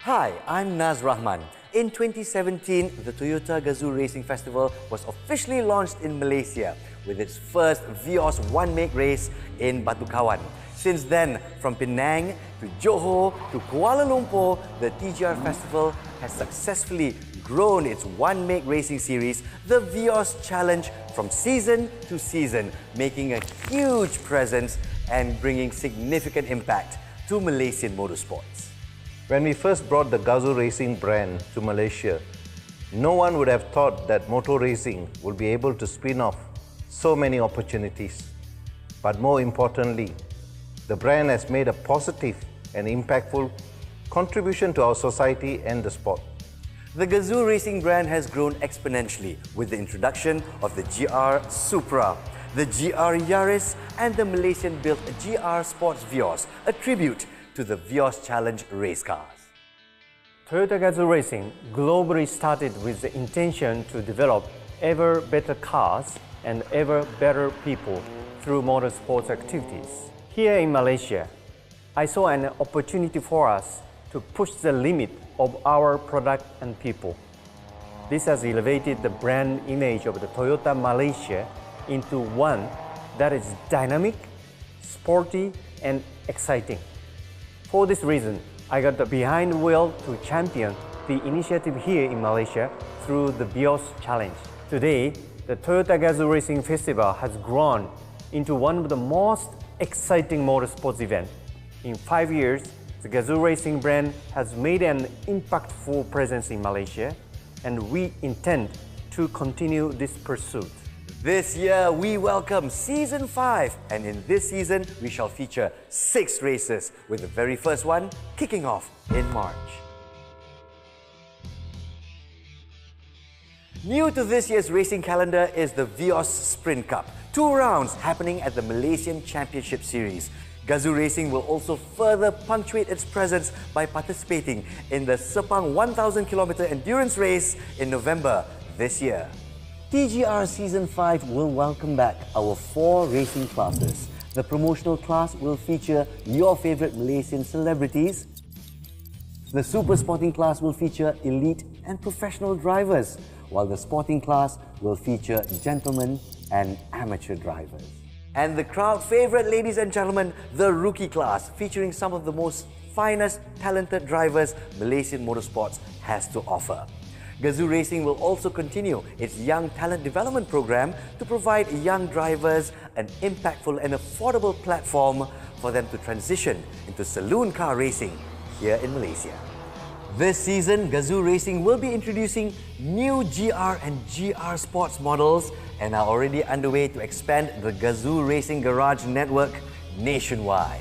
Hi, I'm Naz Rahman. In 2017, the Toyota Gazoo Racing Festival was officially launched in Malaysia with its first Vios one-make race in Batu Kawan. Since then, from Penang to Johor to Kuala Lumpur, the TGR Festival has successfully grown its one-make racing series, the Vios Challenge, from season to season, making a huge presence and bringing significant impact to Malaysian motorsports. When we first brought the Gazoo racing brand to Malaysia, no one would have thought that motor racing would be able to spin off so many opportunities. But more importantly, the brand has made a positive and impactful contribution to our society and the sport. The Gazoo racing brand has grown exponentially with the introduction of the GR Supra, the GR Yaris and the Malaysian-built GR Sports Vios, a tribute to the Vios Challenge race cars. Toyota Gazoo Racing globally started with the intention to develop ever better cars and ever better people through motorsports activities. Here in Malaysia, I saw an opportunity for us to push the limit of our product and people. This has elevated the brand image of the Toyota Malaysia into one that is dynamic, sporty, and exciting. For this reason, I got behind the wheel to champion the initiative here in Malaysia through the Vios Challenge. Today, the Toyota Gazoo Racing Festival has grown into one of the most exciting motorsports events. In 5 years, the Gazoo Racing brand has made an impactful presence in Malaysia, and we intend to continue this pursuit. This year, we welcome Season 5, and in this season, we shall feature 6 races, with the very first one kicking off in March. New to this year's racing calendar is the Vios Sprint Cup, 2 rounds happening at the Malaysian Championship Series. Gazoo Racing will also further punctuate its presence by participating in the Sepang 1,000km endurance race in November this year. TGR Season 5 will welcome back our 4 racing classes. The promotional class will feature your favorite Malaysian celebrities. The super sporting class will feature elite and professional drivers, while the sporting class will feature gentlemen and amateur drivers. And the crowd favorite, ladies and gentlemen, the rookie class, featuring some of the most finest talented drivers Malaysian motorsports has to offer. Gazoo Racing will also continue its Young Talent Development Program to provide young drivers an impactful and affordable platform for them to transition into saloon car racing here in Malaysia. This season, Gazoo Racing will be introducing new GR and GR Sports models and are already underway to expand the Gazoo Racing Garage network nationwide.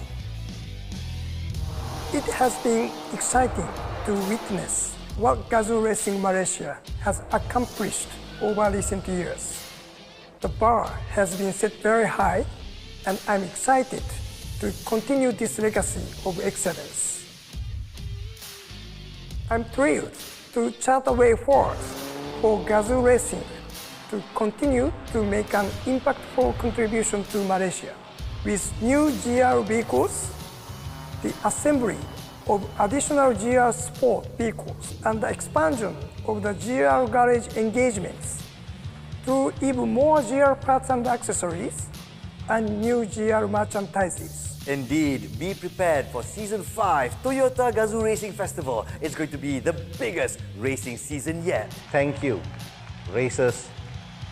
It has been exciting to witness what Gazoo Racing Malaysia has accomplished over recent years. The bar has been set very high, and I'm excited to continue this legacy of excellence. I'm thrilled to chart a way forward for Gazoo Racing to continue to make an impactful contribution to Malaysia. With new GR vehicles, the assembly of additional GR Sport vehicles and the expansion of the GR garage engagements through even more GR parts and accessories and new GR merchandises. Indeed, be prepared for Season 5 Toyota Gazoo Racing Festival. It's going to be the biggest racing season yet. Thank you, racers,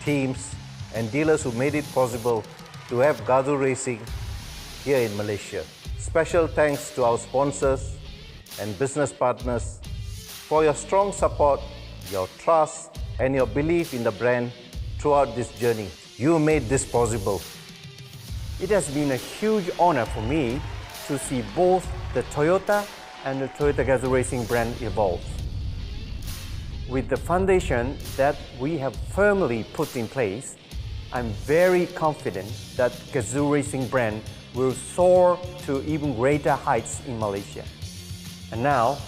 teams, and dealers who made it possible to have Gazoo Racing here in Malaysia. Special thanks to our sponsors and business partners for your strong support, your trust, and your belief in the brand throughout this journey. You made this possible. It has been a huge honor for me to see both the Toyota and the Toyota Gazoo Racing brand evolve. With the foundation that we have firmly put in place, I'm very confident that Gazoo Racing brand will soar to even greater heights in Malaysia. And now,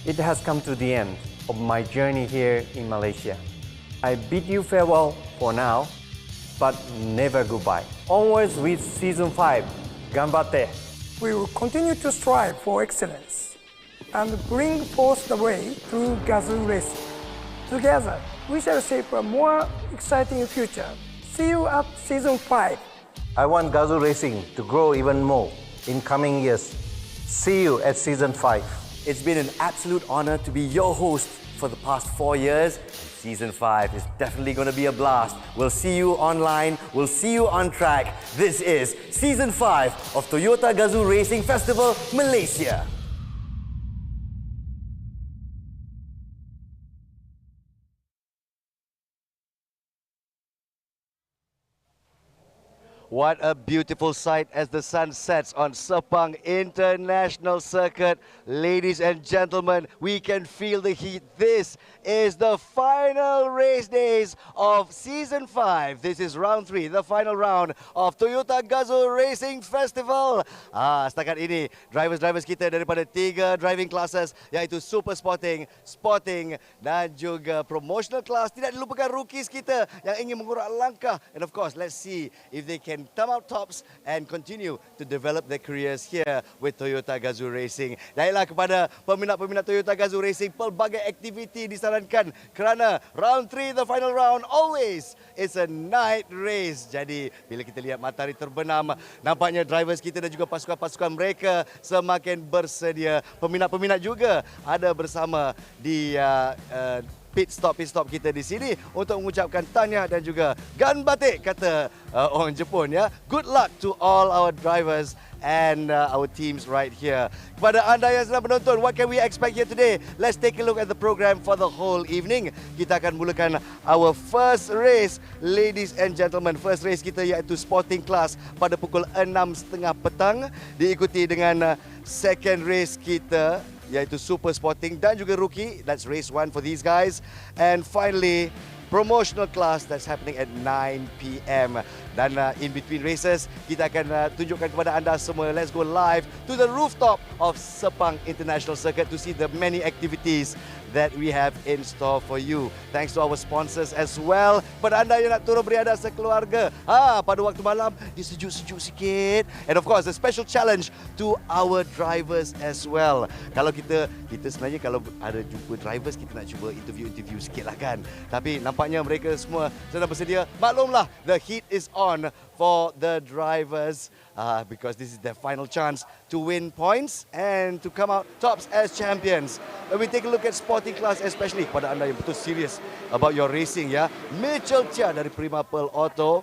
it has come to the end of my journey here in Malaysia. I bid you farewell for now, but never goodbye. Onwards with Season 5. Ganbatte! We will continue to strive for excellence and bring forth the way through Gazoo Racing. Together, we shall shape a more exciting future. See you at Season 5. I want Gazoo Racing to grow even more in coming years. See you at Season 5. It's been an absolute honor to be your host for the past 4 years. Season 5 is definitely going to be a blast. We'll see you online. We'll see you on track. This is Season 5 of Toyota Gazoo Racing Festival, Malaysia. What a beautiful sight as the sun sets on Sepang International Circuit. Ladies and gentlemen, we can feel the heat. This is the final race days of Season 5. This is round 3, the final round of Toyota Gazoo Racing Festival. Setakat ini, drivers-drivers kita daripada 3 driving classes, iaitu Super Sporting, Sporting dan juga Promotional Class. Tidak dilupakan rookies kita yang ingin mengurak langkah. And of course, let's see if they can come out tops and continue to develop their careers here with Toyota Gazoo Racing. Baiklah, kepada peminat-peminat Toyota Gazoo Racing, pelbagai aktiviti disarankan kerana round 3, the final round, always it's a night race. Jadi bila kita lihat matahari terbenam, nampaknya drivers kita dan juga pasukan-pasukan mereka semakin bersedia. Peminat-peminat juga ada bersama di pit stop kita di sini untuk mengucapkan tahniah dan juga gan batik, kata orang Jepun ya. Good luck to all our drivers and our teams right here. Kepada anda yang sedang menonton, what can we expect here today? Let's take a look at the program for the whole evening. Kita akan mulakan our first race, ladies and gentlemen. First race kita iaitu Sporting Class pada pukul 6.30 petang, diikuti dengan second race kita iaitu Super Sporting dan juga Rookie. That's race 1 for these guys. And finally, Promotional Class that's happening at 9 p.m. Dan in between races, kita akan tunjukkan kepada anda semua. Let's go live to the rooftop of Sepang International Circuit to see the many activities that we have in store for you. Thanks to our sponsors as well. Pada anda yang nak turun beriadah sekeluarga, pada waktu malam, dia sejuk-sejuk sikit. And of course, a special challenge to our drivers as well. Kalau kita sebenarnya kalau ada jumpa drivers, kita nak cuba interview sikit lah kan. Tapi nampaknya mereka semua sedang bersedia. Maklumlah, the heat is on for the drivers because this is their final chance to win points and to come out tops as champions. When we take a look at Sporting Class, especially kepada anda yang betul serious about your racing ya. Mitchell Chia dari Prima Pearl Auto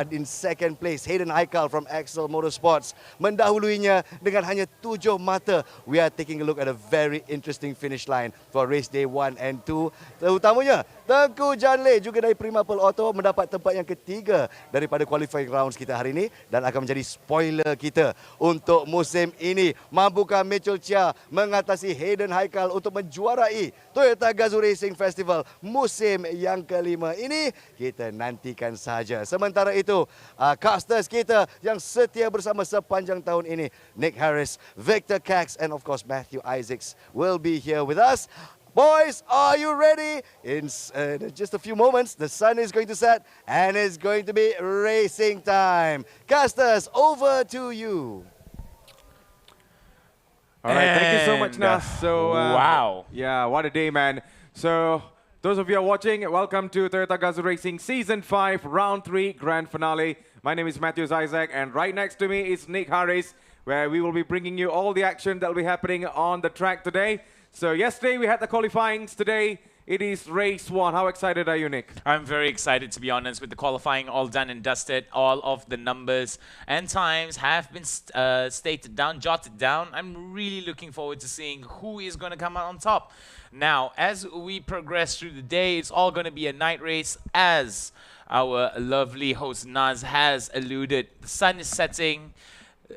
in second place. Hayden Haikal from Axel Motorsports mendahuluinya dengan hanya 7 mata. We are taking a look at a very interesting finish line for race day 1 and 2. Terutamanya Tengku Janle juga dari Prima Pearl Auto mendapat tempat yang ketiga daripada qualifying rounds kita hari ini dan akan menjadi spoiler kita untuk musim ini. Mampukah Mitchell Chia mengatasi Hayden Haikal untuk menjuarai Toyota Gazoo Racing Festival musim yang kelima ini? Kita nantikan saja. Sementara itu, casters kita yang setia bersama sepanjang tahun ini, Nick Harris, Victor Cax, and of course Matthew Isaacs will be here with us. Boys, are you ready? In just a few moments, the sun is going to set and it's going to be racing time. Casters, over to you. All right, thank you so much, Nas. So, wow. Yeah, what a day, man. So, those of you who are watching, welcome to Toyota Gazoo Racing Season 5, Round 3, Grand Finale. My name is Matthew Isaac, and right next to me is Nick Harris, where we will be bringing you all the action that will be happening on the track today. So, yesterday we had the qualifyings. Today, it is race 1. How excited are you, Nick? I'm very excited, to be honest, with the qualifying all done and dusted. All of the numbers and times have been stated down, jotted down. I'm really looking forward to seeing who is going to come out on top. Now, as we progress through the day, it's all going to be a night race, as our lovely host Naz has alluded. The sun is setting,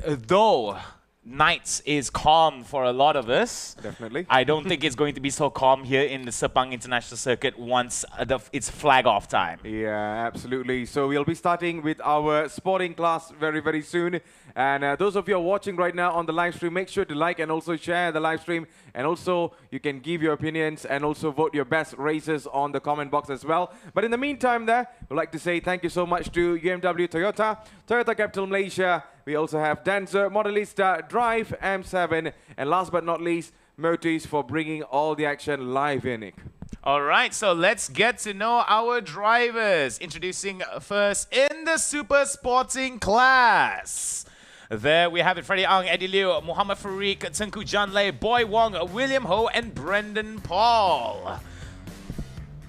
though nights is calm for a lot of us. Definitely. I don't think it's going to be so calm here in the Sepang International Circuit once it's flag off time. Yeah, absolutely. So we'll be starting with our Sporting Class very, very soon. And those of you who are watching right now on the live stream, make sure to like and also share the live stream. And also, you can give your opinions and also vote your best races on the comment box as well. But in the meantime there, we'd like to say thank you so much to UMW Toyota, Toyota Capital Malaysia. We also have Dancer, Modelista, Drive, M7. And last but not least, Motis for bringing all the action live in, Nick. All right, so let's get to know our drivers. Introducing first in the super sporting class. There we have it, Freddie Ang, Eddie Liu, Muhammad Farouk, Tengku Janlay, Boy Wong, William Ho, and Brendan Paul.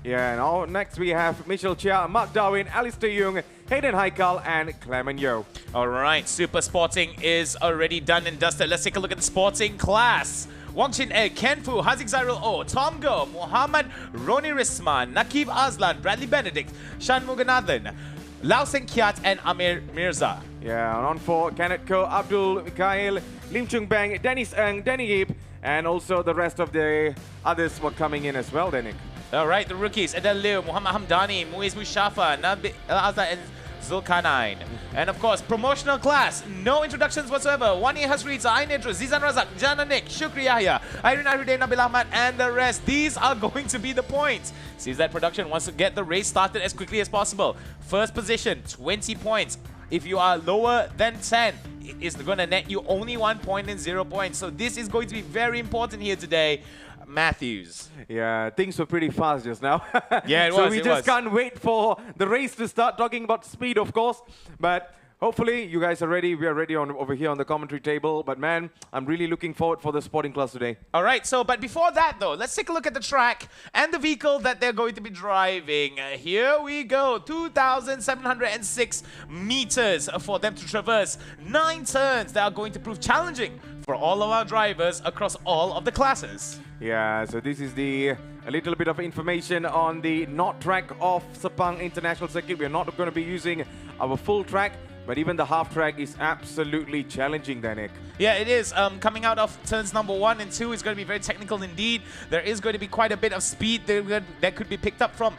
Yeah, and next we have Michelle Chia, Mark Darwin, Alistair Young, Hayden Haikal, and Clement Yo. All right, super sporting is already done and dusted. Let's take a look at the sporting class. Wong Chin Egg, Ken Fu, Haziq Zairul O, Tom Go, Muhammad Roni Risman, Nakib Azlan, Bradley Benedict, Shan Muganathan, Lau Seng Kiat, and Amir Mirza. Yeah, and on 4, Kenneth Ko, Abdul Mikhail, Lim Chung Bang, Dennis Ng, Danny Yip, and also the rest of the others were coming in as well, Nick. All right, the rookies, Adel Liu, Muhammad Hamdani, Muiz Mushafa, Nabil Azza, and Zulkarnain. And of course, promotional class, no introductions whatsoever. Wany Hasrita, Ain Idris, Zizan Razak, Jana Nick, Shukri Yahya, Irene Aride, Nabil Ahmad, and the rest. These are going to be the points. CZ Production wants to get the race started as quickly as possible. First position, 20 points. If you are lower than 10, it is going to net you only 1 point and 0 points. So this is going to be very important here today. Matthews. Yeah, things were pretty fast just now. Yeah, it so was. we just can't wait for the race to start, talking about speed, of course. But hopefully you guys are ready. We are ready over here on the commentary table. But man, I'm really looking forward for the sporting class today. All right, so but before that though, let's take a look at the track and the vehicle that they're going to be driving. Here we go, 2,706 meters for them to traverse. 9 turns that are going to prove challenging for all of our drivers across all of the classes. Yeah, so this is a little bit of information on the North track of Sepang International Circuit. We're not going to be using our full track, but even the half track is absolutely challenging, Danik. Yeah, it is. Coming out of turns number 1 and 2 is going to be very technical indeed. There is going to be quite a bit of speed that could be picked up from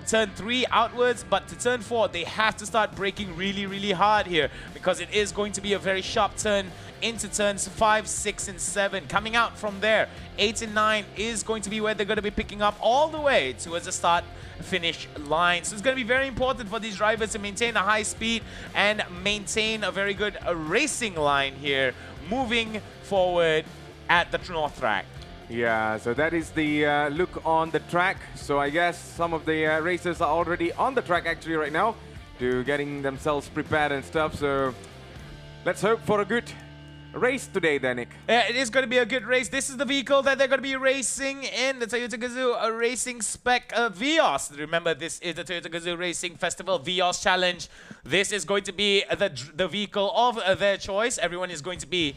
turn 3 outwards, but to turn 4 they have to start braking really hard here, because it is going to be a very sharp turn into turns 5, 6, and 7. Coming out from there, 8 and 9 is going to be where they're going to be picking up all the way towards the start finish line. So it's going to be very important for these drivers to maintain a high speed and maintain a very good racing line here moving forward at the North track. Yeah, so that is the look on the track. So I guess some of the racers are already on the track actually right now to getting themselves prepared and stuff. So let's hope for a good race today, Danik. Yeah, it is going to be a good race. This is the vehicle that they're going to be racing in, the Toyota Gazoo, a racing spec Vios. Remember, this is the Toyota Gazoo Racing Festival Vios Challenge. This is going to be the vehicle of their choice. Everyone is going to be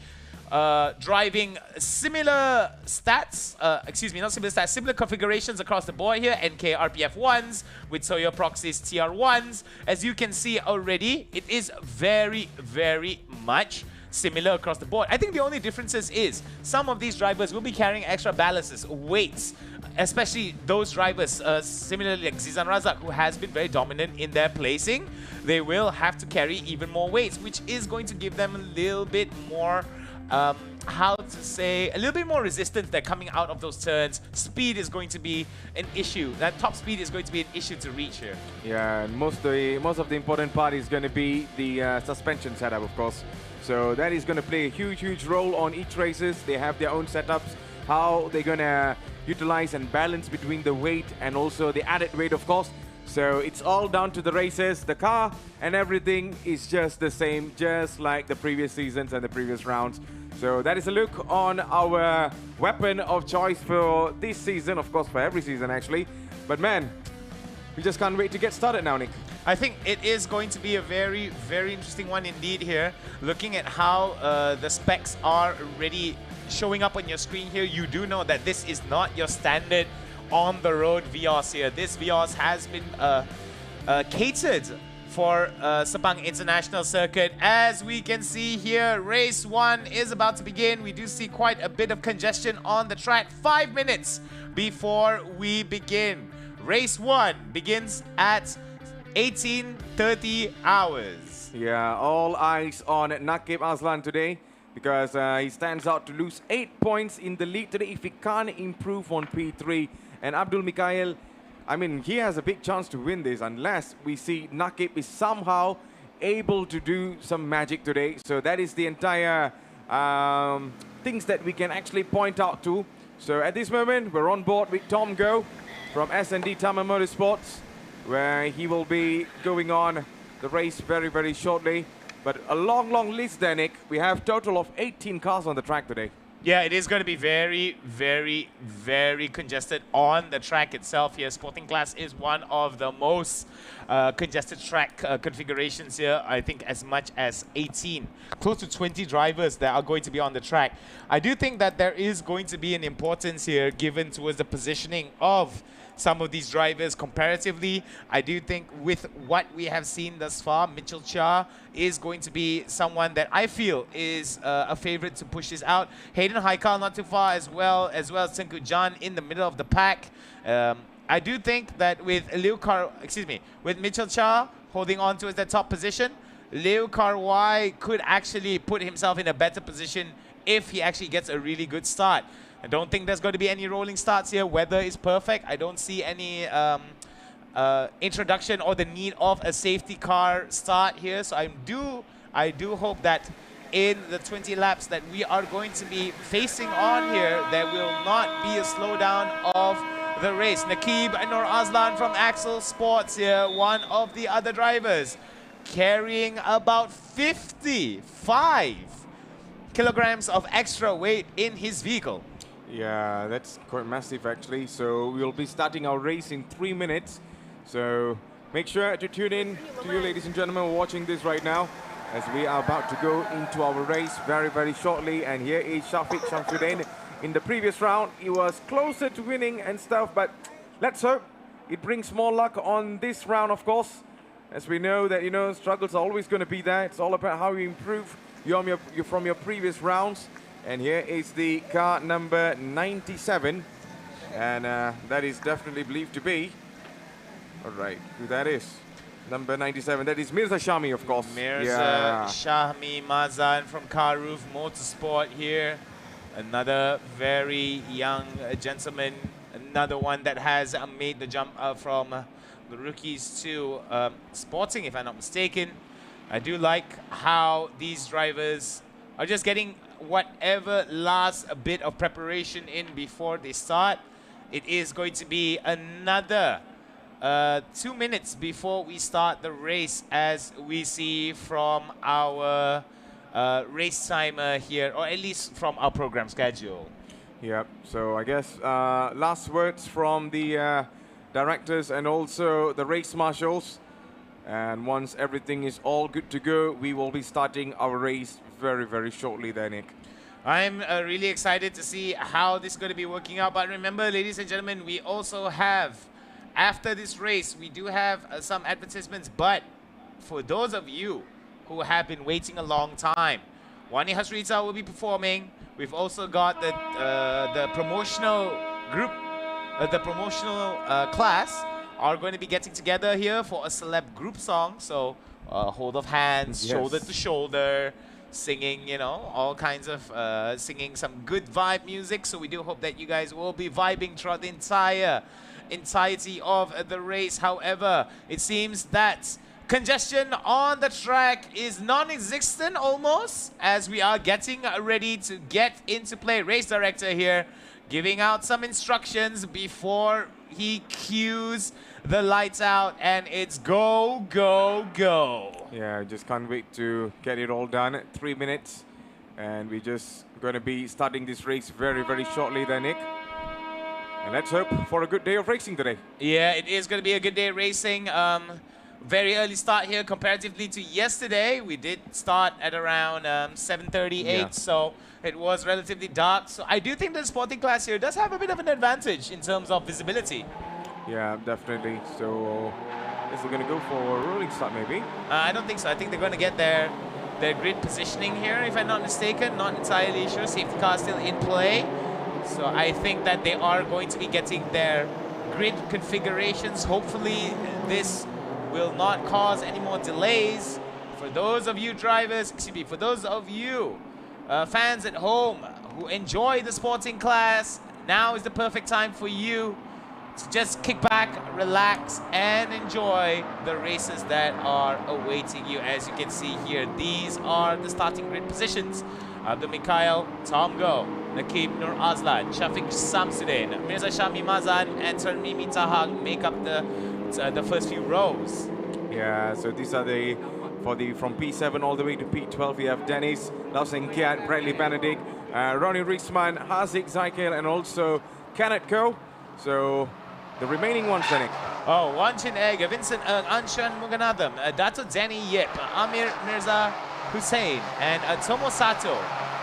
driving similar stats, not similar stats, similar configurations across the board here. NK RPF 1s with Toyo Proxys TR 1s. As you can see already, it is very much similar across the board. I think the only differences is some of these drivers will be carrying extra ballasts, weights, especially those drivers similarly like Zizan Razak, who has been very dominant in their placing. They will have to carry even more weights, which is going to give them a little bit more a little bit more resistance. They're coming out of those turns. Speed is going to be an issue. That top speed is going to be an issue to reach here. Yeah, and most of the important part is going to be the suspension setup, of course. So that is going to play a huge role on each races. They have their own setups, how they're going to utilize and balance between the weight and also the added weight, of course. So it's all down to the races. The car and everything is just the same, just like the previous seasons and the previous rounds. So that is a look on our weapon of choice for this season, of course for every season actually. But man, we just can't wait to get started now, Nick. I think it is going to be a very interesting one indeed here. Looking at how the specs are already showing up on your screen here, you do know that this is not your standard on-the-road Vios here. This Vios has been catered for Sepang International Circuit. As we can see here, race 1 is about to begin. We do see quite a bit of congestion on the track. 5 minutes before we begin. Race 1 begins at 18:30 hours. Yeah, all eyes on Nakib Azlan today, because he stands out to lose 8 points in the lead today if he can't improve on P3. And Abdul Mikhail, I mean, he has a big chance to win this unless we see Nakib is somehow able to do some magic today. So that is the entire things that we can actually point out to. So at this moment, we're on board with Tom Go from S&D Tama Motorsports, where he will be going on the race very, very shortly. But a long, long list there, Nick. We have total of 18 cars on the track today. Yeah, it is going to be very, very, very congested on the track itself here. Sporting class is one of the most congested track configurations here. I think as much as 18, close to 20 drivers that are going to be on the track. I do think that there is going to be an importance here given towards the positioning of some of these drivers comparatively. I do think with what we have seen thus far, Mitchell Chia is going to be someone that I feel is a favorite to push this out. Hayden Haikal not too far as well as Tengku Jan in the middle of the pack. I do think that with with Mitchell Chia holding on to the top position, Liu Karwai could actually put himself in a better position if he actually gets a really good start. I don't think there's going to be any rolling starts here. Weather is perfect. I don't see any introduction or the need of a safety car start here. So I do hope that in the 20 laps that we are going to be facing on here, there will not be a slowdown of the race. Nakib Nur Azlan from Axel Sports here, one of the other drivers, carrying about 55 kilograms of extra weight in his vehicle. Yeah, that's quite massive actually. So we'll be starting our race in 3 minutes. So make sure to tune in to you, ladies and gentlemen, watching this right now, as we are about to go into our race very, very shortly. And here is Shafiq Shamsuddin. In the previous round, he was closer to winning and stuff, but let's hope it brings more luck on this round, of course. As we know that, struggles are always going to be there. It's all about how you improve from your previous rounds. And here is the car number 97. And that is definitely believed to be, all right, who that is. Number 97, that is Mirza Shami, of course. Mirza Shami Mazan from Karoof Motorsport here. Another very young gentleman. Another one that has made the jump from the rookies to sporting, if I'm not mistaken. I do like how these drivers are just getting whatever last bit of preparation in before they start. It is going to be another 2 minutes before we start the race, as we see from our race timer here, or at least from our program schedule. Yep, so I guess last words from the directors and also the race marshals. And once everything is all good to go, we will be starting our race very, very shortly there, Nick. I'm really excited to see how this is going to be working out. But remember, ladies and gentlemen, we also have, after this race, we do have some advertisements. But for those of you who have been waiting a long time, Wany Hasrita will be performing. We've also got the promotional group, the promotional class are going to be getting together here for a celeb group song. So hold of hands, yes, shoulder to shoulder, singing, all kinds of singing some good vibe music. So we do hope that you guys will be vibing throughout the entirety of the race. However, it seems that congestion on the track is non-existent almost, as we are getting ready to get into play. Race director here giving out some instructions before he cues the lights out, and it's go, go, go. Yeah, I just can't wait to get it all done. 3 minutes, and we're just going to be starting this race very, very shortly there, Nick. And let's hope for a good day of racing today. Yeah, it is going to be a good day of racing. Very early start here comparatively to yesterday. We did start at around 7:38, so it was relatively dark. So I do think the sporting class here does have a bit of an advantage in terms of visibility. Yeah, definitely. So I guess we're going to go for a rolling start maybe. I don't think so. I think they're going to get their grid positioning here, if I'm not mistaken. Not entirely sure. Safety car still in play. So I think that they are going to be getting their grid configurations. Hopefully this will not cause any more delays. For those of you drivers, for those of you fans at home who enjoy the sporting class, now is the perfect time for you to just kick back, relax, and enjoy the races that are awaiting you. As you can see here, these are the starting grid positions. Abdul Mikhail, Tom Go, Nakib Nur Azlan, Shafiq Samsudin, Mirza Shami Mazan, and Tarmimi Tahang make up the first few rows. Yeah, so these are from P7 all the way to P12. We have Dennis, Lasing Kiat, Bradley Benedict, Ronnie Riesman, Hazik Zaikel, and also Kenneth Ko. So the remaining ones, Danny. Oh, Wanchin Egg, Vincent Anshan Muganadam, Dato Danny Yip, Amir Mirza Hussein, and Tomo Sato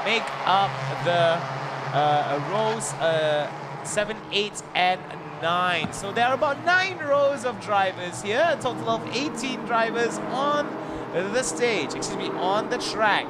make up the rows 7, 8, and 9. So there are about 9 rows of drivers here, a total of 18 drivers on the stage, on the track.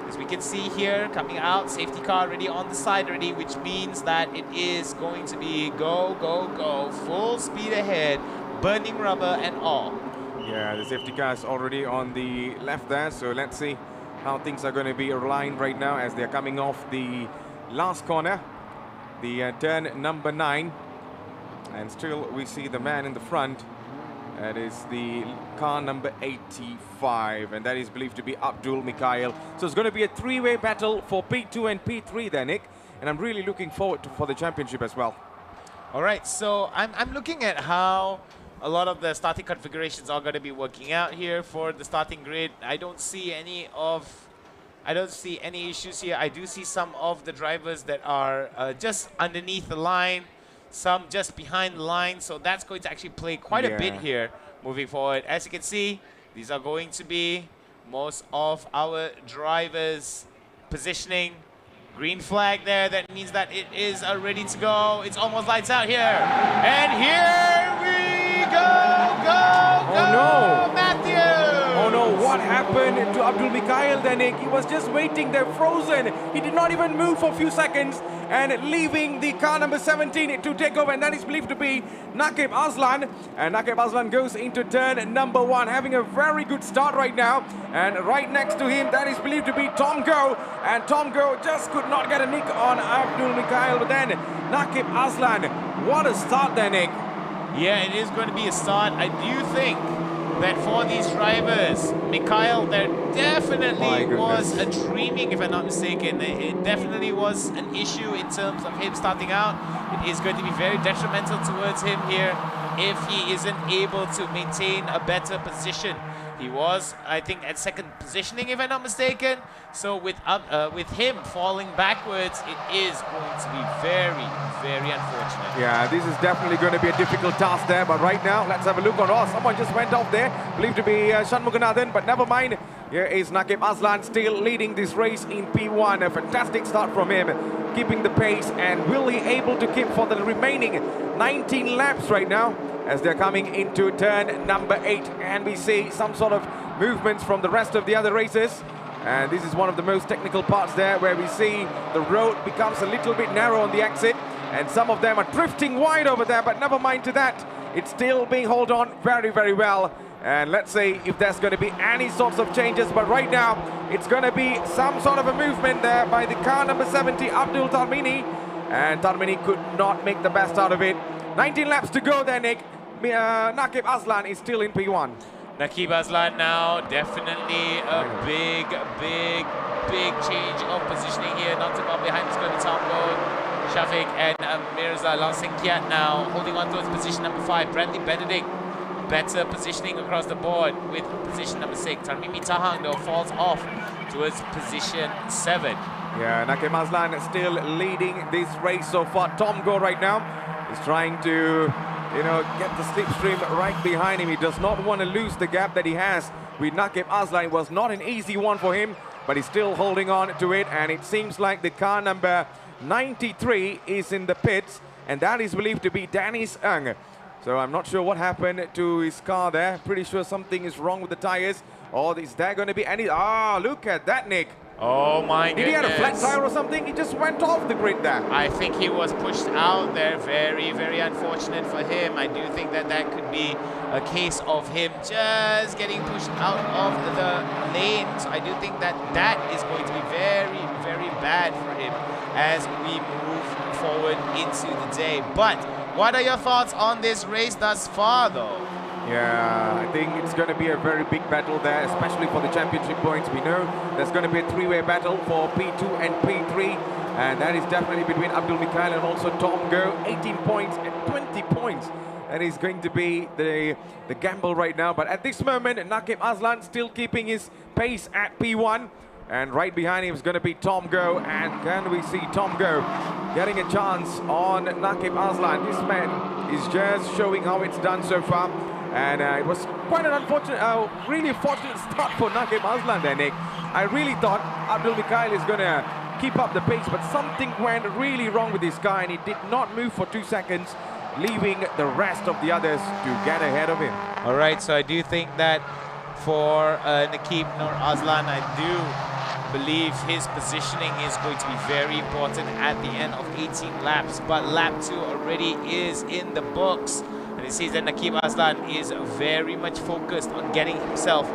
As we can see here, coming out, safety car already on the side already, which means that it is going to be go, go, go, full speed ahead, burning rubber and all. Yeah, the safety car is already on the left there, so let's see how things are going to be aligned right now as they're coming off the last corner, the turn number 9. And still we see the man in the front. That is the car number 85, and that is believed to be Abdul Mikhail. So it's going to be a 3-way battle for P2 and P3 there, Nick. And I'm really looking forward for the championship as well. All right, so I'm looking at how a lot of the starting configurations are going to be working out here for the starting grid. I don't see any issues here. I do see some of the drivers that are just underneath the line, some just behind the line, so that's going to actually play quite a bit here moving forward. As you can see, these are going to be most of our drivers positioning. Green flag there, that means that it is ready to go. It's almost lights out here. And here we go, Oh no! Matthew! Oh no, what happened to Abdul Mikhail then, Nick? He was just waiting there, frozen. He did not even move for a few seconds, and leaving the car number 17 to take over, and that is believed to be Nakib Aslan. And Nakib Aslan goes into turn number 1, having a very good start right now. And right next to him, that is believed to be Tom Go. And Tom Go just could not get a nick on Abdul Mikhail, but then Nakib Aslan, what a start there, Nick. Yeah, it is going to be a start. I do think that for these drivers, Mikhail, there definitely was a dreaming, if I'm not mistaken. It definitely was an issue in terms of him starting out. It is going to be very detrimental towards him here if he isn't able to maintain a better position. He was, I think, at second positioning, if I'm not mistaken. So with him falling backwards, it is going to be very, very unfortunate. Yeah, this is definitely going to be a difficult task there. But right now, let's have a look on. Oh, someone just went off there. Believed to be Shanmuganathan, but never mind. Here is Nakib Aslan still leading this race in P1. A fantastic start from him, keeping the pace, and will he able to keep for the remaining 19 laps right now as they're coming into turn number 8. And we see some sort of movements from the rest of the other races. And this is one of the most technical parts there, where we see the road becomes a little bit narrow on the exit, and some of them are drifting wide over there, but never mind to that. It's still being held on very, very well. And let's see if there's going to be any sorts of changes, but right now it's going to be some sort of a movement there by the car number 70, Abdul Tarmini. And Tarmini could not make the best out of it. 19 laps to go there, Nick. Nakib Aslan is still in P1. Nakib Aslan now, definitely a big change of positioning here. Not too far behind is going to be Tom Go, Shafiq, and Mirza Lansing Kiat now holding on to his position number 5. Bradley Benedict, better positioning across the board with position number 6. Tarmimi Tahang though falls off towards position 7. Yeah, Nakib Aslan is still leading this race so far. Tom Go right now is trying to, get the slipstream right behind him. He does not want to lose the gap that he has with Nakib Aslan. It was not an easy one for him, but he's still holding on to it. And it seems like the car number 93 is in the pits, and that is believed to be Danny's Ng. So I'm not sure what happened to his car there. Pretty sure something is wrong with the tires. Or is there going to be any... Ah, look at that, Nick. Oh my goodness. Did he have a flat tire or something? He just went off the grid there. I think he was pushed out there. Very, very unfortunate for him. I do think that that could be a case of him just getting pushed out of the lane. So I do think that that is going to be very, very bad for him as we move forward into the day. But what are your thoughts on this race thus far, though? Yeah, I think it's going to be a very big battle there, especially for the championship points. We know there's going to be a three-way battle for P2 and P3, and that is definitely between Abdul Mikhail and also Tom Go. 18 points and 20 points. That is going to be the gamble right now. But at this moment, Naqib Aslan still keeping his pace at P1. And right behind him is going to be Tom Go. And can we see Tom Go getting a chance on Naqib Aslan? This man is just showing how it's done so far. And it was quite an unfortunate, really fortunate start for Naqib Aslan there, Nick. I really thought Abdul Mikhail is going to keep up the pace, but something went really wrong with this guy, and he did not move for 2 seconds, leaving the rest of the others to get ahead of him. All right, so I do think that for Naqib Nur Aslan, I do believe his positioning is going to be very important at the end of 18 laps, but lap 2 already is in the books. And it seems that Naqib Aslan is very much focused on getting himself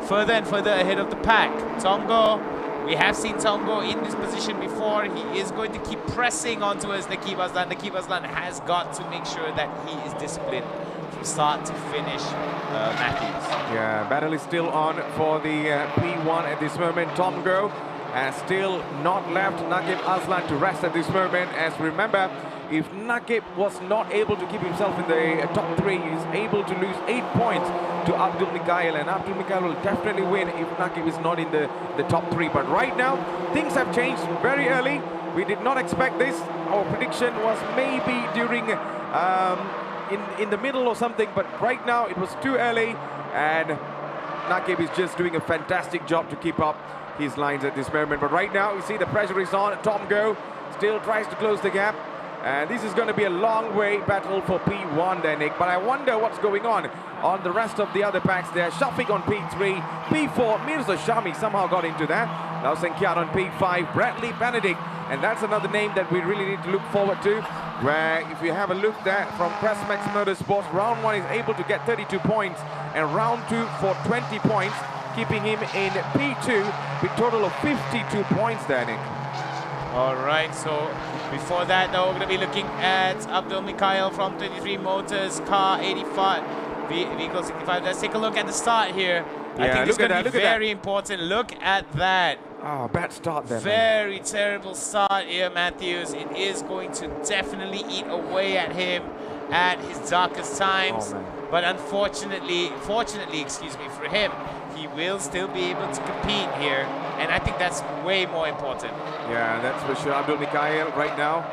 further and further ahead of the pack. Tongo, we have seen Tongo in this position before. He is going to keep pressing on towards Naqib Aslan. Naqib Aslan has got to make sure that he is disciplined from start to finish, Matthews. Yeah, battle is still on for the P1 at this moment. Tongo has still not left Naqib Aslan to rest at this moment. As remember, if Naqib was not able to keep himself in the top 3, he's able to lose 8 points to Abdul Mikhail, and Abdul Mikhail will definitely win if Naqib is not in the top 3. But right now, things have changed very early. We did not expect this. Our prediction was maybe during in the middle or something, but right now it was too early, and Naqib is just doing a fantastic job to keep up his lines at this moment. But right now, you see the pressure is on. Tom Go still tries to close the gap. And this is going to be a long way battle for P1 there, Nick. But I wonder what's going on the rest of the other packs there. Shafiq on P3, P4, Mirza Shami somehow got into that. Now Senkiat on P5, Bradley Benedict. And that's another name that we really need to look forward to. Where if you have a look there from Pressmax Motorsports, round 1 is able to get 32 points. And round 2 for 20 points, keeping him in P2 with a total of 52 points there, Nick. All right, so before that, though, we're going to be looking at Abdul Mikhail from 23 Motors, car 85, vehicle 65. Let's take a look at the start here. Yeah, I think it's going to be very important. Look at that. Oh, bad start there. Very terrible start here, Matthews. It is going to definitely eat away at him at his darkest times. Oh, but unfortunately, fortunately for him, he will still be able to compete here, and I think that's way more important. Yeah, that's for sure. Abdul Mikhail right now,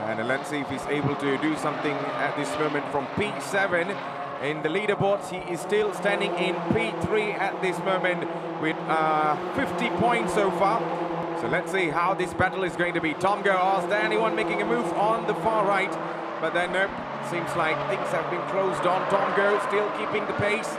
and let's see if he's able to do something at this moment from P7 in the leaderboards. He is still standing in P3 at this moment with 50 points so far. So let's see how this battle is going to be. Tom Go, is there anyone making a move on the far right? But then nope, seems like things have been closed on. Tom Go still keeping the pace,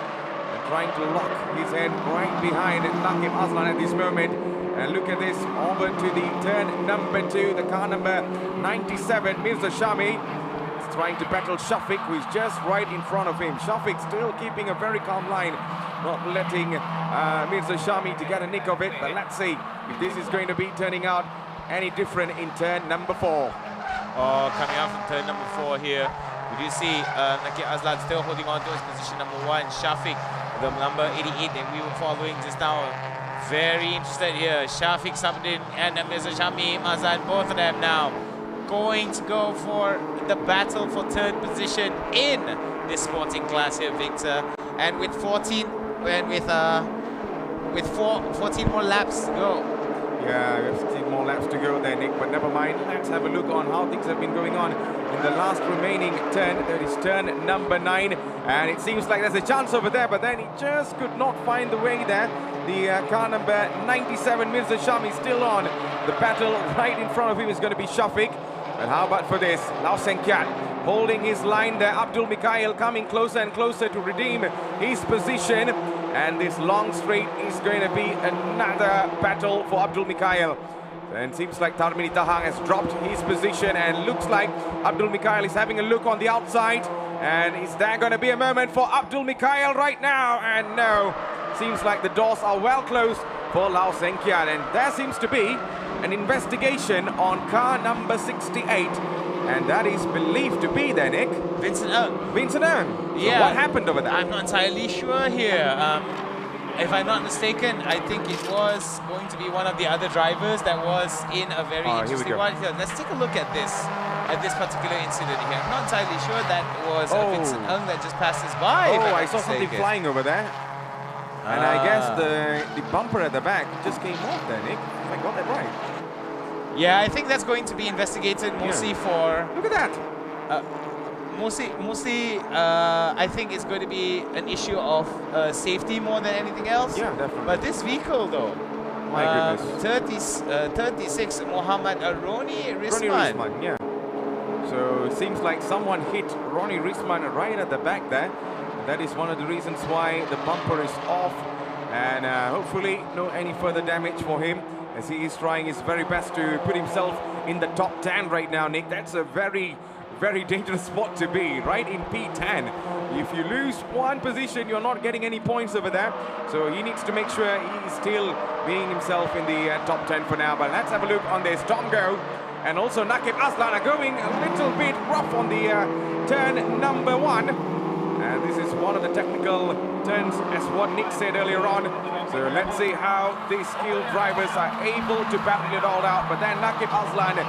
trying to lock his head right behind Naqib Aslan at this moment. And look at this, over to the turn number 2, the car number 97, Mirza Shami, is trying to battle Shafiq, who is just right in front of him. Shafiq still keeping a very calm line, not letting Mirza Shami to get a nick of it. But let's see if this is going to be turning out any different in turn number 4. Oh, coming out from turn number 4 here. We do see Naqib Aslan still holding on to his position number 1. Shafiq, the number 88 that we were following just now. Very interested here. Shafiq Sabdin and Mirza Shami Mazan, both of them now going to go for the battle for third position in this sporting class here, Victor. And with 14 more laps to go. Yeah, we have 16 more laps to go there, Nick, but never mind. Let's have a look on how things have been going on in the last remaining turn. That is turn number 9, and it seems like there's a chance over there, but then he just could not find the way there. The car number 97, Mirza Shami, still on. The battle right in front of him is going to be Shafiq. And how about for this? Lau Senkiat holding his line there. Abdul Mikhail coming closer and closer to redeem his position. And this long straight is going to be another battle for Abdul Mikhail. And it seems like Tarmini Tahang has dropped his position, and looks like Abdul Mikhail is having a look on the outside. And is there going to be a moment for Abdul Mikhail right now? And no, seems like the doors are well closed for Lau Senkiat. And there seems to be an investigation on car number 68. And that is believed to be there, Nick. Vincent Ng. Vincent Ng. So Yeah. what happened over there? I'm not entirely sure here. If I'm not mistaken, I think it was going to be one of the other drivers that was in a very interesting one. Here, let's take a look at this particular incident here. I'm not entirely sure that it was Vincent Ng that just passed us by. Oh, I saw something flying over there. And I guess the bumper at the back just came off there, Nick. If I got that right. Yeah, I think that's going to be investigated mostly for... Look at that. Mostly, I think it's going to be an issue of safety more than anything else. Yeah, definitely. But this vehicle, though, my goodness. 36 Muhammad Roni Risman. Ronnie Risman, yeah. So it seems like someone hit Ronnie Risman right at the back there. That is one of the reasons why the bumper is off. And hopefully no any further damage for him, as he is trying his very best to put himself in the top 10 right now, Nick. That's a very dangerous spot to be, right in P10. If you lose one position, you're not getting any points over there. So he needs to make sure he's still being himself in the top 10 for now. But let's have a look on this. Tom Go and also Naqib Aslan are going a little bit rough on the turn number 1. And this is one of the technical turns, as what Nick said earlier on. So let's see how these skilled drivers are able to battle it all out. But then Naqib Aslan,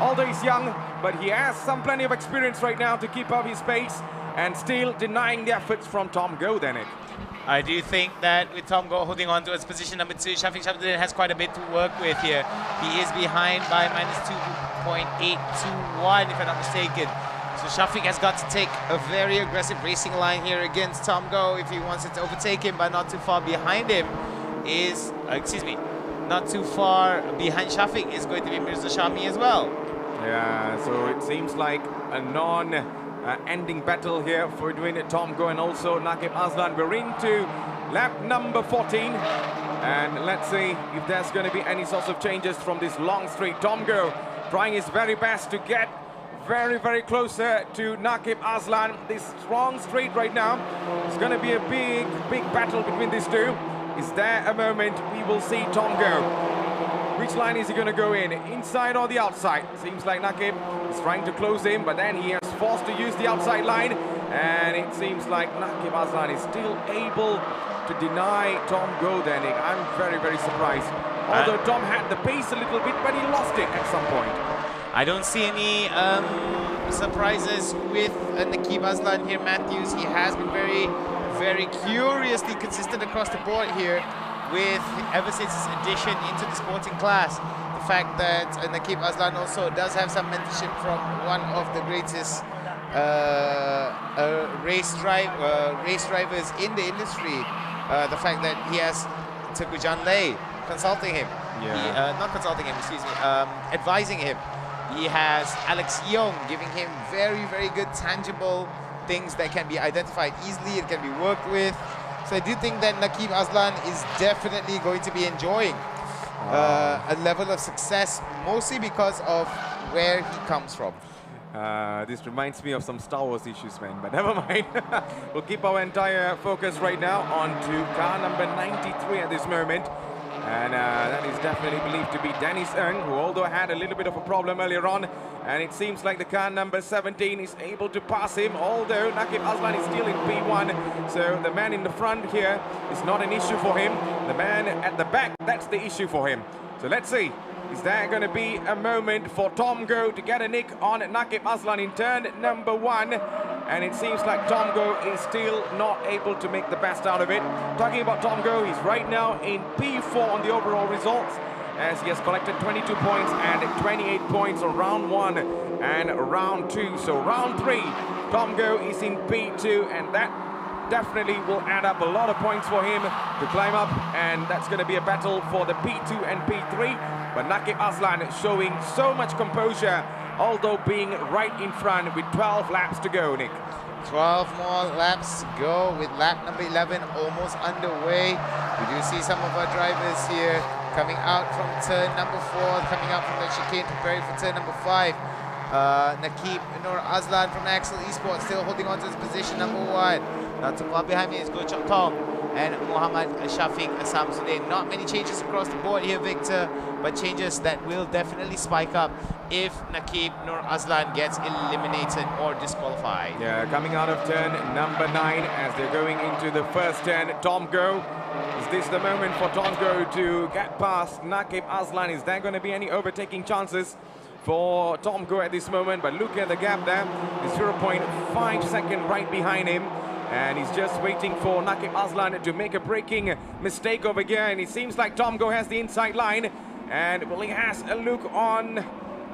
although he's young, but he has plenty of experience right now to keep up his pace, and still denying the efforts from Tom Go there, Nick. I do think that with Tom Go holding on to his position number 2, Shafiq Shamsuddin has quite a bit to work with here. He is behind by -2.821, if I'm not mistaken. So Shafiq has got to take a very aggressive racing line here against Tom Go if he wants it to overtake him, but not too far behind him is, not too far behind Shafiq is going to be Mirza Shami as well. Yeah, so it seems like a non-ending battle here for between Tom Go and also Naqib Aslan. We're into lap number 14, and let's see if there's going to be any sorts of changes from this long straight. Tom Go trying his very best to get very closer to Naqib Aslan. This strong straight right now. It's going to be a big battle between these two. Is there a moment we will see Tom Go? Which line is he going to go in? Inside or the outside? Seems like Naqib is trying to close him, but then he is forced to use the outside line. And it seems like Naqib Aslan is still able to deny Tom Go there, Nick. I'm very surprised. Although Tom had the pace a little bit, but he lost it at some point. I don't see any surprises with Naqib Aslan here, Matthews. He has been very curiously consistent across the board here with ever since his addition into the sporting class. The fact that Naqib Aslan also does have some mentorship from one of the greatest race drivers in the industry. The fact that he has Teguh Janlay consulting him. Yeah. Not consulting him, excuse me, advising him. He has Alex Young giving him very good tangible things that can be identified easily and can be worked with. So I do think that Naqib Aslan is definitely going to be enjoying a level of success, mostly because of where he comes from. This reminds me of some Star Wars issues, man, but never mind. We'll keep our entire focus right now on to car number 93 at this moment. And that is definitely believed to be Dennis Ng, who although had a little bit of a problem earlier on, and it seems like the car number 17 is able to pass him, although Naqib Aslan is still in P1, so the man in the front here is not an issue for him. The man at the back, that's the issue for him. So let's see, is there going to be a moment for Tom Go to get a nick on Naqib Aslan in turn number 1? And it seems like Tom Go is still not able to make the best out of it. Talking about Tom Go, he's right now in P4 on the overall results, as he has collected 22 points and 28 points on round 1 and round 2. So round 3, Tom Go is in P2, and that definitely will add up a lot of points for him to climb up, and that's going to be a battle for the P2 and P3. But Naqib Aslan showing so much composure, although being right in front with 12 laps to go, Nick. 12 more laps to go with lap number 11 almost underway. We do see some of our drivers here coming out from turn number 4, coming out from the chicane, preparing for turn number 5. Nakib Nur Azlan from Axel Esports still holding on to his position, number 1. Not too far behind me is Go Chok Tong and Muhammad Shafiq Samsudin. Not many changes across the board here, Victor, but changes that will definitely spike up if Nakib Nur Azlan gets eliminated or disqualified. Yeah, coming out of turn number 9 as they're going into the first turn. Tom Go. Is this the moment for Tom Go to get past Nakib Azlan? Is there going to be any overtaking chances for Tom Go at this moment? But look at the gap there. It's 0.5 second right behind him. And he's just waiting for Nakib Azlan to make a braking mistake over here. And it seems like Tom Go has the inside line. And well, he has a look on.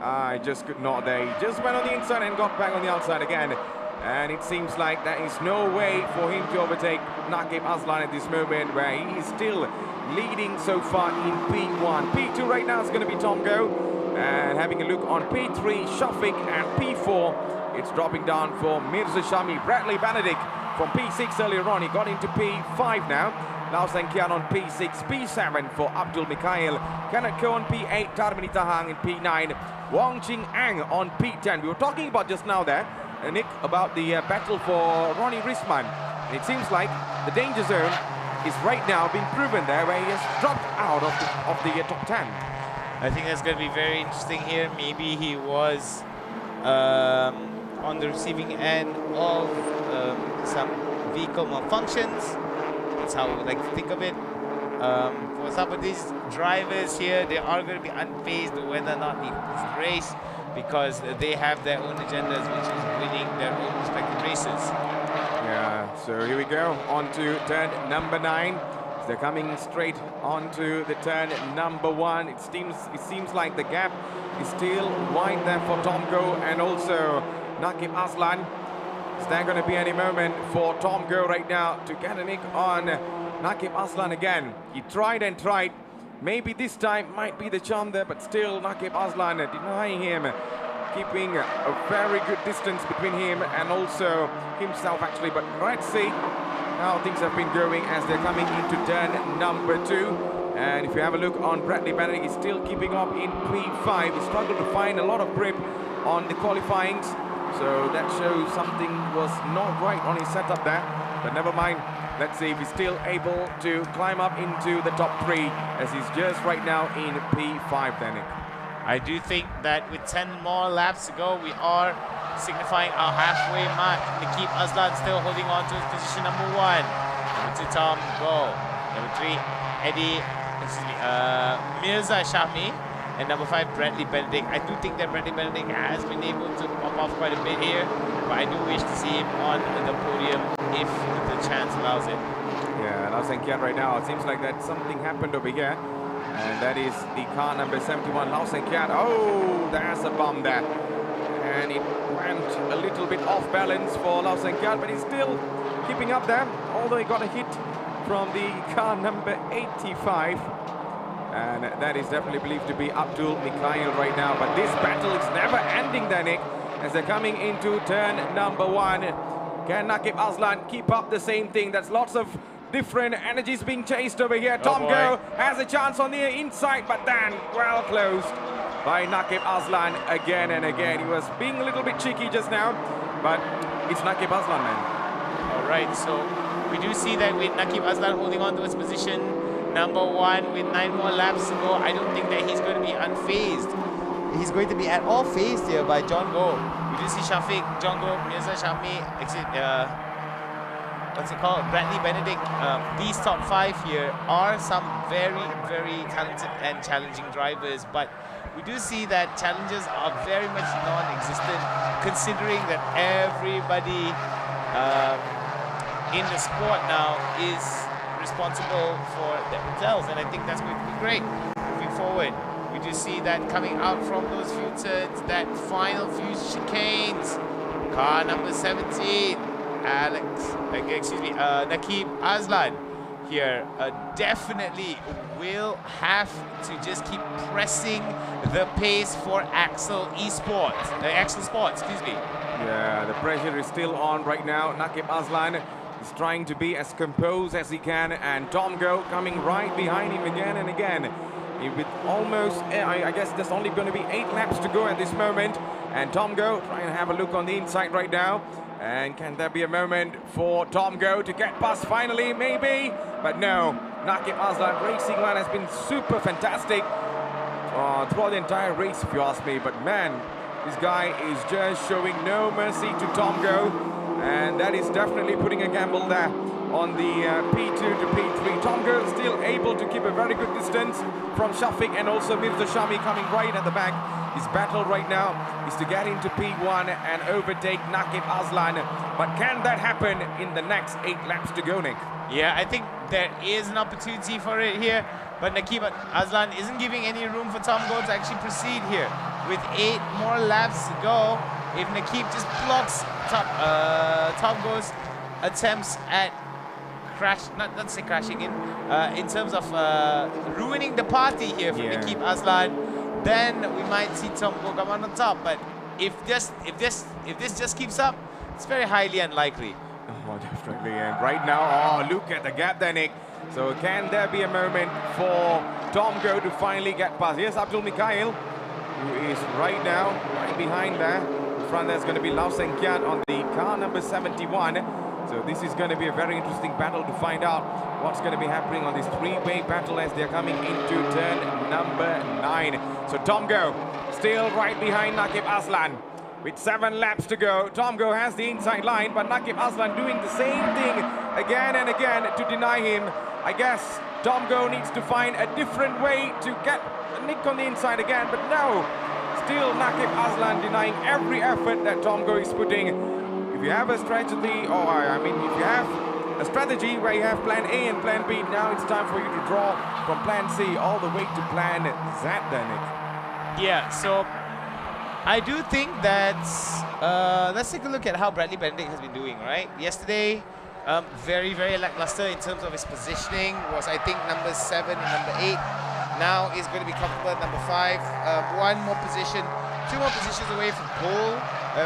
I just could not there. He just went on the inside and got back on the outside again. And it seems like there is no way for him to overtake Nakib Azlan at this moment, where he is still leading so far in P1. P2 right now is going to be Tom Go. And having a look on P3, Shafiq, and P4, it's dropping down for Mirza Shami. Bradley Benedict from P6 earlier on. He got into P5 now. Lau Sengkian on P6, P7 for Abdul Mikhail. Kenneth Ko on P8, Tarmini Tahang in P9. Wong Ching Ang on P10. We were talking about just now there, Nick, about the battle for Ronnie Risman. And it seems like the danger zone is right now being proven there, where he has dropped out of the top 10. I think that's going to be very interesting here. Maybe he was on the receiving end of some vehicle malfunctions. That's how we like to think of it. For some of these drivers here, they are going to be unfazed whether or not they race, because they have their own agendas, which is winning their own respective races. Yeah, so here we go, on to turn number 9. They're coming straight onto the turn number 1. It seems like the gap is still wide there for Tom Go and also Nakib Azlan. Is there going to be any moment for Tom Go right now to get a nick on Nakib Azlan again? He tried and tried. Maybe this time might be the charm there, but still Nakib Azlan denying him, keeping a very good distance between him and also himself actually. But let's see how things have been going as they're coming into turn number 2. And if you have a look on Bradley Benedict, he's still keeping up in P5. He struggled to find a lot of grip on the qualifyings. So that shows something was not right on his setup there. But never mind. Let's see if he's still able to climb up into the top 3, as he's just right now in P5 then. I do think that with 10 more laps to go, we are signifying our halfway mark. Nakib Azlan still holding on to his position number 1. Number 2, Tom Go. Number 3, Mirza Shami. And number 5, Bradley Benedict. I do think that Bradley Benedict has been able to pop off quite a bit here, but I do wish to see him on the podium if the chance allows it. Yeah, Lau Sengkiat right now, it seems like that something happened over here. And that is the car number 71, Lau Sengkiat. Oh, there's a bump there. And it went a little bit off balance for Lau Sengkiat, but he's still keeping up there, although he got a hit from the car number 85. And that is definitely believed to be Abdul Mikhail right now. But this battle is never ending there, Nick, as they're coming into turn number 1. Can Nakib Azlan keep up the same thing? That's lots of different energies being chased over here. Tom Go has a chance on the inside, but then well closed by Nakib Azlan again and again. He was being a little bit cheeky just now, but it's Nakib Azlan, man. All right, so we do see that with Nakib Azlan holding on to his position number 1 with 9 more laps to go, I don't think that he's going to be unfazed. He's going to be at all phased here by John Go. We do see Shafiq, John Go, Mirza Shami, what's it called? Bradley Benedict. These top 5 here are some very, very talented and challenging drivers, but we do see that challenges are very much non-existent, considering that everybody in the sport now is responsible for themselves, and I think that's going to be great moving forward. We do see that coming out from those few turns, that final few chicanes. Car number 17, Nakib Azlan here definitely will have to just keep pressing the pace for Axel Esports, Axel Sports, excuse me. Yeah, the pressure is still on right now. Nakib Azlan is trying to be as composed as he can, and Tom Go coming right behind him again and again. With almost, I guess there's only going to be 8 laps to go at this moment. And Tomgo trying to have a look on the inside right now. And can there be a moment for Tomgo to get past finally? Maybe. But no. Naqib Aslan racing line has been super fantastic throughout the entire race, if you ask me. But man, this guy is just showing no mercy to Tomgo. And that is definitely putting a gamble there on the P2 to P3. Tomgo still able to keep a very good distance from Shafiq and also Mirza Shami coming right at the back. His battle right now is to get into P1 and overtake Naqib Aslan. But can that happen in the next 8 laps to go, Nick? Yeah, I think there is an opportunity for it here, but Naqib Aslan isn't giving any room for Tomgo to actually proceed here. With 8 more laps to go, if Naqib just blocks Tomgo's attempts at not say crashing in terms of ruining the party here for Naqib Aslan, then we might see Tomgo come on top. But if this just keeps up, it's very highly unlikely. Oh, definitely. And right now, oh, look at the gap there, Nick. So can there be a moment for Tomgo to finally get past? Here's Abdul Mikhail, who is right now right behind there. In front there's going to be Lau Sengkiat on the car number 71. So this is going to be a very interesting battle to find out what's going to be happening on this 3-way battle as they're coming into turn number 9. So Tomgo still right behind Naqib Aslan. With 7 laps to go, Tomgo has the inside line, but Naqib Aslan doing the same thing again and again to deny him. I guess Tomgo needs to find a different way to get Nick on the inside again, but no. Still Naqib Aslan denying every effort that Tomgo is putting. If you have a strategy, or I mean, if you have a strategy where you have plan A and plan B, now it's time for you to draw from plan C all the way to plan Z then, Nick. Yeah, so I do think that, let's take a look at how Bradley Benedict has been doing, right? Yesterday, very, very lackluster in terms of his positioning, was I think number 7 and number 8. Now he's going to be comfortable at number 5. 2 more positions away from pole,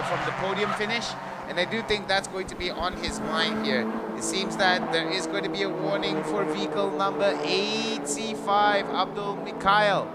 from the podium finish. And I do think that's going to be on his mind here. It seems that there is going to be a warning for vehicle number 85, Abdul Mikhail.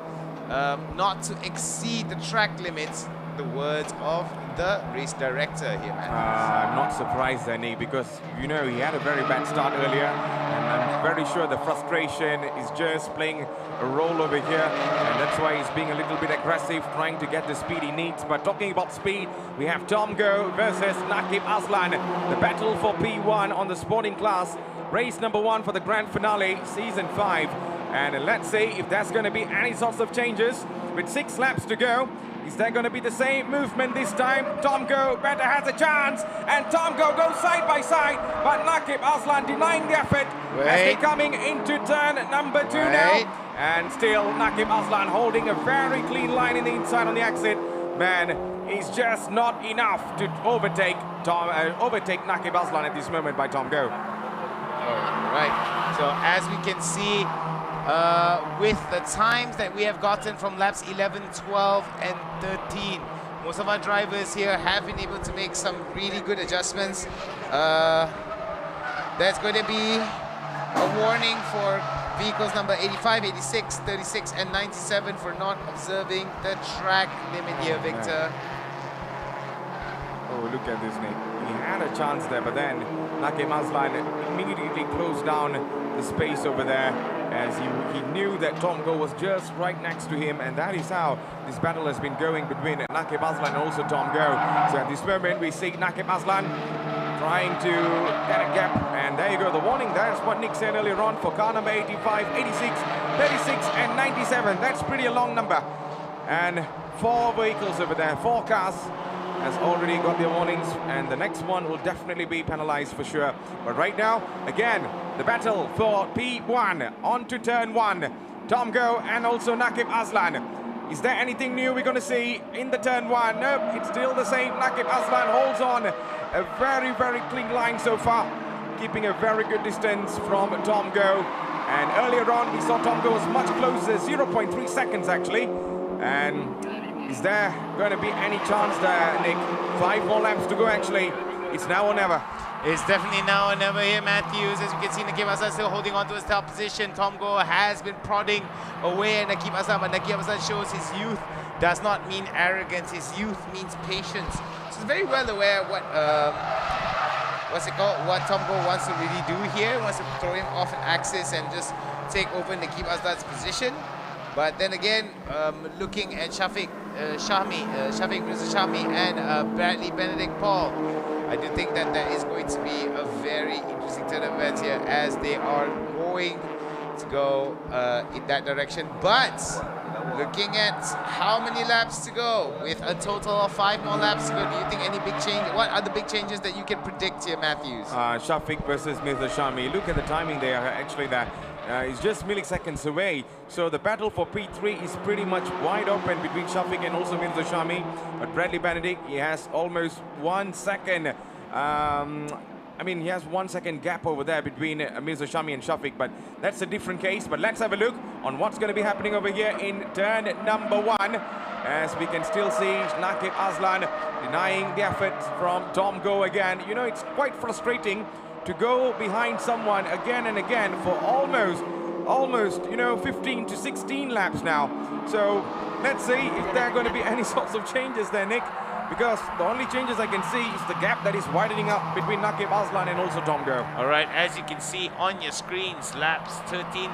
Not to exceed the track limits, the words of the race director here, man. I'm not surprised, Danny, because, you know, he had a very bad start earlier, and I'm very sure the frustration is just playing a role over here, and that's why he's being a little bit aggressive, trying to get the speed he needs. But talking about speed, we have Tomgo versus Naqib Aslan, the battle for P1 on the sporting class, race number 1 for the grand finale, season 5. And let's see if there's going to be any sorts of changes with 6 laps to go. Is there going to be the same movement this time? Tomgo better has a chance, and Tomgo goes side by side, but Naqib Aslan denying the effort as they're coming into turn number 2 now. And still Naqib Aslan holding a very clean line in the inside on the exit. Man, it's just not enough to overtake Naqib Aslan at this moment by Tomgo. All right, so as we can see, with the times that we have gotten from laps 11, 12, and 13, most of our drivers here have been able to make some really good adjustments. There's going to be a warning for vehicles number 85, 86, 36, and 97 for not observing the track limit here, Victor. Oh, look at this, Nick. He had a chance there, but then Naqib Aslan immediately closed down the space over there, as he knew that Tomgo was just right next to him, and that is how this battle has been going between Naqib Aslan and also Tomgo. So at this moment we see Naqib Aslan trying to get a gap, and there you go, the warning. That's what Nick said earlier on for car number 85, 86, 36 and 97. That's pretty a long number, and 4 vehicles over there, 4 cars has already got their warnings, and the next one will definitely be penalized for sure. But right now, again, the battle for P1 on to turn 1. Tomgo and also Naqib Aslan. Is there anything new we're going to see in the turn 1? Nope, it's still the same. Naqib Aslan holds on a very, very clean line so far, keeping a very good distance from Tomgo. And earlier on, we saw Tomgo was much closer, 0.3 seconds actually. And is there going to be any chance there, Nick? 5 more laps to go, actually. It's now or never. It's definitely now or never here, Matthews. As you can see, Naqib Aslan still holding on to his top position. Tomgo has been prodding away at Naqib Aslan, but Naqib Aslan shows his youth does not mean arrogance. His youth means patience. So he's very well aware what what Tom Go wants to really do here. He wants to throw him off an axis and just take over Naqib Azlan's position. But then again, looking at Shafiq Mirza Shami and Bradley Benedict Paul, I do think that there is going to be a very interesting turn of events here as they are going to go in that direction. But looking at how many laps to go, with a total of 5 more laps to go, do you think any big change? What are the big changes that you can predict here, Matthews? Shafiq versus Mirza Shami. Look at the timing there. Actually, that is just milliseconds away. So the battle for P3 is pretty much wide open between Shafiq and also Mirza Shami. But Bradley Benedict, he has almost 1 second. I mean, he has 1 second gap over there between Mirza Shami and Shafiq, but that's a different case. But let's have a look on what's going to be happening over here in turn number 1. As we can still see Naqib Azlan denying the effort from Tom Go again. You know, it's quite frustrating to go behind someone again and again for almost, you know, 15 to 16 laps now. So let's see if there are going to be any sorts of changes there, Nick. Because the only changes I can see is the gap that is widening up between Naqib Azlan and also Tom Go. All right, as you can see on your screens, laps 13,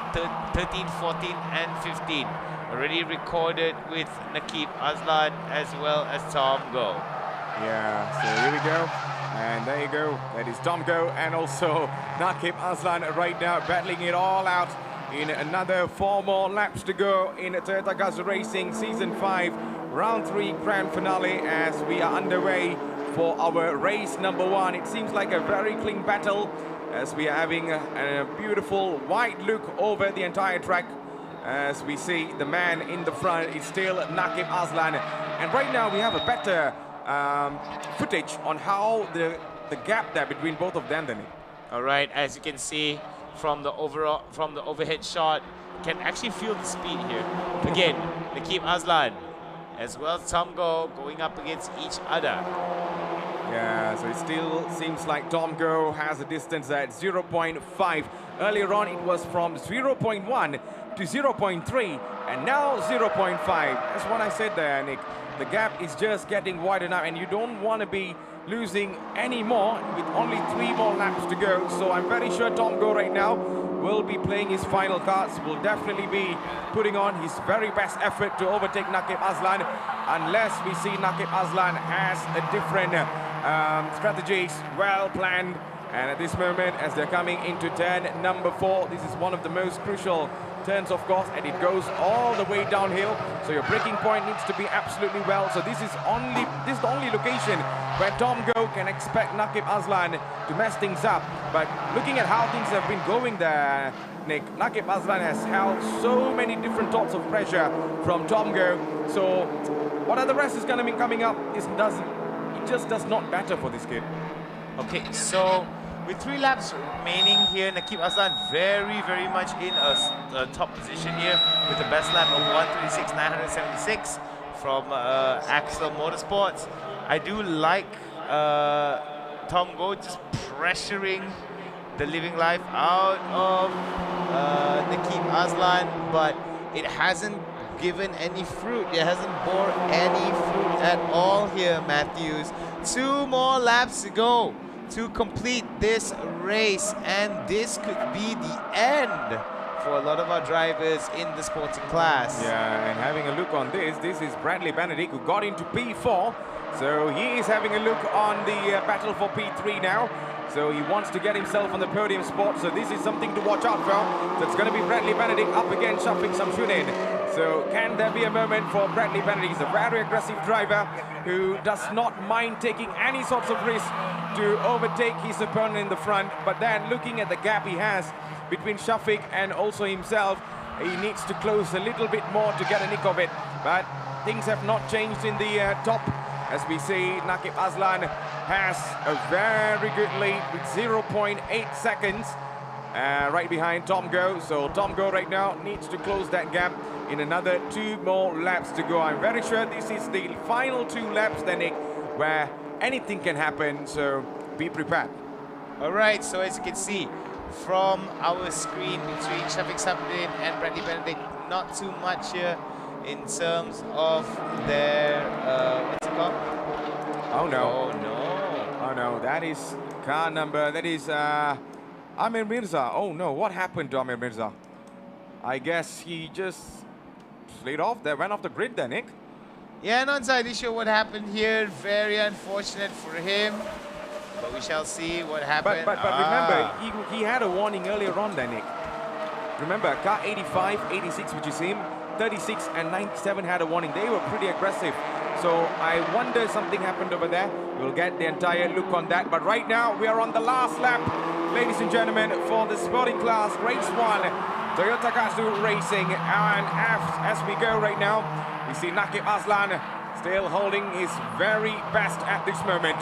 14 and 15 already recorded with Naqib Azlan as well as Tom Go. Yeah, so here we go. And there you go. That is Tom Go and also Naqib Azlan right now battling it all out in another 4 more laps to go in Toyota Gazoo Racing Season 5. Round 3 grand finale as we are underway for our race number 1. It seems like a very clean battle as we are having a beautiful wide look over the entire track. As we see the man in the front is still Naqib Azlan. And right now we have a better footage on how the gap there between both of them. All right, as you can see from the overhead shot, can actually feel the speed here. Again, Naqib Azlan as well as Tom Go going up against each other. Yeah, so it still seems like Tom Go has a distance at 0.5. Earlier on, it was from 0.1 to 0.3, and now 0.5. That's what I said there, Nick. The gap is just getting wider now, and you don't want to be losing any more with only 3 more laps to go. So I'm very sure Tom Go right now will be playing his final cards, will definitely be putting on his very best effort to overtake Naqib Azlan, unless we see Naqib Azlan has a different strategies well planned. And at this moment, as they're coming into turn number 4, this is one of the most crucial turns, of course, and it goes all the way downhill. So your braking point needs to be absolutely well. So this is the only location where Tom Go can expect Naqib Azlan to mess things up. But looking at how things have been going there, Nick, Naqib Azlan has held so many different sorts of pressure from Tom Go. So what the rest is going to be coming up, it just does not matter for this kid. Okay, so with 3 laps remaining here, Naqib Azlan very much in a top position here with the best lap of 1:36.976 from Axel Motorsports. I do like Tom Go just pressuring the living life out of Naqib Azlan, but it hasn't given any fruit. It hasn't bore any fruit at all here, Matthews. 2 more laps to go to complete this race, and this could be the end for a lot of our drivers in the sporting class. Yeah, and having a look on this is Bradley Benedict, who got into P4. So he is having a look on the battle for P3 now. So he wants to get himself on the podium spot. So this is something to watch out for. So it's going to be Bradley Benedict up against Shafiq Samshuddin. So can there be a moment for Bradley Benedict? He's a very aggressive driver who does not mind taking any sorts of risk to overtake his opponent in the front. But then looking at the gap he has between Shafiq and also himself, he needs to close a little bit more to get a nick of it. But things have not changed in the top. As we see, Naqib Azlan has a very good lead with 0.8 seconds right behind Tom Go. So Tom Go right now needs to close that gap in another 2 more laps to go. I'm very sure this is the final 2 laps, then, Nick, where anything can happen, so be prepared. All right, so as you can see from our screen between Shafiq Samshuddin and Bradley Benedict, not too much here in terms of their, what's it called? Oh no. Oh no. Oh no, that is car number, that is Amir Mirza. Oh no, what happened to Amir Mirza? I guess he just slid off there, went off the grid then, Nick. Yeah, not entirely sure what happened here. Very unfortunate for him. But we shall see what happened. But remember, he had a warning earlier on then, Nick. Remember, car 85, 86, which is him, 36 and 97 had a warning. They were pretty aggressive. So I wonder something happened over there. We'll get the entire look on that. But right now, we are on the last lap, ladies and gentlemen, for the sporting class, race 1. Toyota Gazoo Racing, and as we go right now, we see Naqib Aslan still holding his very best at this moment.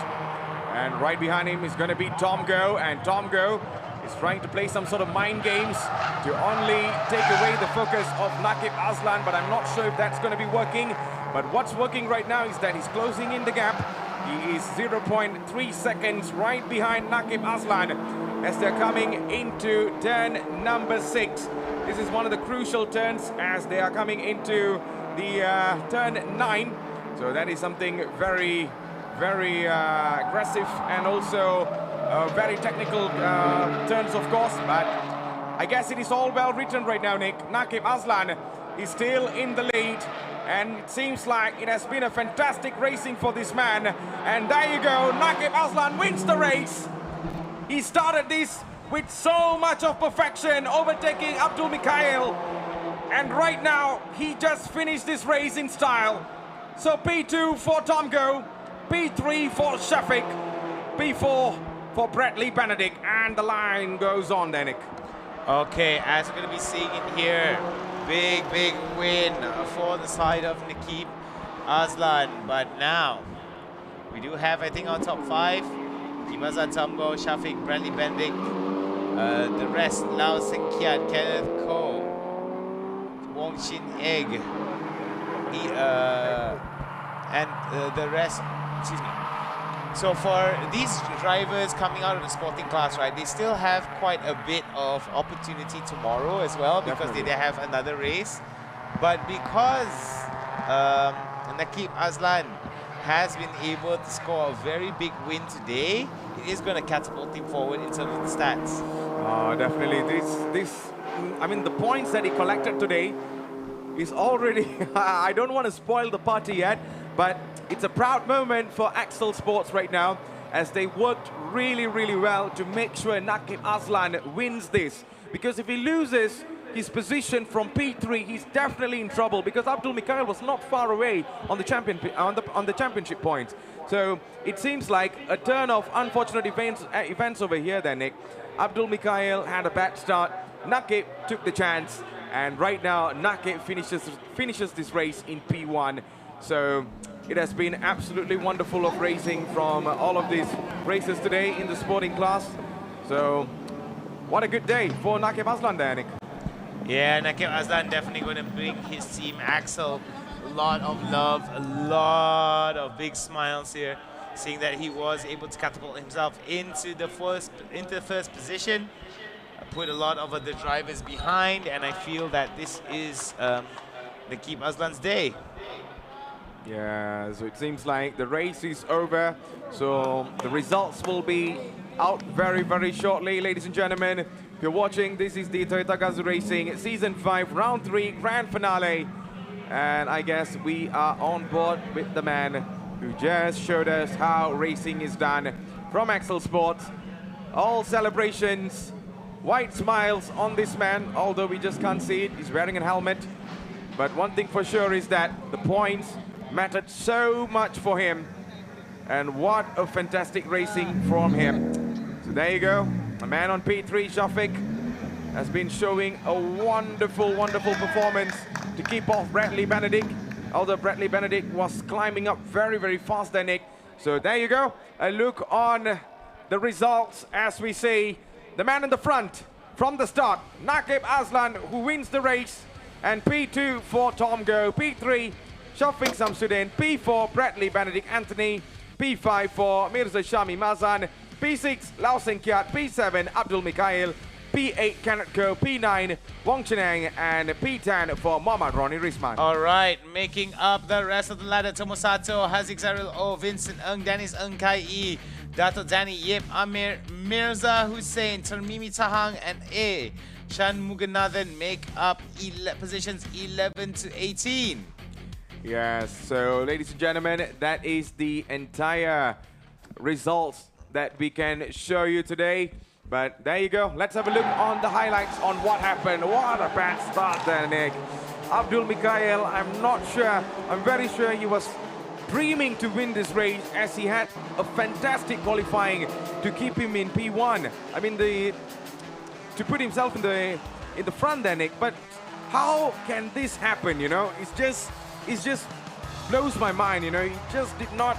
And right behind him is going to be Tom Go, and Tom Go is trying to play some sort of mind games to only take away the focus of Naqib Aslan, but I'm not sure if that's going to be working. But what's working right now is that he's closing in the gap. He is 0.3 seconds right behind Naqib Aslan as they're coming into turn number 6. This is one of the crucial turns as they are coming into the turn 9. So that is something very, very aggressive and also very technical turns, of course. But I guess it is all well written right now, Nick. Naqib Aslan is still in the lead. And it seems like it has been a fantastic racing for this man. And there you go, Naqib Aslan wins the race. He started this with so much of perfection, overtaking Abdul Mikhail. And right now, he just finished this race in style. So P2 for Tom Go, P3 for Shafiq, P4 for Bradley Benedict. And the line goes on, Danik. Okay, as we're going to be seeing it here, big win for the side of Naqib Aslan. But now, we do have, I think, our top 5. Kimazan Tambo, Shafiq, Bradley Benedict, the rest, Lau Sing Kiat, Kenneth Ko, Wong Shin Egg, and the rest, excuse me. So for these drivers coming out of the sporting class, right, they still have quite a bit of opportunity tomorrow as well, because they have another race. But because Naqib Aslan has been able to score a very big win today, it is going to catapult him forward in terms of the stats. Definitely. I mean, the points that he collected today is already, I don't want to spoil the party yet, but it's a proud moment for Axel Sports right now, as they worked really, really well to make sure Naqib Aslan wins this. Because if he loses his position from P3, he's definitely in trouble, because Abdul Mikhail was not far away on the championship points. So it seems like a turn of unfortunate events over here then, Nick. Abdul Mikhail had a bad start. Naqib took the chance, and right now Naqib finishes this race in P1. So it has been absolutely wonderful of racing from all of these races today in the sporting class. So what a good day for Naqib Aslan there, Nick. Yeah, Naqib Aslan definitely going to bring his team Axel a lot of love, a lot of big smiles here, seeing that he was able to catapult himself into the first position, put a lot of other drivers behind, and I feel that this is Naqib Aslan's day. Yeah, so it seems like the race is over. So the results will be out very, very shortly, ladies and gentlemen. If you're watching, this is the Toyota Gazoo Racing Season 5, Round 3, Grand Finale. And I guess we are on board with the man who just showed us how racing is done from Axel Sports. All celebrations, white smiles on this man, although we just can't see it. He's wearing a helmet. But one thing for sure is that the points mattered so much for him. And what a fantastic racing from him. So there you go. A man on P3, Shafiq, has been showing a wonderful, wonderful performance to keep off Bradley Benedict. Although Bradley Benedict was climbing up very, very fast there, Nick. So there you go. A look on the results as we see the man in the front from the start, Naqib Aslan, who wins the race. And P2 for Tom Go, P3, Shafiq Samsudin, P4, Bradley Benedict Anthony, P5 for Mirza Shami Mazan, P6, Lau Seng Kiat, P7, Abdul Mikhail, P8 Kenneth Ko, P9 Wong Cheneng, and P10 for Muhammad Ronnie Risman. All right, making up the rest of the ladder, Tomosato, Haziq Zaril O, Vincent Ng, Dennis Ng Kai E, Dato Danny Yip, Amir, Mirza Hussein, Termimi Tahang, and A. Shan Muganathan make up positions 11 to 18. Yes, so ladies and gentlemen, that is the entire results that we can show you today. But there you go. Let's have a look on the highlights on what happened. What a bad start there, Nick. Abdul Mikhail, I'm not sure. I'm very sure he was dreaming to win this race as he had a fantastic qualifying to keep him in P1. I mean, to put himself in the front there, Nick. But how can this happen, you know? It just blows my mind, you know? He just did not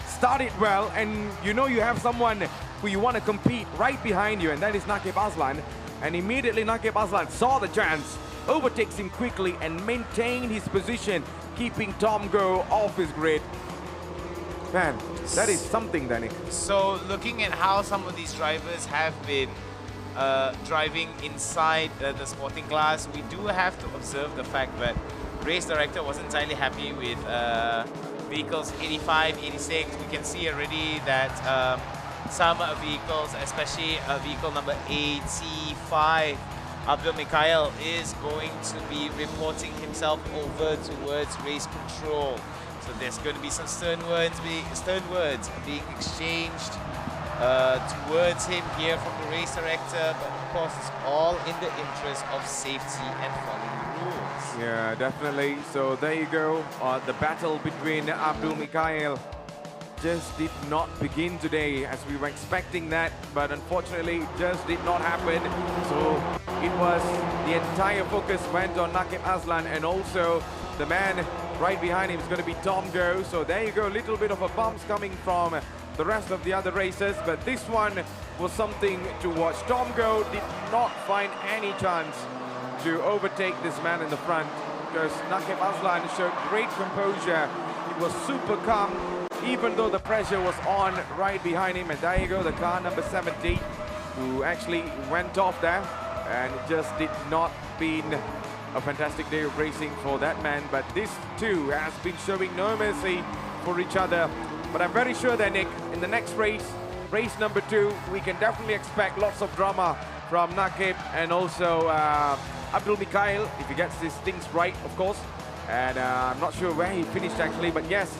start it well, and you know you have someone who you want to compete right behind you, and that is Naqib Aslan. And immediately Naqib Aslan saw the chance, overtakes him quickly and maintained his position, keeping Tom Go off his grid. Man, that is something, Danny. So looking at how some of these drivers have been driving inside the sporting class, we do have to observe the fact that race director was entirely happy with vehicles 85, 86. We can see already that some vehicles, especially vehicle number 85, Abdul Mikhail is going to be reporting himself over towards race control. So there's going to be some stern words being exchanged towards him here from the race director, but of course it's all in the interest of safety and following the rules. Yeah, definitely. So there you go. The battle between Abdul Mikhail just did not begin today as we were expecting that, but unfortunately it just did not happen. So it was the entire focus went on Naqib Aslan, and also the man right behind him is going to be Tom Go. So there you go, a little bit of a bumps coming from the rest of the other racers, but this one was something to watch. Tom Go did not find any chance to overtake this man in the front because Naqib Aslan showed great composure. It was super calm, even though the pressure was on right behind him. And there you go, the car number 70, who actually went off there, and it just did not been a fantastic day of racing for that man. But this too has been showing no mercy for each other. But I'm very sure that, Nick, in the next race, race number 2, we can definitely expect lots of drama from Naqib and also Abdul Mikhail, if he gets these things right, of course. And I'm not sure where he finished actually, but yes,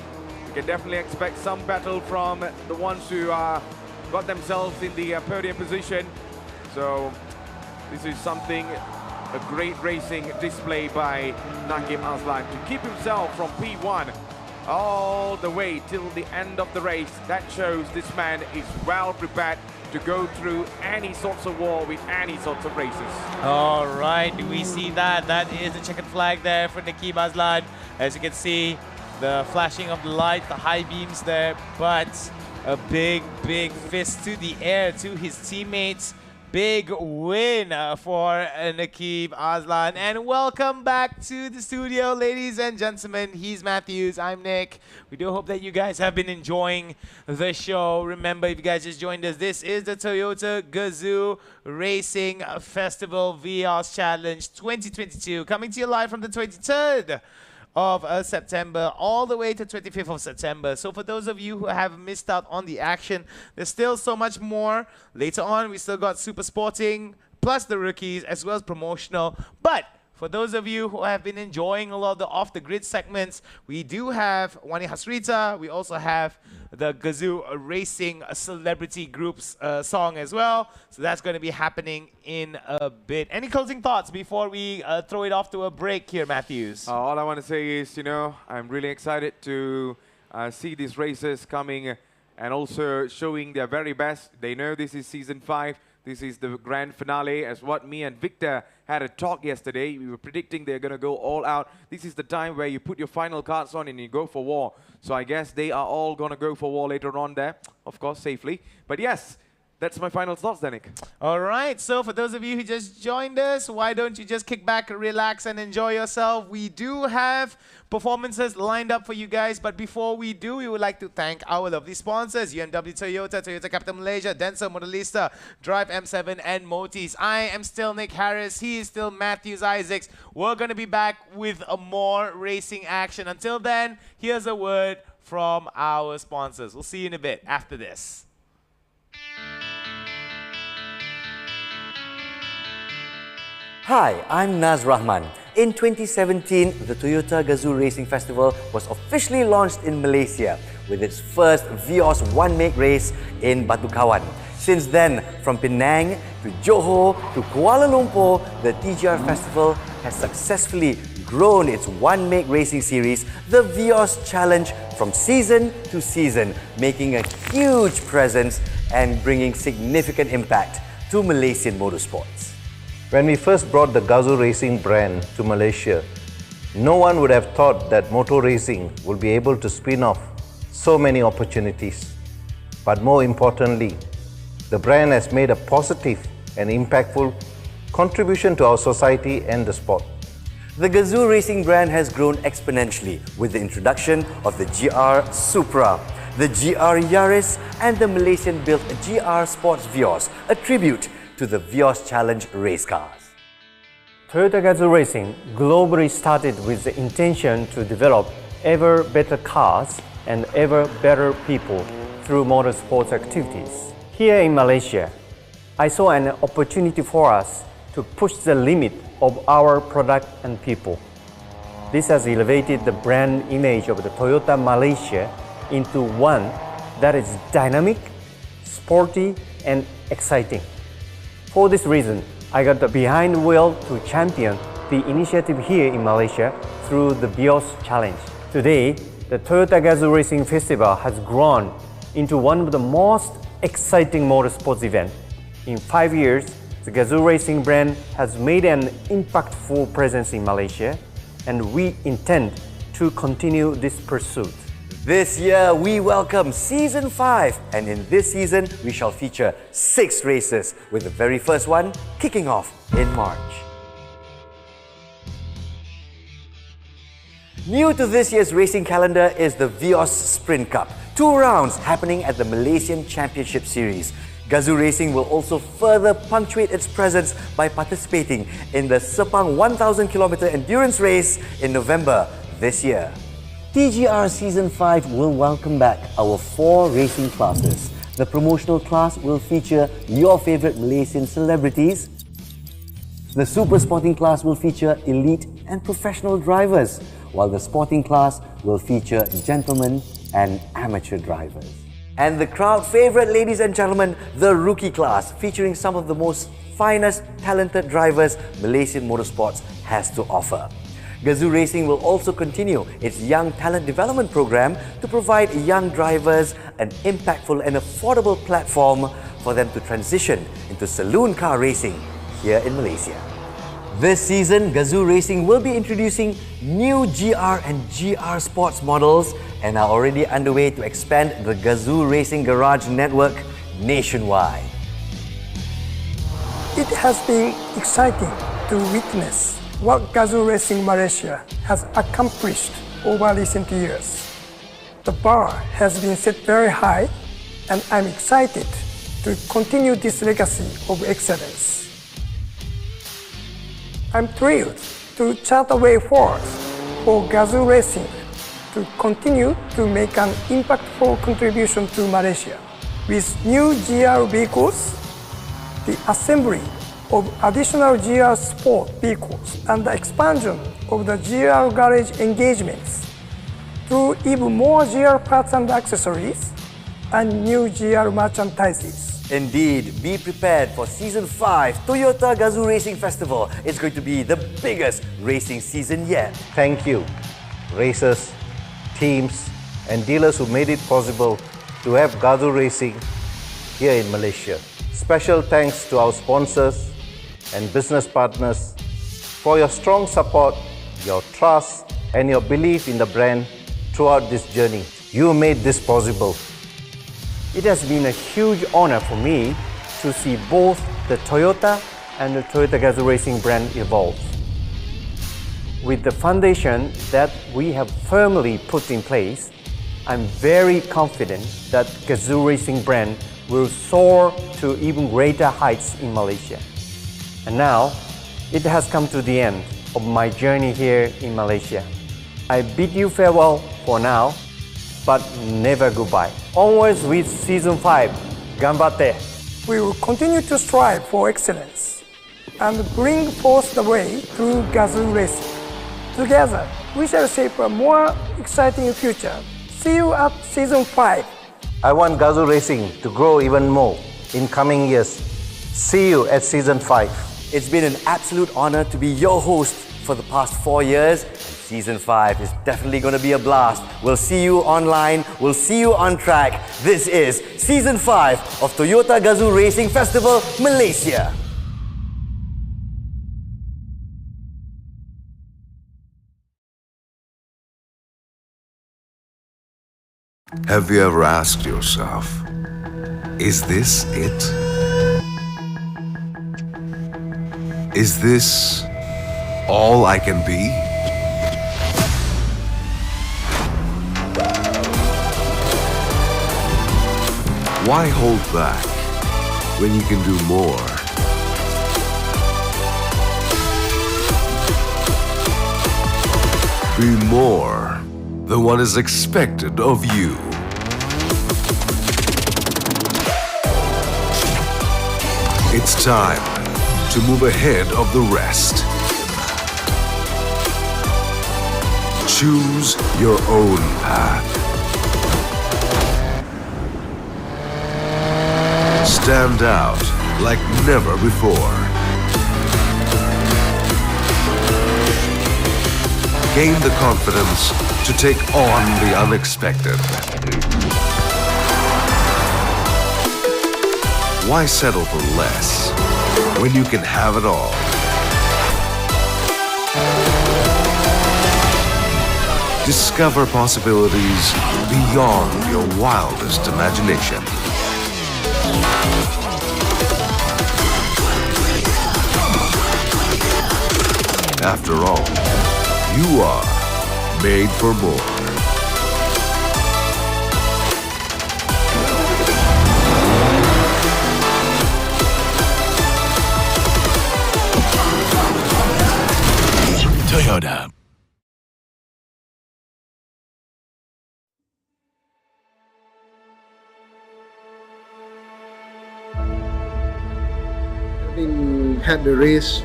we can definitely expect some battle from the ones who got themselves in the podium position. So this is something, a great racing display by Naqib Aslan to keep himself from P1 all the way till the end of the race. That shows this man is well prepared to go through any sorts of war with any sorts of races. All right, do we see that? That is the checkered flag there for Naqib Aslan. As you can see, the flashing of the light, the high beams there, but a big fist to the air to his teammates. Big win for Naqib Aslan. And welcome back to the studio, ladies and gentlemen. He's Matthews, I'm Nick. We do hope that you guys have been enjoying the show. Remember, if you guys just joined us, this is the Toyota Gazoo Racing Festival Vios Challenge 2022, coming to you live from the 23rd of September all the way to 25th of September. So for those of you who have missed out on the action, there's still so much more. Later on, we still got Super Sporting, plus the rookies, as well as promotional. But for those of you who have been enjoying a lot of the off-the-grid segments, we do have Wany Hasrita. We also have the Gazoo Racing Celebrity Group's song as well. So that's going to be happening in a bit. Any closing thoughts before we throw it off to a break here, Matthews? All I want to say is, you know, I'm really excited to see these racers coming and also showing their very best. They know this is season 5. This is the grand finale, as what me and Victor had a talk yesterday. We were predicting they're going to go all out. This is the time where you put your final cards on and you go for war. So I guess they are all going to go for war later on there, of course, safely. But yes, That's my final thoughts, Danik. All right, so for those of you who just joined us, why don't you just kick back, relax, and enjoy yourself? We do have performances lined up for you guys, but before we do, we would like to thank our lovely sponsors, UMW Toyota, Toyota Capital Malaysia, Denso Modelista, Drive M7, and Motis. I am still Nick Harris. He is still Matthews Isaacs. We're going to be back with a more racing action. Until then, here's a word from our sponsors. We'll see you in a bit after this. Hi, I'm Naz Rahman. In 2017, the Toyota Gazoo Racing Festival was officially launched in Malaysia with its first Vios one-make race in Batu Kawan. Since then, from Penang to Johor to Kuala Lumpur, the TGR Festival has successfully grown its one-make racing series, the Vios Challenge, from season to season, making a huge presence and bringing significant impact to Malaysian motorsports. When we first brought the Gazoo Racing brand to Malaysia, no one would have thought that motor racing would be able to spin off so many opportunities. But more importantly, the brand has made a positive and impactful contribution to our society and the sport. The Gazoo Racing brand has grown exponentially with the introduction of the GR Supra, the GR Yaris, and the Malaysian-built GR Sports Vios, a tribute to the Vios Challenge race cars. Toyota Gazoo Racing globally started with the intention to develop ever better cars and ever better people through motorsports activities. Here in Malaysia, I saw an opportunity for us to push the limit of our product and people. This has elevated the brand image of the Toyota Malaysia into one that is dynamic, sporty, and exciting. For this reason, I got the behind the wheel to champion the initiative here in Malaysia through the Vios Challenge. Today, the Toyota Gazoo Racing Festival has grown into one of the most exciting motorsports events. In 5 years, the Gazoo Racing brand has made an impactful presence in Malaysia, and we intend to continue this pursuit. This year, we welcome Season 5, and in this season, we shall feature 6 races, with the very first one kicking off in March. New to this year's racing calendar is the Vios Sprint Cup, 2 rounds happening at the Malaysian Championship Series. Gazoo Racing will also further punctuate its presence by participating in the Sepang 1,000-kilometer endurance race in November this year. TGR Season 5 will welcome back our 4 racing classes. The promotional class will feature your favorite Malaysian celebrities. The Super Sporting class will feature elite and professional drivers, while the Sporting class will feature gentlemen and amateur drivers. And the crowd favorite, ladies and gentlemen, the Rookie class, featuring some of the most finest talented drivers Malaysian motorsports has to offer. Gazoo Racing will also continue its Young Talent Development Program to provide young drivers an impactful and affordable platform for them to transition into saloon car racing here in Malaysia. This season, Gazoo Racing will be introducing new GR and GR Sports models and are already underway to expand the Gazoo Racing Garage network nationwide. It has been exciting to witness what Gazoo Racing Malaysia has accomplished over recent years. The bar has been set very high, and I'm excited to continue this legacy of excellence. I'm thrilled to chart a way forward for Gazoo Racing to continue to make an impactful contribution to Malaysia. With new GR vehicles, the assembly of additional GR Sport vehicles, and the expansion of the GR garage engagements through even more GR parts and accessories and new GR merchandises. Indeed, be prepared for Season 5 Toyota Gazoo Racing Festival. It's going to be the biggest racing season yet. Thank you, racers, teams, and dealers who made it possible to have Gazoo Racing here in Malaysia. Special thanks to our sponsors and business partners for your strong support, your trust, and your belief in the brand throughout this journey. You made this possible. It has been a huge honor for me to see both the Toyota and the Toyota Gazoo Racing brand evolve. With the foundation that we have firmly put in place, I'm very confident that Gazoo Racing brand will soar to even greater heights in Malaysia. And now, it has come to the end of my journey here in Malaysia. I bid you farewell for now, but never goodbye. Onwards with Season 5. Ganbatte! We will continue to strive for excellence and bring forth the way through Gazoo Racing. Together, we shall shape a more exciting future. See you at Season 5. I want Gazoo Racing to grow even more in coming years. See you at Season 5. It's been an absolute honor to be your host for the past 4 years. Season 5 is definitely going to be a blast. We'll see you online. We'll see you on track. This is Season 5 of Toyota Gazoo Racing Festival, Malaysia. Have you ever asked yourself, is this it? Is this all I can be? Why hold back when you can do more? Be more than what is expected of you. It's time to move ahead of the rest. Choose your own path. Stand out like never before. Gain the confidence to take on the unexpected. Why settle for less when you can have it all? Discover possibilities beyond your wildest imagination. After all, you are made for more. Toyota. Having had the race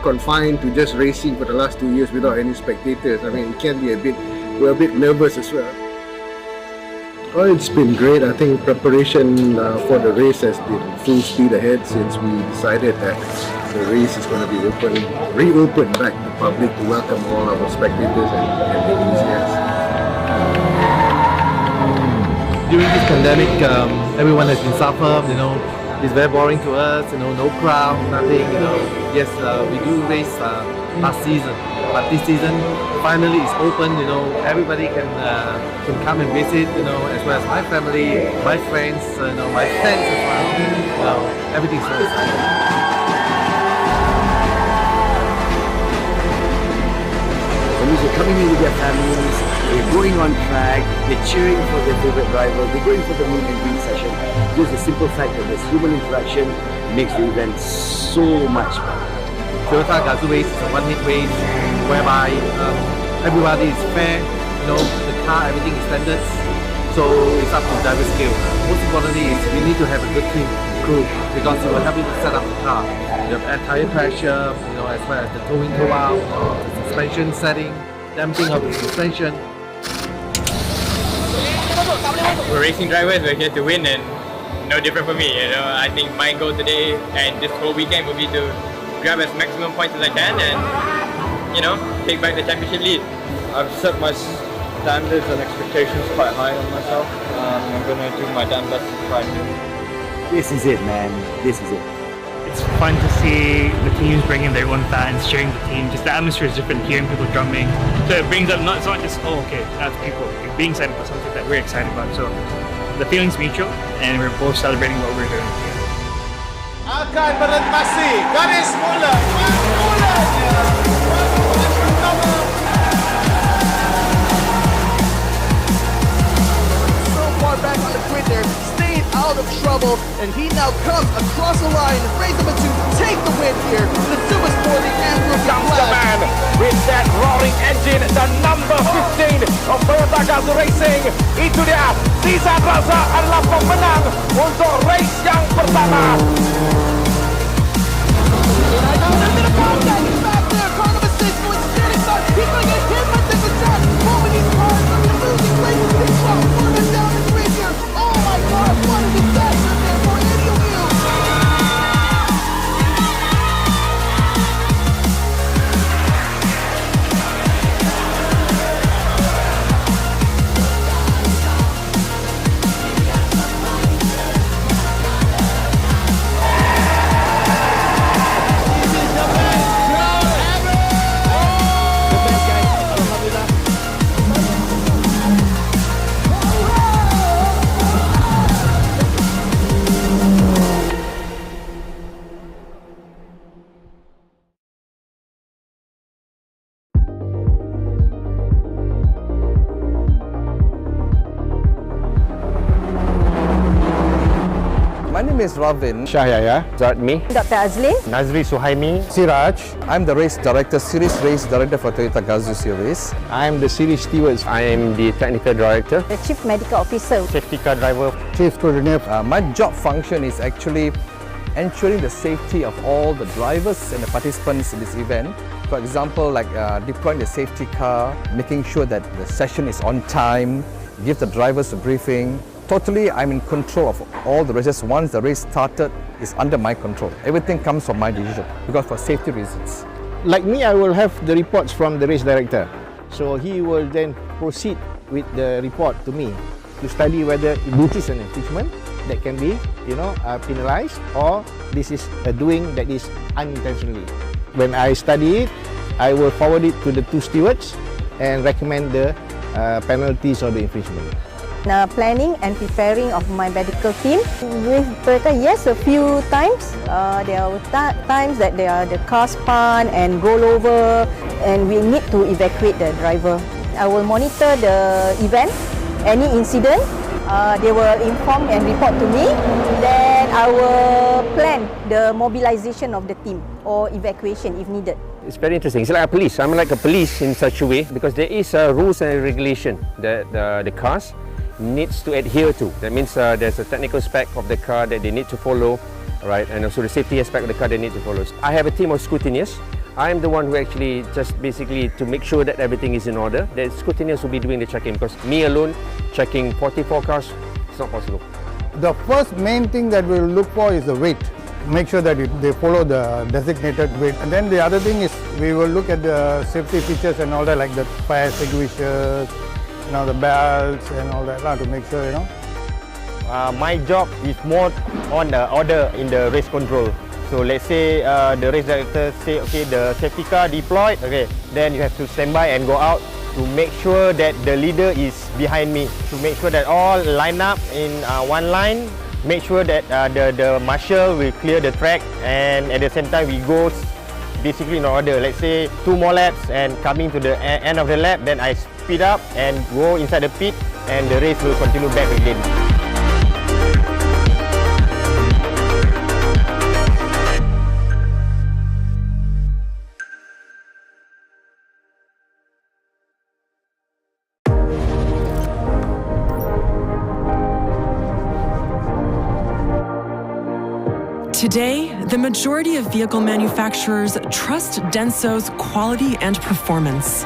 confined to just racing for the last 2 years without any spectators, I mean, it can be we're a bit nervous as well. Well, it's been great. I think preparation for the race has been full speed ahead since we decided that the race is going to be reopened back to the public to welcome all our spectators and enthusiasts. During this pandemic, everyone has been suffering, it's very boring to us, no crowd, nothing, Yes, we do race last season, but this season finally it's open, everybody can come and visit, as well as my family, my friends, my friends as well, everything's so exciting. Families are coming in with their families, they're going on track, they're cheering for their favorite driver, they're going for the meet and greet session. Just the simple fact that there's human interaction makes the event so much fun. Toyota Gazoo race is a one-hit race whereby everybody is fair, the car, everything is standards, so it's up to driver skill. Most importantly is we need to have a good team, crew, because it will help you to set up the car. You have tire pressure, as well as the towing tow-out, the suspension setting, damping of the suspension. We're racing drivers, we're here to win, and no different for me. I think my goal today and this whole weekend will be to grab as maximum points as I can and, take back the championship lead. I've set my standards and expectations quite high on myself. I'm going to do my damn best to try to. This is it, man. This is it. It's fun to see the teams bringing their own fans, cheering the team. Just the atmosphere is different, hearing people drumming. So it brings up, it's not just, that's people. You're being excited about something that we're excited about. So the feeling's mutual, and we're both celebrating what we're doing here. akan merentasi garis mula. So far back on the grid there, staying out of trouble, and he now comes across the line, raise number 2, take the win here. The Super Sporting Andrew comes the man with that roaring engine, the number 15 of Toyota Gazoo Racing. Itu dia, Zizan Raza adalah pemenang untuk race yang pertama. He's going to get hit with this attack. Moving these cars from the losing place. He's trying to further down the grid here. Oh my God, what a disaster there for any of you. My name is Ravin Shahyaya, Zartmi, Dr. Azli, Nazri Suhaimi, Siraj. I'm the race director, series race director for Toyota Gazoo series. I'm the series steward. I am the technical director, The chief medical officer, safety car driver, chief coordinator. My job function is actually ensuring the safety of all the drivers and the participants in this event. For example, like deploying the safety car, making sure that the session is on time, give the drivers a briefing. Totally, I'm in control of all the races. Once the race started, it's under my control. Everything comes from my decision because for safety reasons. Like me, I will have the reports from the race director. So he will then proceed with the report to me to study whether this is an infringement that can be, penalized, or this is a doing that is unintentionally. When I study it, I will forward it to the two stewards and recommend the penalties or the infringement. Planning and preparing of my medical team with Toyota, yes, a few times. There are times that the car spun and roll over, and we need to evacuate the driver. I will monitor the event, any incident. They will inform and report to me. Then I will plan the mobilization of the team or evacuation if needed. It's very interesting. It's like a police. I'm like a police in such a way because there is a rules and regulation that the cars needs to adhere to. That means there's a technical spec of the car that they need to follow, right? And also the safety aspect of the car they need to follow. I have a team of scrutineers. I'm the one who actually just basically to make sure that everything is in order. The scrutineers will be doing the checking because me alone checking 44 cars, it's not possible. The first main thing that we'll look for is the weight. Make sure that they follow the designated weight. And then the other thing is we will look at the safety features and all that, like the fire extinguishers, the belts and all that to make sure, My job is more on the order in the race control. So let's say the race director say, okay, the safety car deployed, okay, then you have to stand by and go out to make sure that the leader is behind me, to make sure that all line up in one line, make sure that the marshal will clear the track, and at the same time we go basically in order. Let's say 2 more laps and coming to the end of the lap, then I speed up and go inside the pit and the race will continue back again. Today, the majority of vehicle manufacturers trust Denso's quality and performance.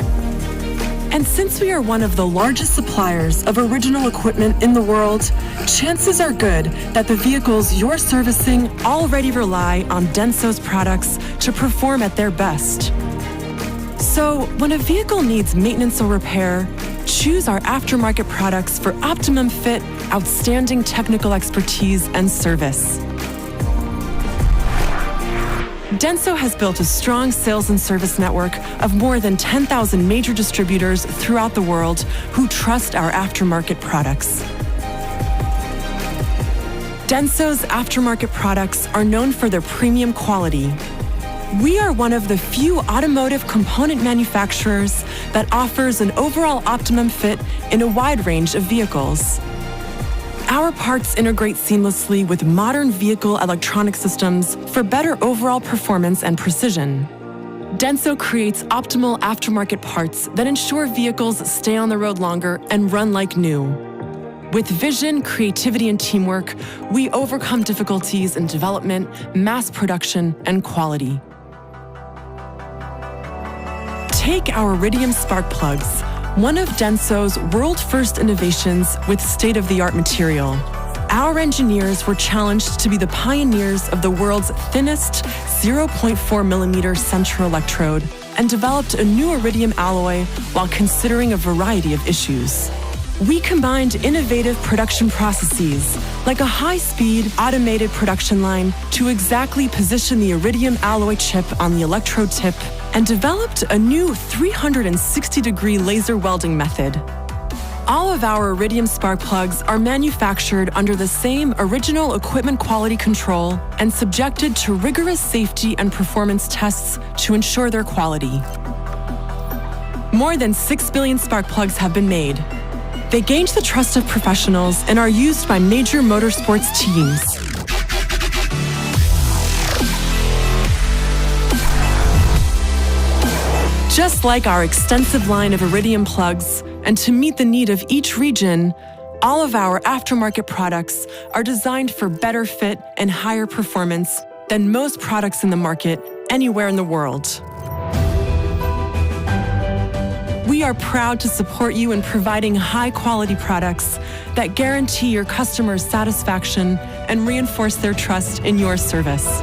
And since we are one of the largest suppliers of original equipment in the world, chances are good that the vehicles you're servicing already rely on Denso's products to perform at their best. So, when a vehicle needs maintenance or repair, choose our aftermarket products for optimum fit, outstanding technical expertise, and service. Denso has built a strong sales and service network of more than 10,000 major distributors throughout the world who trust our aftermarket products. Denso's aftermarket products are known for their premium quality. We are one of the few automotive component manufacturers that offers an overall optimum fit in a wide range of vehicles. Our parts integrate seamlessly with modern vehicle electronic systems for better overall performance and precision. Denso creates optimal aftermarket parts that ensure vehicles stay on the road longer and run like new. With vision, creativity, and teamwork, we overcome difficulties in development, mass production, and quality. Take our Iridium spark plugs, one of Denso's world-first innovations with state-of-the-art material. Our engineers were challenged to be the pioneers of the world's thinnest 0.4 millimeter central electrode and developed a new iridium alloy while considering a variety of issues. We combined innovative production processes, like a high-speed automated production line, to exactly position the iridium alloy chip on the electrode tip and developed a new 360-degree laser welding method. All of our Iridium spark plugs are manufactured under the same original equipment quality control and subjected to rigorous safety and performance tests to ensure their quality. More than 6 billion spark plugs have been made. They gained the trust of professionals and are used by major motorsports teams. Just like our extensive line of Iridium plugs, and to meet the need of each region, all of our aftermarket products are designed for better fit and higher performance than most products in the market anywhere in the world. We are proud to support you in providing high-quality products that guarantee your customers' satisfaction and reinforce their trust in your service.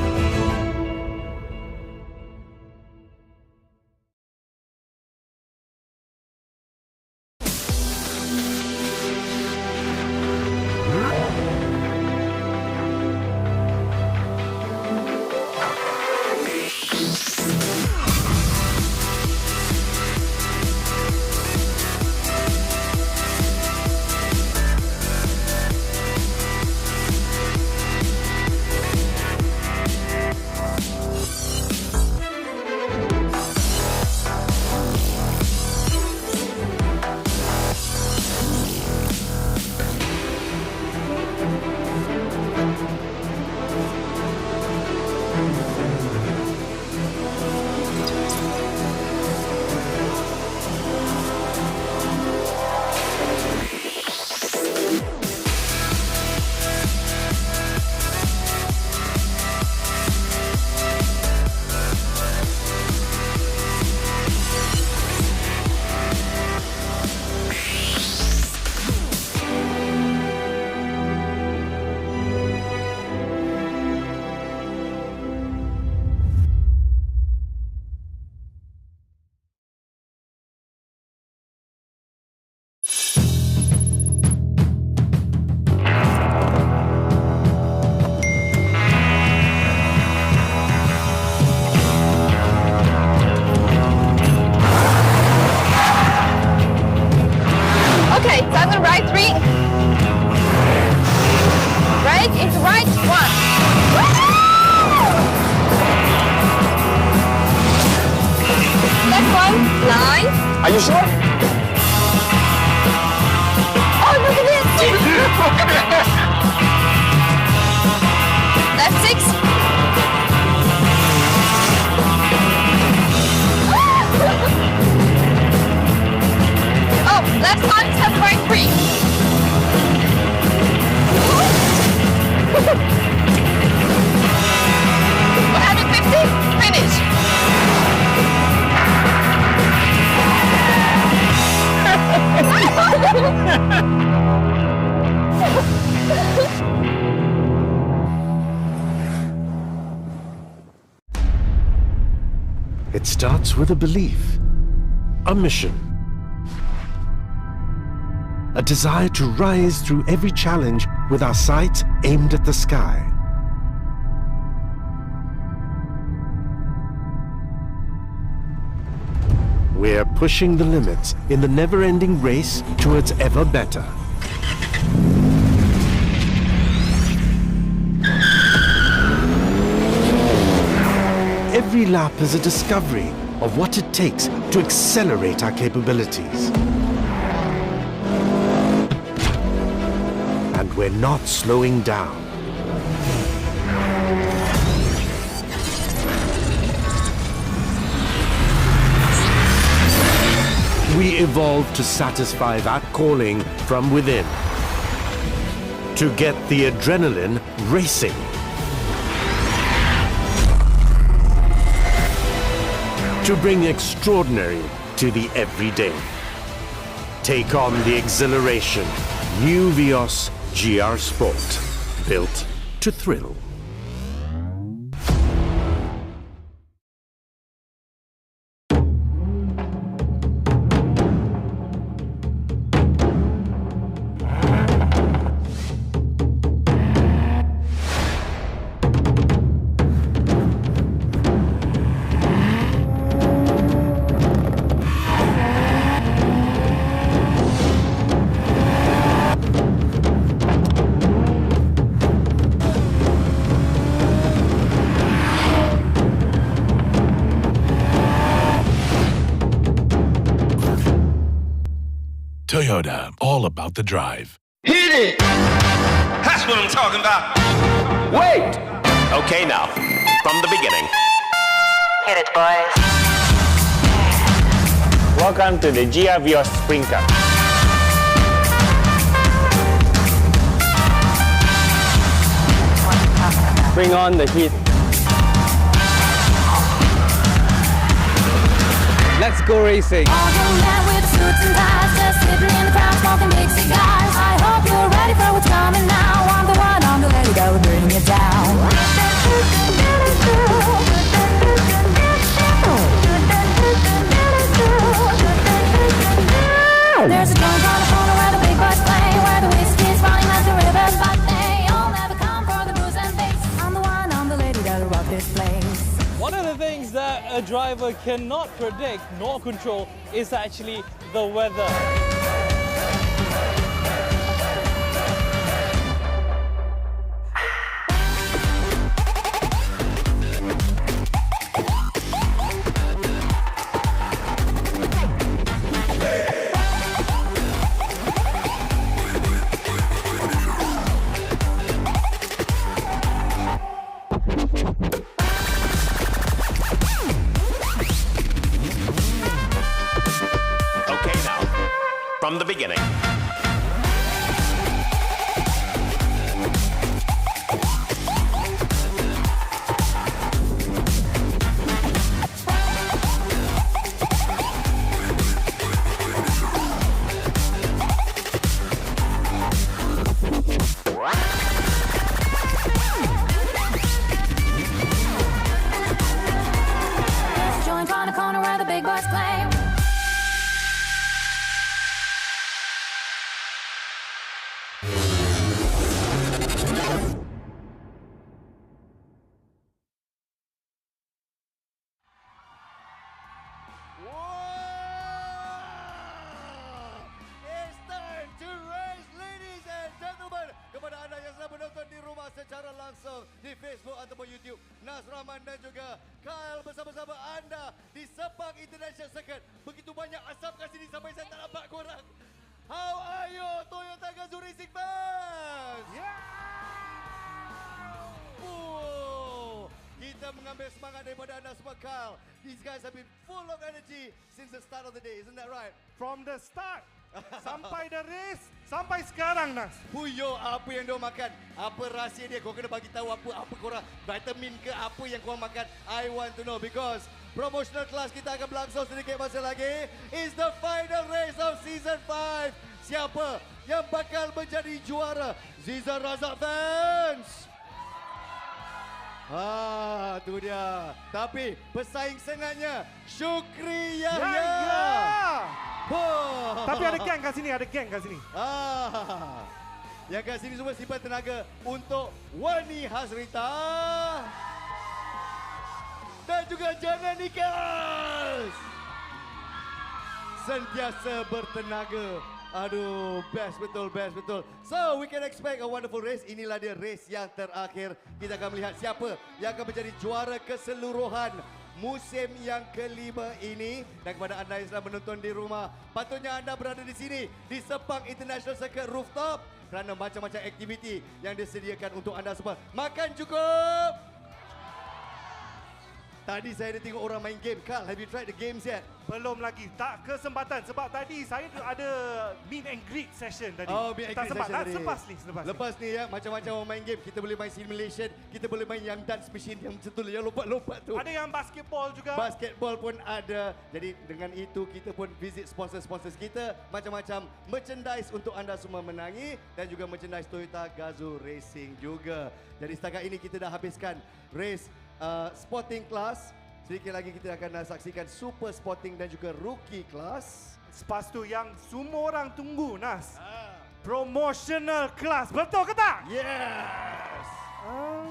Are you sure? Oh, look at this! Left 6. Oh, left 5, step right 3. 150, finish. It starts with a belief, a mission, a desire to rise through every challenge with our sights aimed at the sky. We're pushing the limits in the never-ending race towards ever better. every lap is a discovery of what it takes to accelerate our capabilities. And we're not slowing down. We evolve to satisfy that calling from within. To get the adrenaline racing. To bring extraordinary to the everyday. Take on the exhilaration. New Vios GR Sport. Built to thrill. Toyota, all about the drive. Hit it! That's what I'm talking about. Wait! Okay, now, from the beginning. Hit it, boys. Welcome to the TGR Vios Sprint Cup. Bring on the heat. Let's go racing. All young men with suits and ties, just sitting in the crowd smoking big cigars. I hope you're ready for what's coming now. I'm the one, I'm the lady that will bring it down. There's a joint on the corner where the big boys play, where the whiskey's falling like the rivers, but they all never come for the booze and bass. I'm the one, I'm the lady that'll rock this place. One of the things that a driver cannot predict nor control is actually the weather. From the beginning. There's a joint on the corner where the big boys play. Secara langsung di Facebook ataupun YouTube, Nas Rahman dan juga Kyle bersama-sama anda di Sepang International Circuit. Begitu banyak asap kat sini sampai saya tak nampak korang. How are you, Toyota Gazoo Racing fans? Kita mengambil semangat daripada anda semua, Kyle. These guys have been full of energy since the start of the day, isn't that right? From the start sampai the race, sampai sekarang, Nas. Puyo, apa yang diorang makan? Apa rahsia dia? Kau kena bagi tahu apa korang, vitamin ke apa yang korang makan? I want to know because promotional class kita akan berlangsung sedikit masa lagi. Is the final race of season 5. Siapa yang bakal menjadi juara? Ziza Razak fans. Tu dia. Tapi pesaing sengatnya Syukri Yahya. Tapi ada geng kat sini, ada geng kat sini. Yang kat sini semua simpan tenaga untuk Wany Hasrita dan juga Jana Nicholas. Sentiasa bertenaga Aduh, best betul. So, we can expect a wonderful race. Inilah dia race yang terakhir. Kita akan melihat siapa yang akan menjadi juara keseluruhan musim yang kelima ini. Dan kepada anda yang sedang menonton di rumah, patutnya anda berada di sini, di Sepang International Circuit Rooftop, kerana macam-macam aktiviti yang disediakan untuk anda semua. Makan cukup! Tadi saya ada tengok orang main game. Carl, have you tried the games yet? Belum lagi. Tak kesempatan. Sebab tadi saya ada meet and greet session tadi. Oh, meet and greet session tadi. Lepas ni ya, macam-macam orang main game. Kita boleh main simulation. Kita boleh main yang dance machine yang betul yang lompat-lompat tu. Ada yang basketball juga. Basketball pun ada. Jadi dengan itu kita pun visit sponsor-sponsor kita. Macam-macam merchandise untuk anda semua menangi. Dan juga merchandise Toyota Gazoo Racing juga. Jadi setakat ini kita dah habiskan race sporting class. Sedikit lagi kita akan saksikan super sporting dan juga rookie class. Lepas tu yang semua orang tunggu, Nas. Promotional class. Betul ke tak? Yes.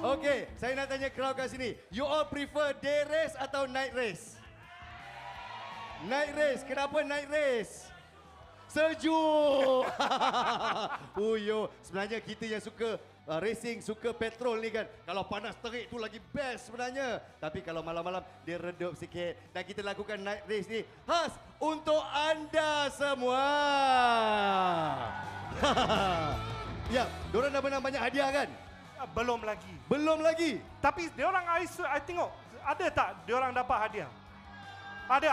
Okay, saya nak tanya crowd kat sini. You all prefer day race atau night race? Night race. Kenapa night race? Sejuk. Uyo, sebenarnya kita yang suka racing, suka petrol ni kan. Kalau panas terik tu lagi best sebenarnya. Tapi kalau malam-malam dia redup sikit. Dan kita lakukan night race ni khas untuk anda semua. Ya, diorang dah menang banyak hadiah kan? Belum lagi. Belum lagi? Tapi diorang, I tengok, ada tak diorang dapat hadiah? Ada.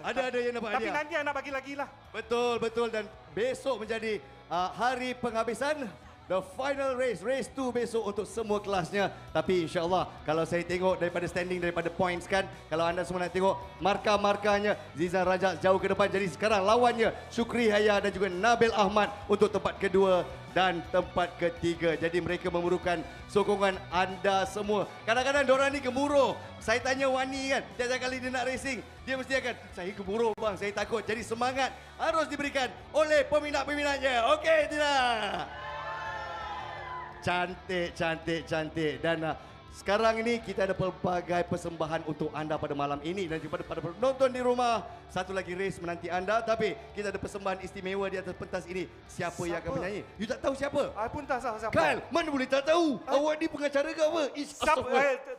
Ada yang dapat hadiah. Tapi nanti nak bagi lagi lah. Betul. Dan besok menjadi hari penghabisan. The final race 2 besok untuk semua kelasnya. Tapi insyaAllah kalau saya tengok daripada standing, daripada points kan, kalau anda semua nak tengok markah-markahnya, Zizan Rajak jauh ke depan. Jadi sekarang lawannya Syukri Haya dan juga Nabil Ahmad untuk tempat kedua dan tempat ketiga. Jadi mereka memerlukan sokongan anda semua. Kadang-kadang diorang ni gemuruh. Saya tanya Wany kan, tiap-tiap kali dia nak racing, dia mesti akan, saya gemuruh bang, saya takut. Jadi semangat harus diberikan oleh peminat-peminatnya. Okey tidak? Cantik. Dan sekarang ini kita ada pelbagai persembahan untuk anda pada malam ini. Dan juga pada penonton di rumah, satu lagi race menanti anda. Tapi kita ada persembahan istimewa di atas pentas ini. Siapa yang akan menyanyi? You tak tahu siapa? I pun tak tahu siapa. Kyle, mana boleh tak tahu? Awak ni pengacara ke apa?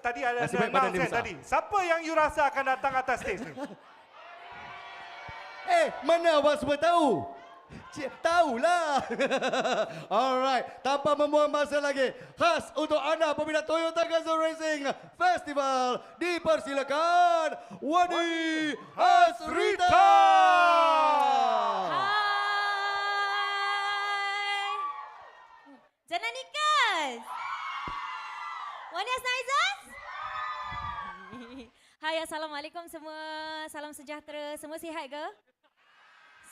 Tadi ada announce tadi. Siapa yang you rasa akan datang atas stage ni? Mana awak semua tahu? Tahulah. Alright, tanpa membuang masa lagi, khas untuk anda peminat Toyota Gazoo Racing Festival, dipersilakan Wany Hasrita. Hai. Jangan nikas. Wany Hasrita. Hai, Assalamualaikum semua. Salam sejahtera. Semua sihat ke?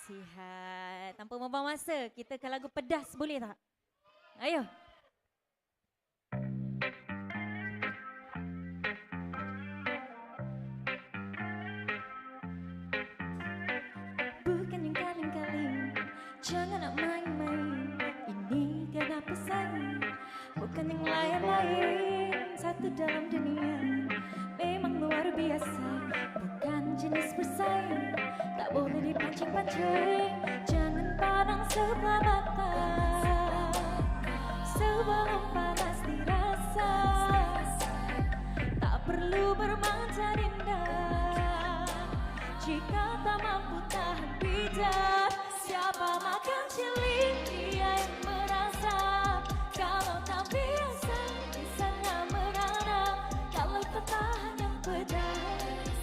Sihat. Tanpa membuang masa, kita ke lagu pedas boleh tak? Ayo. Bukan yang kaling-kaling, jangan nak main-main. Ini kena pesan, bukan yang lain-lain. Satu dalam dunia, memang luar biasa. Bukan jenis bersaing, tak boleh dipancing-pancing. Jangan pandang sebelah mata, sebelum panas dirasa. Tak perlu bermanja indah, jika tak mampu tahan pijat. Siapa makan cili, dia yang merasa. Kalau tak biasa, bisanya merana. Kalau tak tahan yang pedas,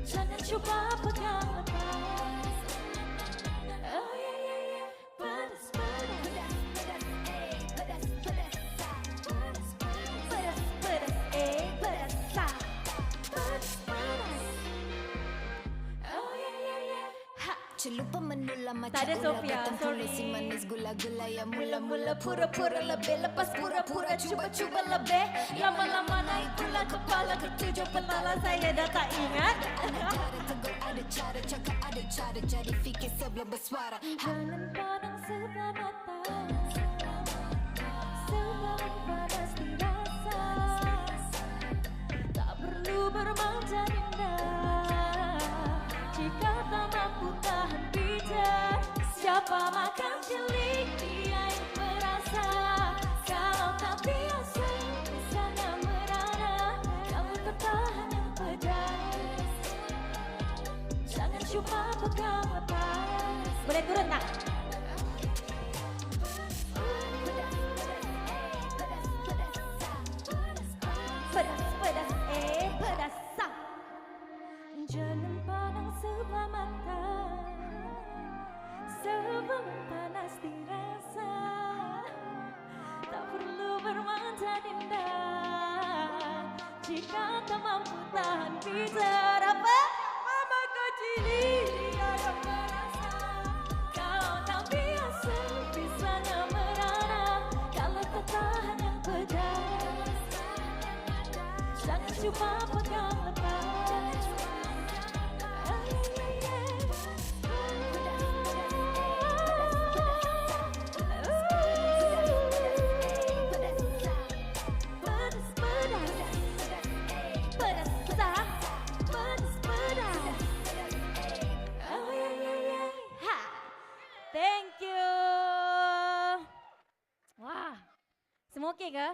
jangan coba pegang lepas. Oh yeah yeah yeah, pedas pedas pedas pedas pedas pedas pedas pedas pedas pedas pedas. Oh yeah yeah yeah. Ha, celupa mendulam macam tak ada Sofia, sorry. Si manis gula-gula yang mula-mula pura-pura lebih, lepas pura-pura cuba-cuba lebih. Lama-lama naik pula kepala, ketujuh petala saya dah tak ingat. Ada cara cakap, ada cara jadi fikir sebelum bersuara. Jangan pandang sebelah mata, sebelum panas dirasa. Tak perlu bermanja indah, jika tak mampu tahan pijat. Siapa makan cili, dia yang merasa. Kalau tak biasa, rasanya merana. Kalau tak tahan yang pedas, jangan cuma pegang lepas. Boleh turun tak? Pedas, pedas, sah. Jangan pandang sebelah mata, sebelum panas dirasa. Tak perlu bermanja indah jika tak mampu tahan bijar. Apa? Mama kecili dia yang merasa. Kalau tak biasa, bisanya merana. Kalau tak tahan yang pedas, jangan cuma pegang lepas. Thank you. Wah, semua okey ke?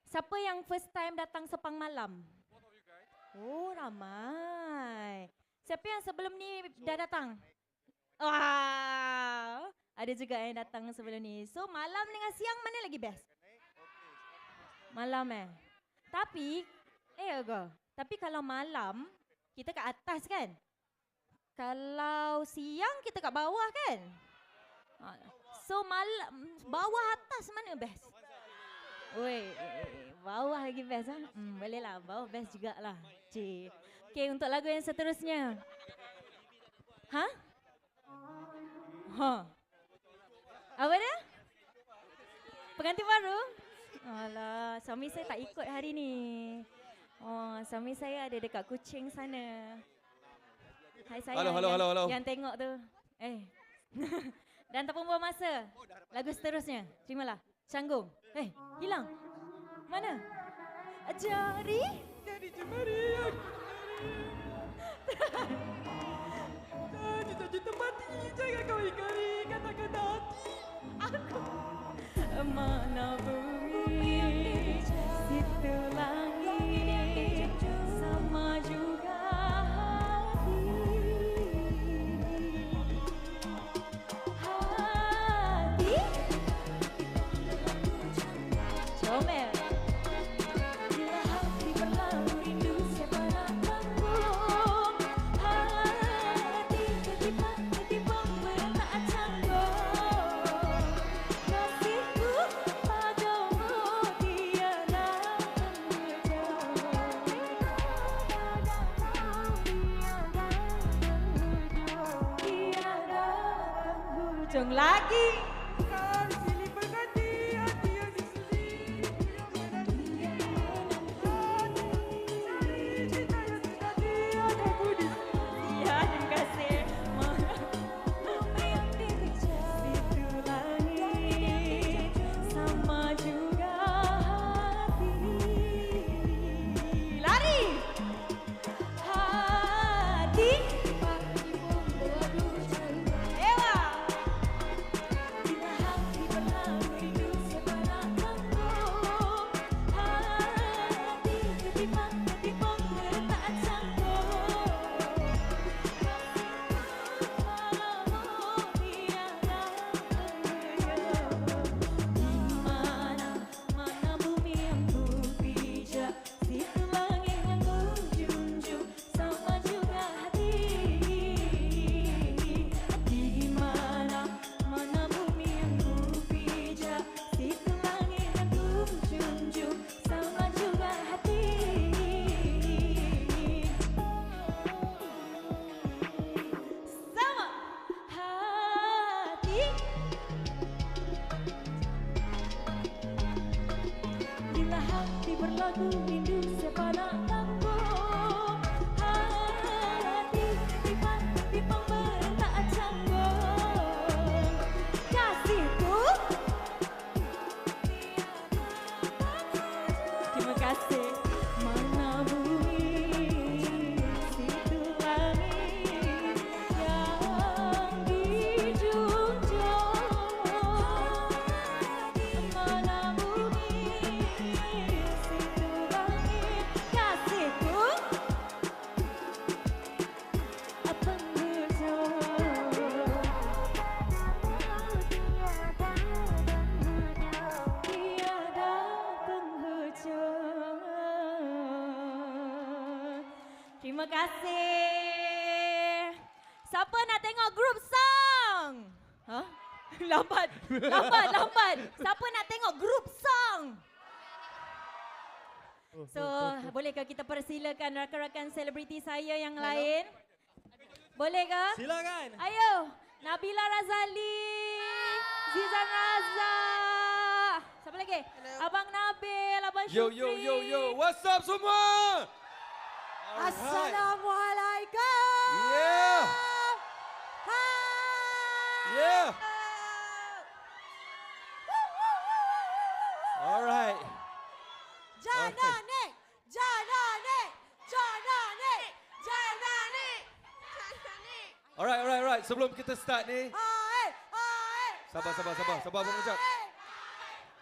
Siapa yang first time datang Sepang malam? Oh, ramai. Siapa yang sebelum ni dah datang? Wah, ada juga yang datang sebelum ni. So, malam dengan siang mana lagi best? Malam Tapi, tapi kalau malam, kita kat atas kan? Kalau siang, kita kat bawah kan? So, malam, bawah atas mana best? Oi, bawah lagi best ah. Boleh lah, bawah best jugalah. Cik. Okay, untuk lagu yang seterusnya. Ha? Apa dia? Pengantin baru? Alah, suami saya tak ikut hari ni. Oh, suami saya ada dekat Kuching sana. Hai saya halo. Yang tengok tu. Dan tak buang masa. Lagu seterusnya. Terimalah. Canggung. Hilang. Mana? Jari jemari aku. Cita-cita mati. Jangan kau ingkari kata-kata hati. Aku. Mana bumi, situ langit, sama juga hati. Comel. Bila hati berlalu rindu, siapa nak tanggung? Hati ketipa tak canggung. Kasihku padamu tiada penghujung lagi. berlagu rindu siapa nak tanggung. Hati timbang tak canggung. Kasihku, terima kasih. Mana bumi, situ langit yang di Terima kasih. Siapa nak tengok group song? Huh? Lambat. Siapa nak tengok group song? So, bolehkah kita persilakan rakan-rakan selebriti saya yang lain? Boleh ke? Silakan. Ayo, Nabila Razali, Zizan Raza. Siapa lagi? Abang Nabil, Abang Syukri. Yo. What's up semua? Assalamualaikum. Yeah. Yeah. Alright. Jananik. Alright. Sebelum kita start ni. Sabar Abang Ujab.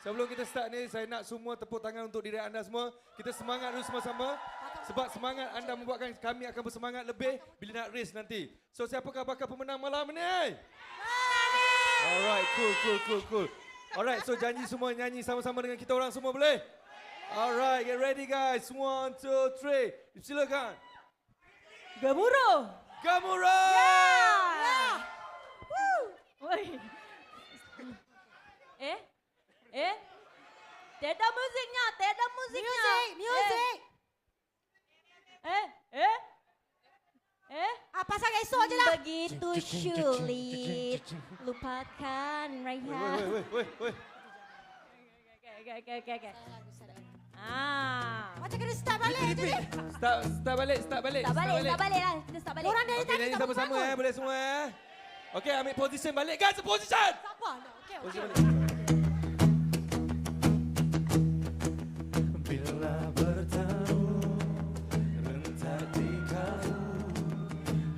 Sebelum kita start ni, saya nak semua tepuk tangan untuk diri anda semua. Kita semangat dulu sama-sama. Sebab semangat anda membuatkan kami akan bersemangat lebih bila nak race nanti. So, siapakah bakal pemenang malam ni? Alright, cool. Alright, so janji semua nyanyi sama-sama dengan kita orang semua, boleh? Alright, get ready guys. 1, 2, 3. Silakan. Gemuruh. Yeah. Woi. Tiada musiknya. Music. Pasang esok je lah. Begitu sulit. Lupakan Raihan. Wait. Okay. Macam kena start balik je ni. Start balik lah. Kita start balik. Orang dari tadi nyanyi tak sama-sama bangun. boleh semua Okay, ambil position balik guys, position. Siapa? Okay. Bila bertamu rentak di kalbu,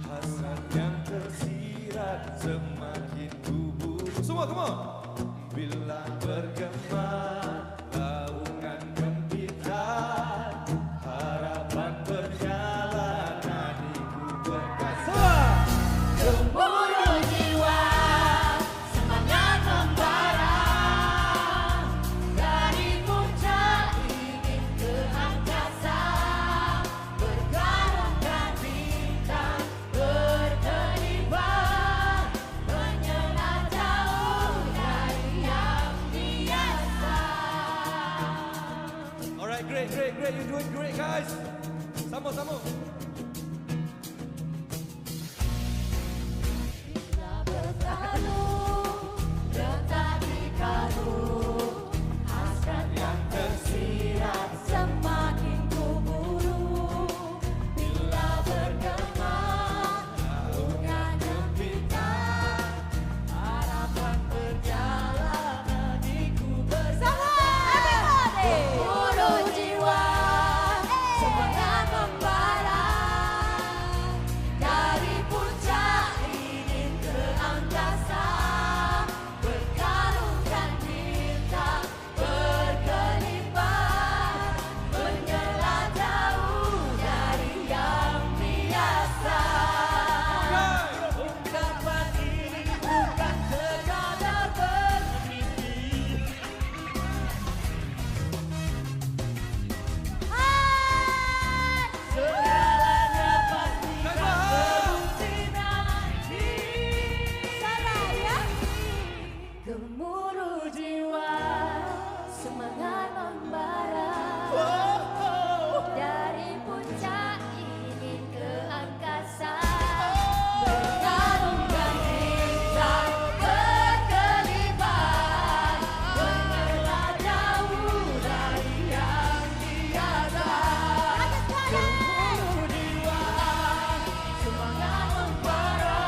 hasrat yang tersirat semakin kubur. Semua, come on. Bila bergema laungan gempitan, harapan berjalan nadiku berkasar. Gemuruh jiwa, semangat membara, dari puncak ingin ke angkasa, bergarungkan bintang berkelibat, menyelat jauh dari yang biasa. Alright, great. You're doing great, guys. Sama-sama. Bila bertaruh, rentak di kalbu, hasrat yang tersirat semakin kuburu. Bila bergema, laungan gempitan, harapan berjalan nadiku bersama. Gemuruh jiwa, semangat membara, dari puncak ingin ke angkasa, berkarungkan bintang berkelipat, menyelat jauh dari yang biasa. Ungkapan ini bukan sekadar bermimpi. Segalanya pasti terbukti nanti. Salah ya? Gemuruh jiwa, semangat membara, dari puncak ingin ke angkasa, bergarungkan bintang berkelipat, menyelat jauh dari yang biasa. Gemuruh jiwa, semangat membara,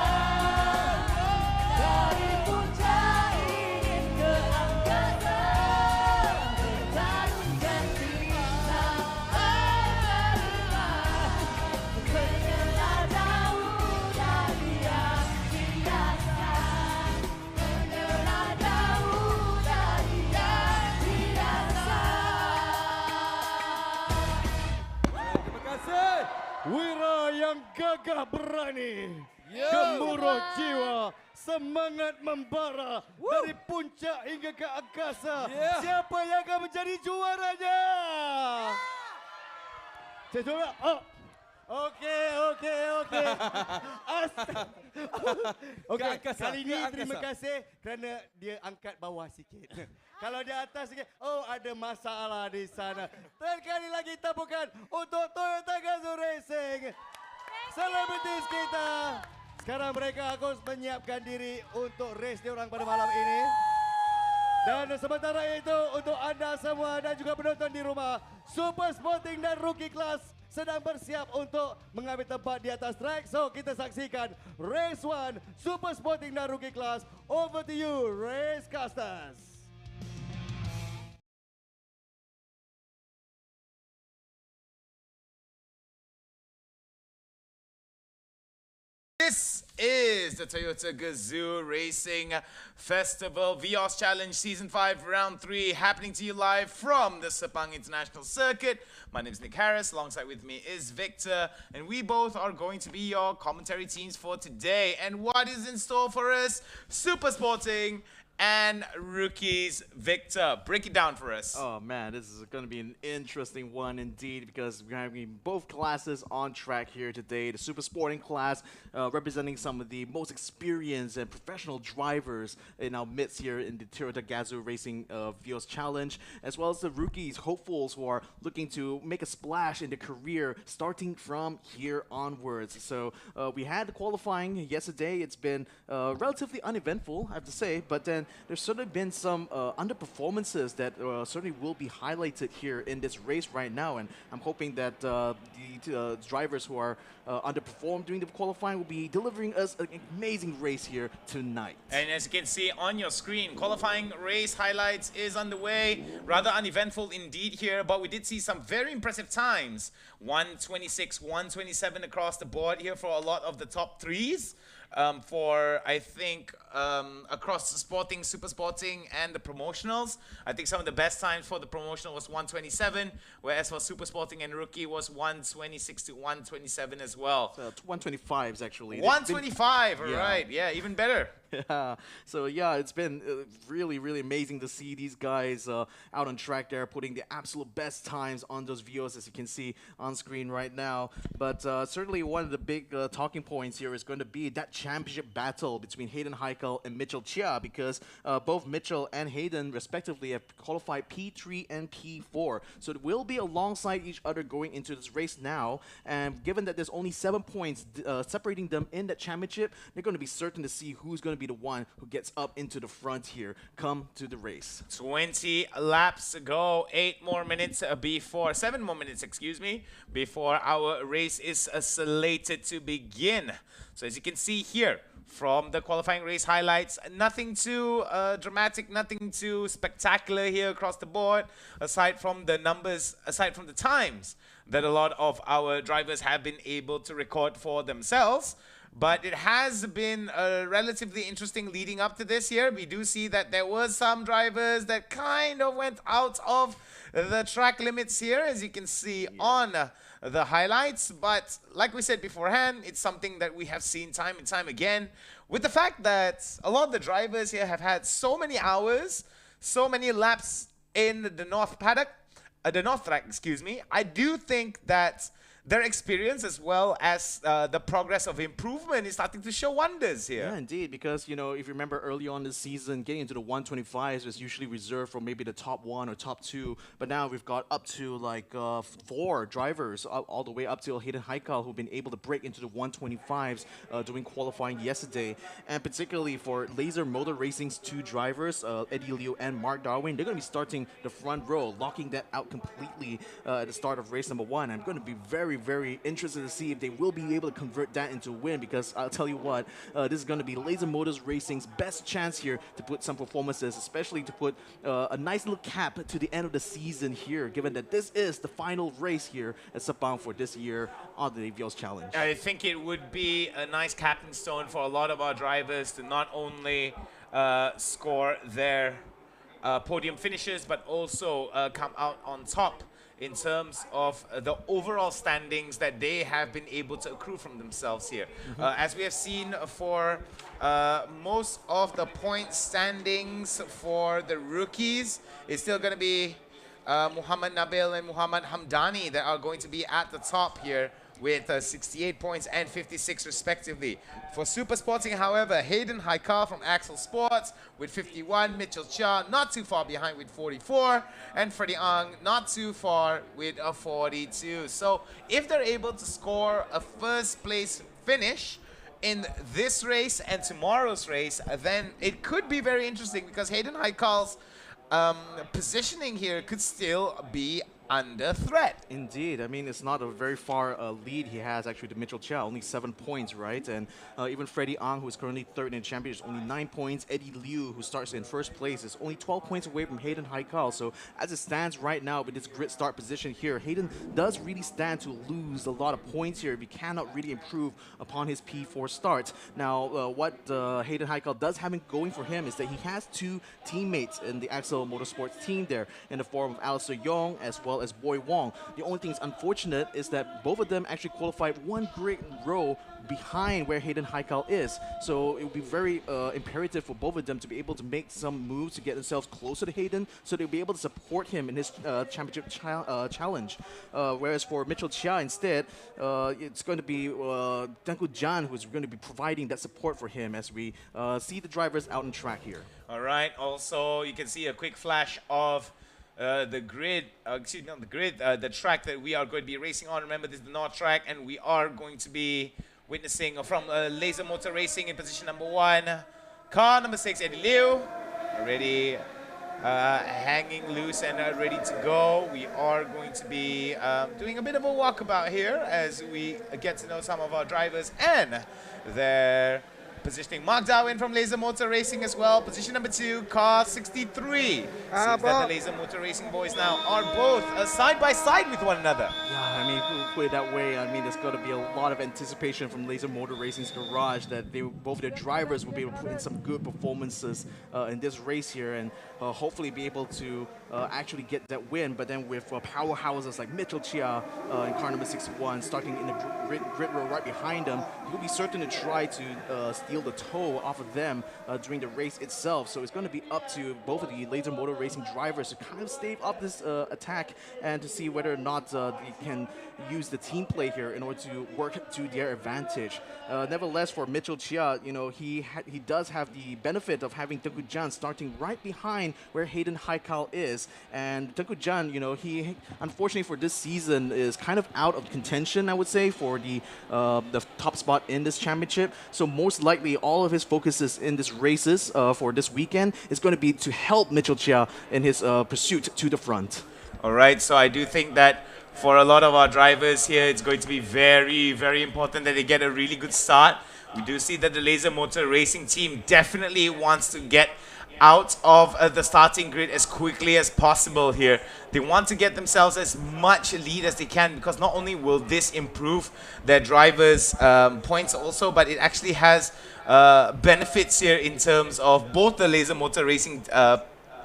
dari puncak ingin ke angkasa, bergarungkan bintang berkelipat, menyelat jauh dari yang biasa, menyelat jauh dari yang biasa. Terima kasih. Wira yang gagah berani, gemuruh jiwa, semangat membara, dari puncak hingga ke angkasa. Siapa yang akan menjadi juaranya? Saya tolak. Okey. Okey, kali ini terima kasih kerana dia angkat bawah sikit. Kalau di atas sikit, oh ada masalah di sana. Sekali lagi tepukan untuk Toyota Gazoo Racing. Celebrities kita. Sekarang mereka harus menyiapkan diri untuk race diorang pada malam ini. Dan sementara itu untuk anda semua dan juga penonton di rumah, Super Sporting dan Rookie Class sedang bersiap untuk mengambil tempat di atas track. So kita saksikan Race 1 Super Sporting dan Rookie Class. Over to you, Racecasters. This is the Toyota Gazoo Racing Festival Vios Challenge Season 5 Round 3 happening to you live from the Sepang International Circuit. My name is Nick Harris, alongside with me is Victor, and we both are going to be your commentary teams for today. And what is in store for us? Super Sporting and Rookies. Victor, break it down for us. Oh man, this is going to be an interesting one indeed, because we're having both classes on track here today. The Super Sporting class representing some of the most experienced and professional drivers in our midst here in the Toyota Gazoo Racing Vios Challenge, as well as the rookies, hopefuls who are looking to make a splash in their career starting from here onwards. So we had the qualifying yesterday. It's been relatively uneventful, I have to say, but then there's certainly been some underperformances that certainly will be highlighted here in this race right now, and I'm hoping that the drivers who are underperformed during the qualifying will be delivering us an amazing race here tonight. And as you can see on your screen, qualifying race highlights is underway. Rather uneventful indeed here, but we did see some very impressive times. 1:26, 1:27 across the board here for a lot of the top threes. For, I think, across the Sporting, Super Sporting, and the promotionals. I think some of the best times for the promotional was 1:27, whereas for Super Sporting and Rookie was 1:26 to 1:27 as well. 125s actually. 125, right, yeah, even better. Yeah, so yeah, it's been really, really amazing to see these guys out on track there, putting the absolute best times on those Vios, as you can see on screen right now. But certainly one of the big talking points here is going to be that championship battle between Hayden Heikel and Mitchell Chia, because both Mitchell and Hayden respectively have qualified P3 and P4. So it will be alongside each other going into this race now, and given that there's only 7 points separating them in that championship, they're going to be certain to see who's going to be the one who gets up into the front here come to the race. 20 laps to go, 7 more minutes, excuse me, before our race is slated to begin. So as you can see here from the qualifying race highlights, nothing too dramatic, nothing too spectacular here across the board, aside from the numbers, aside from the times that a lot of our drivers have been able to record for themselves. But it has been relatively interesting leading up to this year. We do see that there were some drivers that kind of went out of the track limits here, as you can see on the highlights. But like we said beforehand, it's something that we have seen time and time again, with the fact that a lot of the drivers here have had so many hours, so many laps in the North paddock, the North track, excuse me. I do think that their experience, as well as the progress of improvement, is starting to show wonders here. Yeah, indeed, because, you know, if you remember early on this season, getting into the 125s was usually reserved for maybe the top 1 or top 2, but now we've got up to like 4 drivers, all the way up to Hayden Heikel, who've been able to break into the 125s during qualifying yesterday. And particularly for Laser Motor Racing's 2 drivers, Eddie Liu and Mark Darwin, they're going to be starting the front row, locking that out completely at the start of race number 1. I'm going to be very interested to see if they will be able to convert that into a win, because I'll tell you what, this is going to be Laser Motors Racing's best chance here to put some performances, especially to put a nice little cap to the end of the season here, given that this is the final race here at Sepang for this year on the Vios Challenge. I think it would be a nice capping stone for a lot of our drivers to not only score their podium finishes, but also come out on top in terms of the overall standings that they have been able to accrue from themselves here. As we have seen for most of the point standings for the rookies, it's still going to be Muhammad Nabil and Muhammad Hamdani that are going to be at the top here with 68 points and 56 respectively. For Super Sporting, however, Hayden Haikal from Axel Sports with 51, Mitchell Chia not too far behind with 44, and Freddie Ang not too far with a 42. So if they're able to score a first place finish in this race and tomorrow's race, then it could be very interesting because Hayden Haikal's positioning here could still be under threat. Indeed. I mean, it's not a very far lead he has actually to Mitchell Chia, only 7 points, right? And even Freddie Ang, who is currently third in the championship, is only 9 points. Eddie Liu, who starts in first place, is only 12 points away from Hayden Haikal. So as it stands right now with this grid start position here, Hayden does really stand to lose a lot of points here if he cannot really improve upon his P4 start. Now, what Hayden Haikal does have going for him is that he has 2 teammates in the Axel Motorsports team there in the form of Alistair Yong as well as Boy Wong. The only thing that's unfortunate is that both of them actually qualified 1 grid row behind where Hayden Haikal is. So it would be very imperative for both of them to be able to make some moves to get themselves closer to Hayden so they'll be able to support him in his championship challenge. Whereas for Mitchell Chia instead, it's going to be Tengku Jan who's going to be providing that support for him as we see the drivers out on track here. All right. Also, you can see a quick flash of the grid, excuse me, not the grid, the track that we are going to be racing on. Remember, this is the North track, and we are going to be witnessing from Laser Motor Racing in position number 1. Car number 6, Eddie Liu, already hanging loose and ready to go. We are going to be doing a bit of a walkabout here as we get to know some of our drivers and their positioning. Mark Darwin from Laser Motor Racing as well. Position number 2, car 63. Seems that the Laser Motor Racing boys now are both side by side with one another. Yeah, I mean, if we put it that way, I mean, there's got to be a lot of anticipation from Laser Motor Racing's garage that both their drivers will be able to put in some good performances in this race here and hopefully be able to actually get that win. But then with powerhouses like Mitchell Chia in car number 61 starting in the grid row right behind them, he'll be certain to try to steal the toe off of them during the race itself. So it's going to be up to both of the Laser Motor Racing drivers to kind of stave up this attack and to see whether or not they can use the team play here in order to work to their advantage. Nevertheless, for Mitchell Chia, you know, he does have the benefit of having Tengku Jan starting right behind where Hayden Haikal is. And Tengku Jan, you know, he unfortunately for this season is kind of out of contention, I would say, for the top spot in this championship. So most likely all of his focuses in this races for this weekend is going to be to help Mitchell Chia in his pursuit to the front. All right, so I do think that for a lot of our drivers here, it's going to be very, very important that they get a really good start. We do see that the Laser Motor Racing team definitely wants to get out of the starting grid as quickly as possible here. They want to get themselves as much lead as they can because not only will this improve their drivers' points also, but it actually has benefits here in terms of both the Laser Motor Racing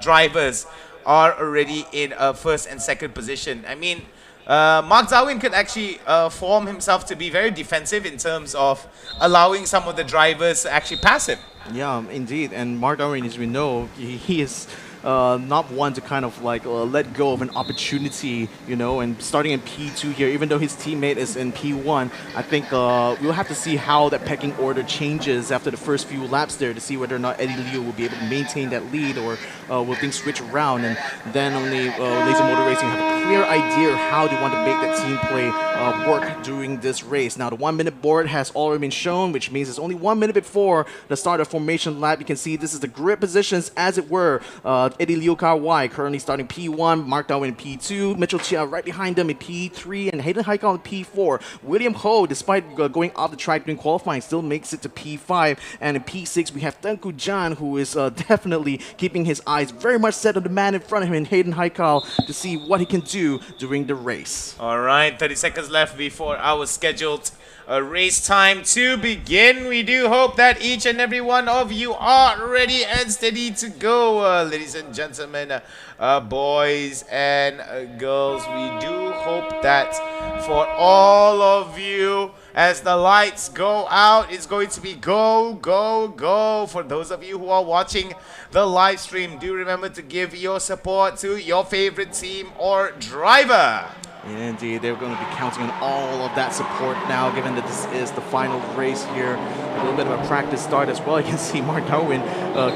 drivers are already in first and second position. I mean, Mark Darwin could actually form himself to be very defensive in terms of allowing some of the drivers to actually pass him. Yeah, indeed. And Mark Darwin, as we know, he is not one to kind of like let go of an opportunity, you know, and starting in P2 here, even though his teammate is in P1, I think we'll have to see how that pecking order changes after the first few laps there to see whether or not Eddie Liu will be able to maintain that lead or will things switch around, and then only Laser Motor Racing have a clear idea of how they want to make that team play work during this race. Now the 1 minute board has already been shown, which means it's only 1 minute before the start of formation lap. You can see this is the grid positions as it were. Eddie Liu Car Y currently starting P1, Mark Darwin in P2, Mitchell Chia right behind them in P3, and Hayden Haikal in P4. William Ho, despite going off the track during qualifying, still makes it to P5, and in P6 we have Tengku Jan, who is definitely keeping his eyes very much set on the man in front of him, Hayden Haikal, to see what he can do during the race. All right, 30 seconds left before our scheduled race time to begin. We do hope that each and every one of you are ready and steady to go, ladies and gentlemen, boys and girls. We do hope that for all of you As the lights go out, it's going to be go, go, go. For those of you who are watching the live stream, do remember to give your support to your favorite team or driver. Indeed, they're going to be counting on all of that support now, given that this is the final race here. A little bit of a practice start as well. You can see Mark Darwin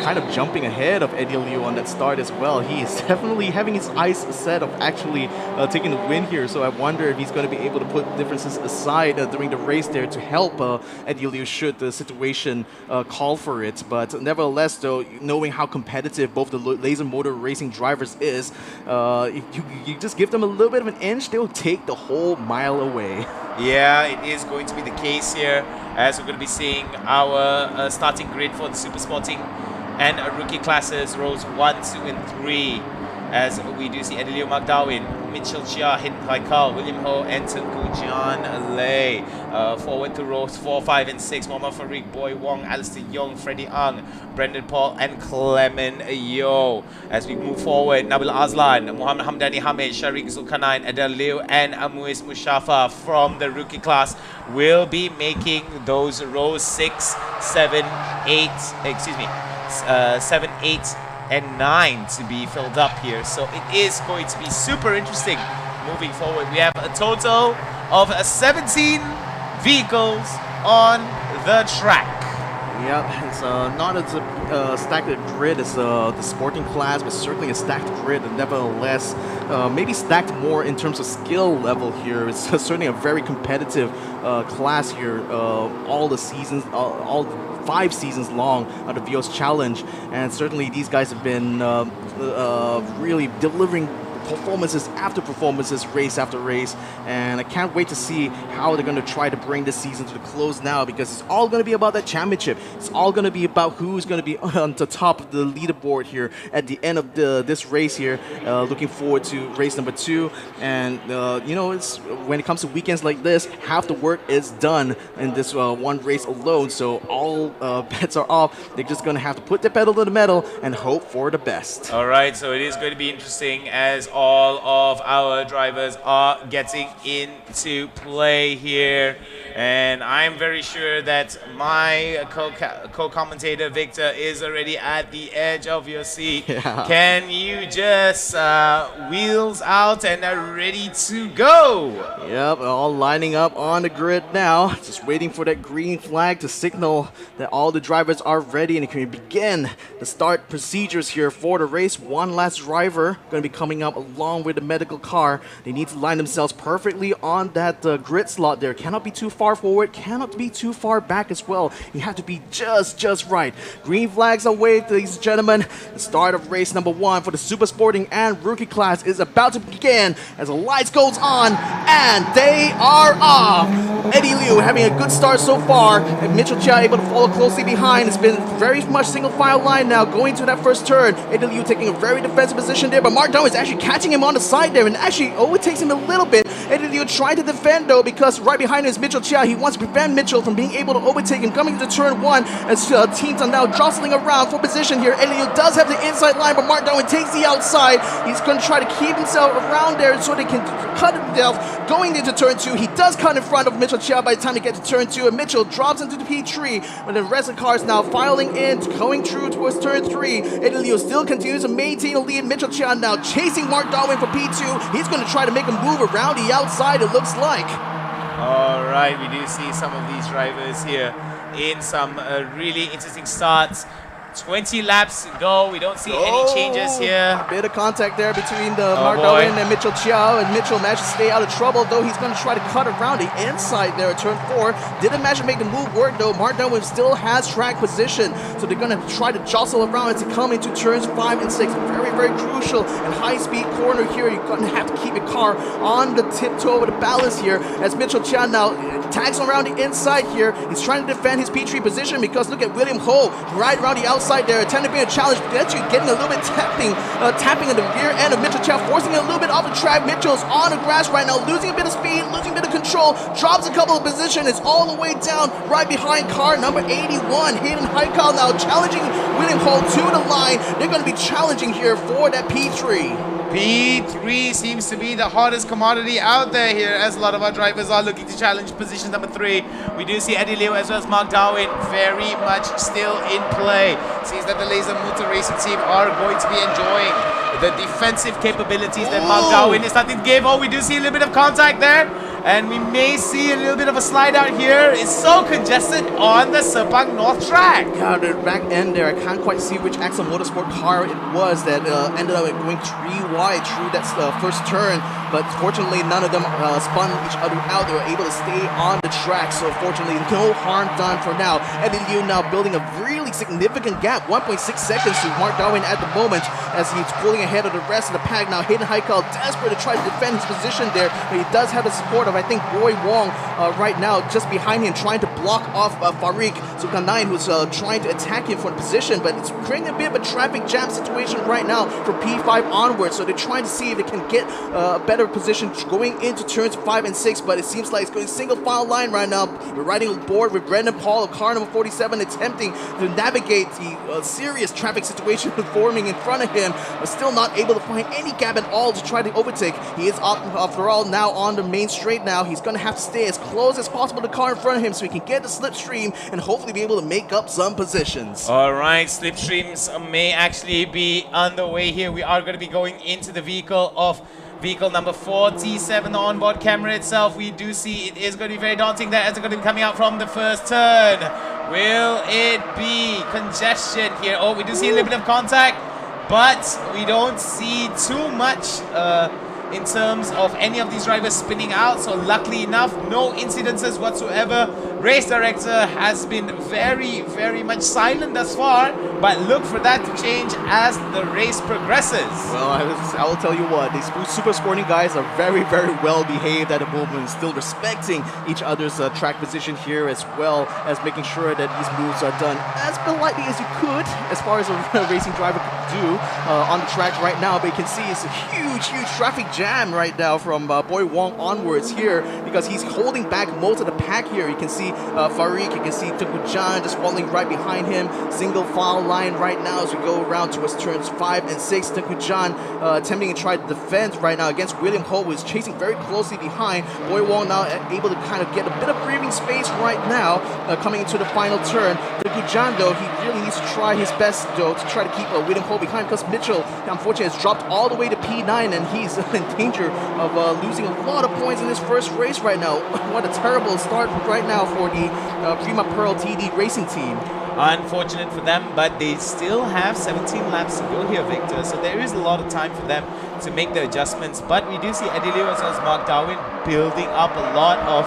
kind of jumping ahead of Eddie Liu on that start as well. He is definitely having his eyes set of actually taking the win here. So I wonder if he's going to be able to put differences aside during the race there to help Eddie Liu should the situation call for it. But nevertheless, though, knowing how competitive both the laser motor racing drivers is, you just give them a little bit of an inch, they'll take the whole mile away. Yeah, it is going to be the case here, as we're going to be seeing our starting grid for the Super Sporting and rookie classes, rows 1, 2, and 3. As we do see Eddie Liu, Mark Darwin, Mitchell Chia, Hin Paikal, William Ho, and Tengku John Lay. Forward to rows 4, 5, and 6. Muhammad Farid, Boy Wong, Alistair Yong, Freddie Ang, Brendan Paul, and Clement Yo. As we move forward, Nabila Azlan, Muhammad Hamdani Hamid, Sharik Zulkarnain, Adel Liu, and Amuis Mushafa from the rookie class will be making those rows 6, 7, 8, 7, 8, and 9 to be filled up here. So it is going to be super interesting moving forward. We have a total of 17 vehicles on the track. Yep, it's not as a stacked grid as the sporting class, but certainly a stacked grid, and nevertheless, maybe stacked more in terms of skill level here. It's certainly a very competitive class here. All the seasons, all 5 seasons long of the Vios Challenge, and certainly these guys have been really delivering performances after performances, race after race, and I can't wait to see how they're going to try to bring this season to the close now, because it's all going to be about that championship. It's all going to be about who's going to be on the top of the leaderboard here at the end of this race here. Looking forward to race number 2, and you know, it's when it comes to weekends like this, half the work is done in this one race alone, so all bets are off. They're just going to have to put their pedal to the metal and hope for the best. All right, so it is going to be interesting as all of our drivers are getting into play here. And I'm very sure that my co-commentator Victor is already at the edge of your seat. Yeah. Can you just wheels out and are ready to go? Yep, all lining up on the grid now. Just waiting for that green flag to signal that all the drivers are ready and can begin the start procedures here for the race. One last driver going to be coming up along with the medical car. They need to line themselves perfectly on that grid slot there. Cannot be too far forward, cannot be too far back as well. You have to be just right. Green flags away, ladies and gentlemen. The start of race number 1 for the Super Sporting and Rookie class is about to begin as the lights goes on and they are off. Eddie Liu having a good start so far, and Mitchell Chia able to follow closely behind. It's been very much single file line now going to that first turn. Eddie Liu taking a very defensive position there, but Mark Darwin is actually catching him on the side there and actually overtakes him a little bit. Eddie Liu trying to defend though, because right behind him is Mitchell Chia. He wants to prevent Mitchell from being able to overtake him coming into turn 1 as teams are now jostling around for position here. Eddie Liu does have the inside line, but Mark Darwin takes the outside. He's going to try to keep himself around there so they can cut himself going into turn 2. He does cut in front of Mitchell Chia by the time he gets to turn 2, and Mitchell drops into the P3, but the rest of the cars now filing in, going through towards turn 3. Eddie Liu still continues to maintain a lead. Mitchell Chia now chasing Mark Darwin for P2. He's going to try to make him move around the outside, it looks like. All right, we do see some of these drivers here in some really interesting starts. 20 laps to go. We don't see any changes here. A bit of contact there between the Mark Darwin and Mitchell Chia, and Mitchell managed to stay out of trouble, though he's going to try to cut around the inside there at turn 4. Didn't manage to make the move work, though. Mark Darwin still has track position, so they're going to try to jostle around as they come into turns 5 and 6. Very crucial and high-speed corner here. You're going to have to keep your car on the tiptoe with the balance here as Mitchell Chia now tags around the inside here. He's trying to defend his P3 position because look at William Ho right around the outside there, attempting to be a challenge, but actually getting a little bit tapping in the rear end of Mitchell Chia, forcing it a little bit off the track. Mitchell's on the grass right now, losing a bit of speed, losing a bit of control, drops a couple of positions, is all the way down right behind car number 81. Hayden Haikal now challenging William Ho to the line. They're going to be challenging here for that P3. P3 seems to be the hottest commodity out there here, as a lot of our drivers are looking to challenge position number 3. We do see Eddie Liu as well as Mark Darwin very much still in play. Seems that the Laser Motor Racing team are going to be enjoying the defensive capabilities that Mark Darwin is starting to give. Oh, we do see a little bit of contact there. And we may see a little bit of a slide out here. It's so congested on the Sepang North track. Yeah, the back end there, I can't quite see which Axel Motorsport car it was that ended up going 3 wide through that first turn. But fortunately, none of them spun each other out. They were able to stay on the track. So fortunately, no harm done for now. Eddie Liu now building a really significant gap, 1.6 seconds to Mark Darwin at the moment as he's pulling ahead of the rest of the pack. Now Hayden Haikal desperate to try to defend his position there, but he does have the support of, I think, Boy Wong right now just behind him, trying to block off Farik Zulkarnain, who's trying to attack him for the position, but it's creating a bit of a traffic jam situation right now from P5 onwards. So they're trying to see if they can get a better position going into turns 5 and 6, but it seems like it's going single file line right now. We're riding on board with Brendan Paul of car number 47, attempting to navigate the serious traffic situation forming in front of him, but still not able to find any gap at all to try to overtake. He is, after all, now on the main straight now. He's going to have to stay as close as possible to the car in front of him so he can get the slipstream and hopefully be able to make up some positions. All right, slipstreams may actually be underway here. We are going to be going into the vehicle of vehicle number 47, the onboard camera itself. We do see it is going to be very daunting there as it's going to be coming out from the first turn. Will it be congestion here? Oh, we do see a little bit of contact, but we don't see too much in terms of any of these drivers spinning out. So luckily enough, no incidences whatsoever. Race director has been very, very much silent thus far, but look for that to change as the race progresses. Well, I will tell you what, these super sporting guys are very, very well behaved at the moment, still respecting each other's track position here, as well as making sure that these moves are done as politely as you could, as far as a racing driver could do on the track right now. But you can see it's a huge, huge traffic jam right now from Boy Wong onwards here, because he's holding back most of the pack here. You can see Farik, you can see Tengku Jan just falling right behind him. Single file line right now as we go around towards turns 5 and 6. Tengku Jan attempting to try to defend right now against William Ho, who is chasing very closely behind. Boy Wong now able to kind of get a bit of breathing space right now coming into the final turn. Tengku Jan, though, he really needs to try his best, though, to try to keep William Ho behind, because Mitchell, unfortunately, has dropped all the way to P9, and he's in danger of losing a lot of points in this first race right now. What a terrible start right now for the Prima Pearl TD racing team. Unfortunate for them, but they still have 17 laps to go here, Victor. So there is a lot of time for them to make the adjustments. But we do see Eddie Liu as well as Mark Darwin building up a lot of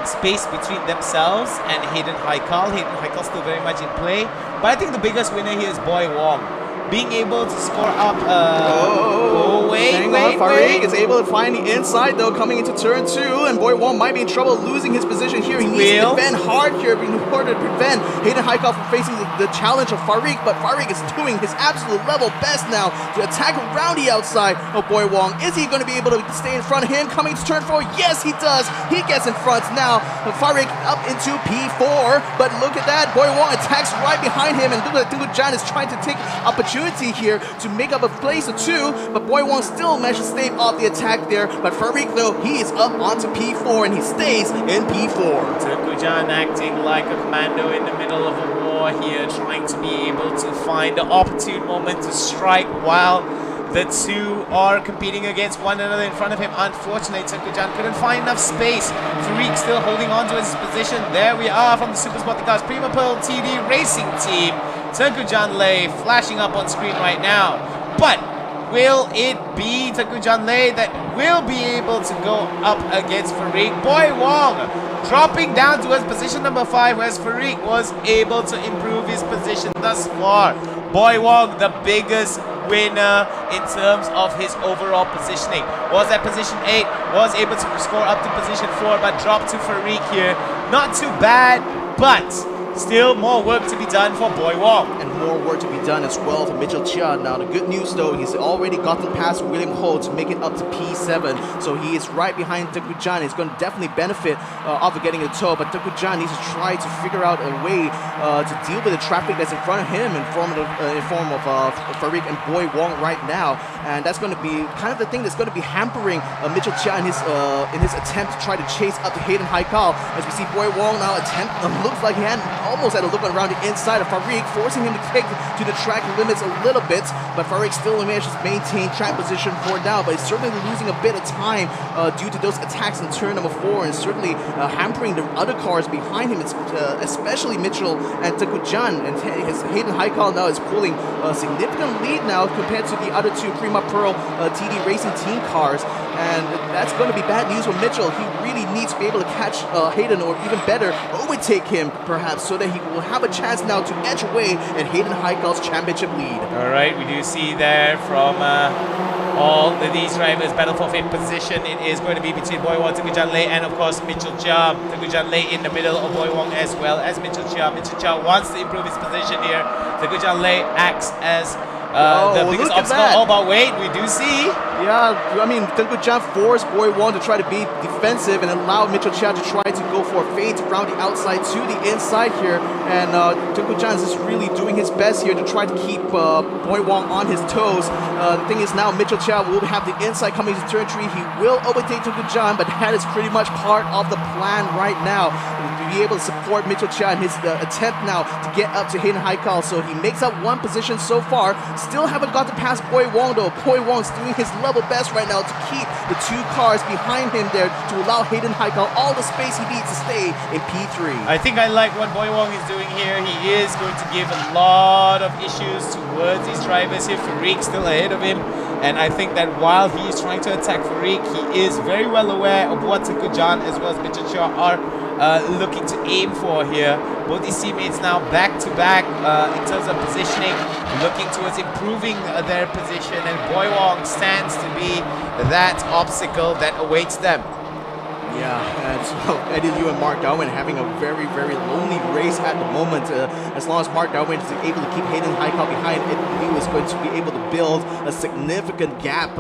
space between themselves and Hayden Haikal. Hayden Haikal still very much in play. But I think the biggest winner here is Boy Wong. Being able to score up. Farik is able to find the inside, though, coming into turn 2, and Boy Wong might be in trouble losing his position here. He needs to defend hard here in order to prevent Hayden Haikal from facing the challenge of Farik, but Farik is doing his absolute level best now to attack around the outside of Boy Wong. Is he going to be able to stay in front of him coming to turn 4? Yes, he does. He gets in front now. Farik up into P4, but look at that. Boy Wong attacks right behind him, and Tengku Jan is trying to take opportunity here to make up a place or 2, but Boy Wong still managed to stave off the attack there. But Farik, though, he is up onto P4 and he stays in P4. Tengku Jan acting like a commando in the middle of a war here, trying to be able to find the opportune moment to strike while the two are competing against one another in front of him. Unfortunately, Tengku Jan couldn't find enough space. Farik still holding on to his position. There we are from the Super Sporting Cars Prima Pearl TD Racing Team. Tengku Jan Lei flashing up on screen right now. But will it be Tengku Jan Lei that will be able to go up against Farik? Boy Wong dropping down to his position number 5, whereas Farik was able to improve his position thus far. Boy Wong, the biggest winner in terms of his overall positioning. Was at position 8, was able to score up to position 4, but dropped to Farik here. Not too bad, but still more work to be done for Boy Wong. And more work to be done as well for Mitchell Chia. Now the good news though, he's already gotten past William Ho to make it up to P7. So he is right behind Tengku Jan. He's going to definitely benefit off of getting a toe. But Tengku Jan needs to try to figure out a way to deal with the traffic that's in front of him in form of Farik and Boy Wong right now. And that's going to be kind of the thing that's going to be hampering Mitchell Chia in his attempt to try to chase up to Hayden Haikal. As we see Boy Wong now looks like he almost had a look around the inside of Farik, forcing him to take to the track limits a little bit, but Farik still manages to maintain track position for now, but he's certainly losing a bit of time due to those attacks in turn number 4, and certainly hampering the other cars behind him, especially Mitchell and Tengku Jan, and his Hayden Haikal now is pulling a significant lead now compared to the other two Prima Pearl TD Racing Team cars, and that's going to be bad news for Mitchell. He really needs to be able to catch Hayden, or even better, overtake him perhaps, so that he will have a chance now to edge away at Hayden Haikal's championship lead. All right, we do see there from all these drivers battle for 5th position. It is going to be between Boy Wong, Tengku Jan Lei, and of course Mitchell Chia. Tengku Jan Lei in the middle of Boy Wong as well as Mitchell Chia. Mitchell Chia wants to improve his position here. Tengku Jan Lei acts as the biggest obstacle. All about weight, we do see. Yeah, I mean, Tengku Jan forced Boy Wong to try to be defensive and allow Mitchell Chia to try to go for a fade around the outside to the inside here. And Tengku Jan is really doing his best here to try to keep Boy Wong on his toes. The thing is now Mitchell Chia will have the inside coming to turn 3. He will overtake Tengku Jan, but that is pretty much part of the plan right now. To be able to support Mitchell Chia in his attempt now to get up to Hayden Haikal. So he makes up 1 position so far. Still haven't got to pass Boy Wong though. Boy Wong's doing his level best right now to keep the 2 cars behind him there to allow Hayden Haikal all the space he needs to stay in P3. I think I like what Boy Wong is doing here. He is going to give a lot of issues towards these drivers here. Farik still ahead of him. And I think that while he is trying to attack Farik, he is very well aware of what Tengku Jan as well as Mitchell Chia are looking to aim for here. Both these teammates now back to back in terms of positioning, looking towards improving their position, and Boy Wong stands to be that obstacle that awaits them. Yeah, and so Eddie Liu and Mark Darwin having a very, very lonely race at the moment. As long as Mark Darwin is able to keep Hayden Haikal behind, Eddie Liu is going to be able to build a significant gap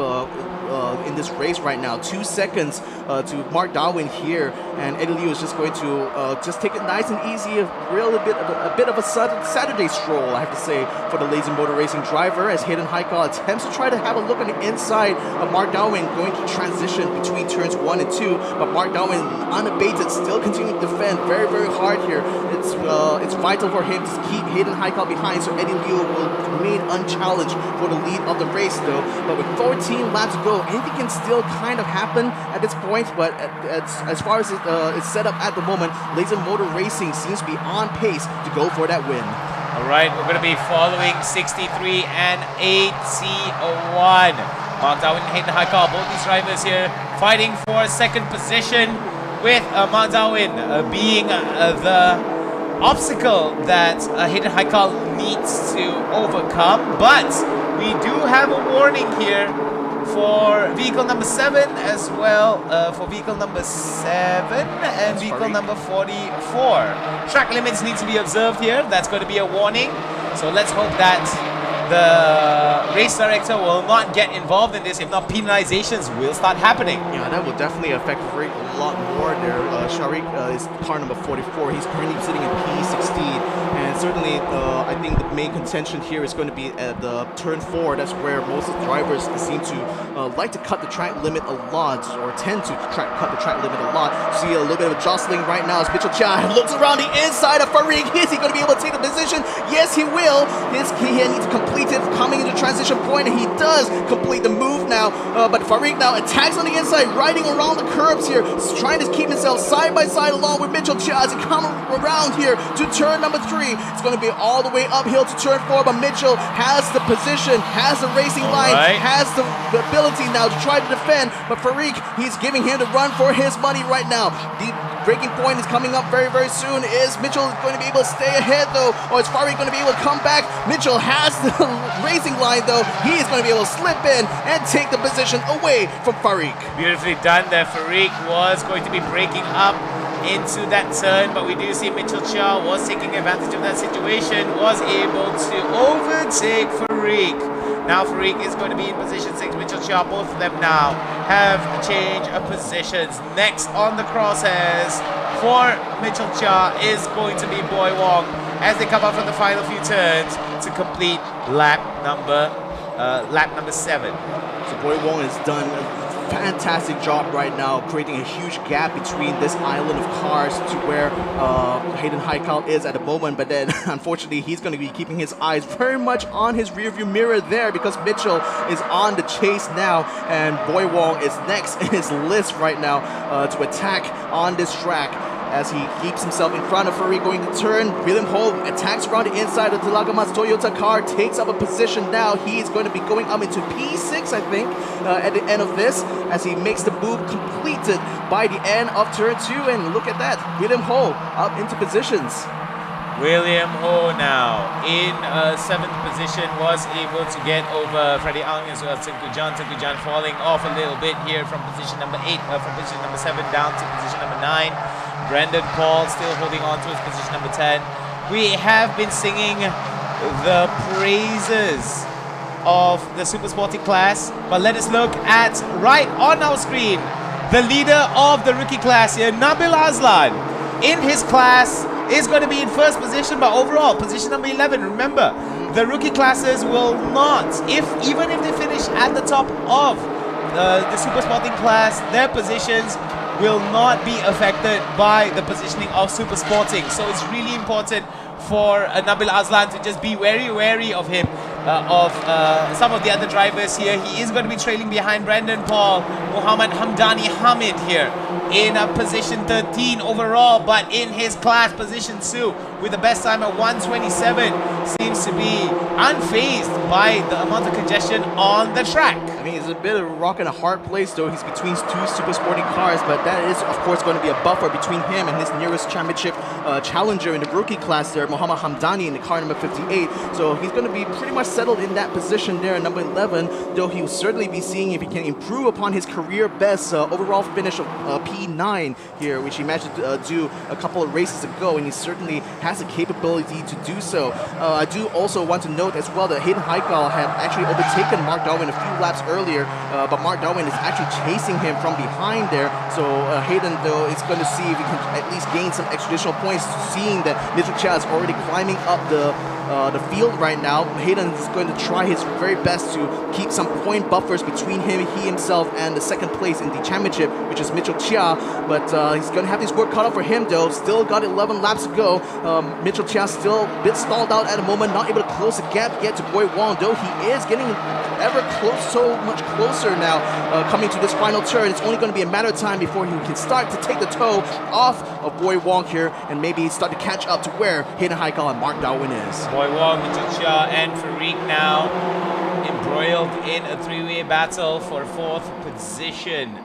in this race right now. 2 seconds to Mark Darwin here, and Eddie Liu is just going to just take it nice and easy, a bit of a Saturday stroll, I have to say, for the Lazy Motor Racing driver, as Hayden Haikal attempts to try to have a look on the inside of Mark Darwin, going to transition between turns 1 and 2, but Mark Darwin unabated, still continuing to defend very, very hard here. It's vital for him to keep Hayden Haikal behind, so Eddie Liu will remain unchallenged for the lead of the race though. But with 14 laps to go, anything can still kind of happen at this point, but as far as it's set up at the moment, Laser Motor Racing seems to be on pace to go for that win. All right, we're going to be following 63 and 81. Mark Darwin and Hayden Haikal, both these drivers here fighting for 2nd position, with Mark Darwin being the obstacle that Hayden Haikal needs to overcome. But we do have a warning here for vehicle number 7 as well, for vehicle number 7 and vehicle number 44. Track limits need to be observed here. That's going to be a warning. So let's hope that the race director will not get involved in this. If not, penalizations will start happening. Yeah, that will definitely affect Farik a lot more there. Sharik is car number 44. He's currently sitting in P16. And certainly, I think the main contention here is going to be at the turn 4. That's where most of the drivers seem to like to cut the track limit a lot, or tend to cut the track limit a lot. See a little bit of a jostling right now as Mitchell Chia looks around the inside of Farik. Is he going to be able to take the position? Yes, he will. He needs to complete it coming into transition point, and he does complete the move now. But Farik now attacks on the inside, riding around the curbs here, trying to keep himself side by side along with Mitchell Chia as he comes around here to turn number 3. It's going to be all the way uphill to turn 4, but Mitchell has the position, has the racing line, has the ability now to try to defend. But Farik, he's giving him the run for his money right now. The breaking point is coming up very, very soon. Is Mitchell going to be able to stay ahead though, or is Farik going to be able to come back? Mitchell has the racing line though. He is going to be able to slip in and take the position away from Farik. Beautifully done there. Farik was going to be breaking up into that turn, but we do see Mitchell Chia was taking advantage of that situation, was able to overtake Farik. Now Farik is going to be in position 6, Mitchell Chia, both of them now have a change of positions. Next on the crosshairs for Mitchell Chia is going to be Boy Wong as they come up from the final few turns to complete lap number 7. So Boy Wong has done a fantastic job right now, creating a huge gap between this island of cars to where Hayden Haikal is at the moment. But then, unfortunately, he's going to be keeping his eyes very much on his rearview mirror there because Mitchell is on the chase now, and Boy Wong is next in his list right now to attack on this track. As he keeps himself in front of Farik going to turn. William Ho attacks around the inside of the Lagamas Toyota car, takes up a position now. He is going to be going up into P6, I think, at the end of this, as he makes the move completed by the end of turn 2. And look at that, William Ho up into positions. William Ho now in 7th position was able to get over Freddie Ang as well as Tengku Jan. Tengku Jan falling off a little bit here from position number 8, from position number 7 down to position number 9. Brendan Paul still holding on to his position number 10. We have been singing the praises of the super sporting class, but let us look at right on our screen the leader of the rookie class here, Nabila Azlan. In his class is going to be in 1st position, but overall position number 11. Remember, the rookie classes will not, even if they finish at the top of the super sporting class, their positions will not be affected by the positioning of super sporting. So it's really important for Nabil Azlan to just be wary of him, of some of the other drivers here. He is going to be trailing behind Brandon Paul, Muhammad Hamdani Hamid here in position 13 overall, but in his class, position 2 with the best time at 1:27, seems to be unfazed by the amount of congestion on the track. I mean, it's a bit of a rock and a hard place, though. He's between 2 super sporting cars, but that is, of course, going to be a buffer between him and his nearest championship challenger in the rookie class there, Muhammad Hamdani, in the car number 58. So he's going to be pretty much settled in that position there at number 11, though he will certainly be seeing if he can improve upon his career best overall finish of P9 here, which he managed to do a couple of races ago, and he certainly has the capability to do so. I do also want to note as well that Hayden Haikal had actually overtaken Mark Darwin a few laps earlier, but Mark Darwin is actually chasing him from behind there. So Hayden, though, is going to see if he can at least gain some extra additional points, seeing that Mitchell Chia is already climbing up the field right now. Hayden is going to try his very best to keep some point buffers between he himself and the 2nd place in the championship, which is Mitchell Chia. But he's going to have his work cut out for him, though. Still got 11 laps to go. Mitchell Chia still a bit stalled out at the moment, not able to close the gap yet to Boy Wong, though he is getting ever close, so much closer now, coming to this final turn. It's only going to be a matter of time before he can start to take the toe off of Boy Wong here and maybe start to catch up to where Hayden Haikal and Mark Darwin is. Boy Wong, Mitchell Chia, and Farik now embroiled in a 3-way battle for 4th position.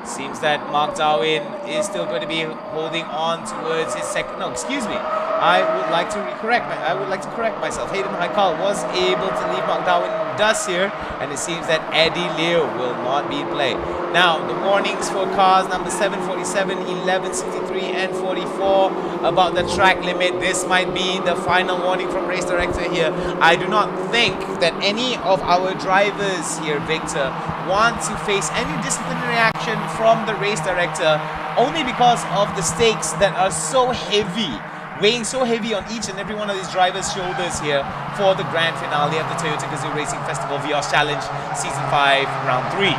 Seems that Mark Darwin is still going to be holding on towards his second. No, excuse me. I would like to correct myself. Hayden Haikal was able to leave Mark Darwin in dust here, and it seems that Eddie Liu will not be in play. Now, the warnings for cars number 7, 47, 11, 63, and 44 about the track limit. This might be the final warning from race director here. I do not think that any of our drivers here, Victor, want to face any disciplinary action from the race director, only because of the stakes that are so heavy, weighing so heavy on each and every one of these drivers' shoulders here for the grand finale of the Toyota Gazoo Racing Festival Vios Challenge Season 5, Round 3.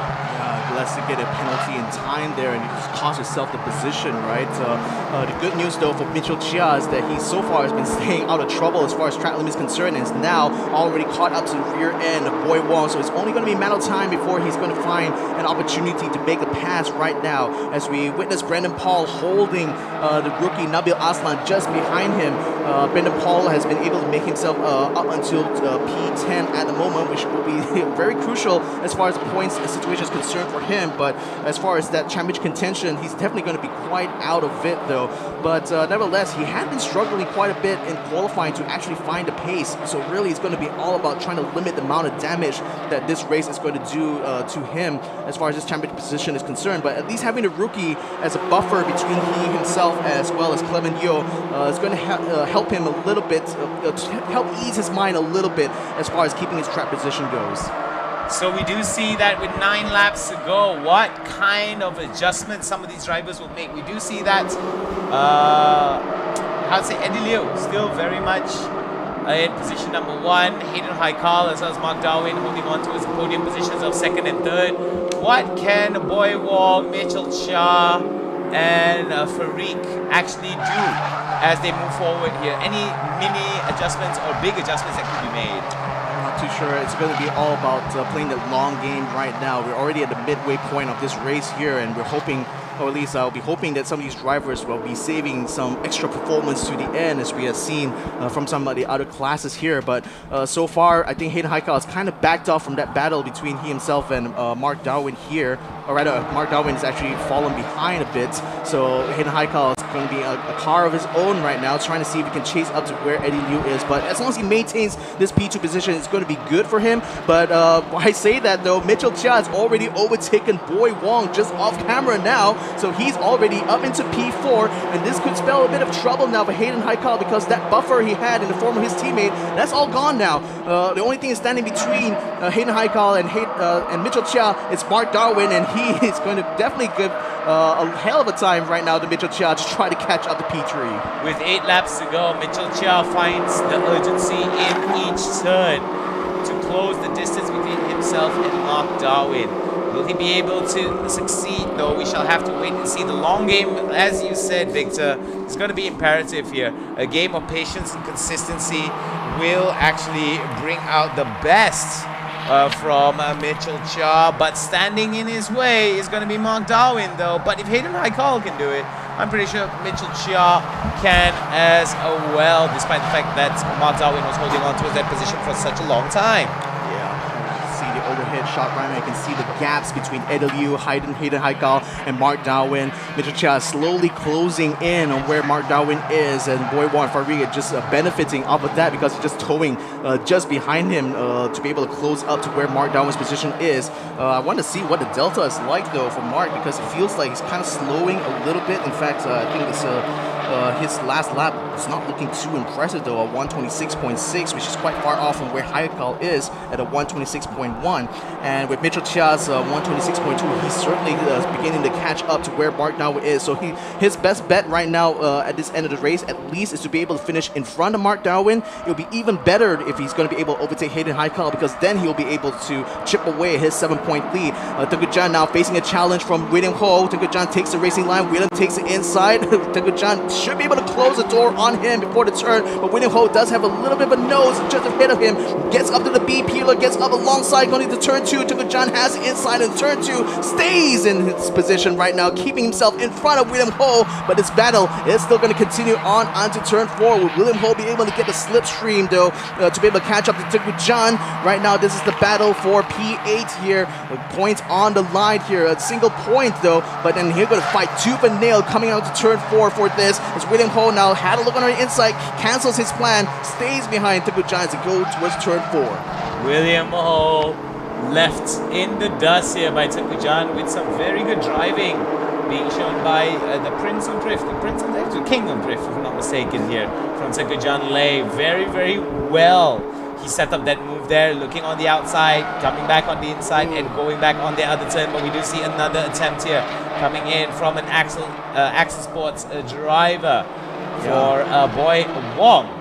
Blessed to get a penalty in time there, and you just cost yourself the position, right? The good news, though, for Mitchell Chia is that he so far has been staying out of trouble as far as track limit is concerned, and is now already caught up to the rear end of Boy Wong. So it's only going to be a matter of time before he's going to find an opportunity to make the pass right now, as we witness Brandon Paul holding the rookie Nabil Aslan just behind him. Brendan Paul has been able to make himself up until P10 at the moment, which will be very crucial as far as the points situation is concerned for him. But as far as that championship contention, he's definitely going to be quite out of it though. But nevertheless, he had been struggling quite a bit in qualifying to actually find the pace. So really, it's going to be all about trying to limit the amount of damage that this race is going to do to him as far as his championship position is concerned. But at least having the rookie as a buffer between he himself as well as Clement Yeo is going to help him a little bit, help ease his mind a little bit as far as keeping his track position goes. So we do see that with 9 laps to go, what kind of adjustments some of these drivers will make. We do see that, Eddie Liu still very much in position number 1. Hayden Haikal as well as Mark Darwin holding on to his podium positions of 2nd and 3rd. What can Boy Wong, Mitchell Chia, and Farik actually do as they move forward here? Any mini adjustments or big adjustments that could be made? I'm not too sure. It's going to be all about playing the long game right now. We're already at the midway point of this race here, and we're hoping, or at least I'll be hoping, that some of these drivers will be saving some extra performance to the end, as we have seen from some of the other classes here. But so far, I think Hayden Haikal has kind of backed off from that battle between he himself and Mark Darwin here. Or rather, Mark Darwin has actually fallen behind a bit. So Hayden Haikal is going to be a car of his own right now, trying to see if he can chase up to where Eddie Liu is. But as long as he maintains this P2 position, it's going to be good for him. But I say that though, Mitchell Chia has already overtaken Boy Wong just off camera now. So he's already up into P4, and this could spell a bit of trouble now for Hayden Haikal, because that buffer he had in the form of his teammate, that's all gone now. The only thing is standing between Hayden Haikal and Mitchell Chia is Mark Darwin, and he is going to definitely give a hell of a time right now to Mitchell Chia to try to catch up to P3. With 8 laps to go, Mitchell Chia finds the urgency in each turn to close the distance between himself and Mark Darwin. Will he be able to succeed though? We shall have to wait and see. The long game, as you said, Victor, is going to be imperative here. A game of patience and consistency will actually bring out the best from Mitchell Chia, but standing in his way is going to be Mark Darwin though. But if Hayden Haikal can do it, I'm pretty sure Mitchell Chia can as well, despite the fact that Mark Darwin was holding on to that position for such a long time. Overhead shot right now. You can see the gaps between Eddie Liu, Hayden Haikal, and Mark Darwin. Mitchell Chia slowly closing in on where Mark Darwin is, and Boy Wong Farid just benefiting off of that because he's just towing just behind him to be able to close up to where Mark Darwin's position is. I want to see what the delta is like though for Mark, because it feels like he's kind of slowing a little bit. In fact, I think it's his last lap is not looking too impressive though, a 126.6, which is quite far off from where Haikal is at a 126.1. And with Mitchell Chia's 126.2, he's certainly beginning to catch up to where Mark Darwin is. So his best bet right now at this end of the race, at least, is to be able to finish in front of Mark Darwin. It'll be even better if he's going to be able to overtake Hayden Haikal, because then he'll be able to chip away at his 7-point lead. Tengku Jan now facing a challenge from William Ho. Tengku Jan takes the racing line. William takes it inside. Tengku Jan should be able to close the door on him before the turn, but William Ho does have a little bit of a nose just ahead of him. Gets up to the B peeler, gets up alongside, going into turn 2. Tengku Jan has it inside, and turn 2 stays in his position right now, keeping himself in front of William Ho. But this battle is still going to continue on onto turn 4. Will William Ho be able to get the slipstream though to be able to catch up to Tengku Jan? Right now, this is the battle for P8 here. Points on the line here, a single point though. But then he's going to fight tooth and nail coming out to turn 4 for this. As William Ho now had a look on the inside, cancels his plan, stays behind Tengku Jan to go towards turn 4. William Ho left in the dust here by Tengku Jan with some very good driving being shown by the Prince of Drift, the King of Drift, if I'm not mistaken here, from Tengku Jan Lei. Very, very well. He set up that move there, looking on the outside, coming back on the inside, and going back on the other turn. But we do see another attempt here coming in from an Axel Sports driver for Boy Wong.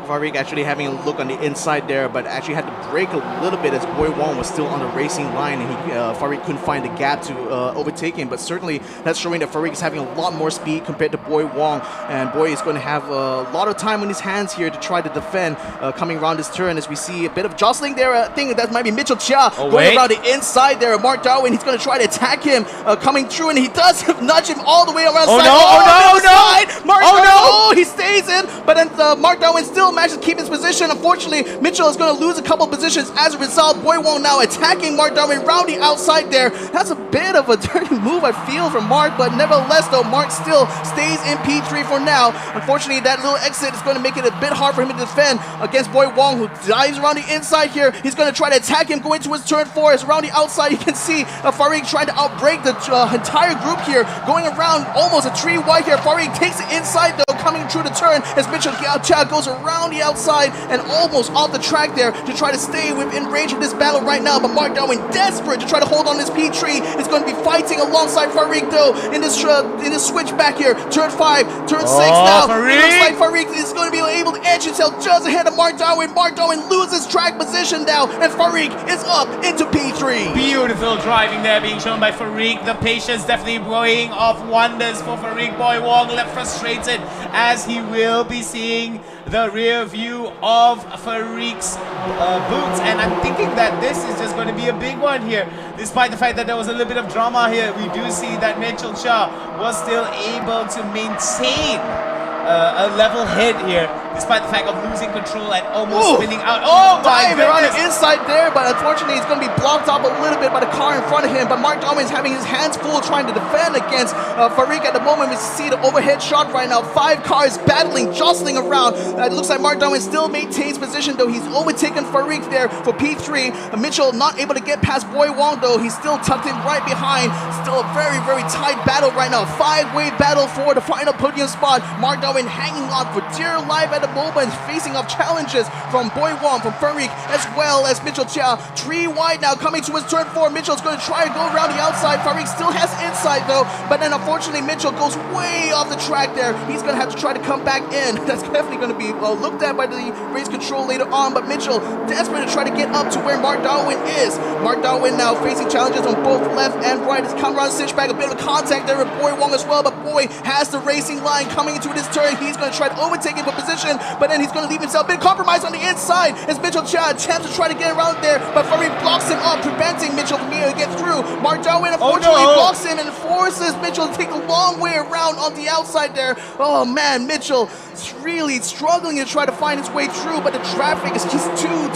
Farik actually having a look on the inside there, but actually had to brake a little bit as Boy Wong was still on the racing line, and Farik couldn't find the gap to overtake him. But certainly that's showing that Farik is having a lot more speed compared to Boy Wong, and Boy is going to have a lot of time on his hands here to try to defend coming around this turn, as we see a bit of jostling there. I think that might be Mitchell Chia going around the inside there. Mark Darwin, he's going to try to attack him coming through, and he does nudge him all the way around. Oh side. no! Oh no! Mark Darwin, Oh, he stays in, but then Mark Darwin still manages to keep his position. Unfortunately, Mitchell is going to lose a couple positions as a result. Boy Wong now attacking Mark Darwin around the outside there. That's a bit of a dirty move, I feel, from Mark, but nevertheless, though, Mark still stays in P3 for now. Unfortunately, that little exit is going to make it a bit hard for him to defend against Boy Wong, who dives around the inside here. He's going to try to attack him going to his turn 4. As around the outside, you can see Farik trying to outbreak the entire group here, going around almost a tree wide here. Farik takes it inside, though, coming through the turn as Mitchell Chia goes around the outside and almost off the track there to try to stay within range of this battle right now. But Mark Darwin, desperate to try to hold on this P3, is going to be fighting alongside Farik, though, in this switch back here. Turn 5, turn 6 now. Farik. It looks like Farik is going to be able to edge himself just ahead of Mark Darwin. Mark Darwin loses track position now, and Farik is up into P3. Beautiful driving there being shown by Farik. The patience definitely weighing off wonders for Farik. Boy Wong left frustrated as he will be seeing the rear view of Farik's boots, and I'm thinking that this is just going to be a big one here. Despite the fact that there was a little bit of drama here, we do see that Mitchell Chia was still able to maintain a level head here, despite the fact of losing control and almost spinning out. Oh my goodness! On the goodness! inside there, but unfortunately, he's going to be blocked up a little bit by the car in front of him. But Mark Darwin is having his hands full trying to defend against Farik at the moment. We see the overhead shot right now. 5 cars battling, jostling around. It looks like Mark Darwin still maintains position, though. He's overtaken Farik there for P3. Mitchell not able to get past Boy Wong, though. He's still tucked in right behind. Still a very, very tight battle right now. 5-way battle for the final podium spot. Mark Darwin hanging on for dear life at the moment, facing off challenges from Boy Wong, from Farik, as well as Mitchell Chia. 3 wide now, coming to his turn 4. Mitchell's going to try to go around the outside. Farik still has inside, though, but then unfortunately Mitchell goes way off the track there. He's going to have to try to come back in. That's definitely going to be looked at by the race control later on, but Mitchell desperate to try to get up to where Mark Darwin is. Mark Darwin now facing challenges on both left and right. His come around cinch back, a bit of contact there with Boy Wong as well, but Boy has the racing line coming into this turn. He's going to try to overtake him for position, but then he's going to leave himself a bit compromised on the inside as Mitchell Chia attempts to try to get around there, but Farik blocks him up, preventing Mitchell from being able to get through. Mark Darwin unfortunately blocks him and forces Mitchell to take a long way around on the outside there. Oh man, Mitchell is really struggling to try to find his way through, but the traffic is just too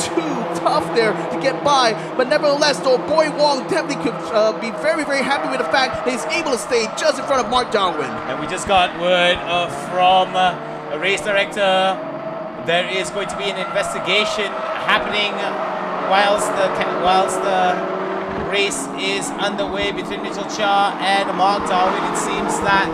tough there to get by. But nevertheless, though, Boy Wong definitely could be very, very happy with the fact that he's able to stay just in front of Mark Darwin. And we just got word from a race director. There is going to be an investigation happening whilst the race is underway between Mitchell Chia and Mark Darwin. It seems that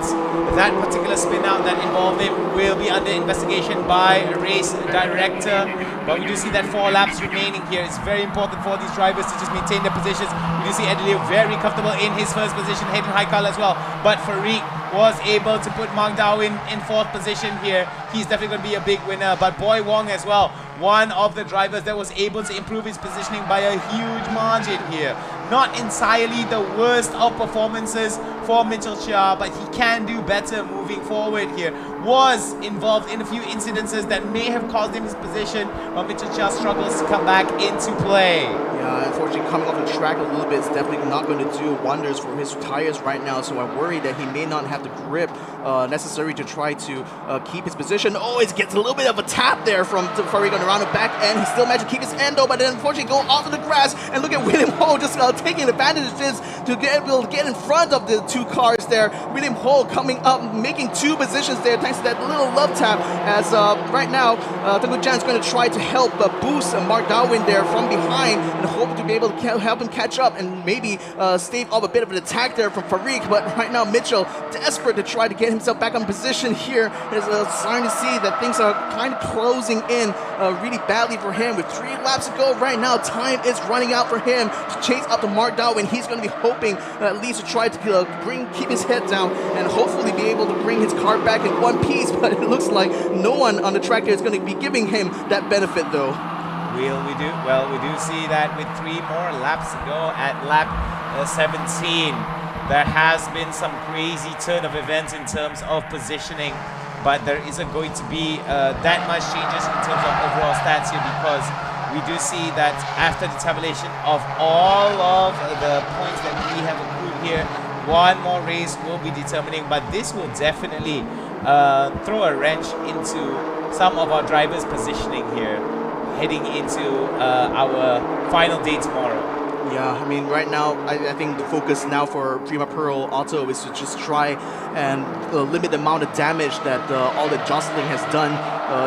that particular spin out that involved him will be under investigation by a race director. But we do see that 4 laps remaining here. It's very important for these drivers to just maintain their positions. We do see Adelaide very comfortable in his first position, Hayden Haikal as well. But Farik was able to put Mark Darwin in 4th position here. He's definitely going to be a big winner. But Boy Wong as well, one of the drivers that was able to improve his positioning by a huge margin here. Not entirely the worst of performances for Mitchell Chia, but he can do better moving forward here. Was involved in a few incidences that may have caused him his position, but Mitchell Chia struggles to come back into play. Yeah, unfortunately coming off the track a little bit is definitely not going to do wonders for his tires right now, so I'm worried that he may not have the grip necessary to try to keep his position. Oh, it gets a little bit of a tap there from Farik on around the back end. He still managed to keep his end though, but then unfortunately go off of the grass, and look at William Ho just taking advantage of this to get able to get in front of the 2 cars there. William Ho coming up, making 2 positions there thanks to that little love tap, as right now Tengku Jan is going to try to help boost Mark Darwin there from behind and hope to be able to help him catch up and maybe stave off a bit of an attack there from Farik. But right now Mitchell desperate to try to get himself back on position here. Is starting to see that things are kind of closing in really badly for him. With 3 laps to go right now, time is running out for him to chase up to Mark Darwin. He's going to be hoping at least to try to keep his head down and hopefully be able to bring his car back in one piece, but it looks like no one on the track here is going to be giving him that benefit though. We do see that with 3 more laps to go at lap 17. There has been some crazy turn of events in terms of positioning, but there isn't going to be that much changes in terms of overall stats here, because we do see that after the tabulation of all of the points that we have accrued here, one more race will be determining, but this will definitely throw a wrench into some of our drivers' positioning here, heading into our final day tomorrow. Yeah, I mean, right now, I think the focus now for Prima Pearl Auto is to just try and limit the amount of damage that all the jostling has done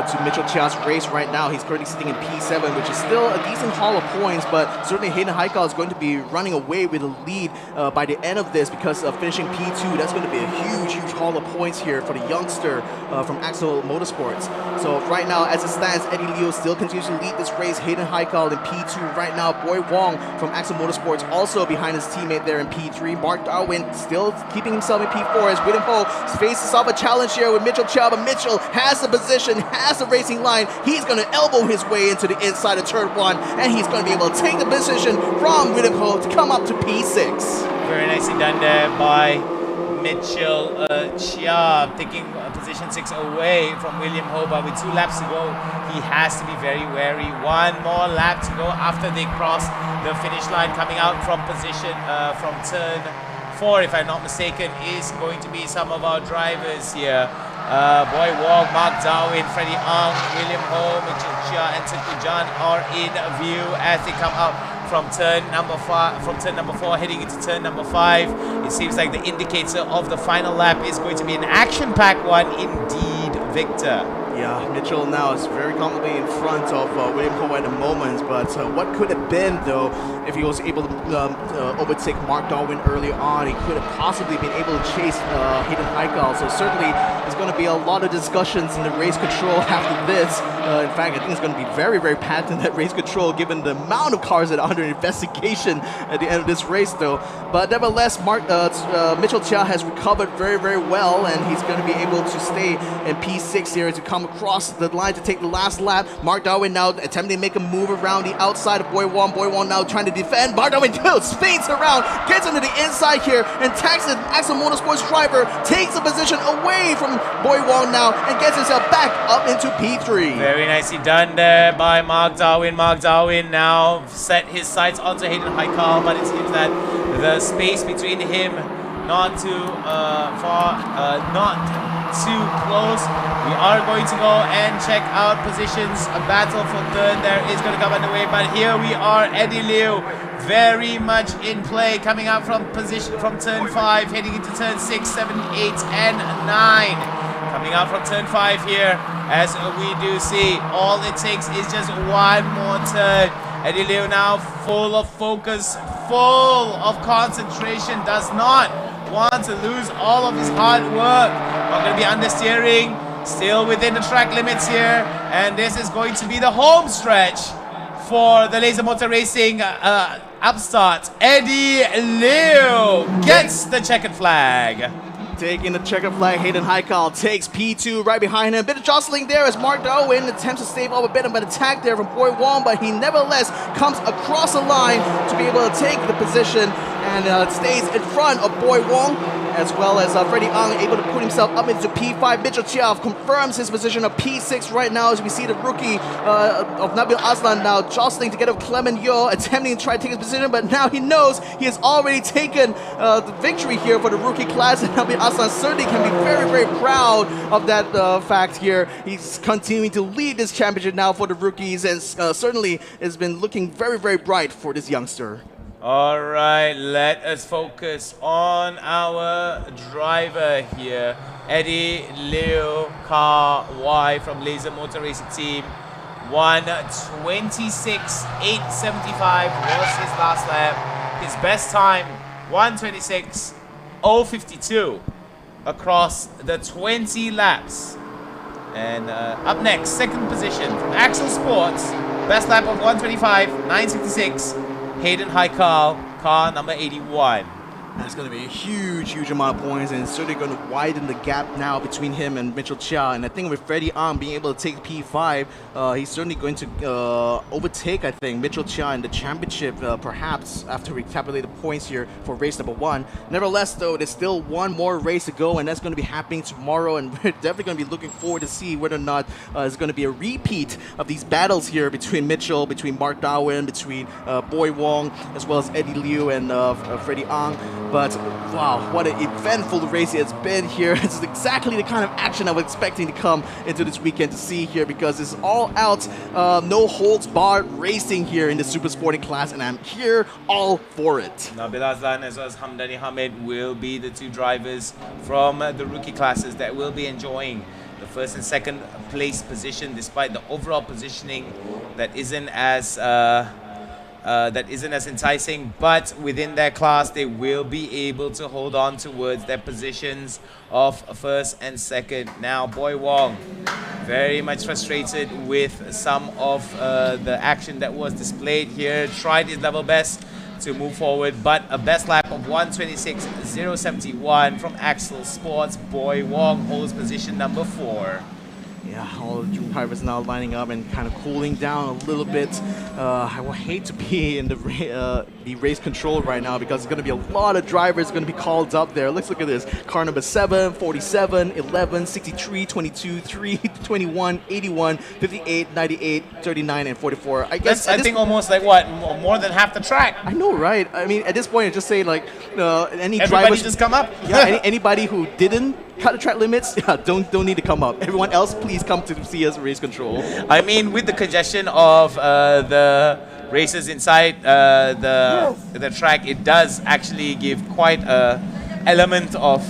to Mitchell Chia's race right now. He's currently sitting in P7, which is still a decent haul of points, but certainly Hayden Haikal is going to be running away with a lead by the end of this because of finishing P2. That's going to be a huge, huge haul of points here for the youngster from Axel Motorsports. So right now, as it stands, Eddie Liu still continues to lead this race. Hayden Haikal in P2 right now. Boy Wong from Axel Motorsports also behind his teammate there in P3. Mark Darwin still keeping himself in P4 as William Ho faces off a challenge here with Mitchell Chia, but Mitchell has the position, has the racing line. He's going to elbow his way into the inside of turn 1, and he's going to be able to take the position from William Ho to come up to P6. Very nicely done there by Mitchell Chia, taking position 6 away from William Ho, but with 2 laps to go, he has to be very wary. 1 more lap to go after they cross the finish line. Coming out from position from turn 4, if I'm not mistaken, is going to be some of our drivers here. Boy Wong, Mark Darwin, Freddie Ang, William Ho, Mitchell Chia, and Tengku Jan are in view as they come out from turn number 4 heading into turn number 5. It seems like the indicator of the final lap is going to be an action-packed one indeed, Victor. Yeah, Mitchell now is very comfortably in front of William Ho at the moment, but what could have been, though, if he was able to overtake Mark Darwin early on, he could have possibly been able to chase Hayden Haikal. So certainly there's going to be a lot of discussions in the race control after this. In fact, I think it's going to be very, very packed in that race control given the amount of cars that are under investigation at the end of this race, though. But nevertheless, Mitchell Chia has recovered very, very well, and he's going to be able to stay in P6 here to come across the line to take the last lap. Mark Darwin now attempting to make a move around the outside of Boy Wong. Boy Wong now trying to defend. Mark Darwin spins around, gets into the inside here, and taxes Axel Motorsports driver, takes the position away from Boy Wong now, and gets himself back up into P3. Very nicely done there by Mark Darwin. Mark Darwin now set his sights onto Hayden Haikal, but it seems that the space between him not too far, not too close. We are going to go and check out positions. A battle for third there is going to come underway, but here we are, Eddie Liu very much in play, coming out from position from turn 5, heading into turn 6, 7, 8, and 9. Coming out from turn 5 here, as we do see, all it takes is just 1 more turn. Eddie Liu now full of focus, full of concentration, does not want to lose all of his hard work. Not going to be understeering, still within the track limits here, and this is going to be the home stretch for the Laser Motor Racing upstart. Eddie Liu gets the checkered flag. Taking the checkered flag, Hayden Haikal takes P2 right behind him. A bit of jostling there as Mark Darwin attempts to stave off a bit of an attack there from Boy Wong, but he nevertheless comes across the line to be able to take the position and stays in front of Boy Wong, as well as Freddie Ang able to put himself up into P5. Mitchell Chia confirms his position of P6 right now as we see the rookie of Nabila Aslan now jostling together with Clement Yo, attempting to try to take his position, but now he knows he has already taken the victory here for the rookie class, and Nabila Aslan certainly can be very, very proud of that fact here. He's continuing to lead this championship now for the rookies, and certainly has been looking very, very bright for this youngster. All right, let us focus on our driver here. Eddie Liu Car Y from Laser Motor Racing Team. 1:26.875 was his last lap. His best time, 1:26.052 across the 20 laps. And up next, second position from Axel Sports. Best lap of 1:25.966. Hayden Haikal, car number 81. That's going to be a huge, huge amount of points, and it's certainly going to widen the gap now between him and Mitchell Chia. And I think with Freddie Ang being able to take P5, he's certainly going to overtake, I think, Mitchell Chia in the championship, perhaps after we calculate the points here for race number 1. Nevertheless, though, there's still one more race to go, and that's going to be happening tomorrow, and we're definitely going to be looking forward to see whether or not it's going to be a repeat of these battles here between Mitchell, between Mark Darwin, between Boy Wong, as well as Eddie Liu and Freddie Ang. But wow, what an eventful race it's been here. It's exactly the kind of action I was expecting to come into this weekend to see here, because it's all out, no holds barred racing here in the super sporting class, and I'm here all for it. Nabila Azlan as well as Hamdani Hamid will be the two drivers from the rookie classes that will be enjoying the first and second place position, despite the overall positioning that isn't as enticing. But within their class, they will be able to hold on towards their positions of first and second. Now, Boy Wong, very much frustrated with some of the action that was displayed here. Tried his level best to move forward, but a best lap of 1:26.071 from Axel Sports. Boy Wong holds position number 4. Yeah, all the drivers now lining up and kind of cooling down a little bit. I will hate to be in the race control right now, because there's going to be a lot of drivers going to be called up there. Let's look at this. Car number 7, 47, 11, 63, 22, 3, 21, 81, 58, 98, 39, and 44. I guess I think almost like what, more than half the track. I know, right? I mean, at this point, I just say like any Everybody drivers just come up. Yeah, anybody who didn't cut the track limits, yeah, don't need to come up. Everyone else, please come to see us race control. I mean, with the congestion of the races inside the track, it does actually give quite a element of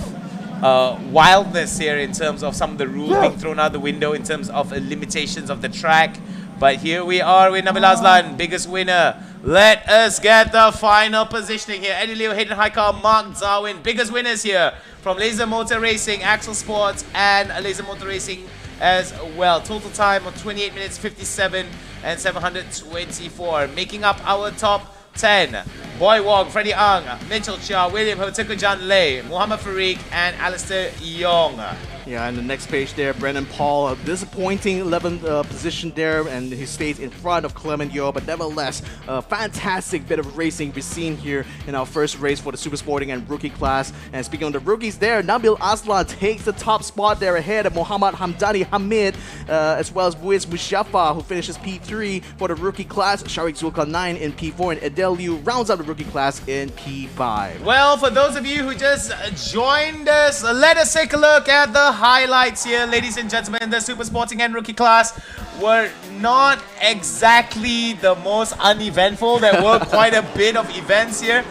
wildness here in terms of some of the rules being thrown out the window in terms of limitations of the track. But here we are with Nabila Azlan, biggest winner. Let us get the final positioning here. Eddie Leo, Hayden Haikal, Mark Darwin, biggest winners here from Laser Motor Racing, Axel Sports, and Laser Motor Racing as well. Total time of 28 minutes 57 and 724. Making up our top 10. Boy Wong, Freddie Ang, Mitchell Chia, William Hotukujan Lei, Muhammad Farik, and Alistair Yong. Yeah, and the next page there, Brendan Paul, a disappointing 11th position there, and he stays in front of Clement Yo, but nevertheless, a fantastic bit of racing we've seen here in our first race for the Super Sporting and Rookie class. And speaking of the rookies there, Nabil Aslan takes the top spot there ahead of Muhammad Hamdani Hamid, as well as Muiz Mushafa, who finishes P3 for the rookie class, Sharik Zulkarnain in P4, and Adel Liu rounds out the rookie class in P5. Well, for those of you who just joined us, let us take a look at the highlights here, ladies and gentlemen. The Super Sporting and Rookie class were not exactly the most uneventful. There were quite a bit of events here.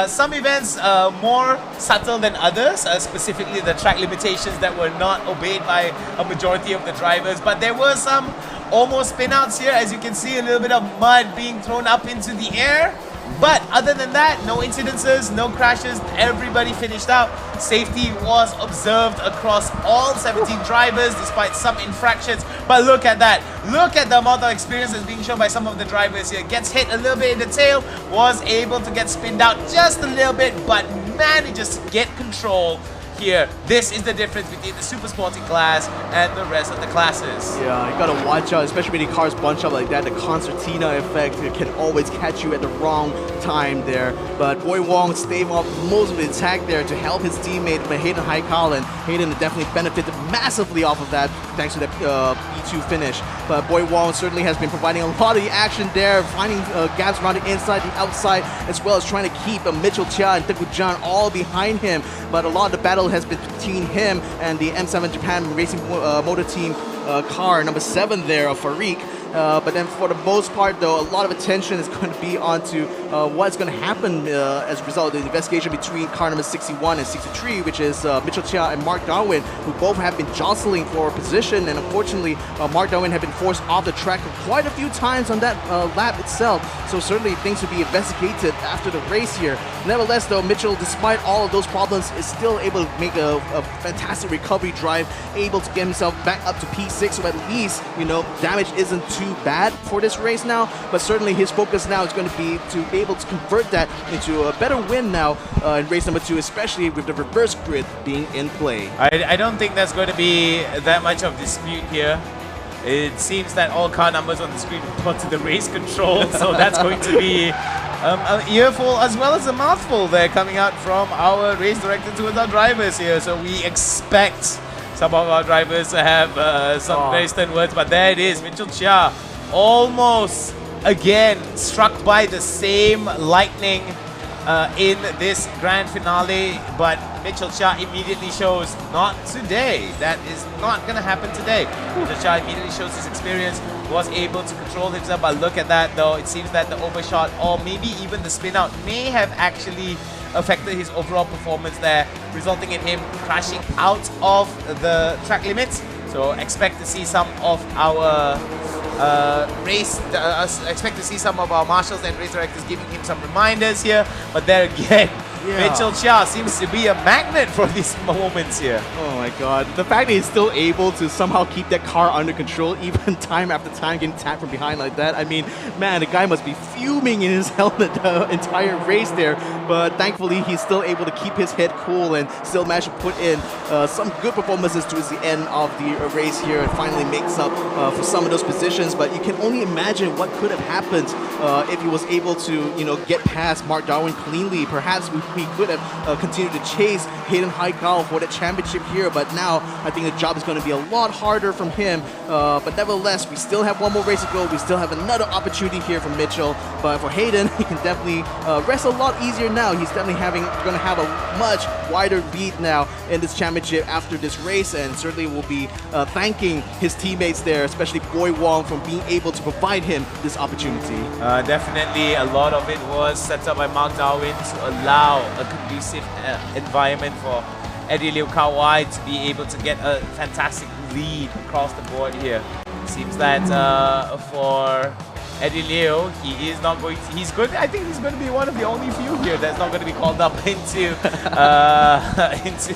Some events more subtle than others, specifically the track limitations that were not obeyed by a majority of the drivers. But there were some almost spin-outs here. As you can see, a little bit of mud being thrown up into the air. But other than that, no incidences, no crashes, everybody finished out. Safety was observed across all 17 drivers despite some infractions. But look at that. Look at the amount of experience that's being shown by some of the drivers here. Gets hit a little bit in the tail, was able to get spinned out just a little bit, but manages to get control here. This is the difference between the Super Sporting class and the rest of the classes. Yeah, you gotta watch out, especially when the cars bunch up like that. The concertina effect can always catch you at the wrong time there. But Boy Wong staved off most of the attack there to help his teammate Hayden Haikal, and Hayden definitely benefited massively off of that thanks to the B2 finish. But Boy Wong certainly has been providing a lot of the action there, finding gaps around the inside, the outside, as well as trying to keep Mitchell Chia and Teku Jan all behind him. But a lot of the battle has been between him and the M7 Japan Racing Motor Team car number 7 there of Farik. But then for the most part, though, a lot of attention is going to be onto what's going to happen as a result of the investigation between car number 61 and 63, which is Mitchell Chia and Mark Darwin, who both have been jostling for a position. And unfortunately, Mark Darwin had been forced off the track quite a few times on that lap itself. So certainly things to be investigated after the race here. Nevertheless, though, Mitchell, despite all of those problems, is still able to make a fantastic recovery drive, able to get himself back up to P6. So at least, you know, damage isn't too bad for this race now, but certainly his focus now is going to be to be able to convert that into a better win now in race number 2, especially with the reverse grid being in play. I don't think there's going to be that much of dispute here. It seems that all car numbers on the screen report to the race control, so that's going to be an earful as well as a mouthful there coming out from our race director towards our drivers here. So we expect some of our drivers to have some very stern words, but there it is. Mitchell Chia almost again struck by the same lightning in this grand finale, but Mitchell Chia immediately shows, not today. That is not going to happen today. Mitchell Chia immediately shows his experience, was able to control himself, but look at that though. It seems that the overshot or maybe even the spin out may have actually affected his overall performance there, resulting in him crashing out of the track limits. So expect to see some of our expect to see some of our marshals and race directors giving him some reminders here. But there again, Mitchell Chia seems to be a magnet for these moments here. Oh my god. The fact that he's still able to somehow keep that car under control even time after time getting tapped from behind like that. I mean, man, the guy must be fuming in his helmet the entire race there. But thankfully, he's still able to keep his head cool and still manage to put in some good performances towards the end of the race here. It finally makes up for some of those positions. But you can only imagine what could have happened if he was able to, get past Mark Darwin cleanly. Perhaps we could have continued to chase Hayden Haikal for the championship here, but now I think the job is going to be a lot harder from him. But nevertheless, we still have one more race to go. We still have another opportunity here from Mitchell. But for Hayden, he can definitely rest a lot easier now. He's definitely going to have a much wider lead now in this championship after this race, and certainly will be thanking his teammates there, especially Boy Wong, for being able to provide him this opportunity. Definitely, a lot of it was set up by Mark Darwin to allow a conducive environment for Eddie Liu Kawai to be able to get a fantastic lead across the board here. Seems that for Eddie Liu, he is not going to, he's good. I think he's going to be one of the only few here that's not going to be called up into into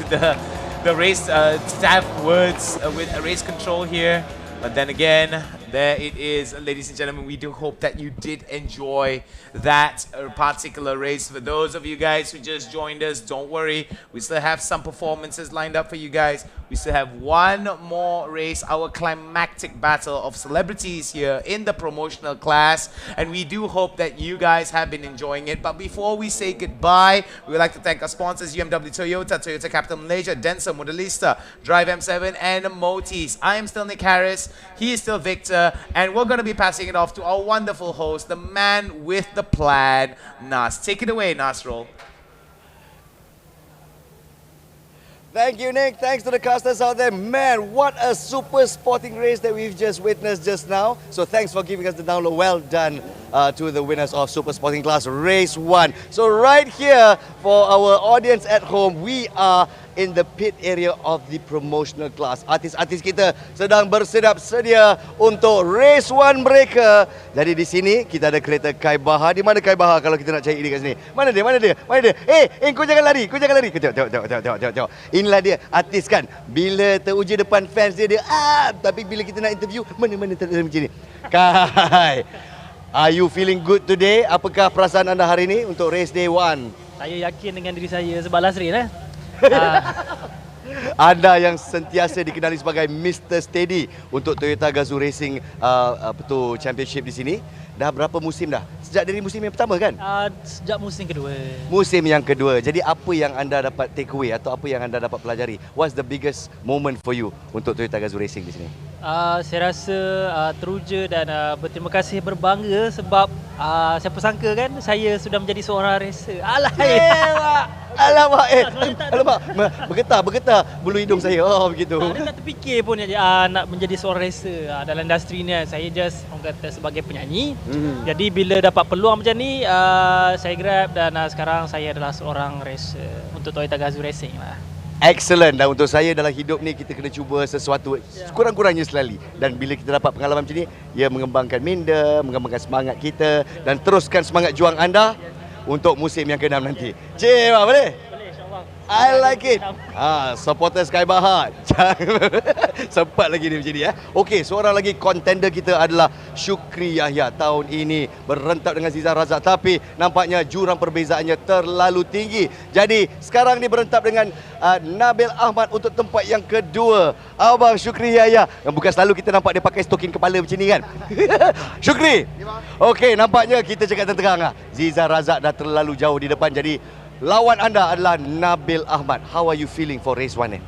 the race staff words with race control here. But then again, there it is, ladies and gentlemen. We do hope that you did enjoy that particular race. For those of you guys who just joined us, don't worry. We still have some performances lined up for you guys. We still have one more race, our climactic battle of celebrities here in the promotional class. And we do hope that you guys have been enjoying it. But before we say goodbye, we would like to thank our sponsors, UMW Toyota, Toyota Capital Malaysia, Denso, Modelista, Drive M7, and Motis. I am still Nick Harris. He is still Victor. And we're going to be passing it off to our wonderful host, the man with the plan, Nas. Take it away, Nasrul. Thank you, Nick. Thanks to the casters out there. Man, what a super sporting race that we've just witnessed just now. So thanks for giving us the download. Well done to the winners of Super Sporting Class Race 1. So right here, for our audience at home, we are in the pit area of the promotional class. Artis-artis kita sedang bersedap sedia untuk race 1 mereka. Jadi di sini kita ada kereta Kai Bahar. Di mana Kai Bahar kalau kita nak cari dia kat sini? Mana dia? Mana dia? Mana dia? Kau jangan lari. Kau jangan lari. Tengok. Inilah dia artis kan. Bila teruji depan fans dia tapi bila kita nak interview, mana tak ada macam ni. Kai, are you feeling good today? Apakah perasaan anda hari ini untuk race day 1? Saya yakin dengan diri saya sebab last race Anda yang sentiasa dikenali sebagai Mr. Steady untuk Toyota Gazoo Racing Championship di sini. Dah berapa musim dah? Sejak dari musim yang pertama kan? Sejak musim kedua. Musim yang kedua. Jadi apa yang anda dapat take away atau apa yang anda dapat pelajari? What's the biggest moment for you untuk Toyota Gazoo Racing di sini? Saya rasa teruja dan berterima kasih, berbangga sebab siapa sangka kan saya sudah menjadi seorang racer. Alamak, bergetar bulu hidung saya. Oh begitu. Saya tak terfikir pun nak menjadi seorang racer dalam industri ni. Saya just orang kata sebagai penyanyi. Jadi bila dapat peluang macam ni, saya grab dan sekarang saya adalah seorang racer untuk Toyota Gazoo Racing lah. Excellent. Dan untuk saya dalam hidup ni kita kena cuba sesuatu kurang-kurangnya sekali. Dan bila kita dapat pengalaman macam ni, ia mengembangkan minda, mengembangkan semangat kita dan teruskan semangat juang anda untuk musim yang ke-6 nanti. Cik, boleh? Boleh, insyaAllah. I like it. Supporter Sky Bahar. Sempat lagi ni macam ni Okey, seorang lagi contender kita adalah Syukri Yahya. Tahun ini berentap dengan Zizan Razak, tapi nampaknya jurang perbezaannya terlalu tinggi. Jadi sekarang ni berentap dengan Nabil Ahmad untuk tempat yang kedua. Abang Syukri Yahya. Bukan selalu kita nampak dia pakai stokin kepala macam ni kan? Syukri. Okey, nampaknya kita cakap terang-terang Zizan Razak dah terlalu jauh di depan. Jadi lawan anda adalah Nabil Ahmad. How are you feeling for race 1 ni?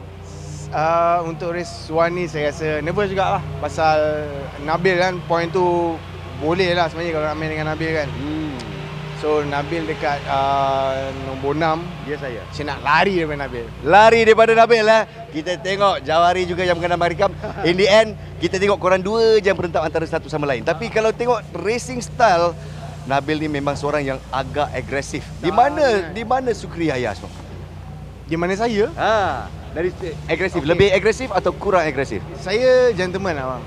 Untuk race 1 ni saya rasa nervous jugalah. Pasal Nabil kan, point tu boleh lah sebenarnya kalau nak main dengan Nabil kan. So Nabil dekat nombor 6. Dia saya. Saya nak lari daripada Nabil. Lari daripada Nabil Kita tengok Jawari juga yang mengenal Marikam. In the end, kita tengok korang 2 jam berentap antara satu sama lain. Tapi kalau tengok racing style, Nabil ni memang seorang yang agak agresif. Di mana Sukri Ayas tu? Di mana saya? Dari agresif. Okay. Lebih agresif atau kurang agresif? Saya gentleman abang.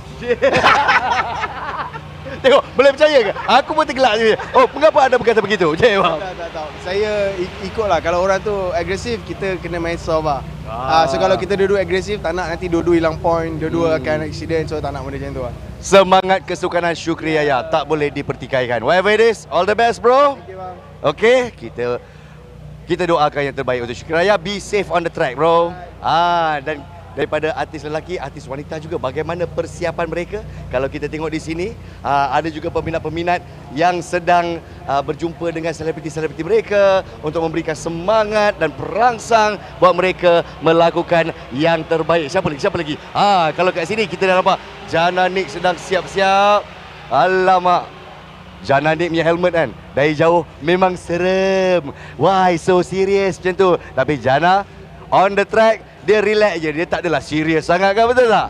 Tengok, boleh percaya ke? Aku pun tergelak je. Oh, mengapa anda berkata begitu? Tak. Saya ikutlah. Kalau orang tu agresif, kita kena main soft lah. So kalau kita dua-dua agresif, tak nak nanti dua-dua hilang point, dua-dua akan accident. So tak nak benda macam tu lah. Semangat kesukanan Syukri Yaya tak boleh dipertikaikan. Whatever it is, all the best bro. Okay, kita doakan yang terbaik untuk Syukri Yaya. Be safe on the track bro. Dan daripada artis lelaki, artis wanita juga, bagaimana persiapan mereka? Kalau kita tengok di sini, ada juga peminat-peminat yang sedang berjumpa dengan selebriti-selebriti mereka untuk memberikan semangat dan perangsang buat mereka melakukan yang terbaik. Siapa lagi? Kalau kat sini kita dah nampak Jana Nick sedang siap-siap. Alamak, Jana Nick punya helmet kan, dari jauh memang serem. Why so serious macam tu? Tapi Jana on the track, dia relax je, dia tak adalah serius sangat kan, betul tak?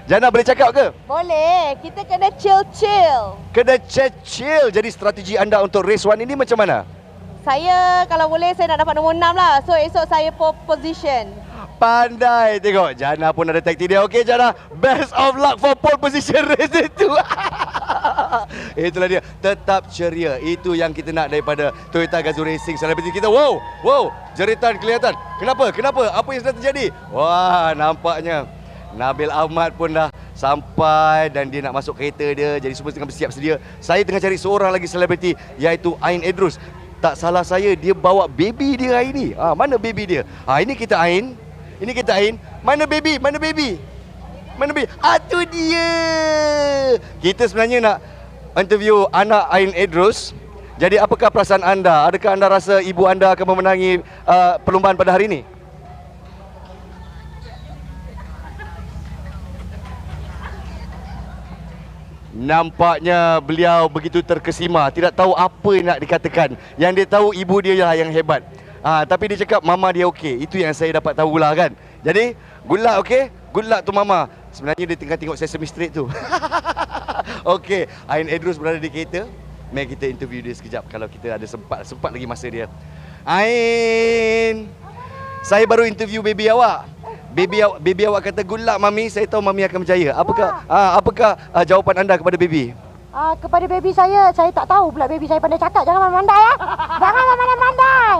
Jana boleh cakap ke? Boleh, kita kena chill-chill. Kena chill. Jadi strategi anda untuk race 1 ini macam mana? Saya kalau boleh saya nak dapat nombor 6 lah. So esok saya pole position. Pandai, tengok Jana pun ada taktik dia. Okey Jana, best of luck for pole position race itu. Itulah dia, tetap ceria. Itu yang kita nak daripada Toyota Gazoo Racing Celebrity kita. Wow, jeritan kelihatan. Kenapa? Apa yang sedang terjadi? Wah, nampaknya Nabil Ahmad pun dah sampai dan dia nak masuk kereta dia. Jadi semua tengah bersiap sedia. Saya tengah cari seorang lagi selebriti, iaitu Ain Idrus. Tak salah saya, dia bawa baby dia hari ni. Mana baby dia? Ini kita Ain. Mana baby? Tu dia. Kita sebenarnya nak interview anak Ain Idrus. Jadi apakah perasaan anda? Adakah anda rasa ibu anda akan memenangi perlombaan pada hari ini? Nampaknya beliau begitu terkesima, tidak tahu apa yang nak dikatakan. Yang dia tahu ibu dia lah yang hebat. Tapi dia cakap mama dia okey. Itu yang saya dapat tahulah kan. Jadi good luck, okey? Good luck tu mama. Sebenarnya dia tengah tengok Sesame Street tu. Okey, Ain Idrus berada di kereta. Mari kita interview dia sekejap kalau kita ada sempat lagi masa dia. Ain, saya baru interview baby awak. Baby awak kata good luck mami. Saya tahu mami akan berjaya. Apakah jawapan anda kepada baby? Kepada baby saya tak tahu pula baby saya pandai cakap. Jangan mandai ya. Jangan mandai.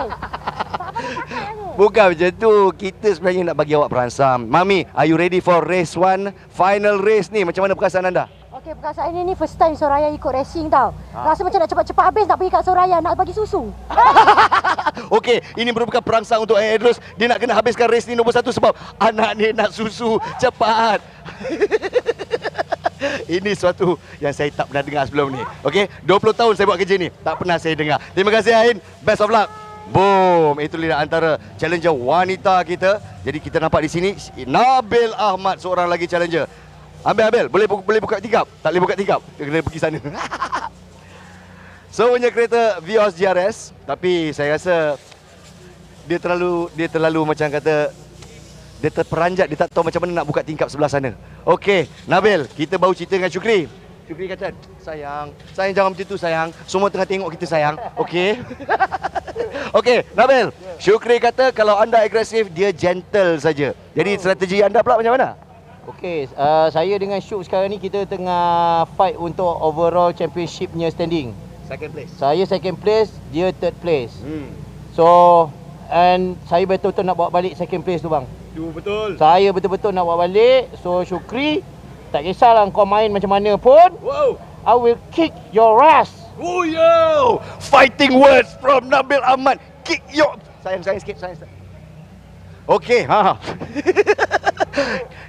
Bukan macam tu. Kita sebenarnya nak bagi awak perangsang. Mami, are you ready for race 1? Final race ni. Macam mana perasaan anda? Okey, perasaan ini first time Soraya ikut racing tau. Rasa macam nak cepat-cepat habis nak pergi kat Soraya, nak bagi susu. Okey, ini merupakan perangsang untuk Ain Idrus. Dia nak kena habiskan race ni nombor 1 sebab anak ni nak susu cepat. Ini suatu yang saya tak pernah dengar sebelum ni. Okey, 20 tahun saya buat kerja ni, tak pernah saya dengar. Terima kasih Ain, best of luck. Boom, itu dia antara challenger wanita kita. Jadi kita nampak di sini Nabil Ahmad, seorang lagi challenger. Ambil, boleh buka tikap? Tak boleh buka tikap, dia kena pergi sana. So punya kereta Vios GRS, tapi saya rasa dia terlalu macam kata dia terperanjat, dia tak tahu macam mana nak buka tingkap sebelah sana. Okey, Nabil, kita baru cerita dengan Syukri. Syukri kata, sayang jangan macam tu sayang. Semua tengah tengok kita sayang. Okey. Okey, Nabil. Syukri kata kalau anda agresif, dia gentle saja. Jadi strategi anda pula macam mana? Okey, saya dengan Syuk sekarang ni kita tengah fight untuk overall championshipnya standing. Second place. Saya second place, dia third place. So, and saya betul-betul nak bawa balik second place tu bang. Tu betul. Saya betul-betul nak bawa balik. So Syukri, tak kisahlah kau main macam mana pun. Wow. I will kick your ass. Oh yo! Fighting words from Nabil Ahmad. Kick your... Sayang sikit. Okey,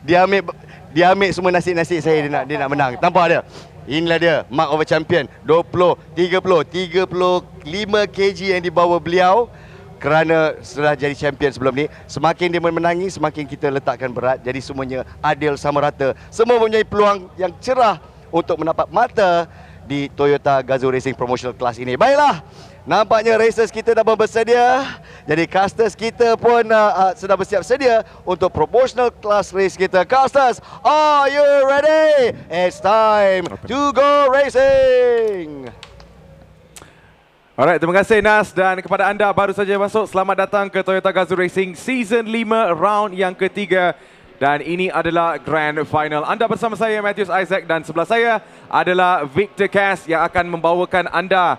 Dia ambil semua nasi-nasi saya, dia nak menang. Nampak dia? Inilah dia, mark of a champion. 35 kg yang dibawa beliau. Kerana setelah jadi champion sebelum ni, semakin dia menangi, semakin kita letakkan berat. Jadi semuanya adil sama rata. Semua mempunyai peluang yang cerah untuk mendapat mata di Toyota Gazoo Racing Promotional Class ini. Baiklah, nampaknya racers kita dah bersedia. Jadi casters kita pun sudah bersiap sedia untuk promotional class race kita. Casters, are you ready? It's time to go racing. Alright, terima kasih Nas, dan kepada anda baru saja masuk, selamat datang ke Toyota Gazoo Racing Season 5 round yang ketiga. Dan ini adalah Grand Final. Anda bersama saya Matthews Isaac dan sebelah saya adalah Victor Cass yang akan membawakan anda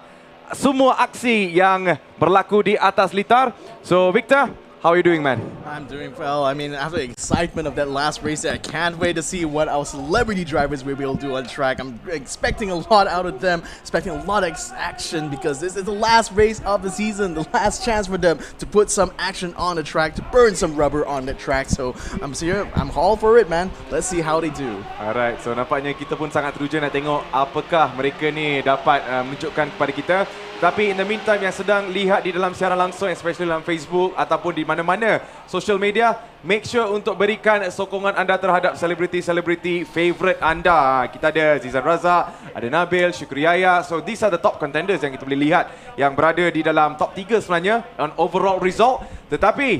semua aksi yang berlaku di atas litar. So Victor, how are you doing, man? I'm doing well. I mean, after the excitement of that last race, I can't wait to see what our celebrity drivers will be able to do on track. I'm expecting a lot out of them, expecting a lot of action because this is the last race of the season, the last chance for them to put some action on the track, to burn some rubber on the track. So I'm all for it, man. Let's see how they do. Alright, so nampaknya kita pun sangat teruja nak tengok apakah mereka ni dapat menunjukkan kepada kita. Tapi in the meantime, yang sedang lihat di dalam siaran langsung, especially dalam Facebook ataupun di mana-mana social media, make sure untuk berikan sokongan anda terhadap selebriti-selebriti favorite anda. Kita ada Zizan Razak, ada Nabil, Syukri Yaya. So these are the top contenders yang kita boleh lihat yang berada di dalam top 3 sebenarnya on overall result. Tetapi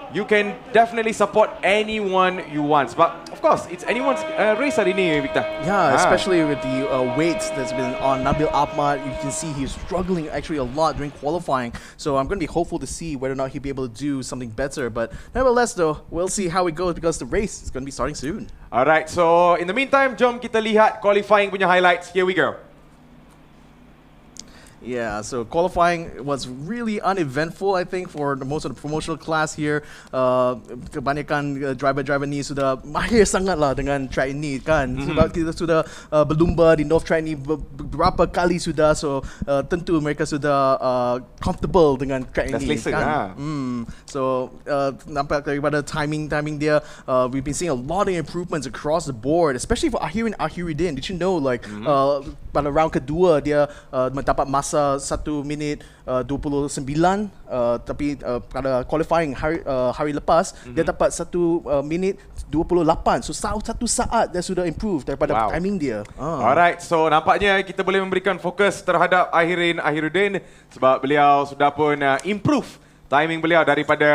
you can definitely support anyone you want. But of course, it's anyone's race hari ini, Victor. Yeah, especially with the weight that's been on Nabil Ahmad. You can see he's struggling actually a lot during qualifying. So I'm going to be hopeful to see whether or not he'll be able to do something better. But nevertheless though, we'll see how it goes because the race is going to be starting soon. Alright, so in the meantime, jom kita lihat qualifying punya highlights. Here we go. Yeah, so qualifying was really uneventful, I think, for the most of the promotional class here. Kebanyakan driver-driver ni sudah mahir sangat lah dengan track ini kan. Sebab kita sudah berlumba di North Track ni beberapa kali sudah, so tentu mereka sudah comfortable dengan track ini kan. So nampak daripada timing dia, we've been seeing a lot of improvements across the board, especially for Ahirin Ahiruddin. Did you know like pada round kedua dia mendapat masa 1 minit 29, tapi pada qualifying hari lepas dia dapat 1 minit 28. So 1 saat dia sudah improve daripada timing dia. Alright, so nampaknya kita boleh memberikan fokus terhadap Ahirin Ahiruddin sebab beliau sudah pun improve timing beliau daripada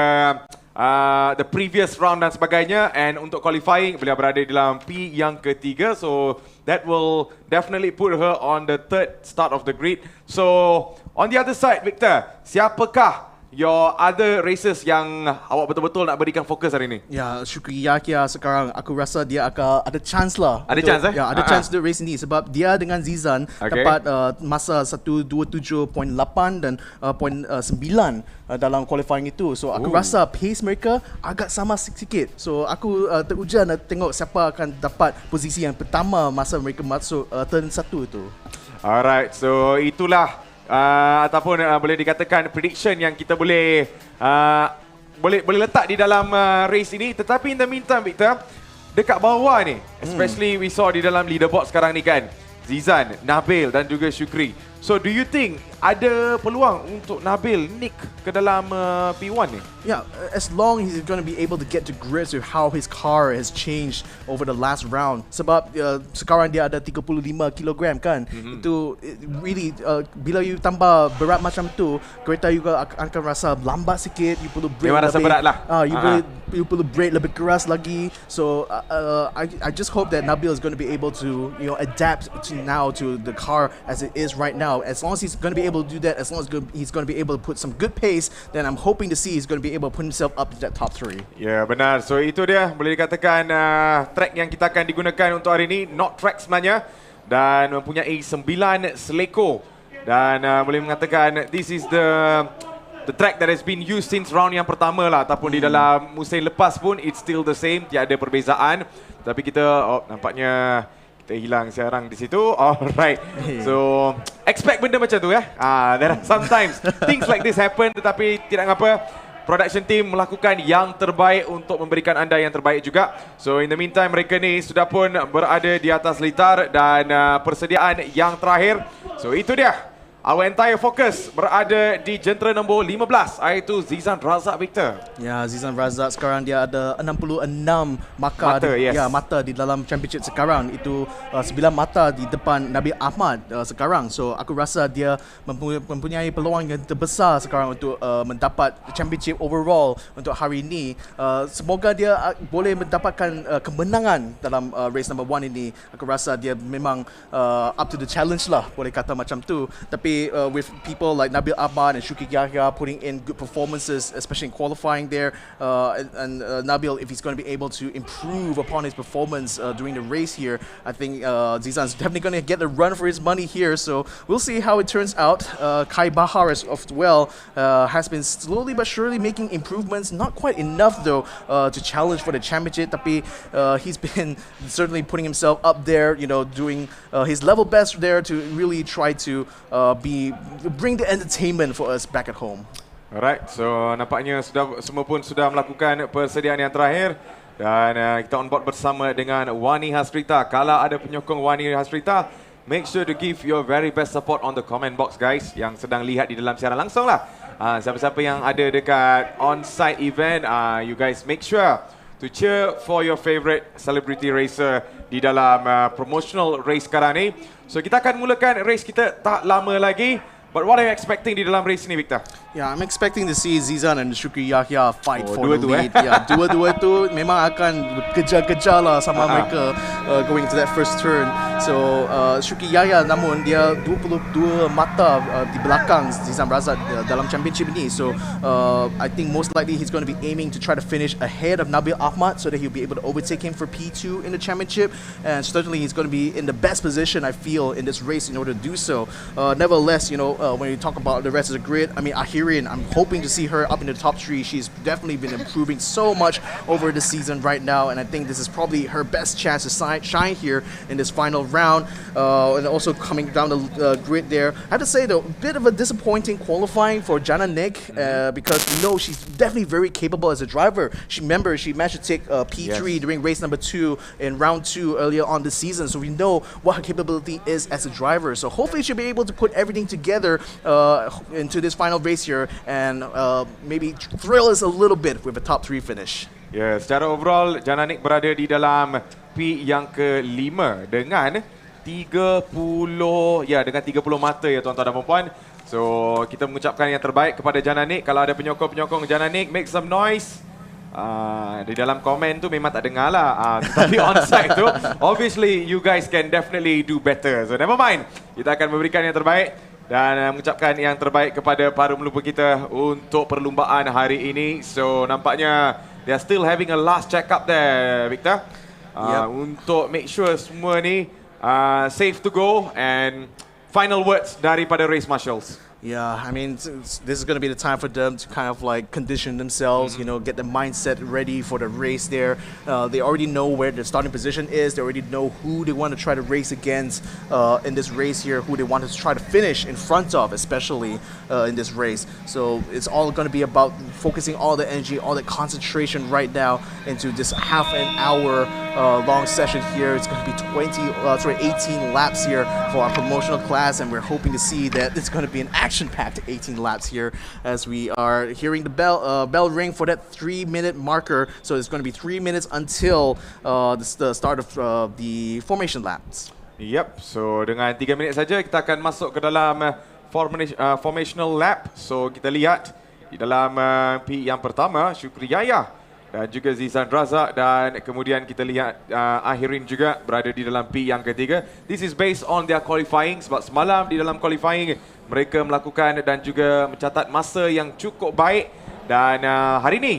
the previous round dan sebagainya, and untuk qualifying beliau berada dalam P yang ketiga, so that will definitely put her on the third start of the grid. So on the other side, Victor, siapakah your other races yang awak betul-betul nak berikan fokus hari ini? Ya, Syukri Yakia sekarang aku rasa dia akan ada chance lah. Ada chance Ya, ada chance untuk race ni sebab dia dengan Zizan dapat masa 1:27.8 dan 0.9 dalam qualifying itu. So aku rasa pace mereka agak sama sikit. So aku teruja nak tengok siapa akan dapat posisi yang pertama masa mereka masuk turn 1 itu. Alright, so itulah ataupun boleh dikatakan prediction yang kita boleh boleh letak di dalam race ini. Tetapi in the meantime, Victor, dekat bawah ni, especially we saw di dalam leaderboard sekarang ni kan, Zizan, Nabil dan juga Syukri. So do you think ada peluang untuk Nabil nick ke dalam P1 ni? Yeah, as long as he's going to be able to get to grips with how his car has changed over the last round. Sebab sekarang dia ada 35 kilogram kan. Itu really bila you tambah berat macam tu, kereta juga akan rasa lambat sikit. You perlu brake rasa berat lah. You perlu brake lebih keras lagi. So I just hope that Nabil is going to be able to adapt to the car as it is right now. As long as he's going to be able to do that, as long as he's going to be able to put some good pace, then I'm hoping to see he's going to be able to put himself up to that top 3. Ya, benar. So itu dia boleh dikatakan track yang kita akan digunakan untuk hari ini, not track sebenarnya, dan mempunyai 9 seleko, dan boleh mengatakan this is the track that has been used since round yang pertama lah, ataupun di dalam musim lepas pun it's still the same, tiada perbezaan. Tapi kita nampaknya kita hilang siaran di situ. Alright. So expect benda macam tu There are sometimes things like this happen, tetapi tidak mengapa. Production team melakukan yang terbaik untuk memberikan anda yang terbaik juga. So in the meantime, mereka ni sudah pun berada di atas litar dan persediaan yang terakhir. So itu dia our entire focus berada di jentera nombor 15 iaitu Zizan Razak Victor. Ya, Zizan Razak sekarang dia ada 66 Mata, yes. mata di dalam championship sekarang. Itu 9 mata di depan Nabil Ahmad sekarang. So aku rasa dia mempunyai peluang yang terbesar sekarang untuk mendapat championship overall untuk hari ini. Semoga dia boleh mendapatkan kemenangan dalam race number 1 ini. Aku rasa dia memang up to the challenge lah, boleh kata macam tu. Tapi with people like Nabil Ahmad and Syukri Yahya putting in good performances, especially in qualifying there, and Nabil, if he's going to be able to improve upon his performance during the race here, I think Zizan's definitely going to get a run for his money here. So we'll see how it turns out. Kai Bahar as well has been slowly but surely making improvements. Not quite enough though to challenge for the championship. Tapi he's been certainly putting himself up there, doing his level best there to really try to bring the entertainment for us back at home. Alright, so nampaknya semua pun sudah melakukan persediaan yang terakhir dan kita on board bersama dengan Wany Hasrita. Kalau ada penyokong Wany Hasrita, make sure to give your very best support on the comment box guys yang sedang lihat di dalam siaran langsung lah. Siapa-siapa yang ada dekat on-site event, you guys make sure to cheer for your favorite celebrity racer di dalam promotional race sekarang ni. So kita akan mulakan race kita tak lama lagi. But what are you expecting di dalam race ni, Victor? Yeah, I'm expecting to see Zizan and Syukri Yahya fight for the lead. Yeah, dua-dua tu memang akan kejar-kejar lah sama mereka going into that first turn. So Syukri Yahya namun dia 22 mata di belakang Zizan Razak dalam championship ini. So I think most likely he's going to be aiming to try to finish ahead of Nabil Ahmad so that he'll be able to overtake him for P2 in the championship. And certainly he's going to be in the best position I feel in this race in order to do so. Nevertheless, when you talk about the rest of the grid, I mean, Ahirin, I'm hoping to see her up in the top 3. She's definitely been improving so much over the season right now, and I think this is probably her best chance to shine here in this final round. And also coming down the grid there, I have to say though, a bit of a disappointing qualifying for Jana Nick because we know she's definitely very capable as a driver. She managed to take P3 during race number 2 in round 2 earlier on this season, so we know what her capability is as a driver. So hopefully she'll be able to put everything together into this final race here and maybe thrill us a little bit with a top 3 finish. Ya, secara overall Jananik berada di dalam P yang ke-5 dengan 30 mata ya tuan-tuan dan puan-puan. So kita mengucapkan yang terbaik kepada Jananik. Kalau ada penyokong-penyokong Jananik, make some noise. Di dalam komen tu memang tak dengar lah, tetapi onside tu obviously you guys can definitely do better. So never mind, kita akan memberikan yang terbaik dan mengucapkan yang terbaik kepada para pelumba kita untuk perlumbaan hari ini. So nampaknya they are still having a last check up there, Victor, untuk make sure semua ni safe to go and final words daripada race marshals. Yeah, I mean, this is going to be the time for them to kind of like condition themselves, get the mindset ready for the race there. They already know where their starting position is. They already know who they want to try to race against in this race here, who they want to try to finish in front of, especially in this race. So it's all going to be about focusing all the energy, all the concentration right now into this half an hour long session here. It's going to be 18 laps here for our promotional class, and we're hoping to see that it's going to be an action-packed 18 laps here as we are hearing the bell ring for that 3-minute marker. So it's going to be 3 minutes until the start of the formation laps. Yep, so dengan 3 minit saja kita akan masuk ke dalam formational lap. So kita lihat di dalam P yang pertama Syukri Yahya dan juga Zizan Razak, dan kemudian kita lihat Ahirin juga berada di dalam P yang ketiga. This is based on their qualifying, sebab semalam di dalam qualifying mereka melakukan dan juga mencatat masa yang cukup baik, dan hari ini